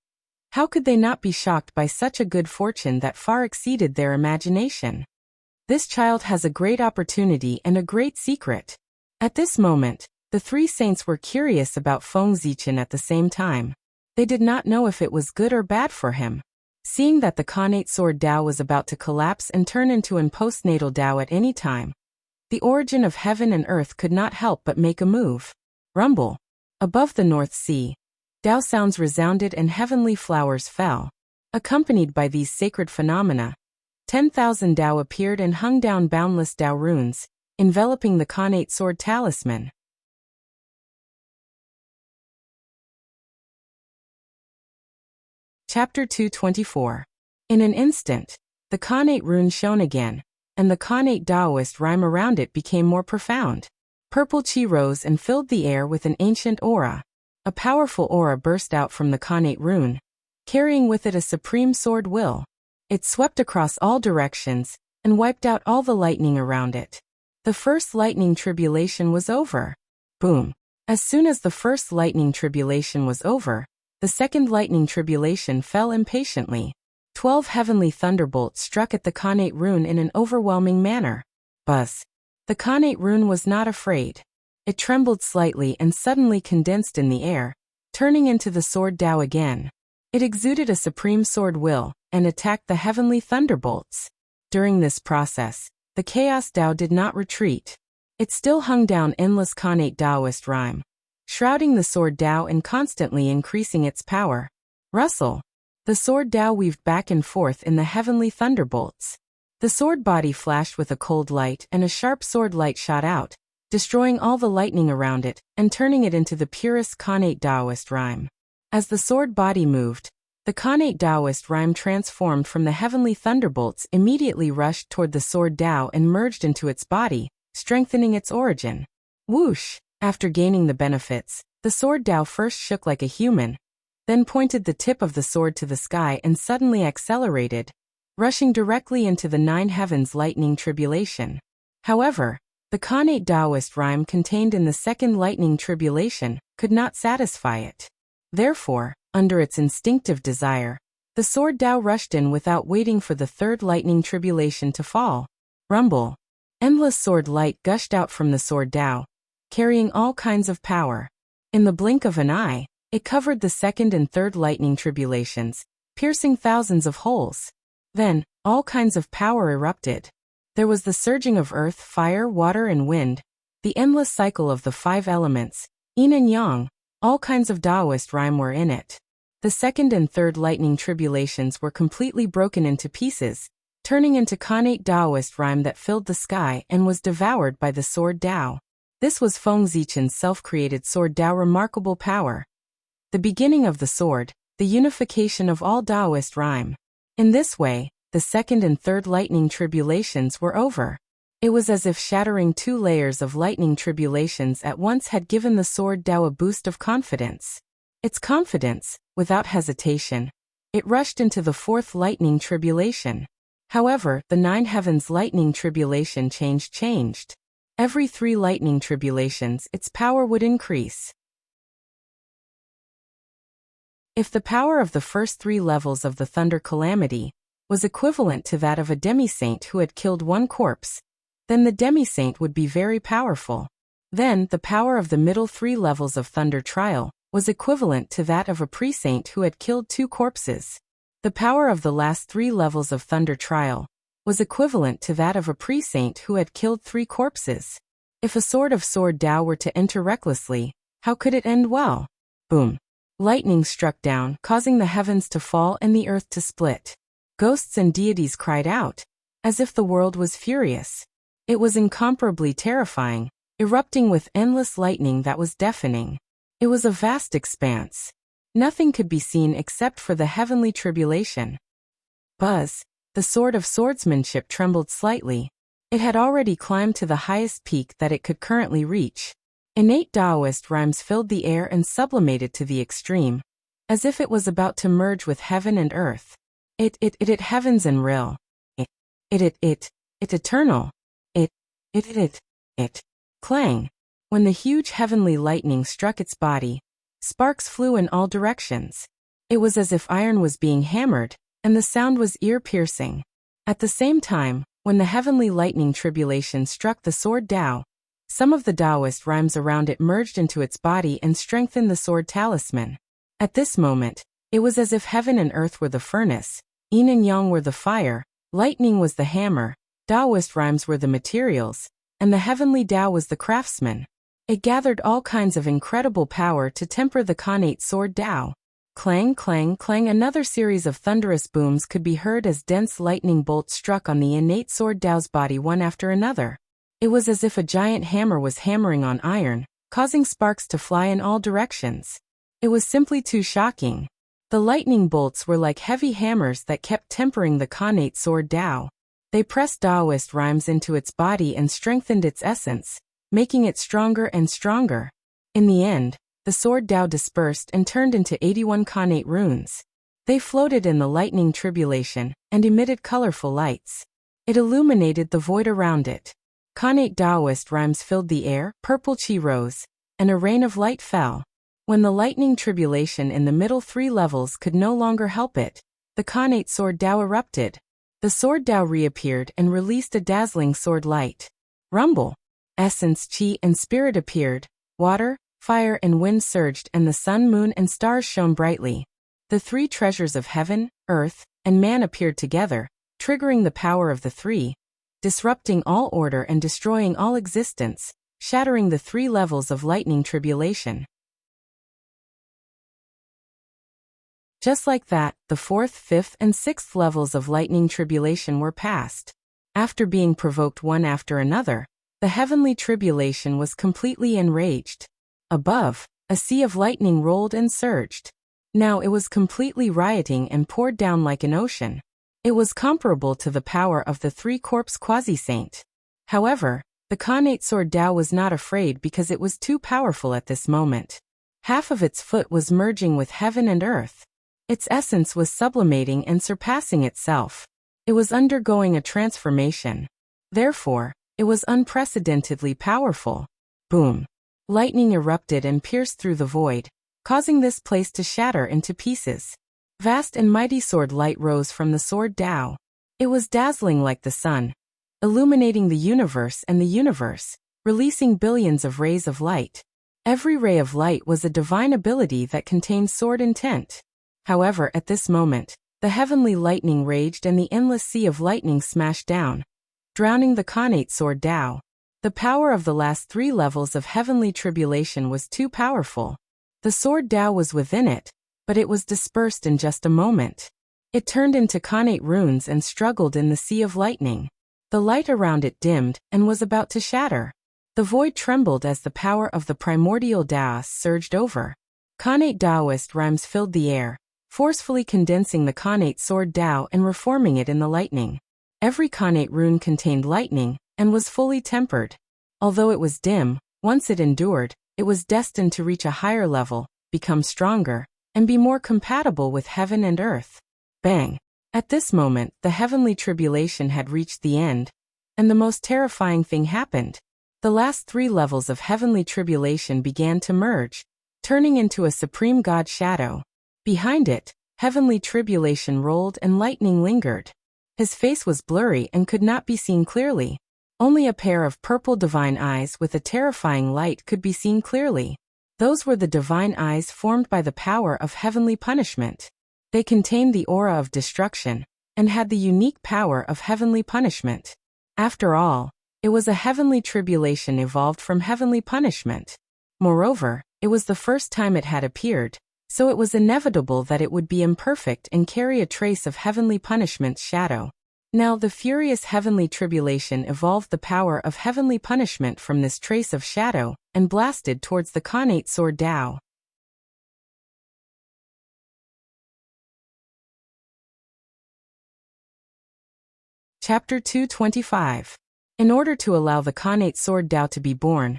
how could they not be shocked by such a good fortune that far exceeded their imagination? This child has a great opportunity and a great secret. At this moment, the three saints were curious about Feng Zichen at the same time. They did not know if it was good or bad for him. Seeing that the Khanate Sword Tao was about to collapse and turn into an postnatal Tao at any time, the origin of heaven and earth could not help but make a move. Rumble. Above the North Sea, Tao sounds resounded and heavenly flowers fell. Accompanied by these sacred phenomena, 10,000 Tao appeared and hung down boundless Tao runes, enveloping the Khanate Sword Talisman. Chapter 224. In an instant, the Khanate rune shone again, and the Khanate Taoist rhyme around it became more profound. Purple chi rose and filled the air with an ancient aura. A powerful aura burst out from the Khanate rune, carrying with it a supreme sword will. It swept across all directions, and wiped out all the lightning around it. The first lightning tribulation was over. Boom. As soon as the first lightning tribulation was over, the second lightning tribulation fell impatiently. 12 heavenly thunderbolts struck at the Khanate rune in an overwhelming manner. Buzz. The Khanate rune was not afraid. It trembled slightly and suddenly condensed in the air, turning into the sword Tao again. It exuded a supreme sword will, and attacked the heavenly thunderbolts. During this process, the chaos Tao did not retreat. It still hung down endless Khanate Taoist rhyme, shrouding the sword Tao and constantly increasing its power. Rustle. The sword Tao weaved back and forth in the heavenly thunderbolts. The sword body flashed with a cold light and a sharp sword light shot out, destroying all the lightning around it, and turning it into the purest Khanate Taoist rhyme. As the sword body moved, the Khanate Taoist rhyme transformed from the heavenly thunderbolts immediately rushed toward the sword Tao and merged into its body, strengthening its origin. Whoosh! After gaining the benefits, the sword Tao first shook like a human, then pointed the tip of the sword to the sky and suddenly accelerated, rushing directly into the 9 heavens lightning tribulation. However, the Khanate Taoist rhyme contained in the second lightning tribulation could not satisfy it. Therefore, under its instinctive desire, the sword Tao rushed in without waiting for the third lightning tribulation to fall. Rumble. Endless sword light gushed out from the sword Tao, carrying all kinds of power. In the blink of an eye, it covered the second and third lightning tribulations, piercing thousands of holes. Then, all kinds of power erupted. There was the surging of earth, fire, water, and wind, the endless cycle of the 5 elements, yin and yang. All kinds of Taoist rhyme were in it. The second and third lightning tribulations were completely broken into pieces, turning into Khanate Taoist rhyme that filled the sky and was devoured by the sword Tao. This was Feng Zichen's self-created sword Tao remarkable power. The beginning of the sword, the unification of all Taoist rhyme. In this way, the second and third lightning tribulations were over. It was as if shattering 2 layers of lightning tribulations at once had given the sword Tao a boost of confidence. Its confidence, without hesitation, it rushed into the 4th lightning tribulation. However, the 9 heavens lightning tribulation changed. Every 3 lightning tribulations its power would increase. If the power of the first 3 levels of the thunder calamity was equivalent to that of a demi-saint who had killed 1 corpse, then the demi-saint would be very powerful. Then, the power of the middle 3 levels of thunder trial was equivalent to that of a pre-saint who had killed 2 corpses. The power of the last 3 levels of thunder trial was equivalent to that of a pre-saint who had killed 3 corpses. If a sword Tao were to enter recklessly, how could it end well? Boom. Lightning struck down, causing the heavens to fall and the earth to split. Ghosts and deities cried out, as if the world was furious. It was incomparably terrifying, erupting with endless lightning that was deafening. It was a vast expanse. Nothing could be seen except for the heavenly tribulation. Buzz, the sword of swordsmanship trembled slightly. It had already climbed to the highest peak that it could currently reach. Innate Taoist rhymes filled the air and sublimated to the extreme, as if it was about to merge with heaven and earth. It heavens and real. It eternal. It. Clang. When the huge heavenly lightning struck its body, sparks flew in all directions. It was as if iron was being hammered, and the sound was ear-piercing. At the same time, when the heavenly lightning tribulation struck the sword Tao, some of the Taoist rhymes around it merged into its body and strengthened the sword talisman. At this moment, it was as if heaven and earth were the furnace, yin and yang were the fire, lightning was the hammer, Taoist rhymes were the materials, and the heavenly Tao was the craftsman. It gathered all kinds of incredible power to temper the Khanate sword Tao. Clang, clang, clang. Another series of thunderous booms could be heard as dense lightning bolts struck on the innate sword Tao's body one after another. It was as if a giant hammer was hammering on iron, causing sparks to fly in all directions. It was simply too shocking. The lightning bolts were like heavy hammers that kept tempering the Khanate sword Tao. They pressed Taoist rhymes into its body and strengthened its essence, making it stronger and stronger. In the end, the sword Tao dispersed and turned into 81 Khanate runes. They floated in the lightning tribulation and emitted colorful lights. It illuminated the void around it. Khanate Taoist rhymes filled the air, purple chi rose, and a rain of light fell. When the lightning tribulation in the middle 3 levels could no longer help it, the Khanate sword Tao erupted. The sword Tao reappeared and released a dazzling sword light. Rumble. Essence, chi, and spirit appeared. Water, fire, and wind surged, and the sun, moon, and stars shone brightly. The 3 treasures of heaven, earth, and man appeared together, triggering the power of the 3, disrupting all order and destroying all existence, shattering the 3 levels of lightning tribulation. Just like that, the 4th, 5th, and 6th levels of lightning tribulation were passed. After being provoked one after another, the heavenly tribulation was completely enraged. Above, a sea of lightning rolled and surged. Now it was completely rioting and poured down like an ocean. It was comparable to the power of the 3-corpse quasi-saint. However, the Khanate sword Tao was not afraid because it was too powerful at this moment. Half of its foot was merging with heaven and earth. Its essence was sublimating and surpassing itself. It was undergoing a transformation. Therefore, it was unprecedentedly powerful. Boom. Lightning erupted and pierced through the void, causing this place to shatter into pieces. Vast and mighty sword light rose from the sword Tao. It was dazzling like the sun, illuminating the universe and the universe, releasing billions of rays of light. Every ray of light was a divine ability that contained sword intent. However, at this moment, the heavenly lightning raged and the endless sea of lightning smashed down, drowning the Khanate sword Tao. The power of the last 3 levels of heavenly tribulation was too powerful. The sword Tao was within it, but it was dispersed in just a moment. It turned into connate runes and struggled in the sea of lightning. The light around it dimmed and was about to shatter. The void trembled as the power of the primordial Taoist surged over. Connate Taoist rhymes filled the air, forcefully condensing the connate sword Tao and reforming it in the lightning. Every connate rune contained lightning and was fully tempered. Although it was dim, once it endured, it was destined to reach a higher level, become stronger, and be more compatible with heaven and earth. Bang! At this moment, the heavenly tribulation had reached the end, and the most terrifying thing happened. The last 3 levels of heavenly tribulation began to merge, turning into a supreme god shadow. Behind it, heavenly tribulation rolled and lightning lingered. His face was blurry and could not be seen clearly. Only a pair of purple divine eyes with a terrifying light could be seen clearly. Those were the divine eyes formed by the power of heavenly punishment. They contained the aura of destruction, and had the unique power of heavenly punishment. After all, it was a heavenly tribulation evolved from heavenly punishment. Moreover, it was the first time it had appeared, so it was inevitable that it would be imperfect and carry a trace of heavenly punishment's shadow. Now the furious heavenly tribulation evolved the power of heavenly punishment from this trace of shadow, and blasted towards the connate sword Tao. Chapter 225. In order to allow the connate sword Tao to be born,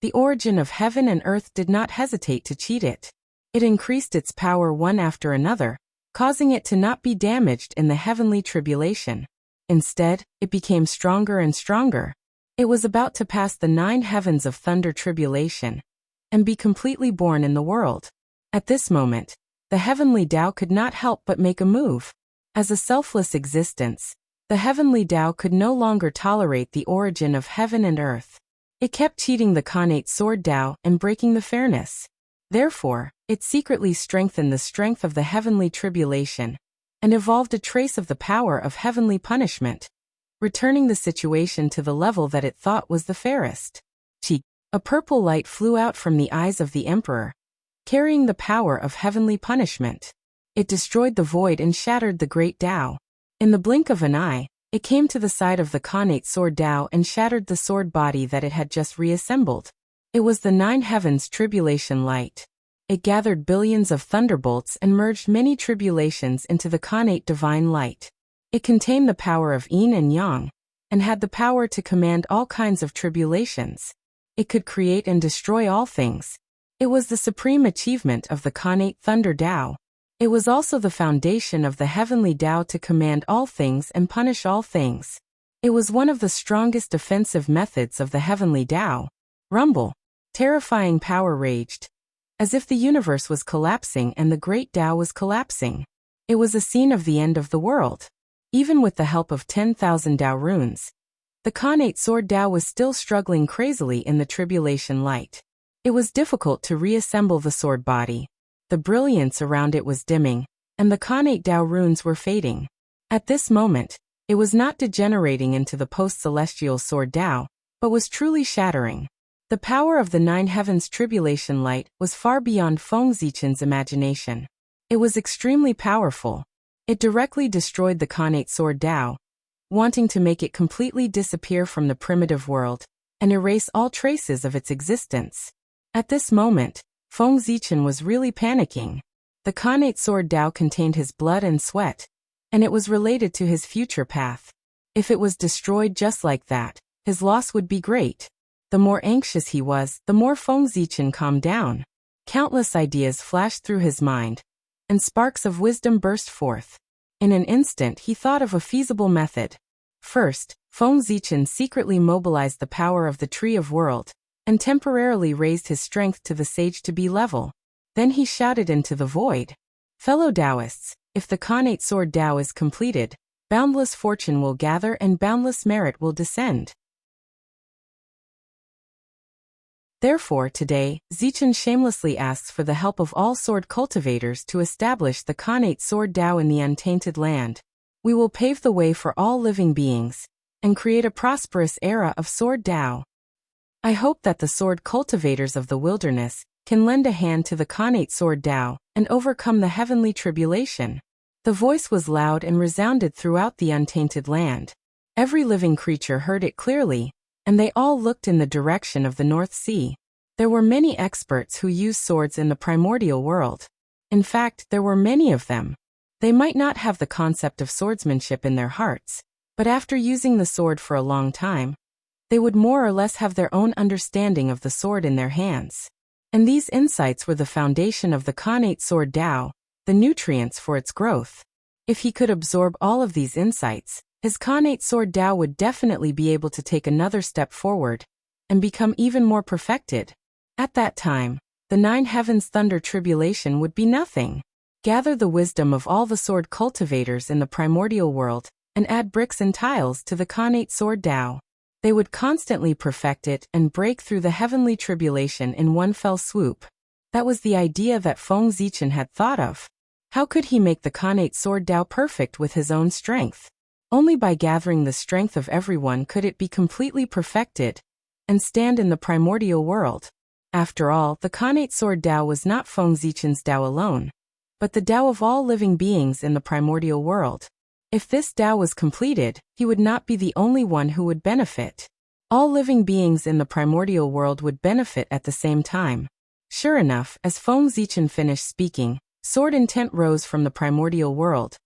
the origin of heaven and earth did not hesitate to cheat it. It increased its power one after another, causing it to not be damaged in the heavenly tribulation. Instead, it became stronger and stronger. It was about to pass the 9 heavens of thunder tribulation, and be completely born in the world. At this moment, the heavenly Tao could not help but make a move. As a selfless existence, the heavenly Tao could no longer tolerate the origin of heaven and earth. It kept cheating the connate sword Tao and breaking the fairness. Therefore, it secretly strengthened the strength of the heavenly tribulation, and evolved a trace of the power of heavenly punishment, returning the situation to the level that it thought was the fairest. A purple light flew out from the eyes of the emperor, carrying the power of heavenly punishment. It destroyed the void and shattered the great Tao. In the blink of an eye, it came to the side of the connate sword Tao and shattered the sword body that it had just reassembled. It was the 9 heavens tribulation light. It gathered billions of thunderbolts and merged many tribulations into the connate divine light. It contained the power of yin and yang, and had the power to command all kinds of tribulations. It could create and destroy all things. It was the supreme achievement of the connate thunder Tao. It was also the foundation of the heavenly Tao to command all things and punish all things. It was one of the strongest defensive methods of the heavenly Tao. Rumble. Terrifying power raged, as if the universe was collapsing and the great Tao was collapsing. It was a scene of the end of the world. Even with the help of 10,000 Tao runes, the connate sword Tao was still struggling crazily in the tribulation light. It was difficult to reassemble the sword body. The brilliance around it was dimming, and the connate Tao runes were fading. At this moment, it was not degenerating into the post-celestial sword Tao, but was truly shattering. The power of the 9 heavens tribulation light was far beyond Feng Zichen's imagination. It was extremely powerful. It directly destroyed the connate sword Tao, wanting to make it completely disappear from the primitive world, and erase all traces of its existence. At this moment, Feng Zichen was really panicking. The connate sword Tao contained his blood and sweat, and it was related to his future path. If it was destroyed just like that, his loss would be great. The more anxious he was, the more Feng Zichen calmed down. Countless ideas flashed through his mind, and sparks of wisdom burst forth. In an instant he thought of a feasible method. First, Feng Zichen secretly mobilized the power of the Tree of World, and temporarily raised his strength to the sage to be level. Then he shouted into the void. Fellow Taoists, if the connate sword Tao is completed, boundless fortune will gather and boundless merit will descend. Therefore today, Zichen shamelessly asks for the help of all sword cultivators to establish the connate sword Tao in the untainted land. We will pave the way for all living beings, and create a prosperous era of sword Tao. I hope that the sword cultivators of the wilderness can lend a hand to the connate sword Tao and overcome the heavenly tribulation. The voice was loud and resounded throughout the untainted land. Every living creature heard it clearly, and they all looked in the direction of the North Sea. There were many experts who used swords in the primordial world. In fact, there were many of them. They might not have the concept of swordsmanship in their hearts, but after using the sword for a long time, they would more or less have their own understanding of the sword in their hands. And these insights were the foundation of the Khanate sword Tao, the nutrients for its growth. If he could absorb all of these insights, his Khanate sword Tao would definitely be able to take another step forward and become even more perfected. At that time, the 9 heavens thunder tribulation would be nothing. Gather the wisdom of all the sword cultivators in the primordial world and add bricks and tiles to the Khanate sword Tao. They would constantly perfect it and break through the heavenly tribulation in one fell swoop. That was the idea that Feng Zichen had thought of. How could he make the Khanate sword Tao perfect with his own strength? Only by gathering the strength of everyone could it be completely perfected and stand in the primordial world. After all, the Khanate sword Tao was not Feng Zichen's Tao alone, but the Tao of all living beings in the primordial world. If this Tao was completed, he would not be the only one who would benefit. All living beings in the primordial world would benefit at the same time. Sure enough, as Feng Zichen finished speaking, sword intent rose from the primordial world,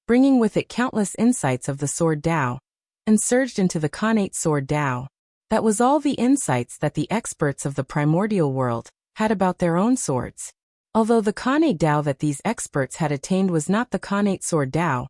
bringing with it countless insights of the sword Tao, and surged into the Khanate sword Tao. That was all the insights that the experts of the primordial world had about their own swords. Although the Khanate Tao that these experts had attained was not the Khanate sword Tao,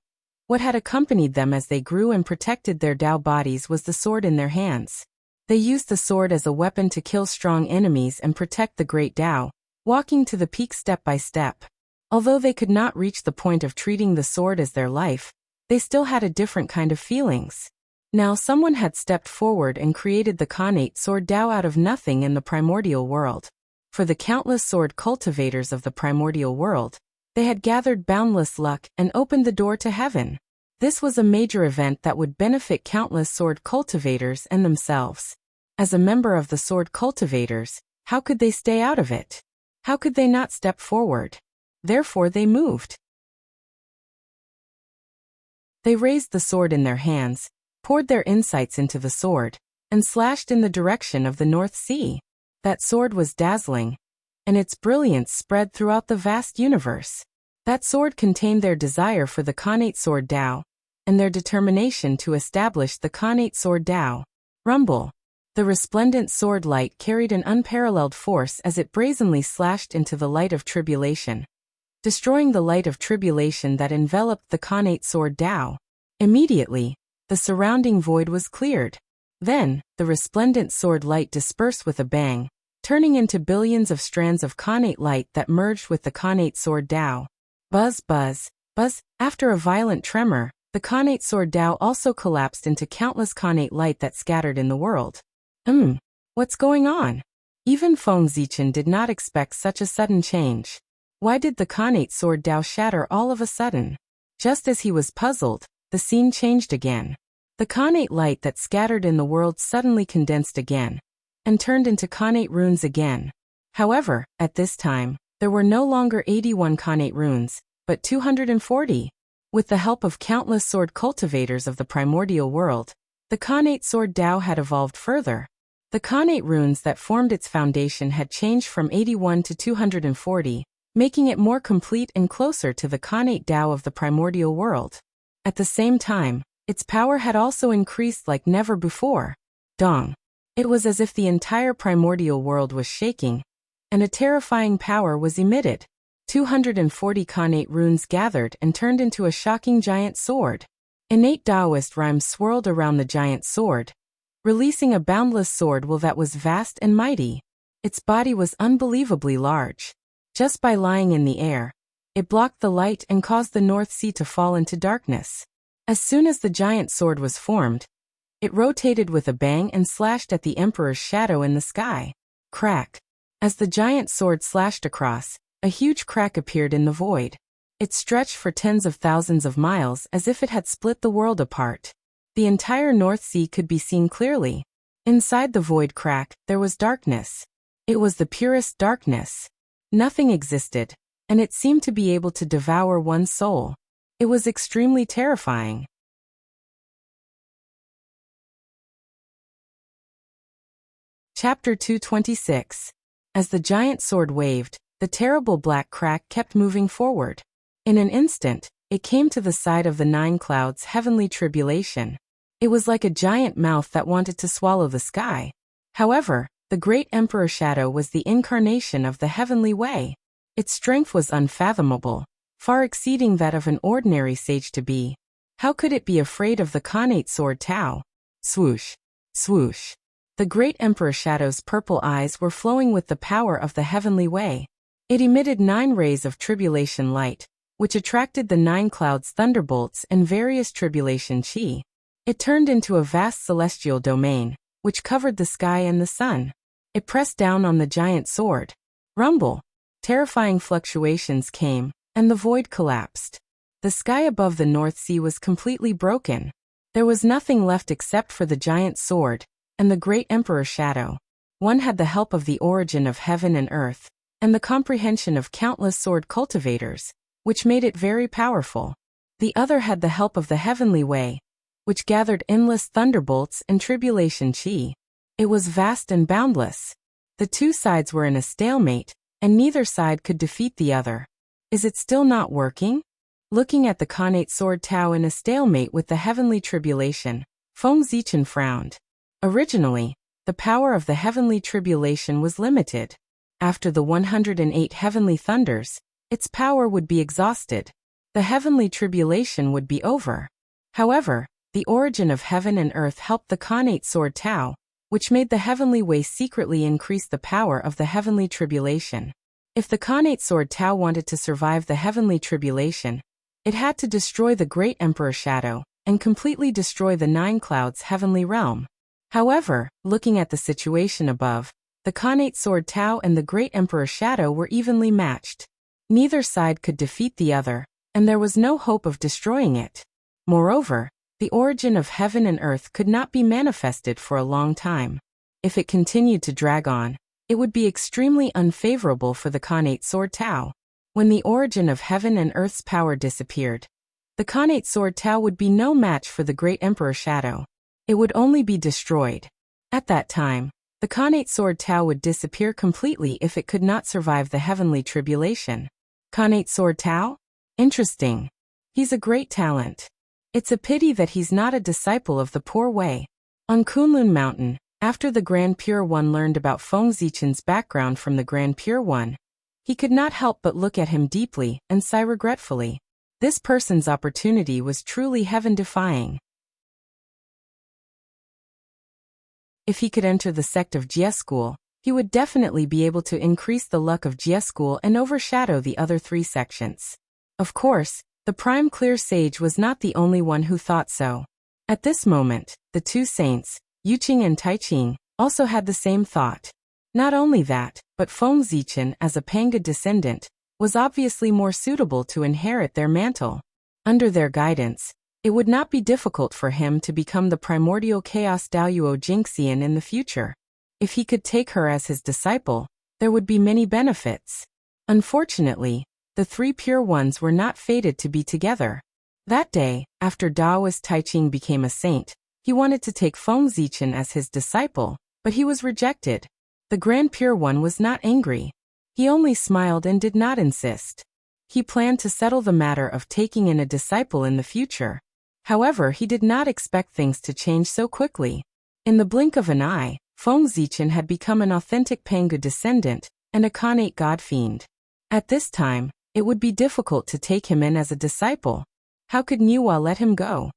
what had accompanied them as they grew and protected their Tao bodies was the sword in their hands. They used the sword as a weapon to kill strong enemies and protect the great Tao, walking to the peak step by step. Although they could not reach the point of treating the sword as their life, they still had a different kind of feelings. Now someone had stepped forward and created the Khanate sword Tao out of nothing in the primordial world. For the countless sword cultivators of the primordial world, they had gathered boundless luck and opened the door to heaven. This was a major event that would benefit countless sword cultivators and themselves. As a member of the sword cultivators, how could they stay out of it? How could they not step forward? Therefore they moved. They raised the sword in their hands, poured their insights into the sword, and slashed in the direction of the North Sea. That sword was dazzling, and its brilliance spread throughout the vast universe. That sword contained their desire for the Khanate sword Tao, and their determination to establish the Khanate sword Tao. Rumble. The resplendent sword light carried an unparalleled force as it brazenly slashed into the light of tribulation, destroying the light of tribulation that enveloped the Khanate sword Tao. Immediately, the surrounding void was cleared. Then, the resplendent sword light dispersed with a bang, turning into billions of strands of Khanate light that merged with the Khanate sword Tao. Buzz, buzz, buzz. After a violent tremor, the Khanate sword Tao also collapsed into countless Khanate light that scattered in the world. What's going on? Even Feng Zichen did not expect such a sudden change. Why did the Khanate sword Tao shatter all of a sudden? Just as he was puzzled, the scene changed again. The Khanate light that scattered in the world suddenly condensed again, and turned into Khanate runes again. However, at this time, there were no longer 81 Khanate runes, but 240. With the help of countless sword cultivators of the primordial world, the Khanate sword Tao had evolved further. The Khanate runes that formed its foundation had changed from 81 to 240, making it more complete and closer to the Khanate Tao of the primordial world. At the same time, its power had also increased like never before. Dong. It was as if the entire primordial world was shaking, and a terrifying power was emitted. 240 Khanate runes gathered and turned into a shocking giant sword. Innate Taoist rhymes swirled around the giant sword, releasing a boundless sword that was vast and mighty. Its body was unbelievably large. Just by lying in the air, it blocked the light and caused the North Sea to fall into darkness. As soon as the giant sword was formed, it rotated with a bang and slashed at the Emperor's shadow in the sky. Crack. As the giant sword slashed across, a huge crack appeared in the void. It stretched for tens of thousands of miles as if it had split the world apart. The entire North Sea could be seen clearly. Inside the void crack, there was darkness. It was the purest darkness. Nothing existed, and it seemed to be able to devour one's soul. It was extremely terrifying. Chapter 226. As the giant sword waved, the terrible black crack kept moving forward. In an instant, it came to the side of the nine clouds' heavenly tribulation. It was like a giant mouth that wanted to swallow the sky. However, the great Emperor Shadow was the incarnation of the heavenly way. Its strength was unfathomable, far exceeding that of an ordinary sage to be. How could it be afraid of the Khanate sword Tao? Swoosh! Swoosh! The great Emperor Shadow's purple eyes were flowing with the power of the heavenly way. It emitted 9 rays of tribulation light, which attracted the 9 clouds' thunderbolts and various tribulation chi. It turned into a vast celestial domain, which covered the sky and the sun. It pressed down on the giant sword. Rumble! Terrifying fluctuations came, and the void collapsed. The sky above the North Sea was completely broken. There was nothing left except for the giant sword and the great Emperor Shadow. One had the help of the origin of heaven and earth, and the comprehension of countless sword cultivators, which made it very powerful. The other had the help of the heavenly way, which gathered endless thunderbolts and tribulation chi. It was vast and boundless. The two sides were in a stalemate, and neither side could defeat the other. Is it still not working? Looking at the Khanate sword Tao in a stalemate with the heavenly tribulation, Feng Zichen frowned. Originally, the power of the heavenly tribulation was limited. After the 108 heavenly thunders, its power would be exhausted. The heavenly tribulation would be over. However, the origin of heaven and earth helped the Khanate sword Tao, which made the heavenly way secretly increase the power of the heavenly tribulation. If the Khanate sword Tao wanted to survive the heavenly tribulation, it had to destroy the great Emperor Shadow and completely destroy the 9 clouds' heavenly realm. However, looking at the situation above, the Khanate sword Tao and the great Emperor Shadow were evenly matched. Neither side could defeat the other, and there was no hope of destroying it. Moreover, the origin of heaven and earth could not be manifested for a long time. If it continued to drag on, it would be extremely unfavorable for the Khanate sword Tao. When the origin of heaven and earth's power disappeared, the Khanate sword Tao would be no match for the great Emperor Shadow. It would only be destroyed. At that time, the Khanate sword Tao would disappear completely if it could not survive the heavenly tribulation. Khanate sword Tao? Interesting. He's a great talent. It's a pity that he's not a disciple of the poor way. On Kunlun Mountain, after the Grand Pure One learned about Feng Zichen's background from the Grand Pure One, he could not help but look at him deeply and sigh regretfully. This person's opportunity was truly heaven-defying. If he could enter the sect of Jie School, he would definitely be able to increase the luck of Jie School and overshadow the other 3 sections. Of course, the Prime Clear Sage was not the only one who thought so. At this moment, the 2 saints, Yuqing and Taiqing, also had the same thought. Not only that, but Feng Zichen, as a Panga descendant, was obviously more suitable to inherit their mantle. Under their guidance, it would not be difficult for him to become the primordial chaos Daoyuo Jingxian in the future. If he could take her as his disciple, there would be many benefits. Unfortunately, the 3 pure ones were not fated to be together. That day, after Daoist Taiqing became a saint, he wanted to take Feng Zichen as his disciple, but he was rejected. The Grand Pure One was not angry. He only smiled and did not insist. He planned to settle the matter of taking in a disciple in the future. However, he did not expect things to change so quickly. In the blink of an eye, Feng Zichen had become an authentic Pangu descendant and a Khanate god fiend. At this time, it would be difficult to take him in as a disciple. How could Niwa let him go?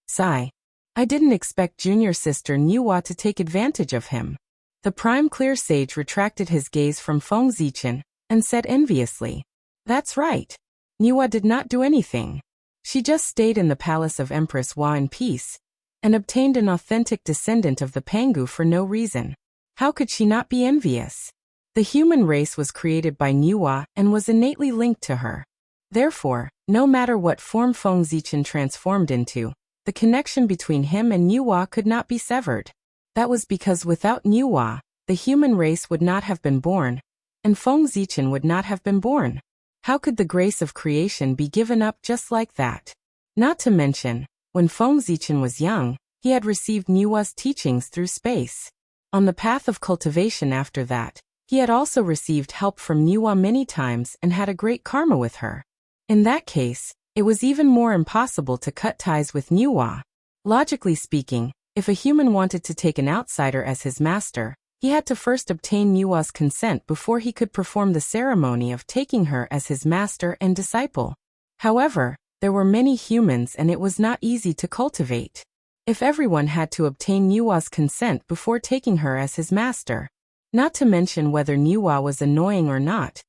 Sigh. I didn't expect junior sister Niwa to take advantage of him. The Prime Clear Sage retracted his gaze from Feng Zichen and said enviously, "That's right. Niwa did not do anything. She just stayed in the palace of Empress Hua in peace, and obtained an authentic descendant of the Pangu for no reason. How could she not be envious? The human race was created by Niwa and was innately linked to her. Therefore, no matter what form Feng Zichen transformed into, the connection between him and Niwa could not be severed. That was because without Niwa, the human race would not have been born, and Feng Zichen would not have been born. How could the grace of creation be given up just like that? Not to mention, when Feng Zichen was young, he had received Niua's teachings through space. On the path of cultivation after that, he had also received help from Niua many times and had a great karma with her. In that case, it was even more impossible to cut ties with Niua. Logically speaking, if a human wanted to take an outsider as his master, he had to first obtain Niua's consent before he could perform the ceremony of taking her as his master and disciple. However, there were many humans and it was not easy to cultivate. If everyone had to obtain Niua's consent before taking her as his master, not to mention whether Niua was annoying or not,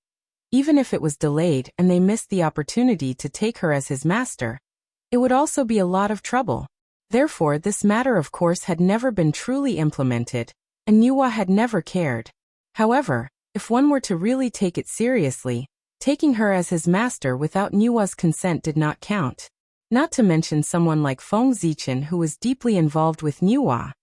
even if it was delayed and they missed the opportunity to take her as his master, it would also be a lot of trouble. Therefore, this matter of course had never been truly implemented, and Niua had never cared. However, if one were to really take it seriously, taking her as his master without Niua's consent did not count. Not to mention someone like Feng Zichen who was deeply involved with Niua.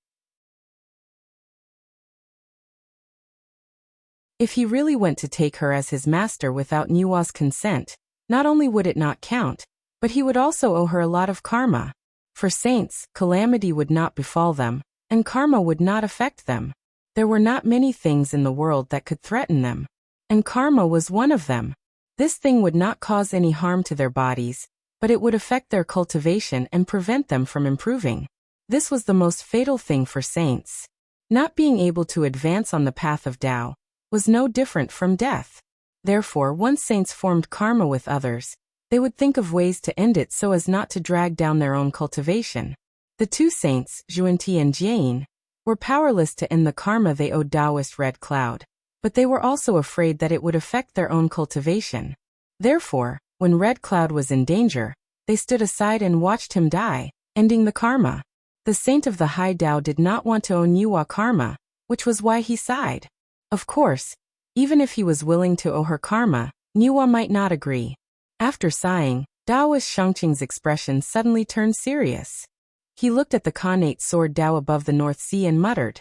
If he really went to take her as his master without Niua's consent, not only would it not count, but he would also owe her a lot of karma. For saints, calamity would not befall them, and karma would not affect them. There were not many things in the world that could threaten them, and karma was one of them. This thing would not cause any harm to their bodies, but it would affect their cultivation and prevent them from improving. This was the most fatal thing for saints. Not being able to advance on the path of Tao was no different from death. Therefore, once saints formed karma with others, they would think of ways to end it so as not to drag down their own cultivation. The two saints, Zhuanti and Jiayin, were powerless to end the karma they owed Taoist Red Cloud, but they were also afraid that it would affect their own cultivation. Therefore, when Red Cloud was in danger, they stood aside and watched him die, ending the karma. The saint of the high Tao did not want to owe Niua karma, which was why he sighed. Of course, even if he was willing to owe her karma, Niua might not agree. After sighing, Taoist Shangqing's expression suddenly turned serious. He looked at the Khanate sword Tao above the North Sea and muttered,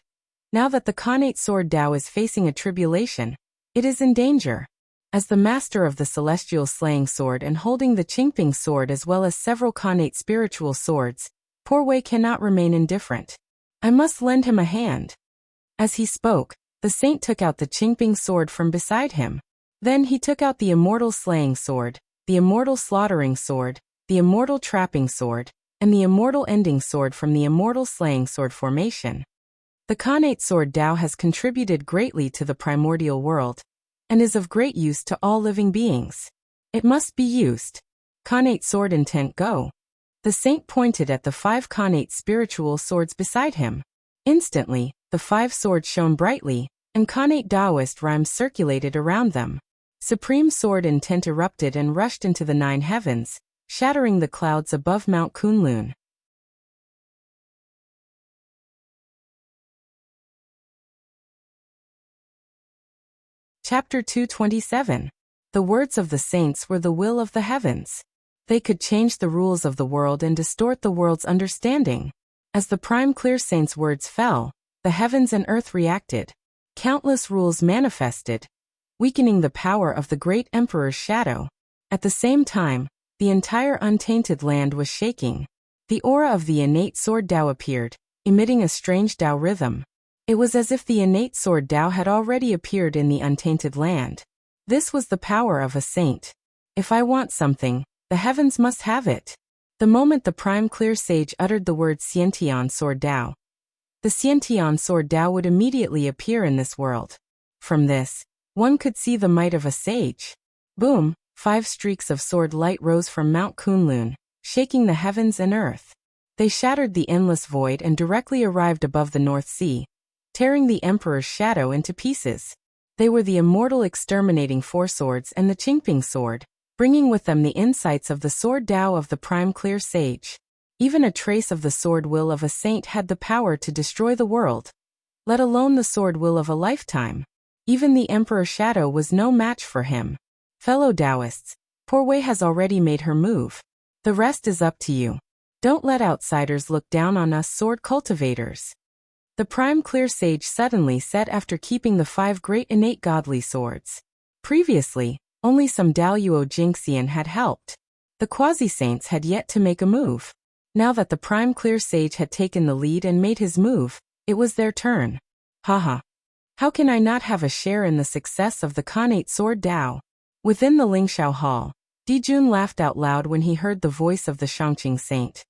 "Now that the Khanate sword Tao is facing a tribulation, it is in danger." As the master of the celestial slaying sword and holding the Qingping sword as well as several Khanate spiritual swords, Poor Wei cannot remain indifferent. I must lend him a hand. As he spoke, the saint took out the Qingping sword from beside him. Then he took out the immortal slaying sword, the immortal slaughtering sword, the immortal trapping sword, and the immortal ending sword from the immortal slaying sword formation. The Khanate sword Tao has contributed greatly to the primordial world, and is of great use to all living beings. It must be used. Khanate sword intent go. The saint pointed at the 5 Khanate spiritual swords beside him. Instantly, the 5 swords shone brightly, and Khanate Taoist rhymes circulated around them. Supreme sword intent erupted and rushed into the 9 heavens, shattering the clouds above Mount Kunlun. Chapter 227. The words of the saints were the will of the heavens. They could change the rules of the world and distort the world's understanding. As the prime clear saint's words fell, the heavens and earth reacted. Countless rules manifested, weakening the power of the great emperor's shadow. At the same time, the entire untainted land was shaking. The aura of the innate sword Tao appeared, emitting a strange Tao rhythm. It was as if the innate sword Tao had already appeared in the untainted land. This was the power of a saint. If I want something, the heavens must have it. The moment the prime clear sage uttered the word Xiantian sword Tao, the Xiantian sword Tao would immediately appear in this world. From this, one could see the might of a sage. Boom! 5 streaks of sword light rose from Mount Kunlun, shaking the heavens and earth. They shattered the endless void and directly arrived above the North Sea, tearing the emperor's shadow into pieces. They were the immortal exterminating 4 swords and the Qingping sword, bringing with them the insights of the sword Tao of the prime clear sage. Even a trace of the sword will of a saint had the power to destroy the world, let alone the sword will of a lifetime. Even the emperor's shadow was no match for him. Fellow Taoists, Poor Wei has already made her move. The rest is up to you. Don't let outsiders look down on us sword cultivators. The prime clear sage suddenly said after keeping the 5 great innate godly swords. Previously, Only some Daoyuo Jingxian had helped. The quasi-saints had yet to make a move. Now that the prime clear sage had taken the lead and made his move, it was their turn. Haha. How can I not have a share in the success of the Khanate Sword Dao? Within the Lingxiao Hall, Dijun laughed out loud when he heard the voice of the Shangqing saint.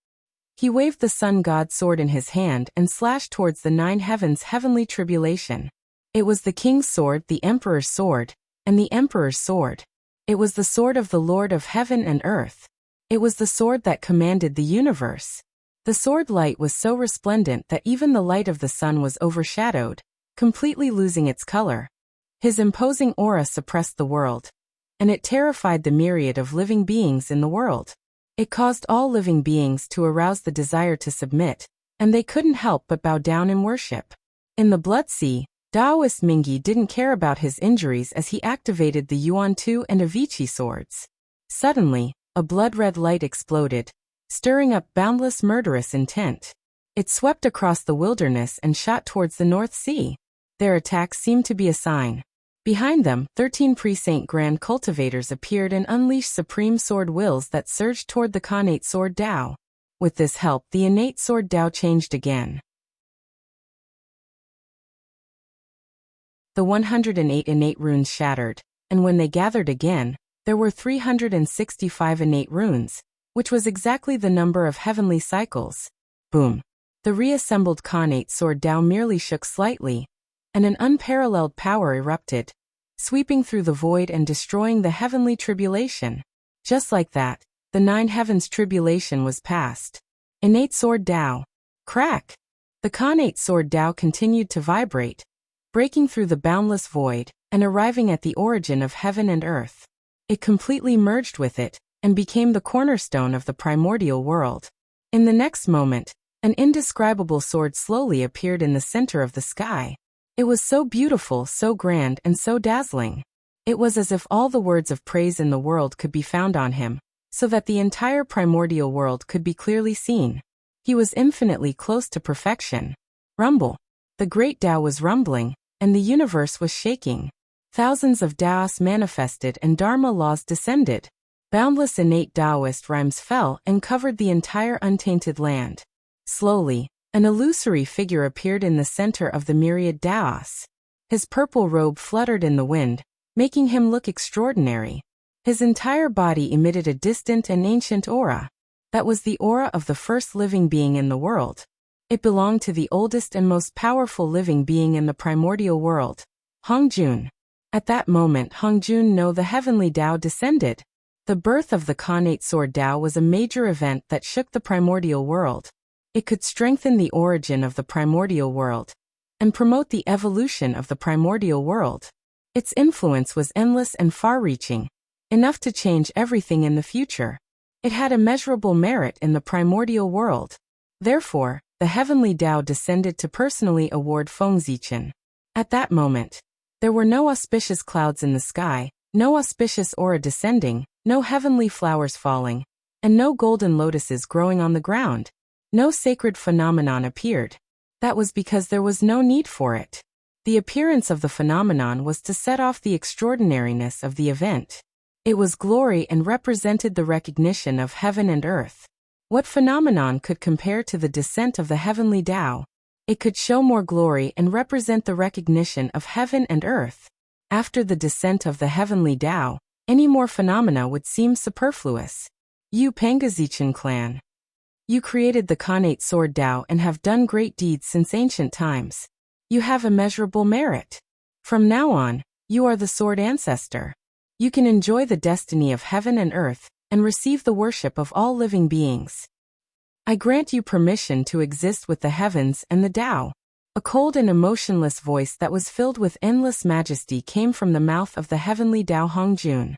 He waved the sun god sword in his hand and slashed towards the 9 heavens' heavenly tribulation. It was the king's sword, the emperor's sword, and the emperor's sword. It was the sword of the Lord of heaven and earth. It was the sword that commanded the universe. The sword light was so resplendent that even the light of the sun was overshadowed, completely losing its color. His imposing aura suppressed the world, and it terrified the myriad of living beings in the world. It caused all living beings to arouse the desire to submit, and they couldn't help but bow down in worship. In the Blood Sea, Daoist Mingyi didn't care about his injuries as he activated the Yuan Tu and Avici swords. Suddenly, a blood-red light exploded, stirring up boundless murderous intent. It swept across the wilderness and shot towards the North Sea. Their attack seemed to be a sign. Behind them, 13 Pre-Saint Grand Cultivators appeared and unleashed supreme sword wills that surged toward the Khanate Sword Dao. With this help, the innate Sword Dao changed again. The 108 innate runes shattered, and when they gathered again, there were 365 innate runes, which was exactly the number of heavenly cycles. Boom! The reassembled Khanate Sword Dao merely shook slightly, and an unparalleled power erupted, sweeping through the void and destroying the heavenly tribulation. Just like that, the 9 heavens tribulation was past. Innate Sword Dao. Crack! The Khanate Sword Dao continued to vibrate, breaking through the boundless void, and arriving at the origin of heaven and earth. It completely merged with it, and became the cornerstone of the primordial world. In the next moment, an indescribable sword slowly appeared in the center of the sky. It was so beautiful, so grand, and so dazzling. It was as if all the words of praise in the world could be found on him, so that the entire primordial world could be clearly seen. He was infinitely close to perfection. Rumble. The great Tao was rumbling, and the universe was shaking. Thousands of Taoists manifested and Dharma laws descended. Boundless innate Taoist rhymes fell and covered the entire untainted land. Slowly, an illusory figure appeared in the center of the myriad Taoists. His purple robe fluttered in the wind, making him look extraordinary. His entire body emitted a distant and ancient aura. That was the aura of the first living being in the world. It belonged to the oldest and most powerful living being in the primordial world, Hongjun. At that moment, Hongjun knew the heavenly Tao descended. The birth of the Khanate Sword Dao was a major event that shook the primordial world. It could strengthen the origin of the primordial world and promote the evolution of the primordial world. Its influence was endless and far-reaching, enough to change everything in the future. It had immeasurable merit in the primordial world. Therefore, the heavenly Tao descended to personally award Fengzichen. At that moment, there were no auspicious clouds in the sky, no auspicious aura descending, no heavenly flowers falling, and no golden lotuses growing on the ground. No sacred phenomenon appeared. That was because there was no need for it. The appearance of the phenomenon was to set off the extraordinariness of the event. It was glory and represented the recognition of heaven and earth. What phenomenon could compare to the descent of the heavenly Tao? It could show more glory and represent the recognition of heaven and earth. After the descent of the heavenly Tao, any more phenomena would seem superfluous. You Pangazichen clan. You created the Khanate Sword Dao and have done great deeds since ancient times. You have immeasurable merit. From now on, you are the Sword Ancestor. You can enjoy the destiny of heaven and earth, and receive the worship of all living beings. I grant you permission to exist with the heavens and the Tao. A cold and emotionless voice that was filled with endless majesty came from the mouth of the heavenly Tao Hongjun.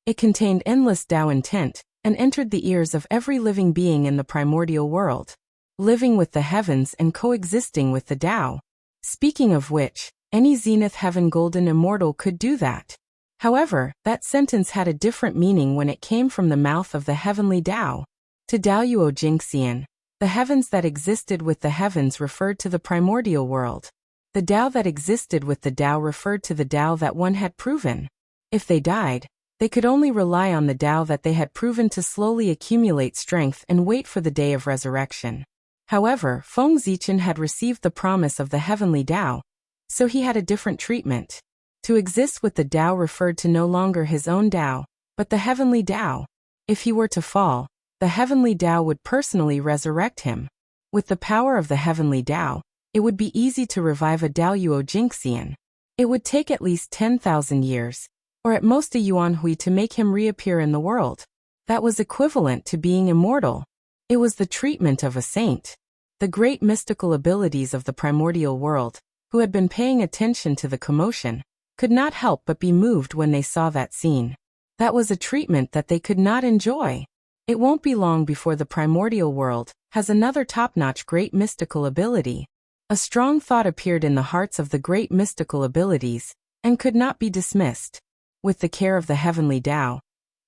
It contained endless Tao intent, and entered the ears of every living being in the primordial world, living with the heavens and coexisting with the Tao. Speaking of which, any Zenith Heaven Golden Immortal could do that. However, that sentence had a different meaning when it came from the mouth of the heavenly Tao. To Daoyuo Jingxian, the heavens that existed with the heavens referred to the primordial world. The Tao that existed with the Tao referred to the Tao that one had proven. If they died, they could only rely on the Tao that they had proven to slowly accumulate strength and wait for the day of resurrection. However, Feng Zichen had received the promise of the heavenly Tao, so he had a different treatment. To exist with the Tao referred to no longer his own Tao, but the heavenly Tao. If he were to fall, the heavenly Tao would personally resurrect him. With the power of the heavenly Tao, it would be easy to revive a Daoyuo Jingxian. It would take at least 10,000 years, or at most a yuan hui to make him reappear in the world. That was equivalent to being immortal. It was the treatment of a saint. The great mystical abilities of the primordial world, who had been paying attention to the commotion, could not help but be moved when they saw that scene. That was a treatment that they could not enjoy. It won't be long before the primordial world has another top-notch great mystical ability. A strong thought appeared in the hearts of the great mystical abilities, and could not be dismissed. With the care of the heavenly Tao,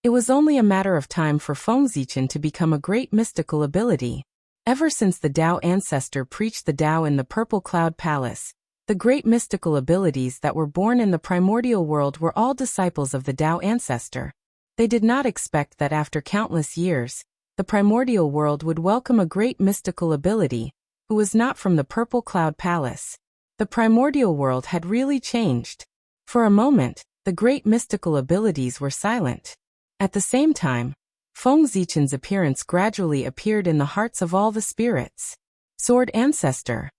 it was only a matter of time for Feng Zichen to become a great mystical ability. Ever since the Tao ancestor preached the Tao in the Purple Cloud Palace, the great mystical abilities that were born in the primordial world were all disciples of the Tao ancestor. They did not expect that after countless years, the primordial world would welcome a great mystical ability, who was not from the Purple Cloud Palace. The primordial world had really changed. For a moment, the great mystical abilities were silent. At the same time, Feng Zichen's appearance gradually appeared in the hearts of all the spirits. Sword Ancestor.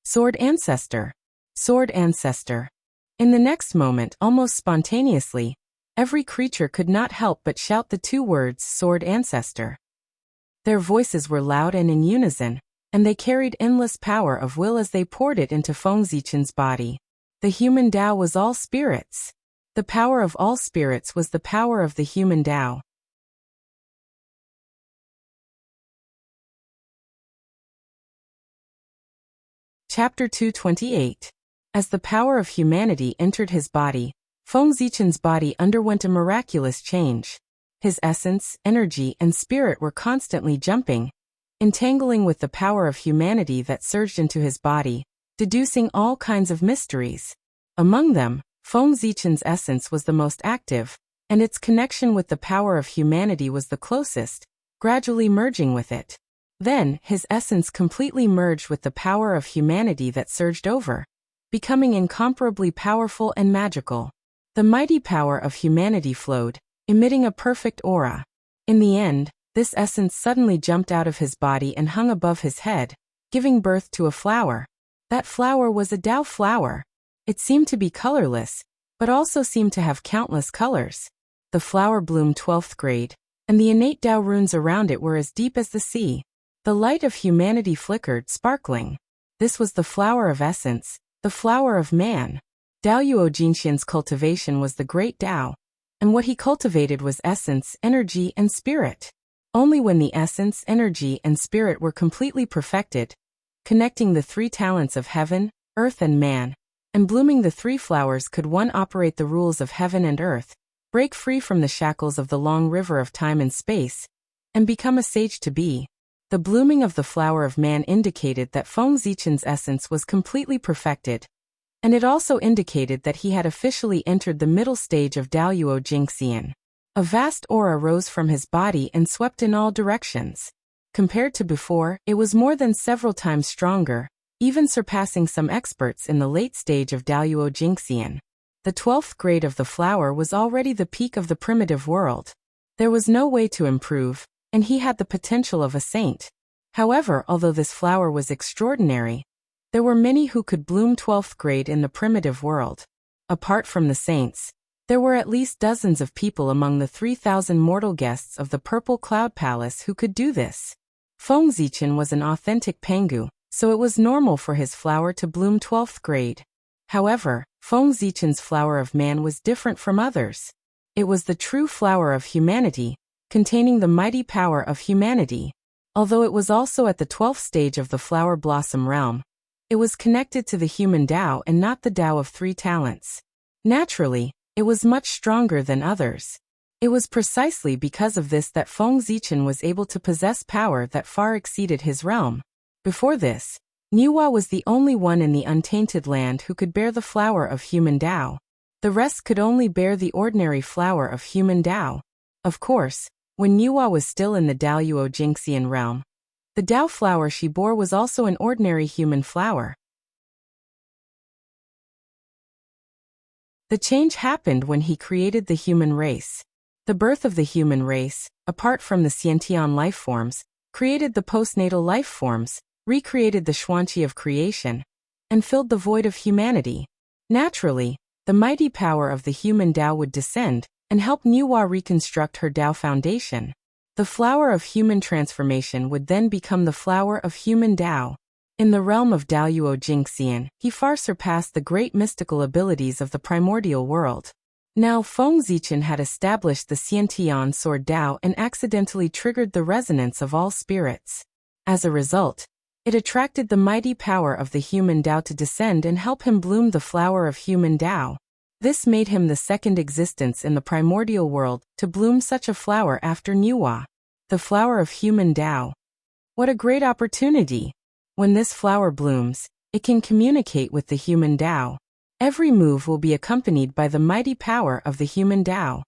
Sword Ancestor. Sword Ancestor. In the next moment, almost spontaneously, every creature could not help but shout the two words Sword Ancestor. Their voices were loud and in unison, and they carried endless power of will as they poured it into Feng Zichen's body. The human Tao was all spirits. The power of all spirits was the power of the human Tao. Chapter 228. As the power of humanity entered his body, Feng Zichen's body underwent a miraculous change. His essence, energy, and spirit were constantly jumping, entangling with the power of humanity that surged into his body, deducing all kinds of mysteries. Among them, Feng Zichen's essence was the most active, and its connection with the power of humanity was the closest, gradually merging with it. Then, his essence completely merged with the power of humanity that surged over, becoming incomparably powerful and magical. The mighty power of humanity flowed, emitting a perfect aura. In the end, this essence suddenly jumped out of his body and hung above his head, giving birth to a flower. That flower was a Tao flower. It seemed to be colorless, but also seemed to have countless colors. The flower bloomed 12th grade, and the innate Tao runes around it were as deep as the sea. The light of humanity flickered, sparkling. This was the flower of essence, the flower of man. Daoyuo Jinxian's cultivation was the great Tao, and what he cultivated was essence, energy, and spirit. Only when the essence, energy, and spirit were completely perfected, connecting the three talents of heaven, earth, and man, and blooming the three flowers could one operate the rules of heaven and earth, break free from the shackles of the long river of time and space, and become a sage to be. The blooming of the flower of man indicated that Feng Zichen's essence was completely perfected, and it also indicated that he had officially entered the middle stage of Daoyuo Jingxian. A vast aura rose from his body and swept in all directions. Compared to before, it was more than several times stronger, even surpassing some experts in the late stage of Daoyuo Jingxian. The 12th grade of the flower was already the peak of the primitive world. There was no way to improve, and he had the potential of a saint. However, although this flower was extraordinary, there were many who could bloom 12th grade in the primitive world. Apart from the saints, there were at least dozens of people among the 3,000 mortal guests of the Purple Cloud Palace who could do this. Feng Zichen was an authentic Pangu, so it was normal for his flower to bloom 12th grade. However, Feng Zichen's flower of man was different from others. It was the true flower of humanity, containing the mighty power of humanity. Although it was also at the 12th stage of the flower blossom realm, it was connected to the human Tao and not the Tao of three talents. Naturally, it was much stronger than others. It was precisely because of this that Feng Zichen was able to possess power that far exceeded his realm. Before this, Niwa was the only one in the untainted land who could bear the flower of human Tao. The rest could only bear the ordinary flower of human Tao. Of course, when Niwa was still in the Daoyuo Jingxian realm, the Tao flower she bore was also an ordinary human flower. The change happened when he created the human race. The birth of the human race, apart from the Xiantian life forms, created the postnatal life forms, recreated the Xuanqi of creation, and filled the void of humanity. Naturally, the mighty power of the human Tao would descend and help Niwa reconstruct her Tao foundation. The flower of human transformation would then become the flower of human Tao. In the realm of Daoyuo Jingxian, he far surpassed the great mystical abilities of the primordial world. Now Feng Zichen had established the Xiantian sword Tao and accidentally triggered the resonance of all spirits. As a result, it attracted the mighty power of the human Tao to descend and help him bloom the flower of human Tao. This made him the second existence in the primordial world to bloom such a flower after Niwa. The flower of human Tao. What a great opportunity! When this flower blooms, it can communicate with the human Tao. Every move will be accompanied by the mighty power of the human Tao.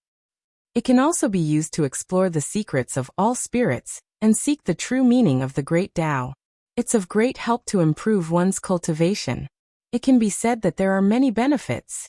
It can also be used to explore the secrets of all spirits and seek the true meaning of the great Tao. It's of great help to improve one's cultivation. It can be said that there are many benefits.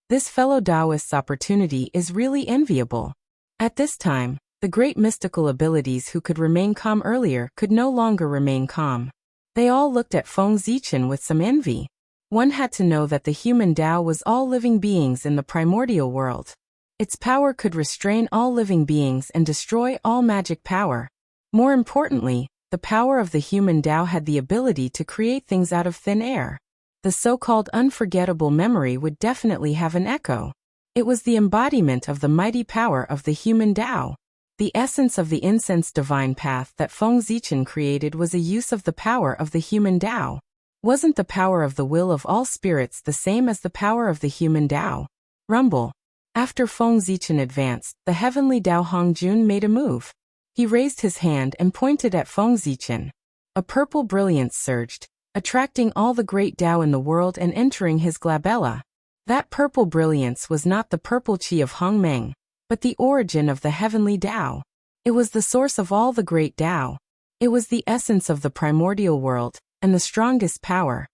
This fellow Taoist's opportunity is really enviable. At this time, the great mystical abilities who could remain calm earlier could no longer remain calm. They all looked at Feng Zichen with some envy. One had to know that the human Tao was all living beings in the primordial world. Its power could restrain all living beings and destroy all magic power. More importantly, the power of the human Tao had the ability to create things out of thin air. The so-called unforgettable memory would definitely have an echo. It was the embodiment of the mighty power of the human Tao. The essence of the incense divine path that Feng Zichen created was a use of the power of the human Tao. Wasn't the power of the will of all spirits the same as the power of the human Tao? Rumble. After Feng Zichen advanced, the heavenly Tao Hongjun made a move. He raised his hand and pointed at Feng Zichen. A purple brilliance surged, attracting all the great Tao in the world and entering his glabella. That purple brilliance was not the purple qi of Hongmeng, but the origin of the heavenly Tao. It was the source of all the great Tao. It was the essence of the primordial world, and the strongest power.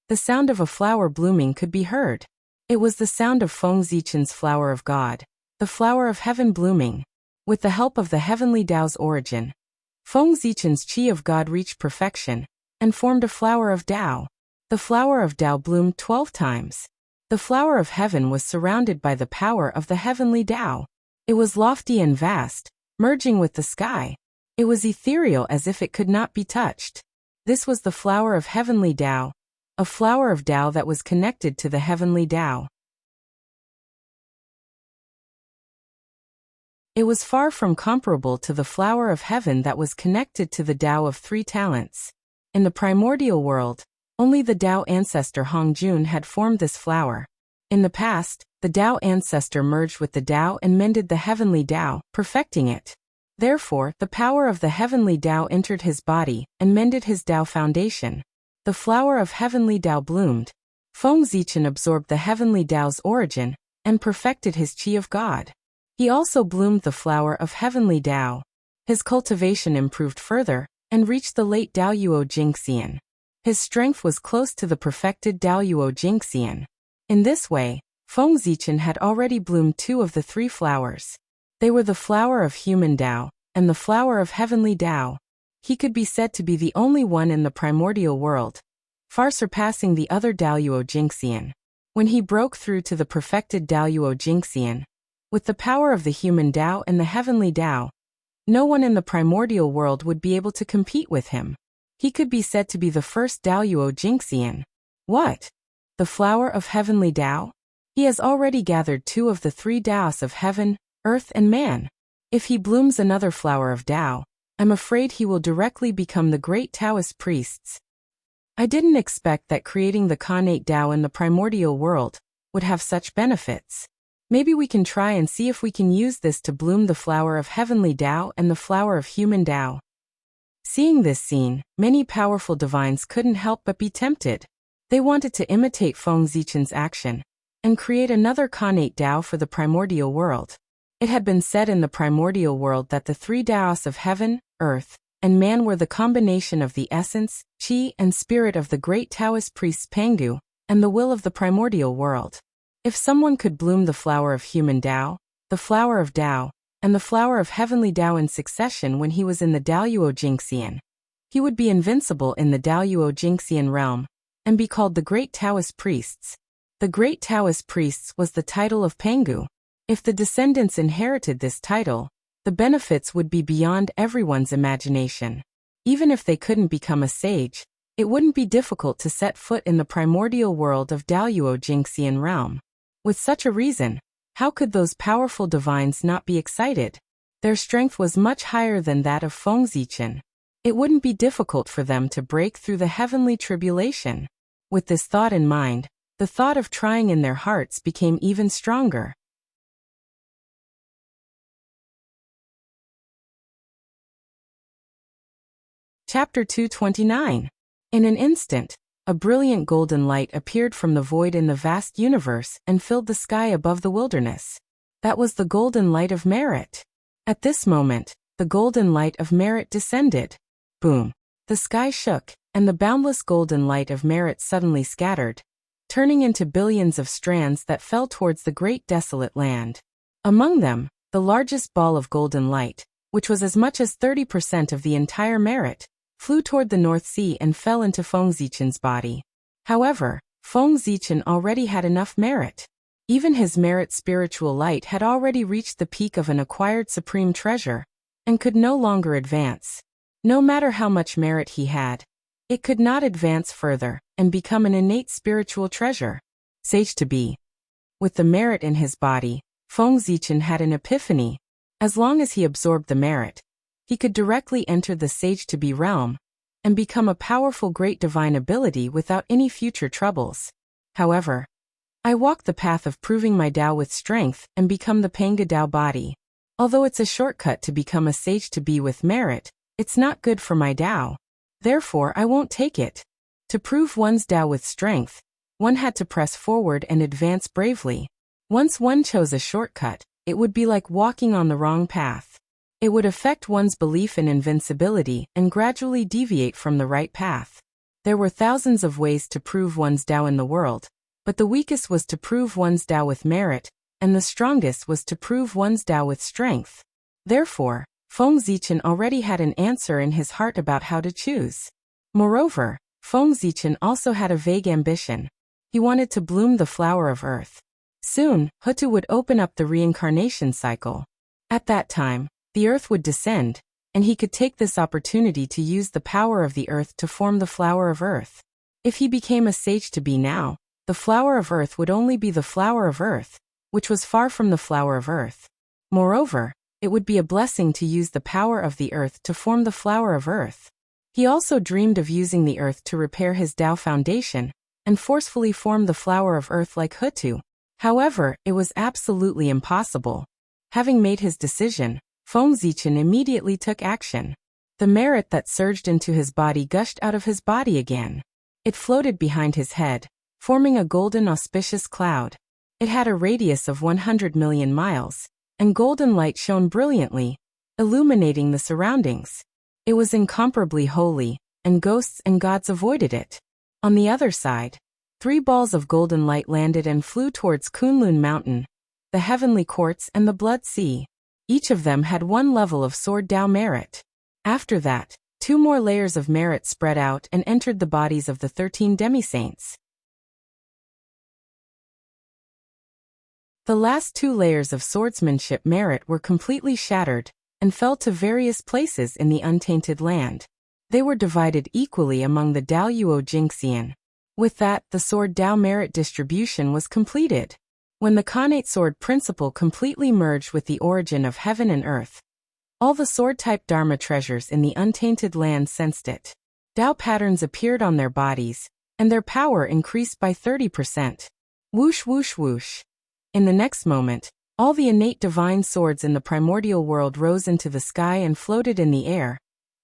The sound of a flower blooming could be heard. It was the sound of Feng Zichen's flower of God, the flower of heaven blooming. With the help of the heavenly Tao's origin, Feng Zichen's qi of God reached perfection, and formed a flower of Tao. The flower of Tao bloomed 12 times. The flower of heaven was surrounded by the power of the heavenly Tao. It was lofty and vast, merging with the sky. It was ethereal as if it could not be touched. This was the flower of heavenly Tao, a flower of Tao that was connected to the heavenly Tao. It was far from comparable to the flower of heaven that was connected to the Tao of 3 talents. In the primordial world, only the Tao ancestor Hongjun had formed this flower. In the past, the Tao ancestor merged with the Tao and mended the heavenly Tao, perfecting it. Therefore, the power of the heavenly Tao entered his body and mended his Tao foundation. The flower of heavenly Tao bloomed. Feng Zichen absorbed the heavenly Tao's origin and perfected his qi of God. He also bloomed the flower of heavenly Tao. His cultivation improved further and reached the late Daoyuo Jingxian. His strength was close to the perfected Daoyuo Jingxian. In this way, Feng Zichen had already bloomed 2 of the 3 flowers. They were the flower of human Tao and the flower of heavenly Tao. He could be said to be the only one in the primordial world, far surpassing the other Daoyuo Jingxian. When he broke through to the perfected Daoyuo Jingxian, with the power of the human Tao and the heavenly Tao, no one in the primordial world would be able to compete with him. He could be said to be the first Daoyuo Jingxian. What? The flower of heavenly Tao? He has already gathered 2 of the 3 Taos of heaven, earth and man. If he blooms another flower of Tao, I'm afraid he will directly become the great Taoist priests. I didn't expect that creating the Khanate Tao in the primordial world would have such benefits. Maybe we can try and see if we can use this to bloom the flower of heavenly Tao and the flower of human Tao. Seeing this scene, many powerful divines couldn't help but be tempted. They wanted to imitate Feng Zichen's action and create another Khanate Tao for the primordial world. It had been said in the primordial world that the three Taos of heaven, earth, and man were the combination of the essence, qi, and spirit of the great Taoist priests Pangu, and the will of the primordial world. If someone could bloom the flower of human Tao, the flower of Tao, and the flower of heavenly Tao in succession when he was in the Daoyuo Jingxian, he would be invincible in the Daoyuo Jingxian realm, and be called the great Taoist priests. The great Taoist priests was the title of Pangu. If the descendants inherited this title, the benefits would be beyond everyone's imagination. Even if they couldn't become a sage, it wouldn't be difficult to set foot in the primordial world of Daoyuo Jingxian realm. With such a reason, how could those powerful divines not be excited? Their strength was much higher than that of Feng Zichen. It wouldn't be difficult for them to break through the heavenly tribulation. With this thought in mind, the thought of trying in their hearts became even stronger. Chapter 229. In an instant, a brilliant golden light appeared from the void in the vast universe and filled the sky above the wilderness. That was the golden light of merit. At this moment, the golden light of merit descended. Boom! The sky shook, and the boundless golden light of merit suddenly scattered, turning into billions of strands that fell towards the great desolate land. Among them, the largest ball of golden light, which was as much as 30% of the entire merit, flew toward the North Sea and fell into Feng Zichen's body. However, Feng Zichen already had enough merit. Even his merit spiritual light had already reached the peak of an acquired supreme treasure, and could no longer advance. No matter how much merit he had, it could not advance further and become an innate spiritual treasure. Sage to be. With the merit in his body, Feng Zichen had an epiphany. As long as he absorbed the merit, he could directly enter the sage-to-be realm and become a powerful great divine ability without any future troubles. However, I walk the path of proving my Tao with strength and become the Panga Tao body. Although it's a shortcut to become a sage-to-be with merit, it's not good for my Tao. Therefore, I won't take it. To prove one's Tao with strength, one had to press forward and advance bravely. Once one chose a shortcut, it would be like walking on the wrong path. It would affect one's belief in invincibility and gradually deviate from the right path. There were thousands of ways to prove one's Tao in the world, but the weakest was to prove one's Tao with merit, and the strongest was to prove one's Tao with strength. Therefore, Feng Zichen already had an answer in his heart about how to choose. Moreover, Feng Zichen also had a vague ambition. He wanted to bloom the flower of earth. Soon, Hutu would open up the reincarnation cycle. At that time, the earth would descend, and he could take this opportunity to use the power of the earth to form the flower of earth. If he became a sage-to-be now, the flower of earth would only be the flower of earth, which was far from the flower of earth. Moreover, it would be a blessing to use the power of the earth to form the flower of earth. He also dreamed of using the earth to repair his Tao foundation and forcefully form the flower of earth like Hutu. However, it was absolutely impossible. Having made his decision, Feng Zichen immediately took action. The merit that surged into his body gushed out of his body again. It floated behind his head, forming a golden auspicious cloud. It had a radius of 100 million miles, and golden light shone brilliantly, illuminating the surroundings. It was incomparably holy, and ghosts and gods avoided it. On the other side, 3 balls of golden light landed and flew towards Kunlun Mountain, the heavenly courts and the Blood Sea. Each of them had 1 level of sword Tao merit. After that, 2 more layers of merit spread out and entered the bodies of the 13 demi-saints. The last 2 layers of swordsmanship merit were completely shattered and fell to various places in the untainted land. They were divided equally among the Daoyuo Jingxian. With that, the sword Tao merit distribution was completed. When the Khanate sword principle completely merged with the origin of heaven and earth, all the sword-type Dharma treasures in the untainted land sensed it. Tao patterns appeared on their bodies, and their power increased by 30%. Whoosh whoosh whoosh. In the next moment, all the innate divine swords in the primordial world rose into the sky and floated in the air,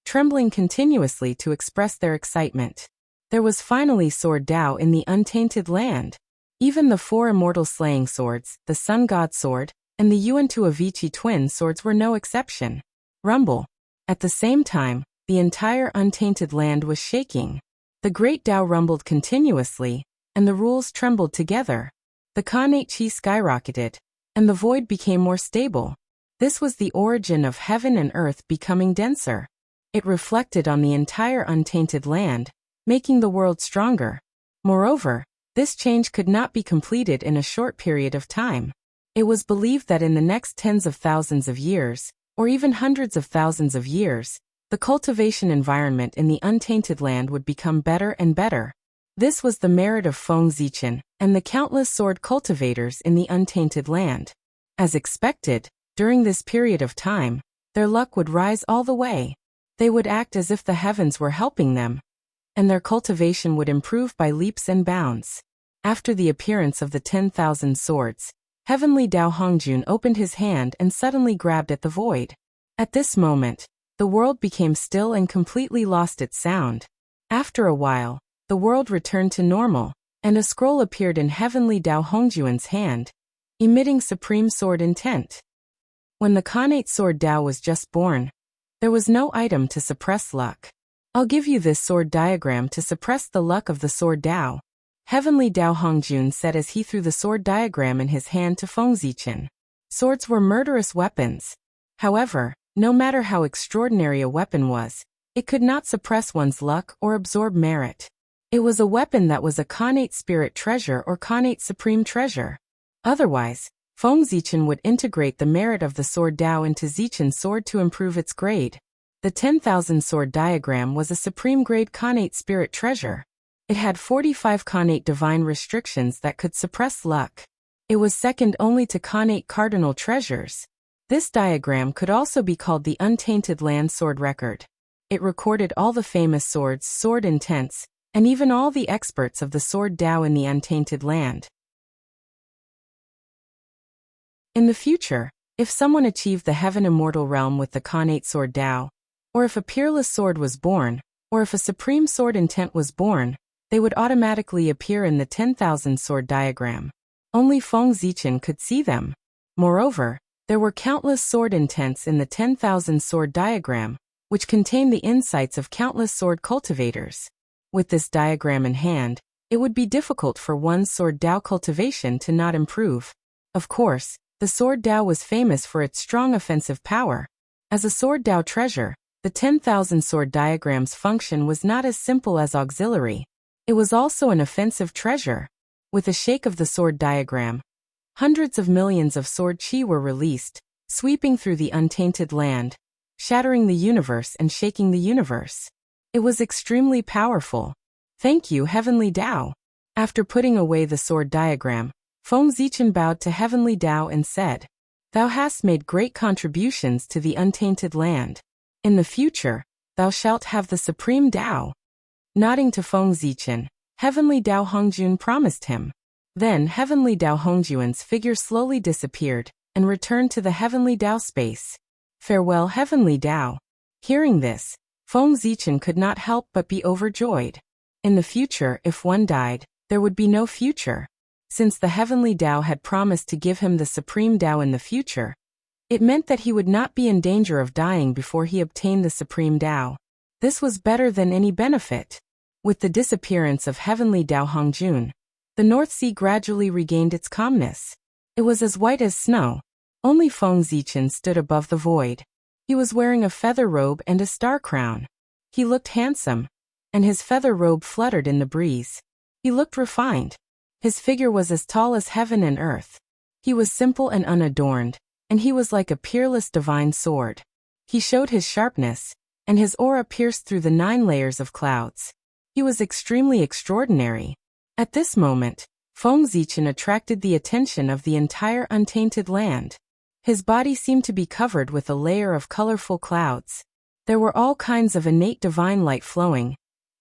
trembling continuously to express their excitement. There was finally Sword Tao in the untainted land. Even the 4 immortal slaying swords, the Sun God Sword, and the Yuan Tuavici twin swords were no exception. Rumble. At the same time, the entire untainted land was shaking. The great Tao rumbled continuously, and the rules trembled together. The Khanate Chi skyrocketed, and the void became more stable. This was the origin of heaven and earth becoming denser. It reflected on the entire untainted land, making the world stronger. Moreover, this change could not be completed in a short period of time. It was believed that in the next tens of thousands of years, or even hundreds of thousands of years, the cultivation environment in the untainted land would become better and better. This was the merit of Feng Zichen and the countless sword cultivators in the untainted land. As expected, during this period of time, their luck would rise all the way. They would act as if the heavens were helping them, and their cultivation would improve by leaps and bounds. After the appearance of the 10,000 swords, Heavenly Tao Hongjun opened his hand and suddenly grabbed at the void. At this moment, the world became still and completely lost its sound. After a while, the world returned to normal, and a scroll appeared in Heavenly Tao Hongjun's hand, emitting supreme sword intent. When the Khanate Sword Tao was just born, there was no item to suppress luck. I'll give you this sword diagram to suppress the luck of the Sword Tao, Heavenly Tao Hongjun said as he threw the sword diagram in his hand to Feng Zichen. Swords were murderous weapons. However, no matter how extraordinary a weapon was, it could not suppress one's luck or absorb merit. It was a weapon that was a Khanate spirit treasure or Khanate supreme treasure. Otherwise, Feng Zichen would integrate the merit of the Sword Tao into Zichen's sword to improve its grade. The 10,000 sword diagram was a supreme grade Khanate spirit treasure. It had 45 Khanate divine restrictions that could suppress luck. It was second only to Khanate cardinal treasures. This diagram could also be called the Untainted Land Sword Record. It recorded all the famous swords, sword intents, and even all the experts of the Sword Tao in the Untainted Land. In the future, if someone achieved the Heaven Immortal Realm with the Khanate Sword Tao, or if a peerless sword was born, or if a supreme sword intent was born, they would automatically appear in the 10,000 sword diagram. Only Feng Zichen could see them. Moreover, there were countless sword intents in the 10,000 sword diagram, which contained the insights of countless sword cultivators. With this diagram in hand, it would be difficult for one's Sword Tao cultivation to not improve. Of course, the Sword Tao was famous for its strong offensive power. As a Sword Tao treasure, the 10,000 sword diagram's function was not as simple as auxiliary. It was also an offensive treasure. With a shake of the sword diagram, hundreds of millions of sword chi were released, sweeping through the untainted land, shattering the universe and shaking the universe. It was extremely powerful. Thank you, Heavenly Tao. After putting away the sword diagram, Feng Zichen bowed to Heavenly Tao and said, "Thou hast made great contributions to the untainted land. In the future, thou shalt have the supreme Tao." Nodding to Feng Zichen, Heavenly Tao Hongjun promised him. Then Heavenly Tao Hongjun's figure slowly disappeared and returned to the Heavenly Tao space. Farewell, Heavenly Tao. Hearing this, Feng Zichen could not help but be overjoyed. In the future, if one died, there would be no future. Since the Heavenly Tao had promised to give him the Supreme Tao in the future, it meant that he would not be in danger of dying before he obtained the Supreme Tao. This was better than any benefit. With the disappearance of Heavenly Tao Hongjun, the North Sea gradually regained its calmness. It was as white as snow. Only Feng Zichen stood above the void. He was wearing a feather robe and a star crown. He looked handsome, and his feather robe fluttered in the breeze. He looked refined. His figure was as tall as heaven and earth. He was simple and unadorned, and he was like a peerless divine sword. He showed his sharpness, and his aura pierced through the 9 layers of clouds. He was extremely extraordinary. At this moment, Feng Zichen attracted the attention of the entire untainted land. His body seemed to be covered with a layer of colorful clouds. There were all kinds of innate divine light flowing,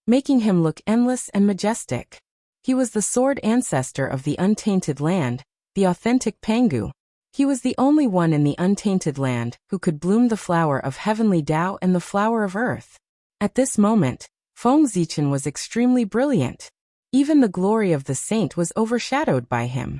making him look endless and majestic. He was the sword ancestor of the untainted land, the authentic Pangu. He was the only one in the untainted land who could bloom the flower of heavenly Tao and the flower of earth. At this moment, Feng Zichen was extremely brilliant. Even the glory of the saint was overshadowed by him.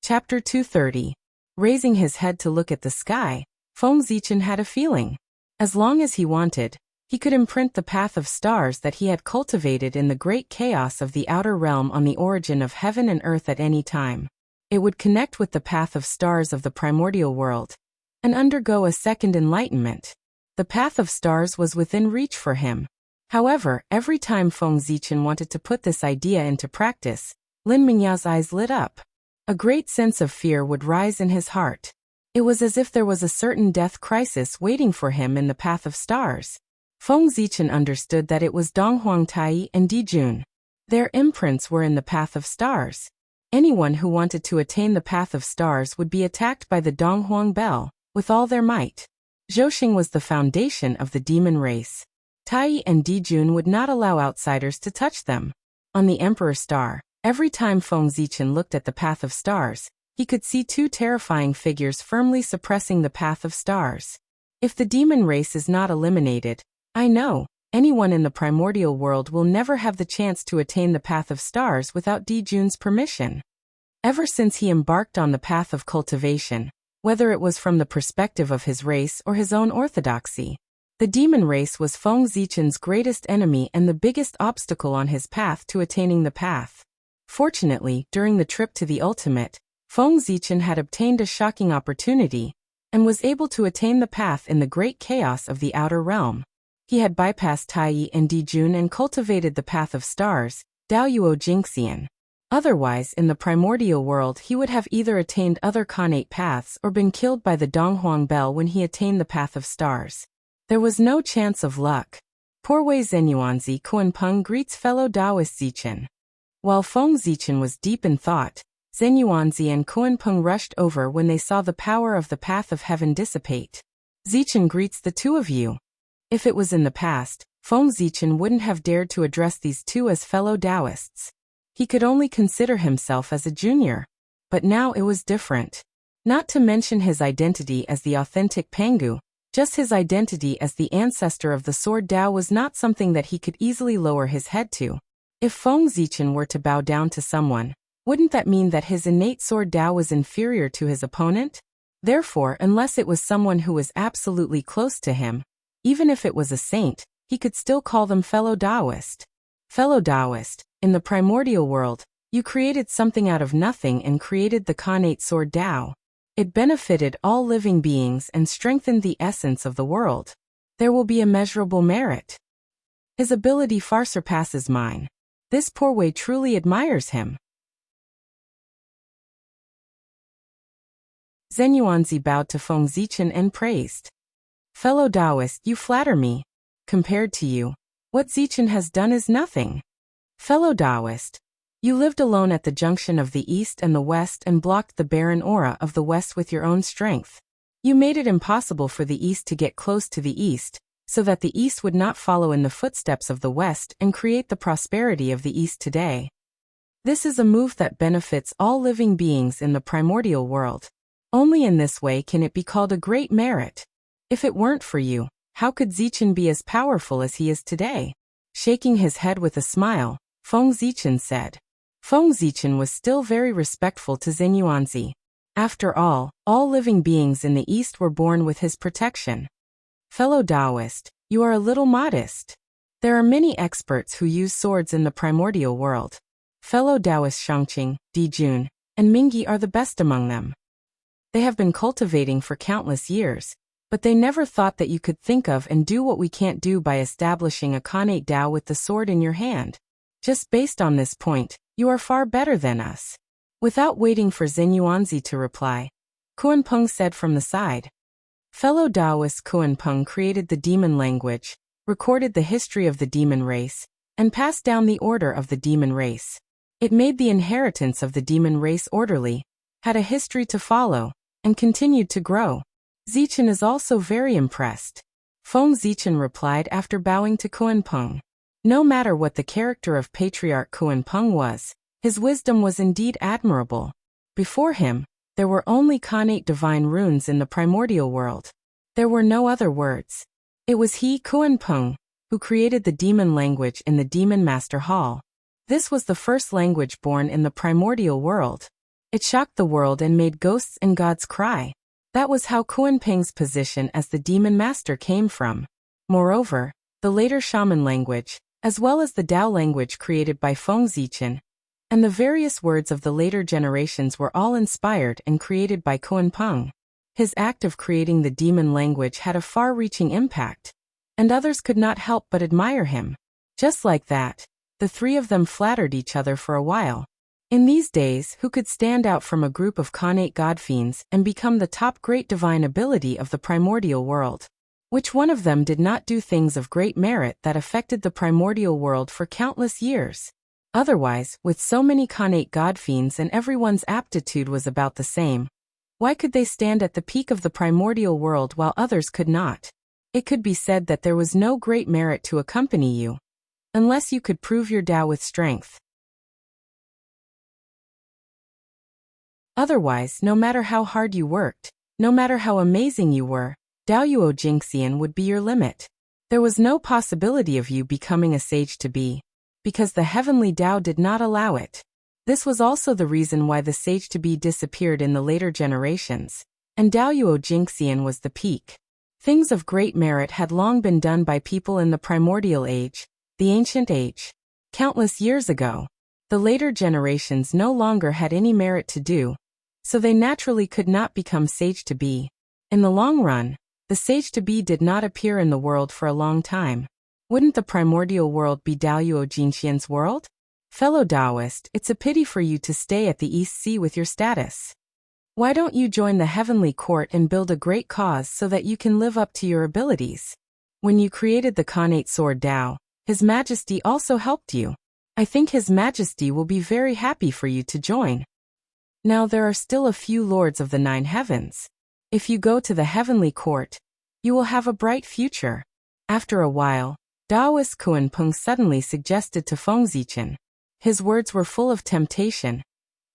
Chapter 230. Raising his head to look at the sky, Feng Zichen had a feeling. As long as he wanted, he could imprint the path of stars that he had cultivated in the great chaos of the outer realm on the origin of heaven and earth at any time. It would connect with the path of stars of the primordial world and undergo a second enlightenment. The path of stars was within reach for him. However, every time Feng Zichen wanted to put this idea into practice, Lin Mingyao's eyes lit up. A great sense of fear would rise in his heart. It was as if there was a certain death crisis waiting for him in the path of stars. Feng Zichen understood that it was Donghuang Tai and Dijun. Their imprints were in the path of stars. Anyone who wanted to attain the path of stars would be attacked by the Donghuang Bell with all their might. Zhouxing was the foundation of the demon race. Tai and Dijun would not allow outsiders to touch them. On the Emperor Star, every time Feng Zichen looked at the path of stars, he could see two terrifying figures firmly suppressing the path of stars. If the demon race is not eliminated, I know, anyone in the primordial world will never have the chance to attain the path of stars without Dijun's permission. Ever since he embarked on the path of cultivation, whether it was from the perspective of his race or his own orthodoxy, the demon race was Feng Zichen's greatest enemy and the biggest obstacle on his path to attaining the path. Fortunately, during the trip to the ultimate, Feng Zichen had obtained a shocking opportunity and was able to attain the path in the great chaos of the outer realm. He had bypassed Tai and Dijun and cultivated the path of stars, Daoyuo Jingxian. Otherwise, in the primordial world he would have either attained other Khanate paths or been killed by the Donghuang Bell when he attained the path of stars. There was no chance of luck. Poor Wei Zenyuanzi Kuanpeng greets fellow Taoist Zichen. While Feng Zichen was deep in thought, Zenyuanzi and Kuanpeng rushed over when they saw the power of the path of heaven dissipate. Zichen greets the two of you. If it was in the past, Feng Zichen wouldn't have dared to address these two as fellow Taoists. He could only consider himself as a junior. But now it was different. Not to mention his identity as the authentic Pangu, just his identity as the ancestor of the Sword Tao was not something that he could easily lower his head to. If Feng Zichen were to bow down to someone, wouldn't that mean that his innate Sword Tao was inferior to his opponent? Therefore, unless it was someone who was absolutely close to him, even if it was a saint, he could still call them fellow Taoist. Fellow Taoist, in the primordial world, you created something out of nothing and created the Khanate Sword Tao. It benefited all living beings and strengthened the essence of the world. There will be immeasurable merit. His ability far surpasses mine. This poor Wei truly admires him. Zenyuanzi bowed to Feng Zichen and praised. Fellow Taoist, you flatter me. Compared to you, what Zichen has done is nothing. Fellow Taoist, you lived alone at the junction of the East and the West and blocked the barren aura of the West with your own strength. You made it impossible for the East to get close to the East, so that the East would not follow in the footsteps of the West and create the prosperity of the East today. This is a move that benefits all living beings in the primordial world. Only in this way can it be called a great merit. If it weren't for you, how could Zichen be as powerful as he is today? Shaking his head with a smile, Feng Zichen said. Feng Zichen was still very respectful to Zenyuanzi. After all living beings in the East were born with his protection. Fellow Taoist, you are a little modest. There are many experts who use swords in the primordial world. Fellow Taoist Shangqing, Dijun, and Mingyi are the best among them. They have been cultivating for countless years, but they never thought that you could think of and do what we can't do by establishing a Khanate Tao with the sword in your hand. Just based on this point, you are far better than us. Without waiting for Zenyuanzi to reply, Kuanpeng said from the side. Fellow Taoist Kuanpeng created the demon language, recorded the history of the demon race, and passed down the order of the demon race. It made the inheritance of the demon race orderly, had a history to follow, and continued to grow. Zichen is also very impressed. Feng Zichen replied after bowing to Kuanpeng. No matter what the character of Patriarch Kuan-pung was, his wisdom was indeed admirable. Before him, there were only Khanate divine runes in the primordial world. There were no other words. It was he, Kuan-pung, who created the demon language in the Demon Master Hall. This was the first language born in the primordial world. It shocked the world and made ghosts and gods cry. That was how Kuan-pung's position as the Demon Master came from. Moreover, the later shaman language, as well as the Tao language created by Feng Zichen, and the various words of the later generations were all inspired and created by Kuan-pung. His act of creating the demon language had a far-reaching impact, and others could not help but admire him. Just like that, the three of them flattered each other for a while. In these days, who could stand out from a group of Khanate godfiends and become the top great divine ability of the primordial world? Which one of them did not do things of great merit that affected the primordial world for countless years? Otherwise, with so many Khanate godfiends and everyone's aptitude was about the same, why could they stand at the peak of the primordial world while others could not? It could be said that there was no great merit to accompany you, unless you could prove your Tao with strength. Otherwise, no matter how hard you worked, no matter how amazing you were, Daoyuo Jingxian would be your limit. There was no possibility of you becoming a sage to be, because the heavenly Tao did not allow it. This was also the reason why the sage to be disappeared in the later generations, and Daoyuo Jingxian was the peak. Things of great merit had long been done by people in the primordial age, the ancient age. Countless years ago, the later generations no longer had any merit to do, so they naturally could not become sage to be. In the long run, the sage to be did not appear in the world for a long time. Wouldn't the primordial world be Daoyuo Jingxian's world? Fellow Taoist, it's a pity for you to stay at the East Sea with your status. Why don't you join the heavenly court and build a great cause so that you can live up to your abilities? When you created the Khanate sword Tao, His Majesty also helped you. I think His Majesty will be very happy for you to join. Now there are still a few lords of the 9 heavens. If you go to the heavenly court, you will have a bright future. After a while, Taoist Kuan-pung suddenly suggested to Feng Zichen. His words were full of temptation,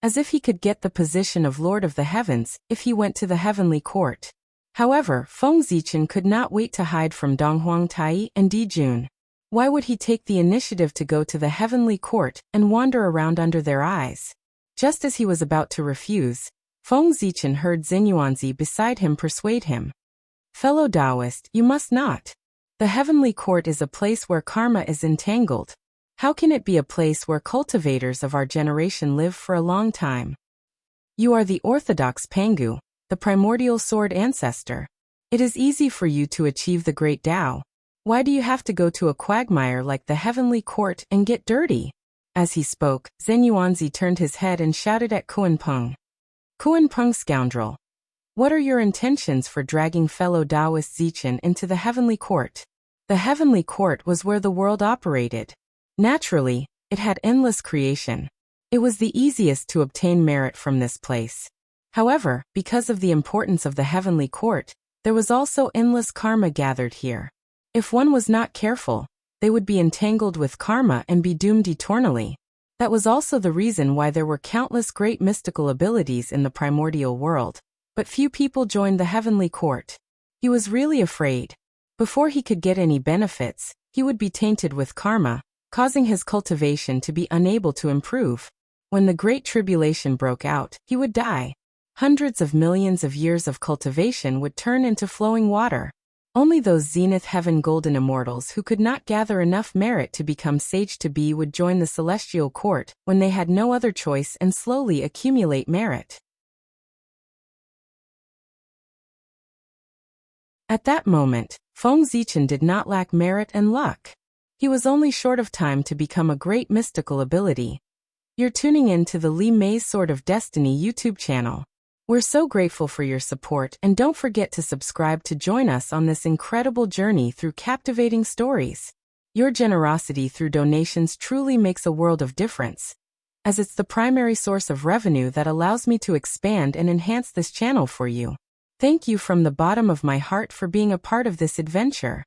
as if he could get the position of Lord of the Heavens if he went to the heavenly court. However, Feng Zichen could not wait to hide from Donghuang Tai and Di Jun. Why would he take the initiative to go to the heavenly court and wander around under their eyes? Just as he was about to refuse, Feng Zichen heard Xinyuanzi beside him persuade him. Fellow Taoist, you must not. The heavenly court is a place where karma is entangled. How can it be a place where cultivators of our generation live for a long time? You are the orthodox Pangu, the primordial sword ancestor. It is easy for you to achieve the great Tao. Why do you have to go to a quagmire like the heavenly court and get dirty? As he spoke, Xinyuanzi turned his head and shouted at Kuan-pung. Kuan-pung scoundrel! What are your intentions for dragging fellow Taoist Zichen into the heavenly court? The heavenly court was where the world operated. Naturally, it had endless creation. It was the easiest to obtain merit from this place. However, because of the importance of the heavenly court, there was also endless karma gathered here. If one was not careful, they would be entangled with karma and be doomed eternally. That was also the reason why there were countless great mystical abilities in the primordial world, but few people joined the heavenly court. He was really afraid. Before he could get any benefits, he would be tainted with karma, causing his cultivation to be unable to improve. When the Great Tribulation broke out, he would die. Hundreds of millions of years of cultivation would turn into flowing water. Only those zenith heaven golden immortals who could not gather enough merit to become sage to be would join the celestial court when they had no other choice and slowly accumulate merit. At that moment, Feng Zichen did not lack merit and luck. He was only short of time to become a great mystical ability. You're tuning in to the Li Mei's Sword of Destiny YouTube channel. We're so grateful for your support, and don't forget to subscribe to join us on this incredible journey through captivating stories. Your generosity through donations truly makes a world of difference, as it's the primary source of revenue that allows me to expand and enhance this channel for you. Thank you from the bottom of my heart for being a part of this adventure.